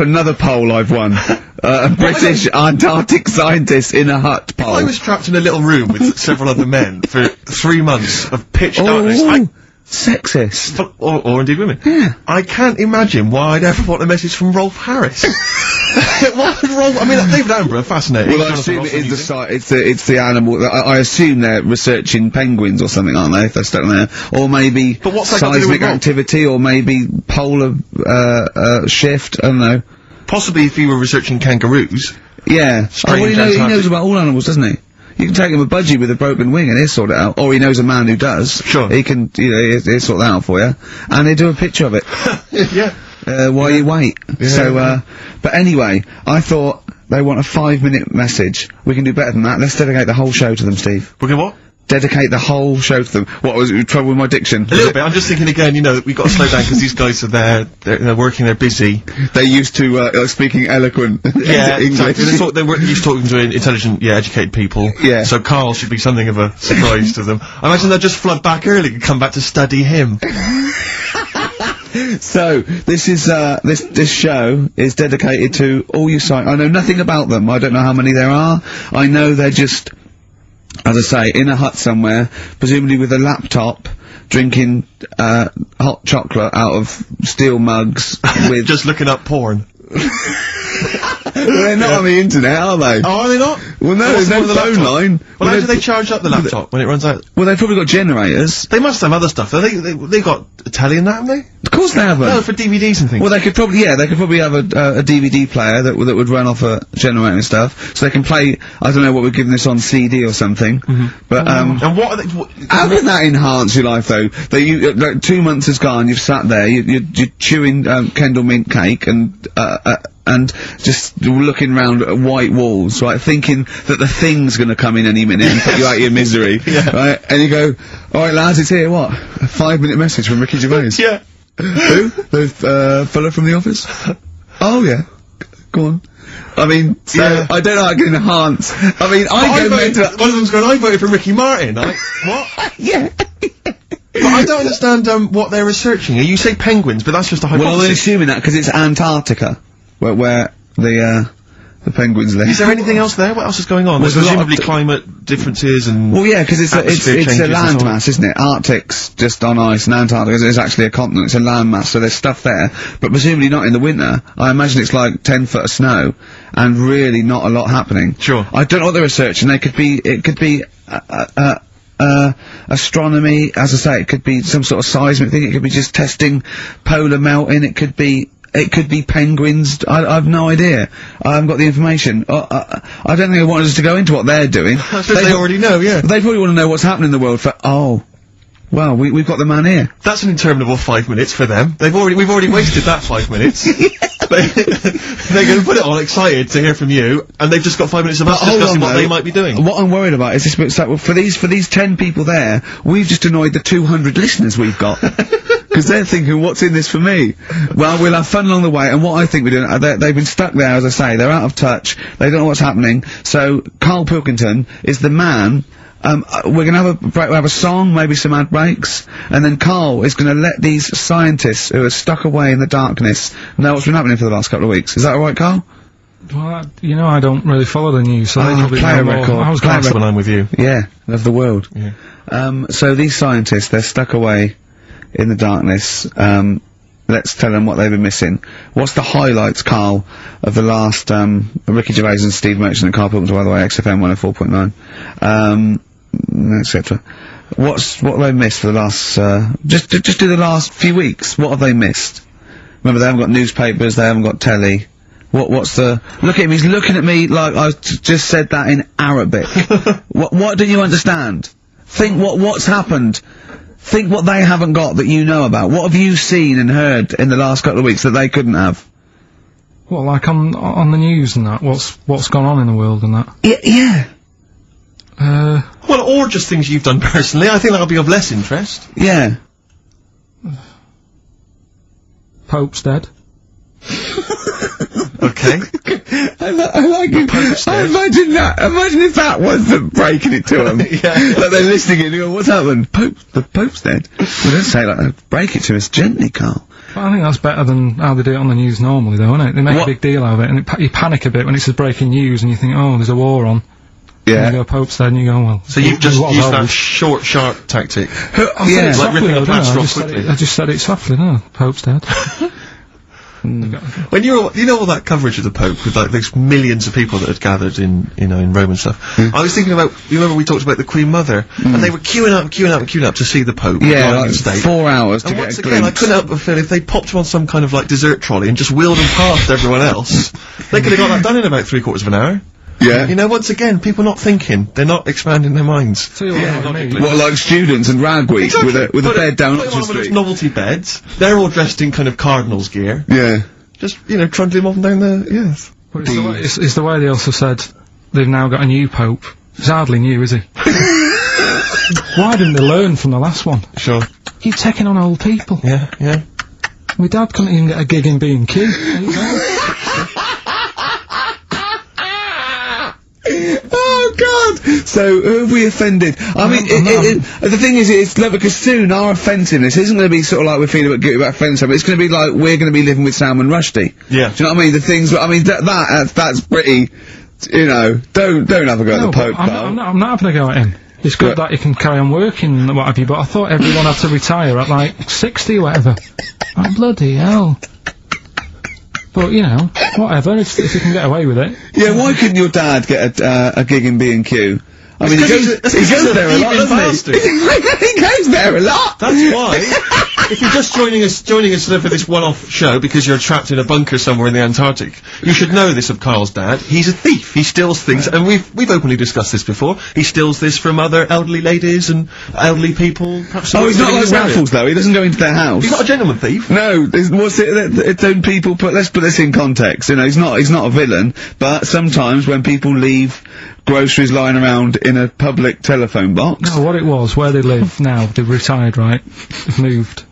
another poll I've won. A British Antarctic scientist in a hut poll.
I was trapped in a little room with several other men for 3 months of pitch darkness.
Sexist.
Or indeed women.
Yeah.
I can't imagine why I'd ever want a message from Rolf Harris. What would Rolf? I mean, David Attenborough, fascinating.
Well, I assume it is it's the animal. I assume they're researching penguins or something, aren't they? If they're stuck there, or maybe
But what's that got to do with
seismic activity, or maybe polar shift. I don't know.
Possibly if he were researching kangaroos.
Yeah. Well, he knows about all animals, doesn't he? You can take him a budgie with a broken wing and he'll sort it out. Or he knows a man who does.
Sure.
He can, he'll sort that out for you. And he'll do a picture of it.
Yeah.
While you wait.
Yeah.
So, but anyway, I thought they want a 5-minute message. We can do better than that. Let's dedicate the whole show to them, Steve.
Okay, what?
Dedicate the whole show to them. What, was it trouble with my diction?
A little bit. I'm just thinking again, we've got to slow down because these guys are there, they're working, they're busy.
They're used to, speaking eloquent
Yeah,
English.
exactly. They're used to talking to intelligent, educated people.
Yeah.
So Karl should be something of a surprise to them. I imagine they'll just flood back early and come back to study him.
So, this is, this show is dedicated to all you I know nothing about them. I don't know how many there are. I know they're just, as I say, in a hut somewhere, presumably with a laptop, drinking, hot chocolate out of steel mugs with...
Just looking up porn.
They're not on the internet, are they?
Oh, are they not?
Well, no, there's no phone line.
Well, how do they charge up the laptop when it runs out?
Well, they've probably got generators.
They must have other stuff. They got a telly and that, haven't they?
Of course they haven't.
No, for DVDs and things.
Well, they could probably have a DVD player that would run off a generator and stuff, so they can play. I don't know what we're giving this on CD or something. But
and what are they?
How can that enhance your life though? That like 2 months has gone, you've sat there, you're chewing Kendall mint cake and just looking round at white walls, right, thinking that the Thing's gonna come in any minute and put you out of your misery, right? And you go, alright lads, it's here, what? A 5-minute message from Ricky Gervais.
Yeah.
Who? The fella from The Office? Oh yeah. Go on. I mean, so, I don't know how I can enhance. I mean, I go mental.
One of them's going, I voted for Ricky Martin. What?
Yeah.
But I don't understand, what they're researching. You say penguins, but that's just a hypothesis.
Well, I'm assuming that because it's Antarctica, where the penguins live.
Is there anything else there? What else is going on?
Well,
there's presumably climate differences and...
Well, yeah, because it's a landmass,
so
isn't it? Arctic's just on ice, and Antarctica is actually a continent. It's a landmass, so there's stuff there. But presumably not in the winter. I imagine it's like 10 foot of snow, and really not a lot happening.
Sure.
I don't know what they're researching. It could be astronomy, as I say, it could be some sort of seismic thing, it could be just testing polar melting, it could be penguins. I have no idea. I haven't got the information. I don't think they wanted us to go into what they're doing.
I suppose they already know, yeah.
They probably want to know what's happening in the world well, we've got the man here.
That's an interminable 5 minutes for them. We've already wasted that 5 minutes. They're going to put it all excited to hear from you, and they've just got 5 minutes of us discussing what they might be doing.
What I'm worried about is this, so for these 10 people there, we've just annoyed the 200 listeners we've got. Because they're thinking, what's in this for me? Well, we'll have fun along the way, and what I think we're doing, they've been stuck there, as I say, they're out of touch, they don't know what's happening, so Karl Pilkington is the man. We're gonna have a break, we'll have a song, maybe some ad breaks, and then Karl is gonna let these scientists who are stuck away in the darkness know what's been happening for the last couple of weeks. Is that alright, Karl?
Well, I don't really follow the news, so they probably
play
know
a
more.
record.
I was
Play
glad
when I'm with you.
Yeah, of the world.
Yeah.
So these scientists, they're stuck away in the darkness, let's tell them what they've been missing. What's the highlights, Carl, of the last, Ricky Gervais and Steve Merchant and Karl Pilkington, by the way, XFM 104.9, etc. What have they missed for the last, just do the last few weeks? What have they missed? Remember, they haven't got newspapers, they haven't got telly. What's the... Look at him, he's looking at me like I just said that in Arabic. What do you understand? Think what's happened. Think what they haven't got that you know about. What have you seen and heard in the last couple of weeks that they couldn't have?
Well, like on the news and that, what's gone on in the world and that?
Yeah.
Well, or just things you've done personally. I think that'll be of less interest.
Yeah.
Pope's dead.
Okay.
I like it. I imagine that. Imagine if that was the breaking it to them.
Yeah.
Like they're listening and you go, what's happened? The Pope's dead. Well, don't say it like that. Break it to us gently, Carl.
Well, I think that's better than how they do it on the news normally, though, isn't it? They make a big deal out of it, and you panic a bit when it says breaking news, and you think, oh, there's a war on.
Yeah.
And you go, Pope's dead, and you go, well...
So you've just used that short, sharp tactic.
Yeah.
Like ripping a plaster off
I
quickly.
just said it softly, no, Pope's dead.
When you know all that coverage of the Pope with like those millions of people that had gathered in Rome and stuff. I was thinking about, you remember we talked about the Queen Mother, and they were queuing up to see the Pope.
Yeah,
lying
like
in state.
4 hours to
And
get
once
a
again, I
glimpse.
couldn't help but feel if they popped him on some kind of like dessert trolley and just wheeled him past everyone else, they could have got that done in about 3/4 of an hour.
Yeah.
You know, once again, people not thinking, they're not expanding their minds.
Tell you what, I mean.
What, like students and rag week
Exactly.
with a bed down
Put them
Oxford
on one of those
Street?
novelty beds. They're all dressed in kind of cardinals gear.
Yeah.
Just, trundling them up and down the, yes.
But it's the way they also said they've now got a new Pope. He's hardly new, is he? Why didn't they learn from the last one?
Sure.
You're taking on old people.
Yeah.
My dad couldn't even get a gig in B&Q. There you go.
Oh God! So who have we offended? I mean, the thing is, it's like, because soon our offensiveness isn't going to be sort of like we're feeling a bit guilty about offending, but it's going to be like we're going to be living with Salman Rushdie.
Yeah.
Do you know what I mean? The things. I mean, that's pretty. Don't have a go at the Pope.
I'm not having a go at him. It's good that he can carry on working and what have you, but I thought everyone had to retire at like 60 or whatever. Oh, bloody hell. But, whatever, if you can get away with it.
Yeah, why couldn't your dad get a gig in B&Q? I mean, he goes there a lot, doesn't he? He goes there a lot!
That's why, if you're just joining us for this one-off show because you're trapped in a bunker somewhere in the Antarctic, you should know this of Carl's dad. He's a thief. He steals things, and we've openly discussed this before. He steals this from other elderly ladies and elderly people. Perhaps
He's not like Raffles, though. He doesn't go into their house.
He's not a gentleman thief.
No, what's it? It's own people. Let's put this in context. He's not a villain. But sometimes when people leave groceries lying around in a public telephone box.
No, what it was, where they live now, they've retired, right? They've moved.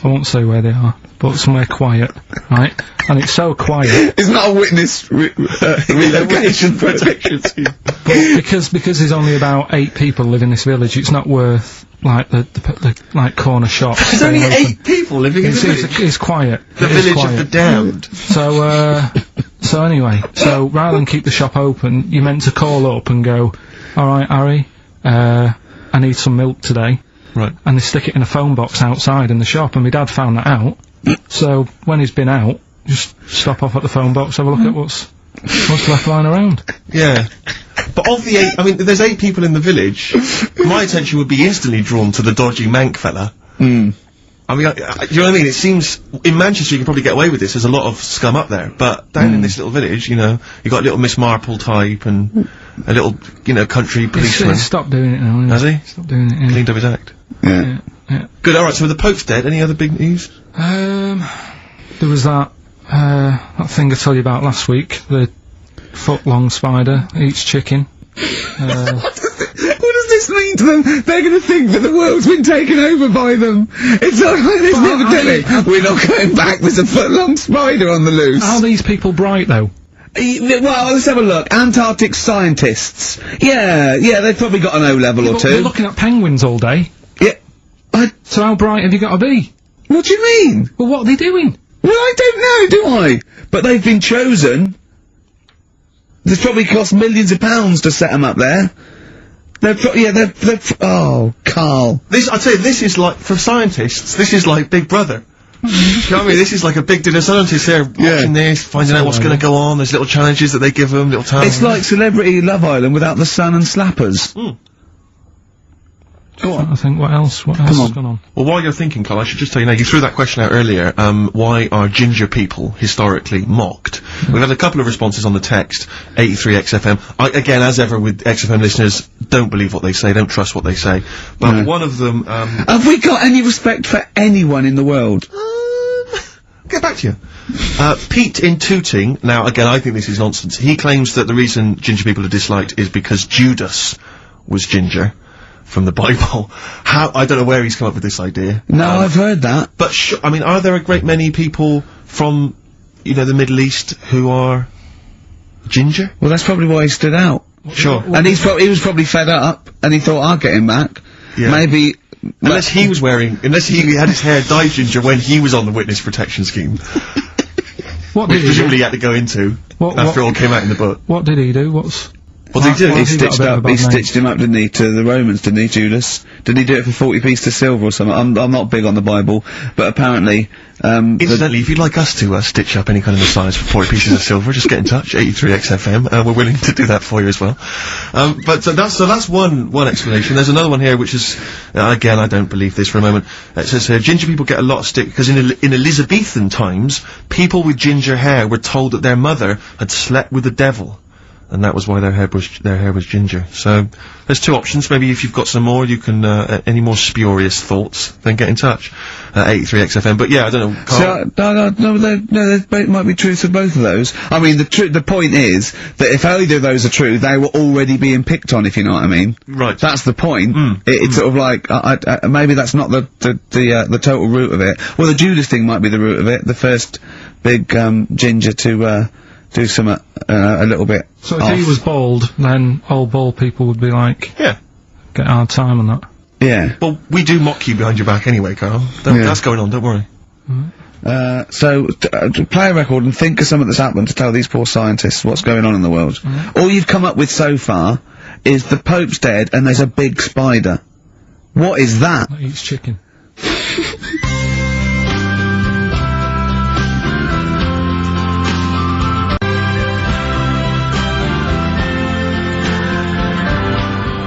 I won't say where they are, but somewhere quiet, right? And it's so quiet.
It's not a witness relocation protection scheme.
Because there's only about 8 people live in this village, it's not worth like the like corner shop.
There's only 8 people living in the village.
It's quiet.
The village of the damned.
So anyway, rather than keep the shop open, you're meant to call up and go, alright, Harry, I need some milk today.
Right.
And they stick it in a phone box outside in the shop, and my dad found that out. So when he's been out, just stop off at the phone box, have a look at what's left lying around.
Yeah. But of the 8, I mean, there's 8 people in the village, my attention would be instantly drawn to the dodgy Mank fella. I mean, you know what I mean? It seems, in Manchester you can probably get away with this, there's a lot of scum up there, but down in this little village, you got a little Miss Marple type and a little, country policeman.
He's stopped doing it now,
Has he?
Stopped doing it, yeah.
Cleaned up his act.
Yeah.
Good, alright, so the Pope's dead, any other big news?
There was that thing I told you about last week, the foot-long spider eats chicken.
What does this mean to them? They're going to think that the world's been taken over by them. It's not like there's never telling. We're not going back. There's a foot-long spider on the loose.
Are these people bright, though?
Well, let's have a look. Antarctic scientists. Yeah, they've probably got an O-level or two.
We're looking at penguins all day.
Yeah.
So how bright have you got to be?
What do you mean?
Well, what are they doing?
Well, I don't know, do I? But they've been chosen. It's probably cost millions of pounds to set them up there. Oh, Carl.
I tell you, this is like, for scientists, this is like Big Brother. You know what I mean? This is like a big dinner scientist there, watching this, finding out what's going to go on. There's little challenges that they give them, little tasks.
It's like Celebrity Love Island without the sun and slappers.
Go on. I think what else has gone on?
Well, while you're thinking, Carl, I should just tell you now, you threw that question out earlier, why are ginger people historically mocked? We've had a couple of responses on the text, 83XFM. Again, as ever with XFM listeners, don't believe what they say, don't trust what they say. But one of them,
have we got any respect for anyone in the world?
Get back to you. Pete in Tooting, now again, I think this is nonsense. He claims that the reason ginger people are disliked is because Judas was ginger. From the Bible. I don't know where he's come up with this idea.
No, I've heard that.
But I mean, are there a great many people from, you know, the Middle East who are ginger?
Well, that's probably why he stood out.
Sure.
And he was probably fed up, and he thought, I'll get him back.
Yeah.
Maybe...
Unless he had his hair dyed ginger when he was on the witness protection scheme.
What
which
did
presumably he had to go into, after it all came out in the book.
What did he do? What
did he do? He stitched him up, didn't he, to the Romans, didn't he, Judas? Didn't he do it for 40 pieces of silver or something? I'm not big on the Bible, but apparently,
incidentally, if you'd like us to, stitch up any kind of Messiahs for 40 pieces of silver, just get in touch, 83XFM, we're willing to do that for you as well. So that's one explanation. There's another one here, which is, again, I don't believe this for a moment. It says here, ginger people get a lot of stick, because in Elizabethan times, people with ginger hair were told that their mother had slept with the devil. And that was why their hair was ginger. So, there's two options. Maybe if you've got some more, you can, any more spurious thoughts, then get in touch. 83XFM. But yeah, I don't know, Carl.
So, there might be truth to both of those. I mean, the point is, that if either of those are true, they were already being picked on, if you know what I mean.
Right.
That's the point. It's sort of like, maybe that's not the total root of it. Well, the Judas thing might be the root of it. The first big, ginger to, do something, a little bit
So if he was bald, then old bald people would be like...
Yeah.
Get a hard time on that.
Yeah.
Well, we do mock you behind your back anyway, Carl. That's going on, don't worry.
So, play a record and think of something that's happened to tell these poor scientists what's going on in the world. All you've come up with so far is the Pope's dead and there's a big spider. What is that?
That eats chicken.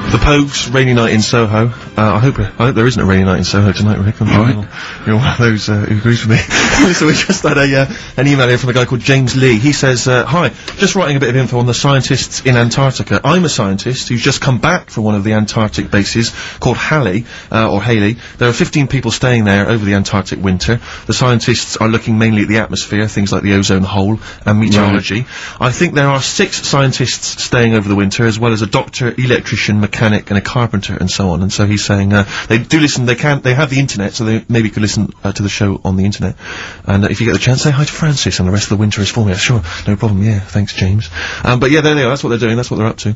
The Pogues, Rainy Night in Soho. I hope there isn't a rainy night in Soho tonight, Rick. You're one of those who agrees with me. So we just had an email here from a guy called James Lee. He says, hi, just writing a bit of info on the scientists in Antarctica. I'm a scientist who's just come back from one of the Antarctic bases called Halley, or Haley. There are 15 people staying there over the Antarctic winter. The scientists are looking mainly at the atmosphere, things like the ozone hole, and meteorology. I think there are 6 scientists staying over the winter, as well as a doctor, electrician, mechanic, and a carpenter, and so on. And so he's saying, they do listen, they have the internet, so they maybe could listen to the show on the internet. And if you get the chance, say hi to Francis, and the rest of the winter is for me. Sure, no problem, yeah, thanks, James. But yeah, there they are, that's what they're doing, that's what they're up to.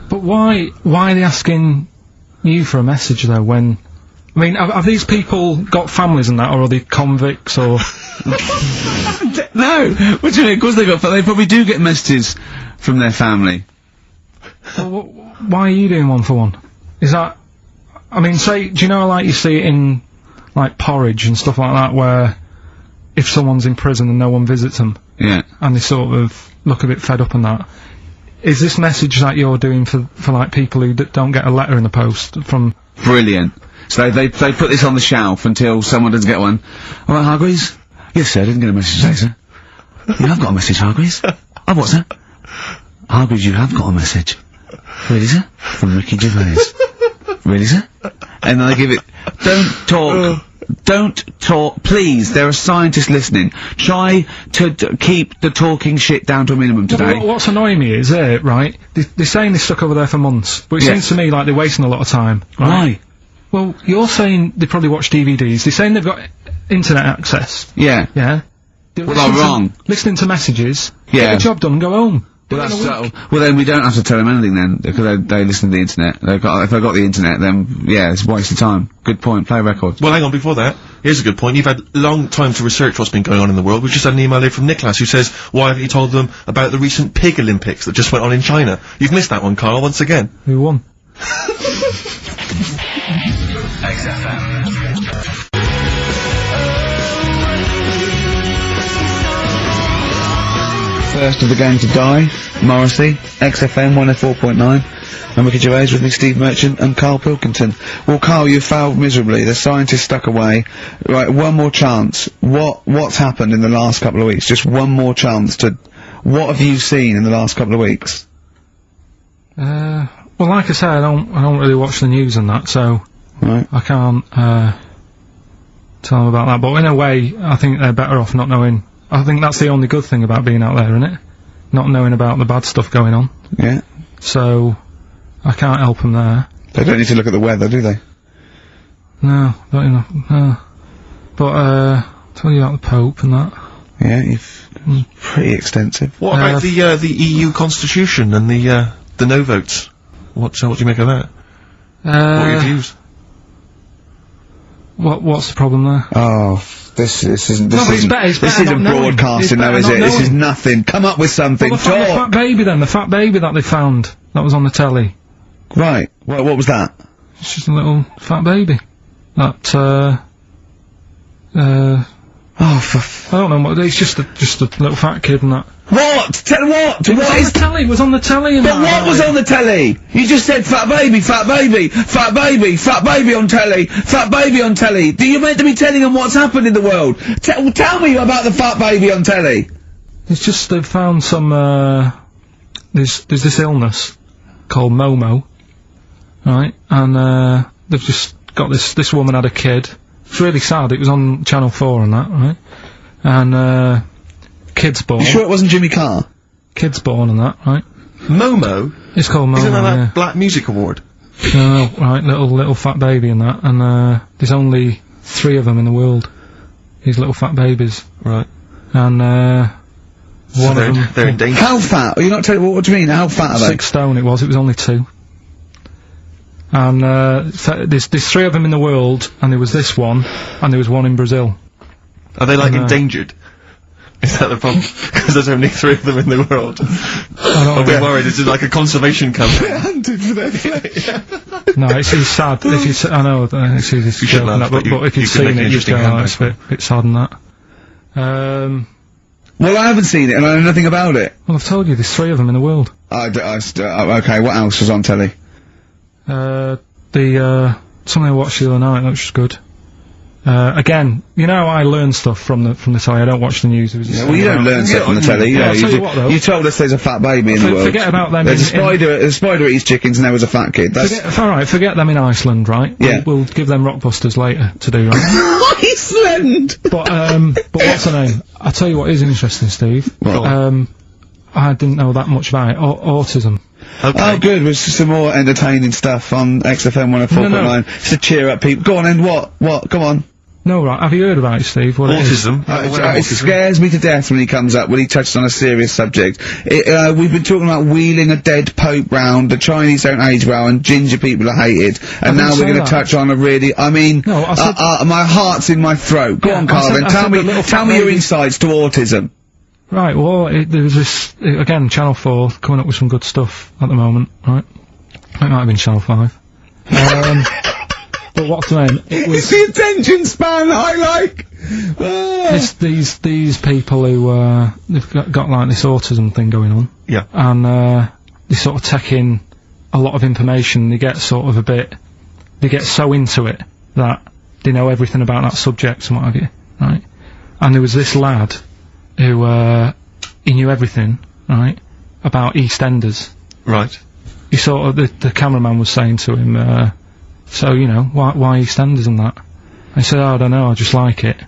But why are they asking you for a message, though, when... I mean, have these people got families and that, or are they convicts, or...
No! What do you mean? Of course they probably do get messages from their family.
Well, why are you doing one for one? Is that... I mean, say, do you know, like, you see it in, like, Porridge and stuff like that, where if someone's in prison and no one visits them...
Yeah.
And they sort of look a bit fed up and that... Is this message that you're doing for like, people who don't get a letter in the post from...
Brilliant. So they put this on the shelf until someone doesn't get one. All right, Hargreaves? Yes, sir, I didn't get a message today, sir. You have got a message, Hargreaves. Oh, what, sir? Hargreaves, you have got a message. Really, sir? From Ricky Gervais. Really, sir? And I give it... Don't talk, please, there are scientists listening. Try to keep the talking shit down to a minimum today.
No, what's annoying me is, right, they're saying they're stuck over there for months, but it seems to me like they're wasting a lot of time. Right?
Why?
Well, you're saying they probably watch DVDs, they're saying they've got internet access.
Yeah.
Yeah?
Well, I'm wrong.
Listening to messages,
yeah.
Get the job done and go home.
Well, that's subtle. Well, then we don't have to tell them anything then, because they listen to the internet. If they've got the internet, then, yeah, it's a waste of time. Good point, play a record.
Well, hang on, before that, here's a good point. You've had long time to research what's been going on in the world. We've just had an email here from Nicholas who says, why haven't you told them about the recent Pig Olympics that just went on in China? You've missed that one, Carl, once again.
Who won?
XFM.
first of the gang to die, Morrissey, XFM 104.9, and Ricky Gervais with me, Steve Merchant, and Karl Pilkington. Well, Karl, you failed miserably. The scientist stuck away. Right, one more chance. What's happened in the last couple of weeks? Just one more chance to... What have you seen in the last couple of weeks?
Well, like I say, I don't really watch the news and that, so...
Right.
I can't, tell them about that, but in a way, I think they're better off not knowing. I think that's the only good thing about being out there, isn't it? Not knowing about the bad stuff going on.
Yeah.
So, I can't help them there.
They don't need to look at the weather, do they?
No, don't you know, no. But, tell you about the Pope and that.
Yeah, pretty extensive.
What about the EU Constitution and the no votes? What do you make of that? What are your views?
What's the problem there?
Oh, this isn't broadcasting though, is it? This is nothing. Come up with something.
Well, the fat baby then, the fat baby that they found, that was on the telly.
Right. What was that?
It's just a little fat baby. That, I don't know what, it's just a little fat kid and that.
What? Tell what?
It was on the telly and
But what was on the telly? You just said fat baby, fat baby, fat baby, fat baby on telly, fat baby on telly. Do you meant to be telling them what's happened in the world? Tell me about the fat baby on telly.
It's just they've found some, there's this illness called Momo, right? And, they've just got this woman had a kid. It's really sad, it was on Channel 4 and that, right? And, kid's born.
You sure it wasn't Jimmy Carr?
Kid's born and that, right?
Momo?
It's called Momo,
Isn't that that Black Music Award?
No, right, little fat baby and that, and, there's only 3 of them in the world. These little fat babies.
Right.
And,
So they're in danger.
How fat? Are you not telling what do you mean? How fat are they?
6 stone it was only 2. And, there's 3 of them in the world, and there was this one, and there was one in Brazil.
Are they, like, endangered? Is that the problem? Because there's only 3 of them in the world. I'll be worried, this is like a conservation campaign.
Hunted for their flesh.
No, it's sad. If you I know, it's easy to joke on that, but if you've seen it, you'd go, oh, it's a bit sad on that.
Well, I haven't seen it, and I know nothing about it.
Well, I've told you, there's 3 of them in the world.
Okay, what else was on telly?
Something I watched the other night, that was good. Again, you know, I learn stuff from the telly. I don't watch the news.
Well, you don't learn stuff from the telly. You told us there's a fat baby in the world.
Forget about them.
There's a spider eats chickens, and there was a fat kid.
Forget them in Iceland, right?
Yeah.
We'll give them Rockbusters later to do, right?
Iceland!
But what's her name? I'll tell you what is interesting, Steve.
What?
I didn't know that much about it. Autism.
Okay. Oh, good. There's some more entertaining stuff on XFM 104.9.
No.
Just to cheer up people. Go on, and what? Come on.
No, right. Have you heard about it, Steve? What
Autism?
It scares me to death when he comes up, when he touches on a serious subject. We've been talking about wheeling a dead pope round, the Chinese don't age well, and ginger people are hated, and now we're going to touch on a really, I mean,
no, I said
my heart's in my throat. Go on, Karl, then tell me your insights to autism.
Right, well, there's this, again, Channel 4, coming up with some good stuff at the moment, right? It might have been Channel 5. But what's the name? It was...
It's the attention span I like!
It's these people who, they've got like this autism thing going on.
Yeah.
And, they sort of take in a lot of information, they get sort of they get so into it that they know everything about that subject and what have you, right? And there was this lad who, he knew everything, right, about EastEnders.
Right.
He sort of, the cameraman was saying to him, so, you know, why EastEnders and that? And he said, oh, I don't know, I just like it.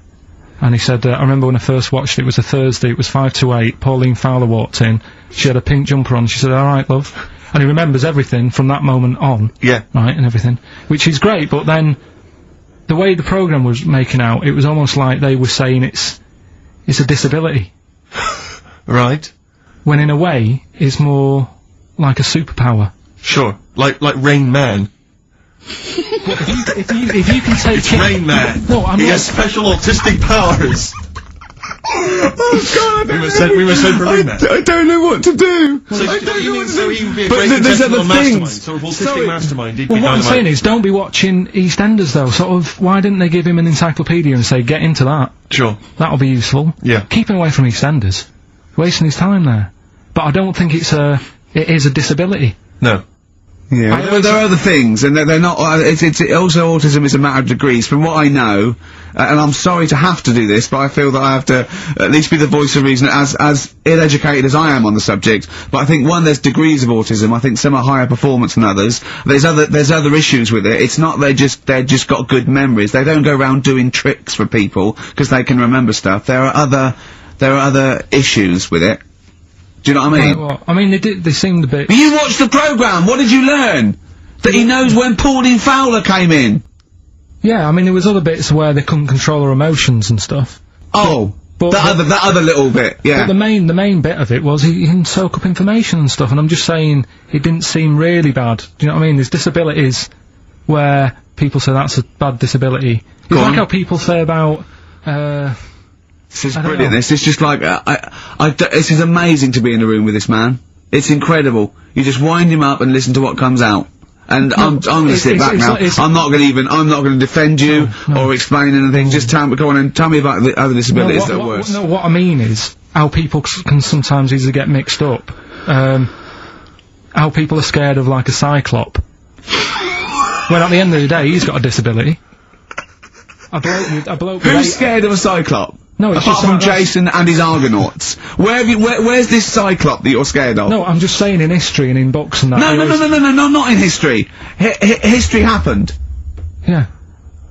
And he said, I remember when I first watched it was a Thursday, it was 5 to 8, Pauline Fowler walked in, she had a pink jumper on, she said, alright, love. And he remembers everything from that moment on.
Yeah.
Right, and everything. Which is great, but then, the way the programme was making out, it was almost like they were saying it's a disability.
Right.
When in a way, it's more like a superpower.
Sure. Like Rain Man.
if you can take
it's Rain Man.
No,
he has special autistic powers.
Oh God!
We were so for Rain Man.
I don't know what to do.
So
I don't know what to do.
He would be a
but
great
there's other
mastermind.
things.
So autistic mastermind. He'd
well,
be
what I'm
dynamite.
saying is, don't be watching EastEnders though. Sort of, why didn't they give him an encyclopedia and say, get into that?
Sure.
That'll be useful.
Yeah.
Keep him away from EastEnders. wasting his time there. But I don't think it is a disability.
No.
Yeah, there are other things, and they're not. It's also autism is a matter of degrees. From what I know, and I'm sorry to have to do this, but I feel that I have to at least be the voice of reason, as ill-educated as I am on the subject. But I think there's degrees of autism. I think some are higher performance than others. There's other issues with it. It's not they're just got good memories. They don't go around doing tricks for people because they can remember stuff. There are other issues with it. Do you know what I mean?
Well, I mean, they seemed a bit...
You watched the programme! What did you learn? That he knows when Pauline Fowler came in!
Yeah, I mean, there was other bits where they couldn't control her emotions and stuff.
Oh! That other little bit, yeah.
But the main bit of it was he can soak up information and stuff, and I'm just saying, it didn't seem really bad. Do you know what I mean? There's disabilities where people say that's a bad disability. It's like how people say about,
This is brilliant. This is just like this is amazing to be in a room with this man. It's incredible. You just wind him up and listen to what comes out. And I'm going to sit back now. I'm not going to defend you or explain anything. Just go on and tell me about the other disabilities that are worse.
No, what I mean is how people can sometimes easily get mixed up. How people are scared of like a cyclop. When at the end of the day, he's got a disability. A bloke
Who's scared of a cyclop?
No, it's
apart from Jason and his Argonauts. Where's this cyclop that you're scared of?
No, I'm just saying in history and in books and that.
No, not in history. History happened.
Yeah.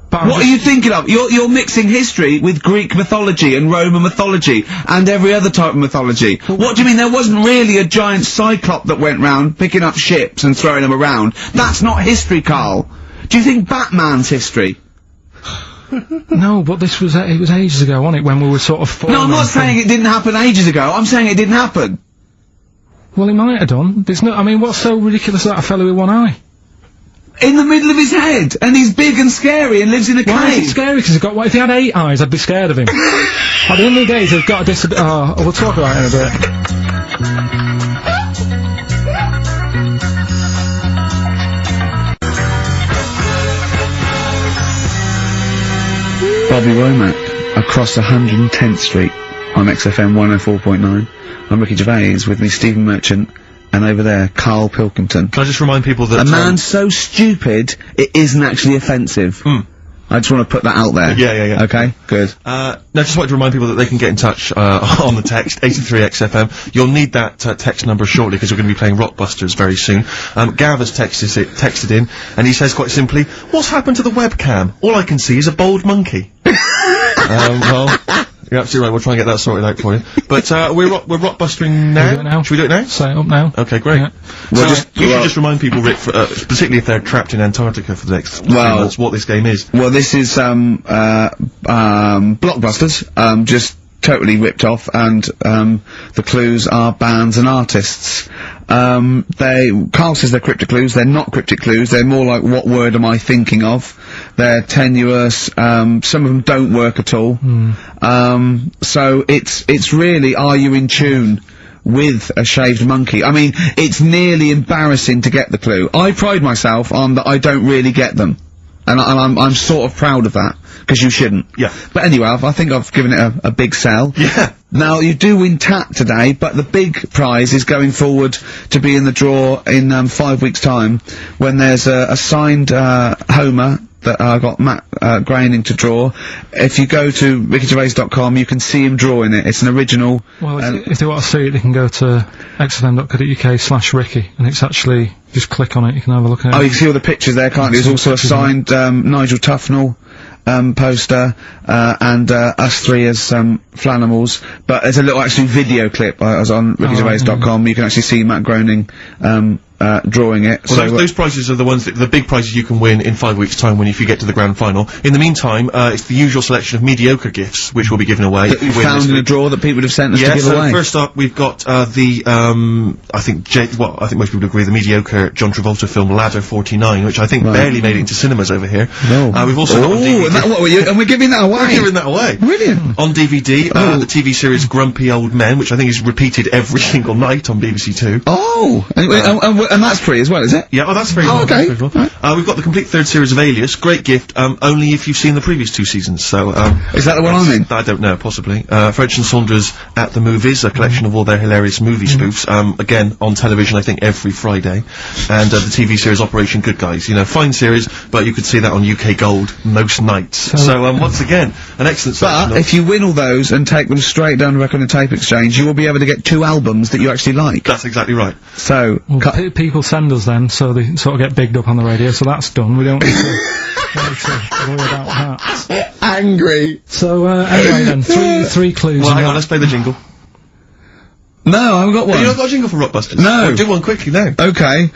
But
what are you thinking of? You're mixing history with Greek mythology and Roman mythology and every other type of mythology. What do you mean there wasn't really a giant cyclop that went round picking up ships and throwing them around? That's not history, Carl. Do you think Batman's history?
No, but it was ages ago, wasn't it, when we were sort of...
No, I'm not saying it didn't happen ages ago, I'm saying it didn't happen.
Well, it might have done. I mean, what's so ridiculous about a fellow with one eye?
In the middle of his head, and he's big and scary and lives in a cave.
Why is it scary? Because what if he had 8 eyes, I'd be scared of him. At the end of the day, he's got a disability... Oh, we'll talk about it in a bit.
Bobby Womack, across 110th Street, on XFM 104.9. I'm Ricky Gervais, with me Stephen Merchant, and over there, Karl Pilkington.
Can I just remind people that...
A man so stupid, it isn't actually offensive. I just want to put that out there.
Yeah.
Okay, good.
No, just wanted to remind people that they can get in touch, on the text, 83XFM. You'll need that, text number shortly, because we're going to be playing Rockbusters very soon. Gav has texted in, and he says quite simply, what's happened to the webcam? All I can see is a bald monkey. Well, you're absolutely right, we'll try and get that sorted out for you. But, we're rockbustering now? Should we do it now?
Set it up now.
Okay, great.
Yeah.
Well, you should just remind people, Rick, particularly if they're trapped in Antarctica for the next 3 months, what this game is.
Well, this is, Blockbusters, just totally ripped off, and, the clues are bands and artists. Carl says they're cryptic clues, they're not cryptic clues, they're more like, what word am I thinking of? They're tenuous, some of them don't work at all. So it's really, are you in tune with a shaved monkey? I mean, it's nearly embarrassing to get the clue. I pride myself on that I don't really get them. And I'm sort of proud of that, because you shouldn't.
Yeah.
But anyway, I think I've given it a big sell.
Yeah.
Now, you do win TAT today, but the big prize is going forward to be in the draw in 5 weeks' time, when there's a signed Homer that I got Matt Groening to draw. If you go to rickygervais.com, you can see him drawing it. It's an original.
Well, if they want to see it, they can go to xfm.co.uk/Ricky, and it's actually, just click on it, you can have a look at it.
Oh, you can see all the pictures there, can't you? There's also a signed Nigel Tufnell poster, and us three as Flanimals, but there's a little actually video clip. I was on rickygervais.com. You can actually see Matt Groening drawing it.
Well, so those prizes are the ones the big prizes you can win in 5 weeks' time if you get to the grand final. In the meantime, it's the usual selection of mediocre gifts which will be given away.
That you found in a drawer that people would have sent us to give away.
First up, we've got I think most people agree, the mediocre John Travolta film Ladder 49, which I think barely made it into cinemas over here.
No.
We've also got on DVD.
And we're giving that away.
We're giving that away.
Brilliant.
On DVD, the TV series Grumpy Old Men, which I think is repeated every single night on BBC Two.
Oh, and that's free as well, is it?
Yeah, oh, that's free.
Oh, okay.
We've got the complete third series of Alias. Great gift, only if you've seen the previous 2 seasons, so,
Is that the one I'm in?
I don't know, possibly. French and Saunders at the Movies, a collection of all their hilarious movie spoofs, again, on television, I think, every Friday. And, the TV series Operation Good Guys. You know, fine series, but you could see that on UK Gold most nights. So, once again, an excellent selection.
But if you win all those and take them straight down to Record and Tape Exchange, you will be able to get 2 albums that you actually like.
That's exactly right.
So,
people send us them, so they sort of get bigged up on the radio, so that's done. We don't need to worry about that.
Angry.
So, anyway then, three clues.
Well, hang on, let's play the jingle.
No, I haven't got one.
You not got a jingle for Rockbusters?
No.
Well, do one quickly now.
Okay.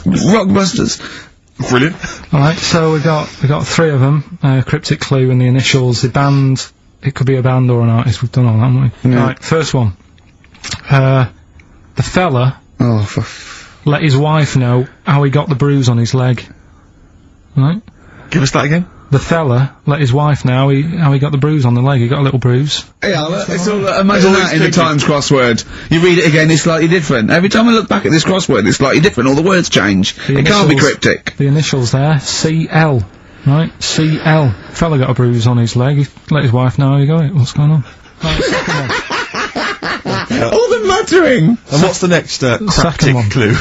Rockbusters.
Brilliant.
Alright, so we got 3 of them. Cryptic clue and the initials, the band, it could be a band or an artist, we've done all that, haven't we?
Yeah.
Right, first one. The fella let his wife know how he got the bruise on his leg. Right?
Give us that again.
The fella let his wife know how he got the bruise on the leg. He got a little bruise.
Yeah, it's all, imagine that in the Times crossword. You read it again, it's slightly different. Every time I look back at this crossword, it's slightly different. All the words change. It can't be cryptic.
The initials there, CL. Right? CL. Fella got a bruise on his leg. He let his wife know how he got it. What's going on? Right, second one.
All the muttering!
And what's the next, cryptic clue?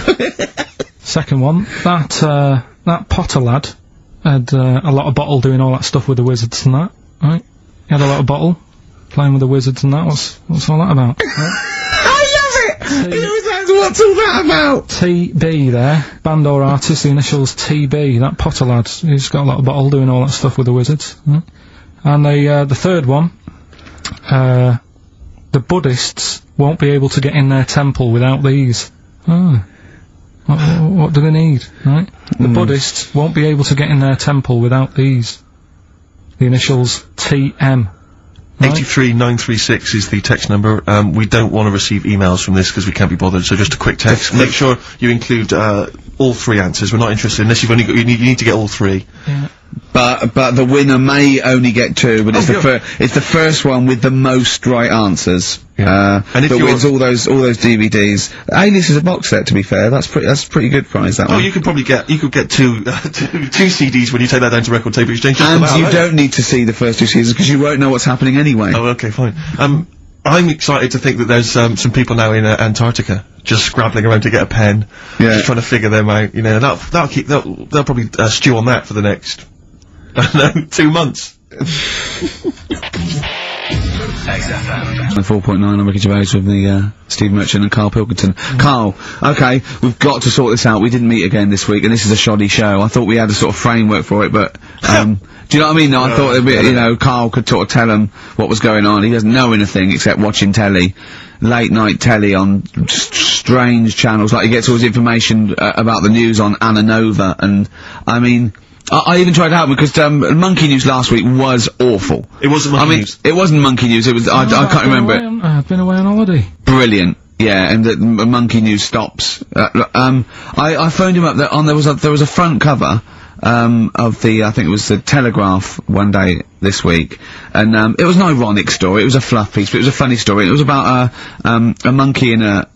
Second one. That Potter lad had a lot of bottle doing all that stuff with the wizards and that, right? He had a lot of bottle playing with the wizards and that. What's all that about? Right?
I love it! He always asks, what's all that about?
TB there, band or artist, the initials TB. That Potter lad, he's got a lot of bottle doing all that stuff with the wizards. Right? And the third one, the Buddhists won't be able to get in their temple without these. Oh. What do they need, right? The Buddhists won't be able to get in their temple without these. The initials TM. Right?
83936 is the text number. We don't want to receive emails from this because we can't be bothered, so just a quick text. Make sure you include, all 3 answers. We're not interested unless you've only got, you need to get all 3.
Yeah.
But the winner may only get 2, but it's the first one with the most right answers.
Yeah. And if
that wins all those DVDs. Alias is a box set, to be fair. That's pretty good prize, that one.
Oh, you could probably get, two CDs when you take that down to Record Tape Exchange.
And you don't need to see the first 2 seasons, because you won't know what's happening anyway.
Oh, okay, fine. I'm excited to think that there's, some people now in, Antarctica, just scrabbling around to get a pen.
Yeah.
Just trying to figure them out, you know, they'll probably, stew on that for the next, I don't know, 2 months.
XFM.
4.9 on Ricky Gervais with the, Steve Merchant and Karl Pilkington. Karl, okay, we've got to sort this out. We didn't meet again this week, and this is a shoddy show. I thought we had a sort of framework for it, but, do you know what I mean? No, I thought, you know, Karl could sort of tell him what was going on. He doesn't know anything except watching telly. Late night telly on strange channels, like he gets all his information, about the news on Anna Nova, and, I mean, I even tried to help because, Monkey News last week was awful.
It wasn't Monkey News.
It wasn't Monkey News, it was, I can't remember it.
I've been away on holiday.
Brilliant. Yeah, and the Monkey News stops. I phoned him up, there was a front cover, of the, I think it was the Telegraph one day this week, and, it was an ironic story, it was a fluff piece, but it was a funny story. It was about, a monkey in a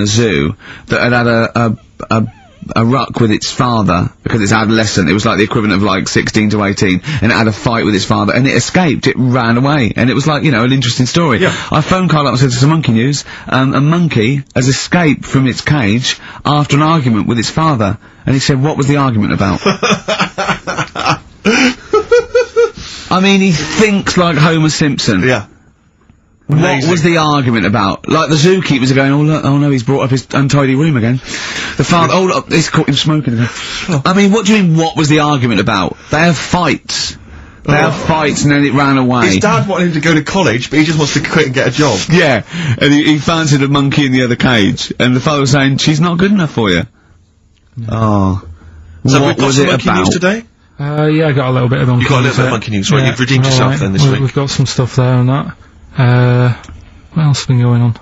zoo that had a ruck with its father, because it's adolescent. It was like the equivalent of like 16 to 18, and it had a fight with its father, and it escaped, it ran away, and it was like, you know, an interesting story. Yeah. I phoned Karl up and said, "It's a Monkey News, a monkey has escaped from its cage after an argument with its father," and he said, "What was the argument about?" I mean, he thinks like Homer Simpson.
Yeah.
What was the argument about? Like, the zookeepers are going, oh no, he's brought up his untidy room again. The father, oh look, he's caught him smoking again. I mean, what do you mean, what was the argument about? They have fights. They have fights, and then it ran away.
His dad wanted him to go to college, but he just wants to quit and get a job.
Yeah, and he fancied a monkey in the other cage, and the father was saying, "She's not good enough for you." No. Oh.
So we've got some Monkey News today?
Yeah, I got a little bit of Monkey News.
You got a little bit of Monkey News, right? You've redeemed yourself then this week.
We've got some stuff there and that. What else has been going on?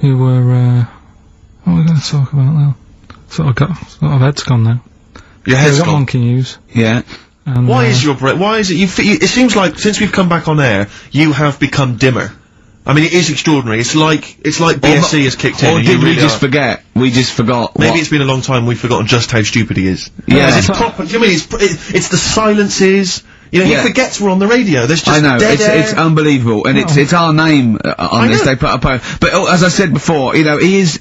You were, what are we going to talk about now? Sort of head's gone now.
Your head's
got
gone?
Monkey News.
Yeah.
And,
why is it, it seems like, since we've come back on air, you have become dimmer. I mean, it is extraordinary. It's like BSC has kicked in.
Or did we just forget? We just forgot.
Maybe it's been a long time we've forgotten just how stupid he is.
Yeah.
It's proper. Do you mean it's the silences? You know, he forgets we're on the radio. There's just
I know,
dead air.
it's unbelievable, and it's our name on this. They put up but as I said before, you know, he is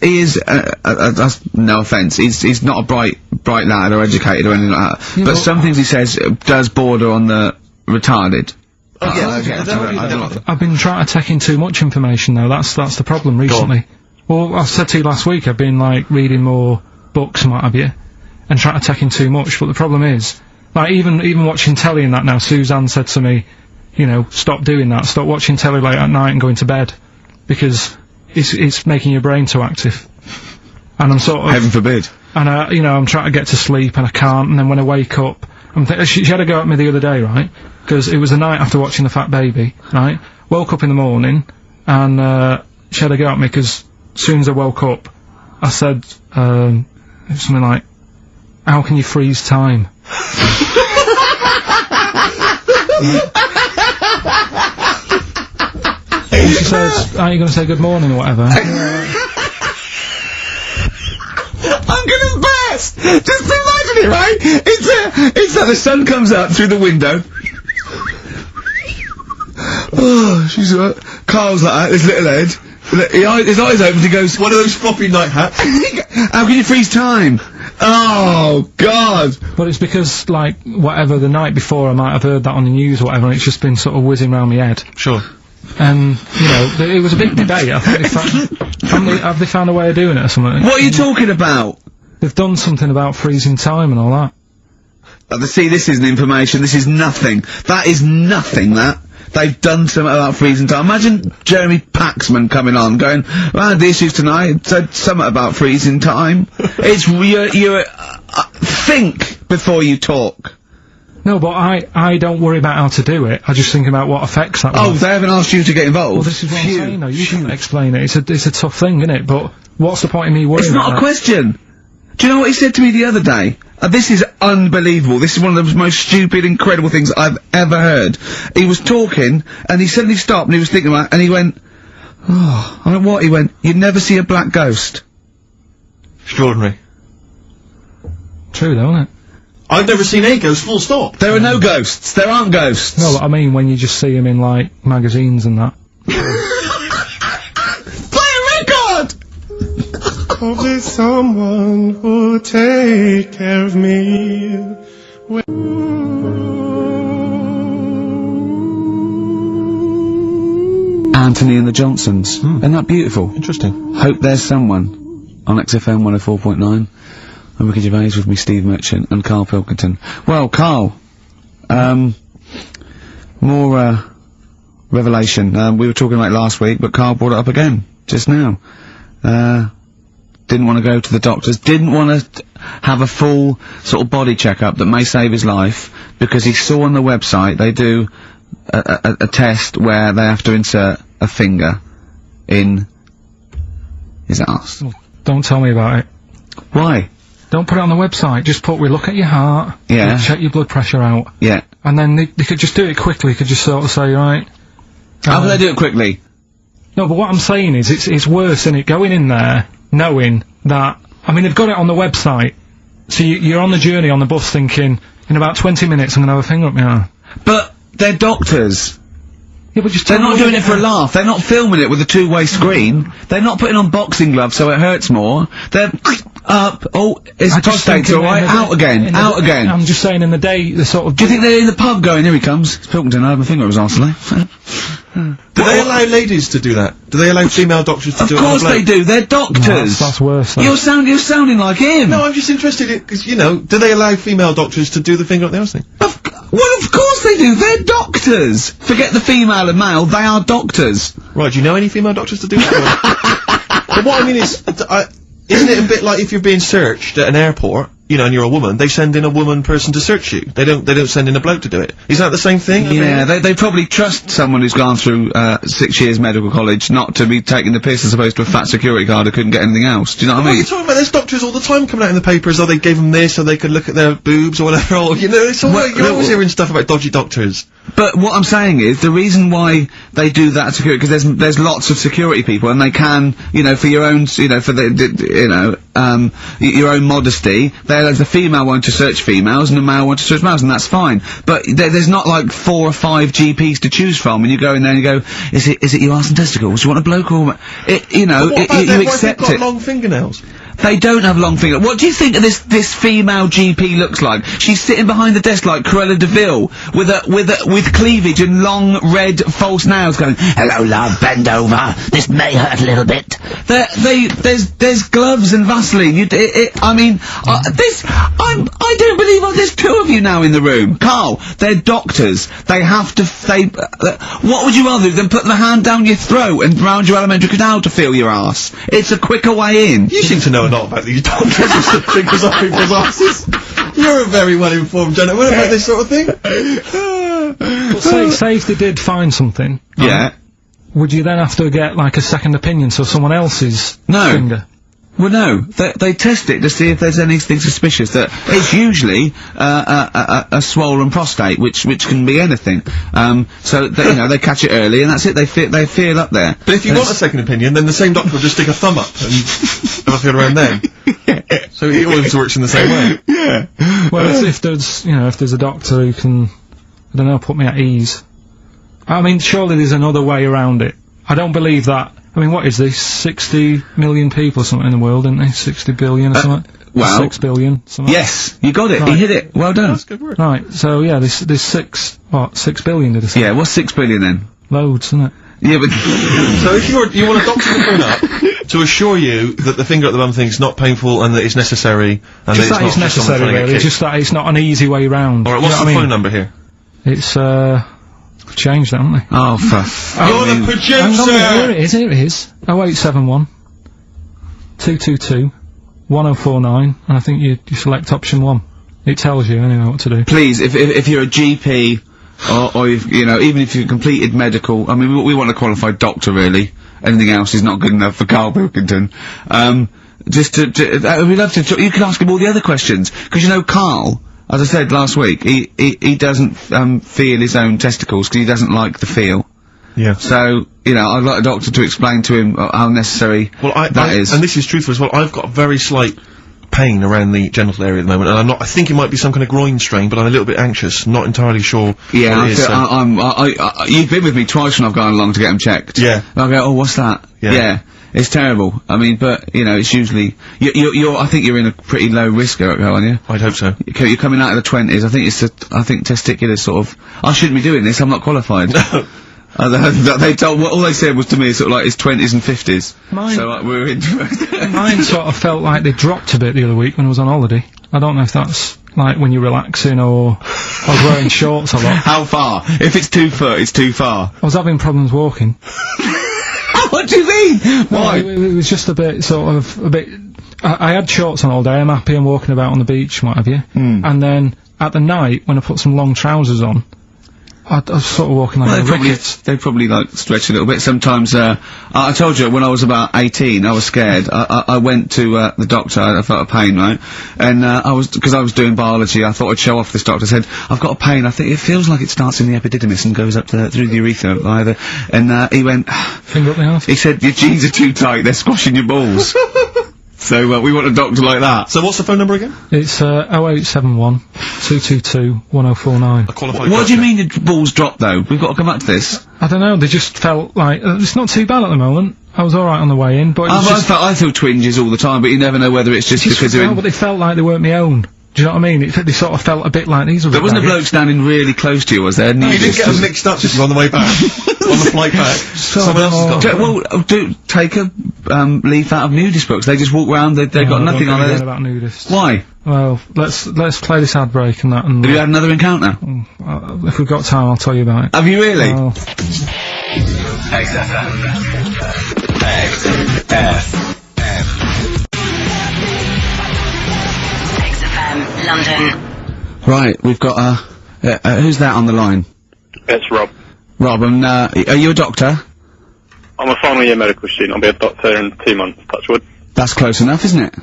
no offence, he's not a bright lad or educated or anything like that. But some things he says does border on the retarded.
I've been trying to take in too much information though. That's the problem recently. Well, I said to you last week, I've been like reading more books and what have you, and trying to take in too much. But the problem is, like even watching telly and that now, Suzanne said to me, you know, stop doing that. Stop watching telly late at night and going to bed, because it's making your brain too active. And I'm sort of
heaven forbid.
And you know, I'm trying to get to sleep and I can't. And then when I wake up, she had a go at me the other day, right? Because it was the night after watching The Fat Baby, right? Woke up in the morning, and she had a go at me because as soon as I woke up, I said something like, "How can you freeze time?" And she says, "Are you going to say good morning or whatever?"
I'm gonna burst! Just imagine it, right? It's like the sun comes up through the window. Oh, she's Carl's like that, his little head. His eyes open, he goes,
one of those floppy night hats.
How can you freeze time? Oh, God!
But it's because, like, whatever, the night before I might have heard that on the news or whatever, and it's just been sort of whizzing round my head.
Sure.
And, you know, it was a big debate. I think have they found a way of doing it or something?
What are you talking about?
They've done something about freezing time and all that.
See, this isn't information, this is nothing. That is nothing, that. They've done something about freezing time. Imagine Jeremy Paxman coming on, going, well, the issues tonight, said something about freezing time. It's, think before you talk.
No, but I don't worry about how to do it. I just think about what effects that will have.
Oh, they haven't asked you to get involved?
Well, this is what I'm saying, though. You can explain it. It's a tough thing, isn't it? But what's the point in me worrying about
It's not a question. Do you know what he said to me the other day? This is unbelievable. This is one of the most stupid, incredible things I've ever heard. He was talking, and he suddenly stopped, and he was thinking about it, and he went, oh, I don't know what, he went, you'd never see a black ghost.
Extraordinary.
True, though, isn't it?
I've never seen a ghost, full stop.
There are no ghosts. There aren't ghosts.
No, I mean when you just see them in, like, magazines and that.
Play a record!
Hope there's someone who'll take care of me.
Anthony and the Johnsons. Isn't that beautiful?
Interesting.
Hope there's someone on XFM 104.9. I'm Ricky Gervais with me, Steve Merchant, and Karl Pilkington. Well, Karl, more, revelation. We were talking about it last week, but Karl brought it up again, just now. Didn't want to go to the doctors, didn't want to have a full sort of body checkup that may save his life, because he saw on the website they do a test where they have to insert a finger in his ass.
Don't tell me about it.
Why?
Don't put it on the website, just put, we look at your heart,
yeah,
we check your blood pressure out.
Yeah.
And then they could just do it quickly, could just sort of say, right.
How can they do it quickly?
No, but what I'm saying is, it's worse, isn't it, going in there, knowing that, I mean, they've got it on the website, so you're on the journey on the bus thinking, in about 20 minutes I'm gonna have a finger up my arm.
But they're doctors.
Yeah, but just
they're not doing it for a laugh. They're not filming it with a two-way screen. They're not putting on boxing gloves so it hurts more. They're up. Oh, his prostate's alright. Out again. Out again.
I'm just saying, in the day, the sort of.
Do you think they're in the pub going, here he comes? It's Pilkington, I have my finger up his arse today.
Do they allow ladies to do that? Do they allow female doctors to do it?
Of course they do. They're doctors.
No, that's worse. Though.
You're sounding like him.
No, I'm just interested in, because, you know, do they allow female doctors to do the finger up the arse thing?
Well, of course they do. They're doctors. Forget the female and male. They are doctors.
Right. Do you know any female doctors to do that? But what I mean is, isn't it a bit like if you're being searched at an airport, you know, and you're a woman, they send in a woman person to search you. They don't send in a bloke to do it. Is that the same thing?
Yeah, they probably trust someone who's gone through 6 years medical college not to be taking the piss as opposed to a fat security guard who couldn't get anything else. Do you know what I mean?
What are you talking about? There's doctors all the time coming out in the papers, or they gave them this, or they could look at their boobs or whatever, or, you know, it's all you're always hearing stuff about dodgy doctors.
But what I'm saying is, the reason why they do that security, because there's lots of security people, and they can, you know, for your own, you know, for your own modesty, there's a female one to search females, and a male one to search males, and that's fine. But there's not like 4 or 5 GPs to choose from, and you go in there and you go, is it your arse and testicles? Do you want a bloke or, you know, you accept it.
Long fingernails.
They don't have long fingers. What do you think this female GP looks like? She's sitting behind the desk like Cruella de Vil, with cleavage and long red false nails, going, "Hello, love, bend over. This may hurt a little bit." There's gloves and Vaseline. I don't believe there's 2 of you now in the room. Carl, they're doctors. They have to. What would you rather do than put the hand down your throat and round your alimentary canal to feel your ass? It's a quicker way in.
You seem to know a lot about these doctors who stick fingers up people's asses. You're a very well-informed gentleman about this sort of thing.
Well, say if they did find something.
Yeah.
Would you then have to get, like, a second opinion, so someone else's finger?
Well, no. They test it to see if there's anything suspicious. That it's usually a swollen prostate, which can be anything. So they, you know, they catch it early, and that's it. They feel up there.
But if you want a second opinion, then the same doctor will just stick a thumb up and have a feel around then. So it always works in the same way.
Yeah.
Well, if there's a doctor who can, I don't know, put me at ease. I mean, surely there's another way around it. I don't believe that. I mean, what is this? 60 million people or something in the world, isn't there? 60 billion or something?
Well,
6 billion, something.
Yes, you got it.
Right.
You hit it. Well done.
That's good work.
Right, so yeah, there's 6 billion, did I say?
Yeah, what's 6 billion then?
Loads, isn't it?
Yeah, but
so if you want a doctor to phone up to assure you that the finger at the bum thing's not painful and that it's necessary, and
Just
that it's not
necessary,
someone trying to
really.
get
Just that it's not an easy way round.
Alright, what's the phone number here?
It's, we've changed that, haven't we?
oh,
You're the producer!
Here it is. 0871 222 1049, and I think you select option 1. It tells you anyway what to do.
please, if you're a GP, or if, you know, even if you've completed medical, I mean, we want a qualified doctor, really. Anything else is not good enough for Karl Pilkington. We'd love to, you can ask him all the other questions, because you know, Karl, as I said last week, he doesn't, feel his own testicles, because he doesn't like the feel.
Yeah.
So, you know, I'd like a doctor to explain to him how necessary that is.
And this is truthful as well, I've got very slight pain around the genital area at the moment, and I think it might be some kind of groin strain, but I'm a little bit anxious, not entirely sure
Yeah,
what it is.
you've been with me twice when I've gone along to get them checked.
Yeah.
And I go, oh, what's that?
Yeah.
It's terrible. I mean, but, you know, it's usually, I think you're in a pretty low risk, aren't you?
I'd hope so.
You're coming out of the 20s, I think testicular sort of, I shouldn't be doing this, I'm not qualified. All they said was to me sort of like it's 20s and 50s. So we're in.
Mine sort of felt like they dropped a bit the other week when I was on holiday. I don't know if that's like when you're relaxing or wearing shorts a lot.
How far? If it's 2 foot, it's too far.
I was having problems walking.
What do you mean? Why?
No, it was just a bit I had shorts on all day, I'm happy, I'm walking about on the beach, what have you. And then at the night, when I put some long trousers on, I was sort of walking like a rickets.
They probably like stretch a little bit. Sometimes, I told you when I was about 18, I was scared. I went to, the doctor, I felt a pain, right? And, because I was doing biology, I thought I'd show off this doctor. I said, I've got a pain, I think it feels like it starts in the epididymis and goes up through the urethra, either. And, he went,
finger up the arse?
He said, your jeans are too tight, they're squashing your balls. So, we want a doctor like that.
So what's the phone number again?
It's, 0871 222 1049.
A qualified
What do you mean your balls dropped, though? We've got to come back to this.
I don't know, they just felt like, it's not too bad at the moment. I was alright on the way in, but it was just...
I feel twinges all the time, but you never know whether it's just because they're in...
but they felt like they weren't my own. Do you know what I mean? They sort of felt a bit like these were.
There wasn't a bloke standing really close to you, was there?
No, you didn't get them mixed up just on the way back. On the flight back. Someone else has got
take a leaf out of nudist books. They just walk around, they've got nothing on it.
About nudists.
Why?
Well, let's play this ad break and that. And
have you had another encounter?
If we've got time, I'll tell you about it.
Have you really?
XFM. London.
Right, we've got, who's that on the line?
It's Rob.
Rob, and, are you a doctor?
I'm a final year medical student. I'll be a doctor in 2 months, touch wood.
That's close enough, isn't it?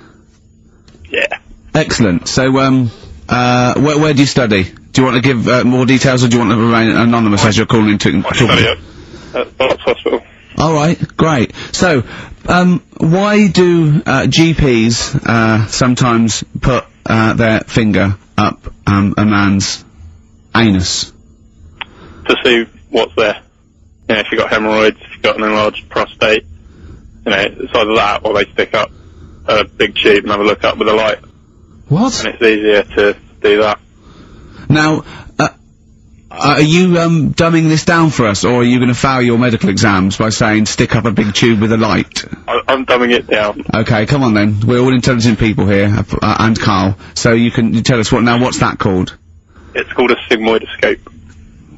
Yeah.
Excellent. So, where do you study? Do you want to give more details, or do you want to remain anonymous as you're calling in to
At Barts Hospital.
All right, great. So, why do GPs sometimes put their finger up a man's anus?
To see what's there. You know, if you've got hemorrhoids, if you've got an enlarged prostate, you know, it's either that or they stick up a big tube and have a look up with a light.
What?
And it's easier to do that.
Now, are you dumbing this down for us, or are you going to fail your medical exams by saying stick up a big tube with a light?
I'm dumbing it down.
Okay, come on then. We're all intelligent people here, and Carl. So you tell us what's that called?
It's called a sigmoidoscope.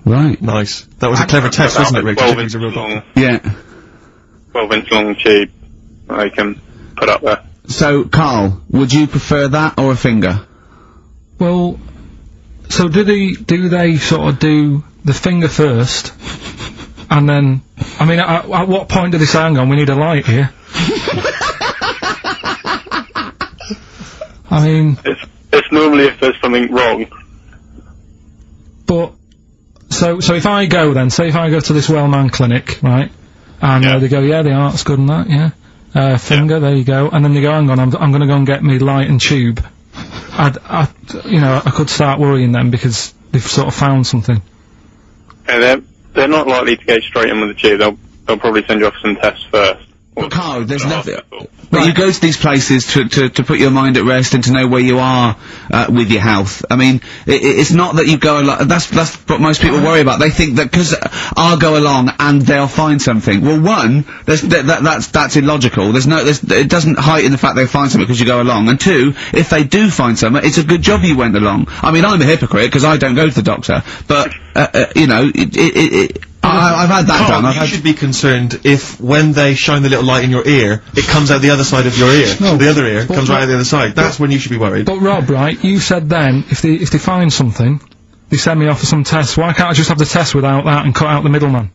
Right.
Nice. That was a clever test, wasn't it, Rick?
12 inch long.
Yeah.
12 inch long tube I can put up there.
So, Carl, would you prefer that or a finger?
Well, so do they sort of do the finger first, and then, I mean, at what point do they say, hang on, we need a light here? I mean...
It's normally if there's something wrong.
But, so if I go then, say if I go to this well-man clinic, right, and they go, yeah, the art's good and that, yeah, finger, there you go, and then they go, hang on, I'm gonna go and get me light and tube. I could start worrying then because they've sort of found something.
And they're not likely to go straight in with the tube. They'll probably send you off some tests first.
But Carl, there's nothing. But you go to these places to put your mind at rest and to know where you are with your health. I mean, it's not that you go along. That's what most people worry about. They think that because I'll go along and they'll find something. Well, one, that's illogical. It doesn't heighten the fact they'll find something because you go along. And two, if they do find something, it's a good job you went along. I mean, I'm a hypocrite because I don't go to the doctor, but you know, I've had that done.
You should be concerned if, when they shine the little light in your ear, it comes out the other side of your ear.
No,
the other ear comes right out the other side. That's when you should be worried.
But Rob, right, you said then, if they find something, they send me off for some tests. Why can't I just have the test without that and cut out the middleman?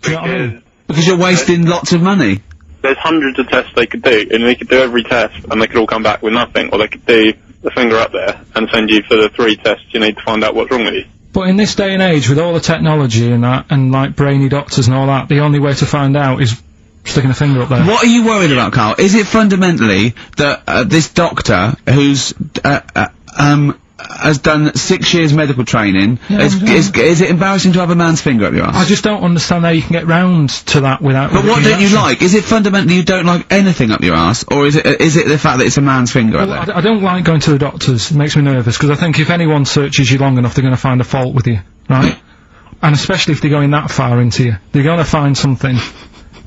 Do you know what I mean?
Because you're wasting lots of money.
There's hundreds of tests they could do, and they could do every test, and they could all come back with nothing, or they could do the finger up there and send you for the 3 tests you need to find out what's wrong with you.
But in this day and age, with all the technology and that, and like brainy doctors and all that, the only way to find out is sticking a finger up there.
What are you worried about, Carl? Is it fundamentally that this doctor who's has done 6 years medical training, is it embarrassing to have a man's finger up your ass?
I just don't understand how you can get round to that without...
But what don't you like? Is it fundamentally you don't like anything up your ass, or is it the fact that it's a man's finger up there?
I don't like going to the doctors. It makes me nervous, because I think if anyone searches you long enough, they're going to find a fault with you, right? And especially if they're going that far into you. They're going to find something.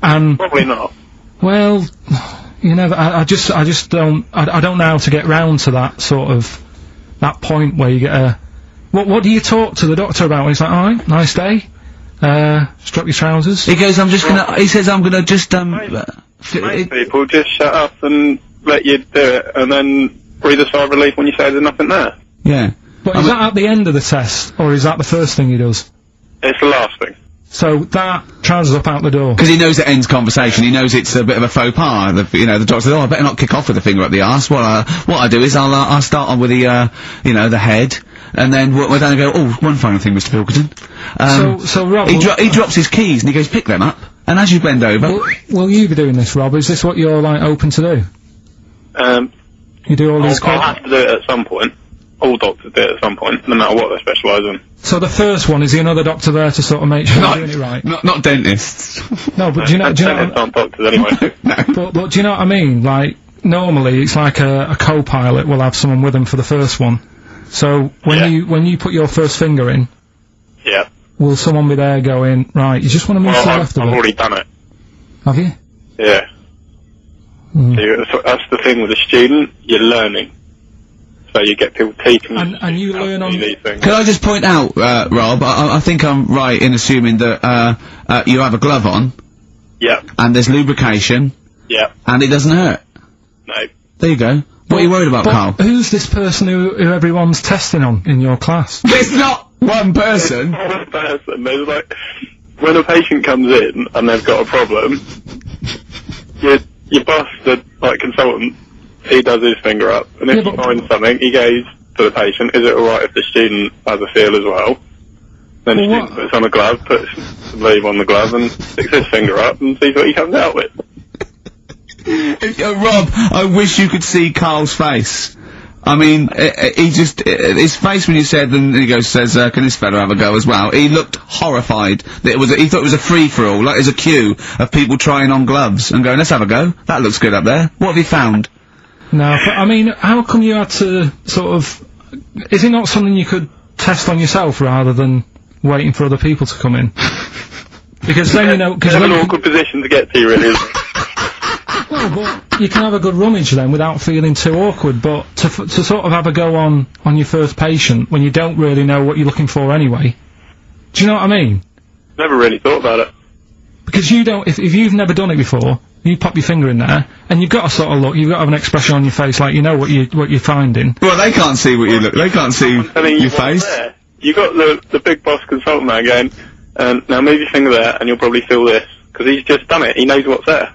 And...
Probably not.
Well, you know, I just don't... I don't know how to get round to that sort of... that point where you get a... What do you talk to the doctor about when he's like, alright, nice day, strap your trousers?
He goes, he says, I'm gonna just,
Most people just shut up and let you do it, and then breathe a sigh of relief when you say there's nothing there.
Yeah.
But is that at the end of the test, or is that the first thing he does?
It's the last thing.
So that trousers up out the door.
Because he knows it ends conversation. He knows it's a bit of a faux pas. The doctor says, "Oh, I better not kick off with the finger up the arse." What I do is I'll start on with the the head, and then we're down and go. Oh, one final thing, Mr. Pilkington.
So Rob,
he drops his keys and he goes, "Pick them up." And as you bend over,
will you be doing this, Rob? Is this what you're like open to do? You do all these.
I'll have to do it at some point. All doctors do it at some point, no matter what they specialise in.
So the first one, is there another doctor there to sort of make sure you're doing it right?
Not dentists.
No, but do you know...
Dentists aren't doctors anyway.
No.
But do you know what I mean? Like, normally it's like a co-pilot will have someone with them for the first one. So when you put your first finger in...
Yeah.
Will someone be there going, right, you just want to move to the left of it?
I've already done it.
Have you?
Yeah. So that's the thing with a student, you're learning. So you get people teaching
and you learn on
these things.
Can I just point out, Rob, I think I'm right in assuming that you have a glove on.
Yeah.
And there's lubrication.
Yeah.
And it doesn't hurt.
No.
There you go. What are you worried about, Carl?
Who's this person who everyone's testing on in your class?
It's not one person.
It's not one person. There's like, when a patient comes in and they've got a problem, your boss, the consultant, he does his finger up, and if he finds something, he goes, to the patient, is it alright if the student has a feel as well? Then the student puts on a glove, puts the lube on the glove, and sticks his finger up and sees what he comes out with.
Rob, I wish you could see Carl's face. I mean, he just, his face when you said, and he says, can this fella have a go as well? He looked horrified. That he thought it was a free-for-all, like there's a queue of people trying on gloves and going, let's have a go. That looks good up there. What have you found?
No, but I mean, how come you had to sort of, is it not something you could test on yourself rather than waiting for other people to come in? Because then, you know,
It's an awkward position to get to, really, isn't it?
Well, but you can have a good rummage then without feeling too awkward, but to sort of have a go on your first patient when you don't really know what you're looking for anyway. Do you know what I mean?
Never really thought about it.
Because you don't, if you've never done it before, you pop your finger in there, and you've got to sort of look, you've got to have an expression on your face like you know what you're finding.
Well, they can't see what you look, they can't see your face.
There. You got the big boss consultant man going, now move your finger there, and you'll probably feel this. Because he's just done it, he knows what's there.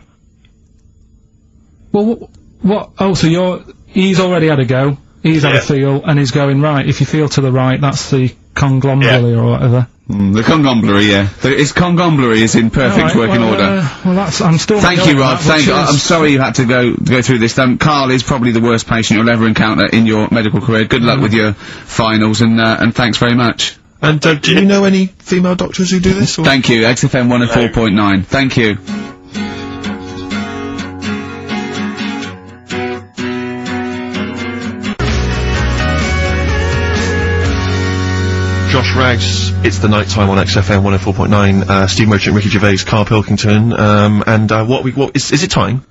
Well, what? Oh, so he's already had a go. He's had a feel, and he's going right. If you feel to the right, that's the conglomerate or whatever.
The conglomerate, yeah. His conglomerate is in perfect working order.
Well, I'm still.
Thank you, Rod. I'm sorry you had to go through this. Carl is probably the worst patient you'll ever encounter in your medical career. Good luck with your finals, and thanks very much.
And do you know any female doctors who do this? Or?
Thank you. XFM 104.9. Thank you.
Josh Rags, it's the night time on XFM 104.9, Steve Merchant, Ricky Gervais, Karl Pilkington, is it time?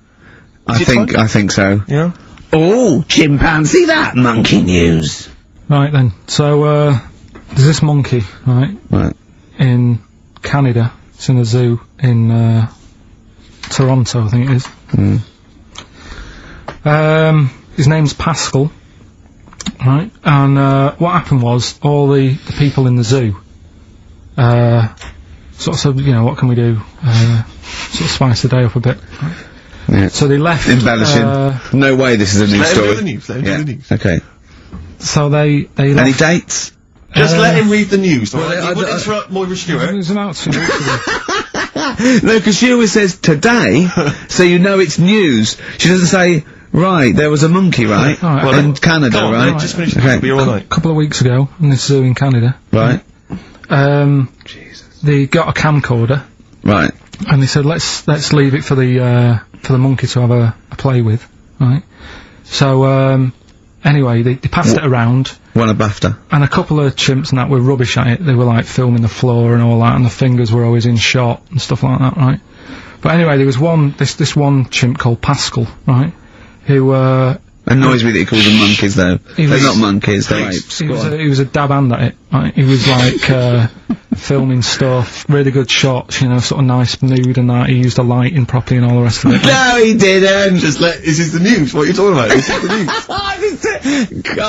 I think so.
Yeah?
Oh, chimpanzee that monkey news.
Right then, so, there's this monkey, right? In Canada, it's in a zoo in, Toronto, I think it is. His name's Pascal. Right, and what happened was all the people in the zoo sort of said, you know, what can we do? Sort of spice the day up a bit. Right?
Yeah.
So they left.
Embellishing. No way this is a news story.
Let him do the news.
Okay.
So they left.
Any dates?
Just let him read the news. Well, he would interrupt Moira Stewart.
He was about to.
No, because she always says today, so you know it's news. She doesn't say. Right, there was a monkey, right? In Canada, right?
Just finish the be all right.
A couple of weeks ago, in this zoo in Canada.
Right.
Jesus. They got a camcorder.
Right.
And they said, let's leave it for the monkey to have a play with, right? So, anyway, they passed it around.
Won a BAFTA.
And a couple of chimps and that were rubbish at it. They were like filming the floor and all that, and the fingers were always in shot and stuff like that, right? But anyway, there was this one chimp called Pascal, right? Who,
annoys me that he calls them monkeys, though. They're not monkeys, they're apes.
He was a dab hand at it, right? He was like, filming stuff, really good shots, you know, sort of nice nude and that. He used the lighting properly and all the rest of it.
No, he didn't!
This is the news. What are you talking about? This is the news.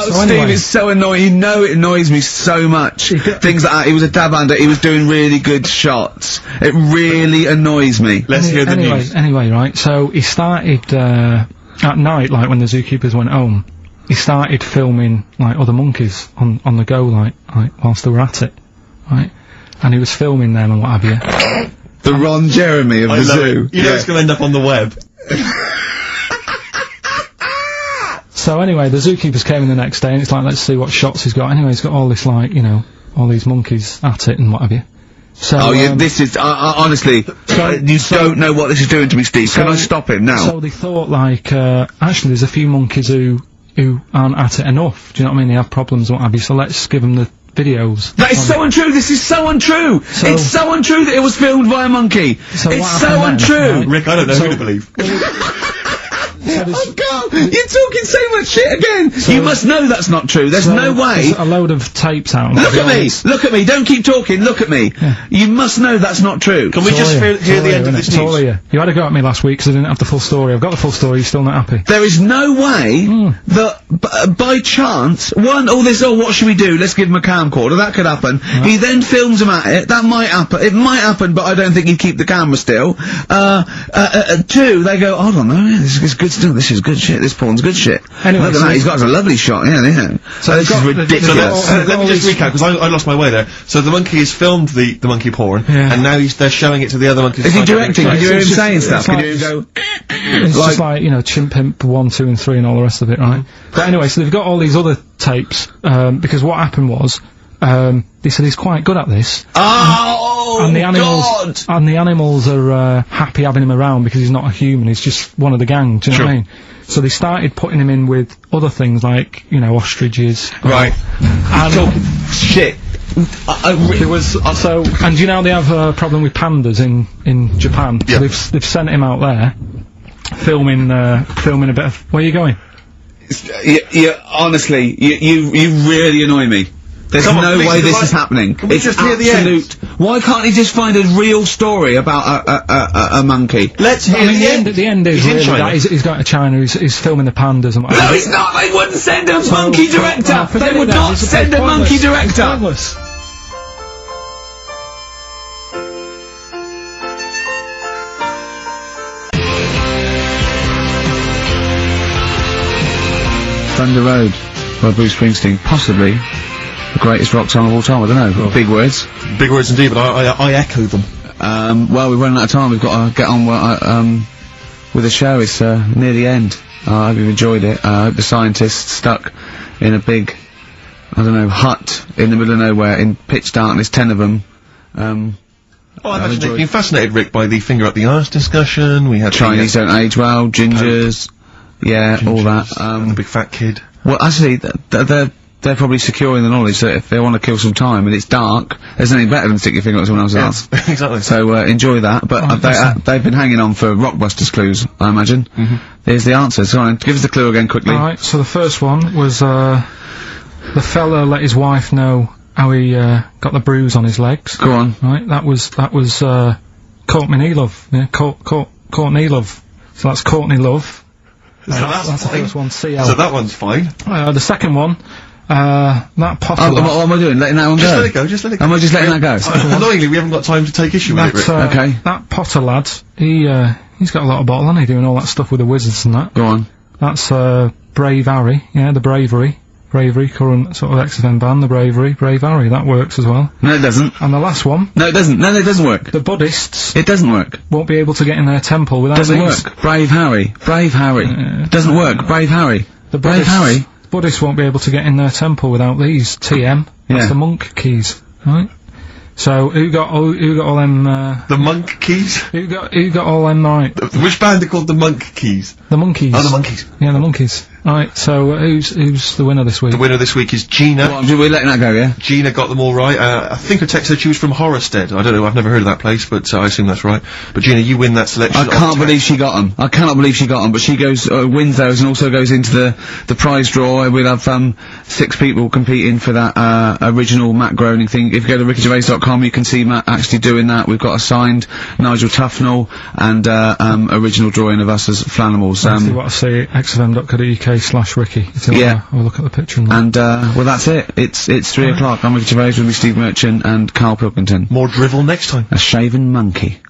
Steve, anyway. It's so annoying. You know it annoys me so much. Things like that. He was a dab hand at it. He was doing really good shots. It really annoys me.
Let's hear the news.
Anyway, right, so he started, at night, like when the zookeepers went home, he started filming like other monkeys on the go, like whilst they were at it, right? And he was filming them and what have you.
The Ron Jeremy of the zoo.
You know it's going to end up on the web.
So anyway, the zookeepers came in the next day, and it's like, let's see what shots he's got. Anyway, he's got all this like, you know, all these monkeys at it and what have you. So,
this is, honestly, you don't know what this is doing to me, Steve. Can I stop him now?
So they thought, like, actually there's a few monkeys who aren't at it enough. Do you know what I mean? They have problems and what have you, so let's give them the videos.
That is so untrue! This is so untrue! It's so untrue that it was filmed by a monkey!
So
it's so untrue!
Right?
Rick, I don't know who to believe.
Oh God! You're talking so much shit again! You must know that's not true. There's no way.
There's a load of tapes out.
Look at me! Look at me! Don't keep talking, look at me! Yeah. You must know that's not true.
Can we just hear the end of this news?
You had a go at me last week because I didn't have the full story. I've got the full story, you're still not happy.
There is no way that, by chance, what should we do? Let's give him a camcorder, that could happen. Right. He then films him at it, that might happen. It might happen, but I don't think he'd keep the camera still. Two, they go, hold on, this is good this is good shit. This porn's good shit.
Anyway,
look at
so
that. He's got a lovely shot. Yeah. So this is ridiculous.
Let me just recap, because I lost my way there. So the monkey has filmed the monkey porn, and now they're showing it to the other monkeys.
Is he directing? Can you hear him saying stuff? Can you go...
It's just like, you know, Chimp Pimp 1, 2 and 3 and all the rest of it, right? But anyway, so they've got all these other tapes, because what happened was, they said he's quite good at this. And the animals are happy having him around because he's not a human, he's just one of the gang, do you know what I mean? So they started putting him in with other things like, you know, ostriches.
Right.
And
shit.
There was also, and you know they have a problem with pandas in Japan.
Yeah.
So they've sent him out there, filming a bit of. Where are you going?
Honestly, you really annoy me. There's no way this is happening.
Can we just hear the
end? Why can't he just find a real story about a monkey?
Let's hear the end.
The end is really that he's going to China, he's filming the pandas and whatever.
No, he's not! They wouldn't send a monkey director! They would not send a monkey director! Thunder Road by Bruce Springsteen, possibly the greatest rock song of all time. I don't know. Big words.
Big words indeed, but I echo them.
Well, we're running out of time. We've got to get on with the show. It's near the end. I hope you've enjoyed it. I hope the scientists stuck in a big, I don't know, hut in the middle of nowhere in pitch darkness, 10 of them.
I've actually been fascinated, Rick, by the finger up the arse discussion. We had
Chinese don't age well, gingers. Yeah, all that.
The big fat kid.
Well, actually, they're probably securing the knowledge that if they want to kill some time and it's dark, there's anything better than stick your finger up someone else's ass.
Exactly.
So, enjoy that. But they've been hanging on for Rockbusters clues, I imagine. Here's the answer. So, give us the clue again quickly.
Alright, so the first one was, the fella let his wife know how he, got the bruise on his legs.
Go on.
Right, that was, Courtney Love. Yeah, Courtney Love. So that's Courtney Love. That's the first one, CL.
So that one's fine.
The second one, that Potter.
What am I doing? Letting that one go?
Just let it go.
Am I just letting that go?
Annoyingly, we haven't got time to take issue with it, Rick.
Okay.
That Potter lad, he's got a lot of bottle, hasn't he, doing all that stuff with the wizards and that.
Go on.
That's, Brave Harry, yeah, the Bravery, current sort of XFM band, the Brave Harry, that works as well.
No, it doesn't.
And the last one.
No, it doesn't. No, it doesn't work.
The Buddhists.
It doesn't work.
Won't be able to get in their temple without
Doesn't
these.
work. Brave Harry. Doesn't work. Brave Harry. Brave Harry.
Buddhists won't be able to get in their temple without these. TM. That's the monk keys, right? So who got all them?
The monk keys.
Who got all them right?
Which band are called the Monk Keys?
The Monkeys.
Oh, the Monkeys.
Yeah, the Monkeys. Right. So who's the winner this week?
The winner this week is Gina.
Well, we're letting that go, yeah.
Gina got them all right. I think her text said she was from Horrorstead. I don't know. I've never heard of that place, but I assume that's right. But Gina, you win that selection.
I can't believe she got them. I cannot believe she got them. But she goes wins those and also goes into the prize draw. We'll have 6 people competing for that original Matt Groening thing. If you go to rickygervais.com, you can see Matt actually doing that. We've got a signed Nigel Tufnell and original drawing of us as Flanimals.
See what I say, xfm.co.uk/Ricky.
Yeah.
Have a look at the picture and
well, that's it. It's 3 o'clock. I'm Ricky Gervais with me, Steve Merchant and Karl Pilkington.
More drivel next time.
A shaven monkey.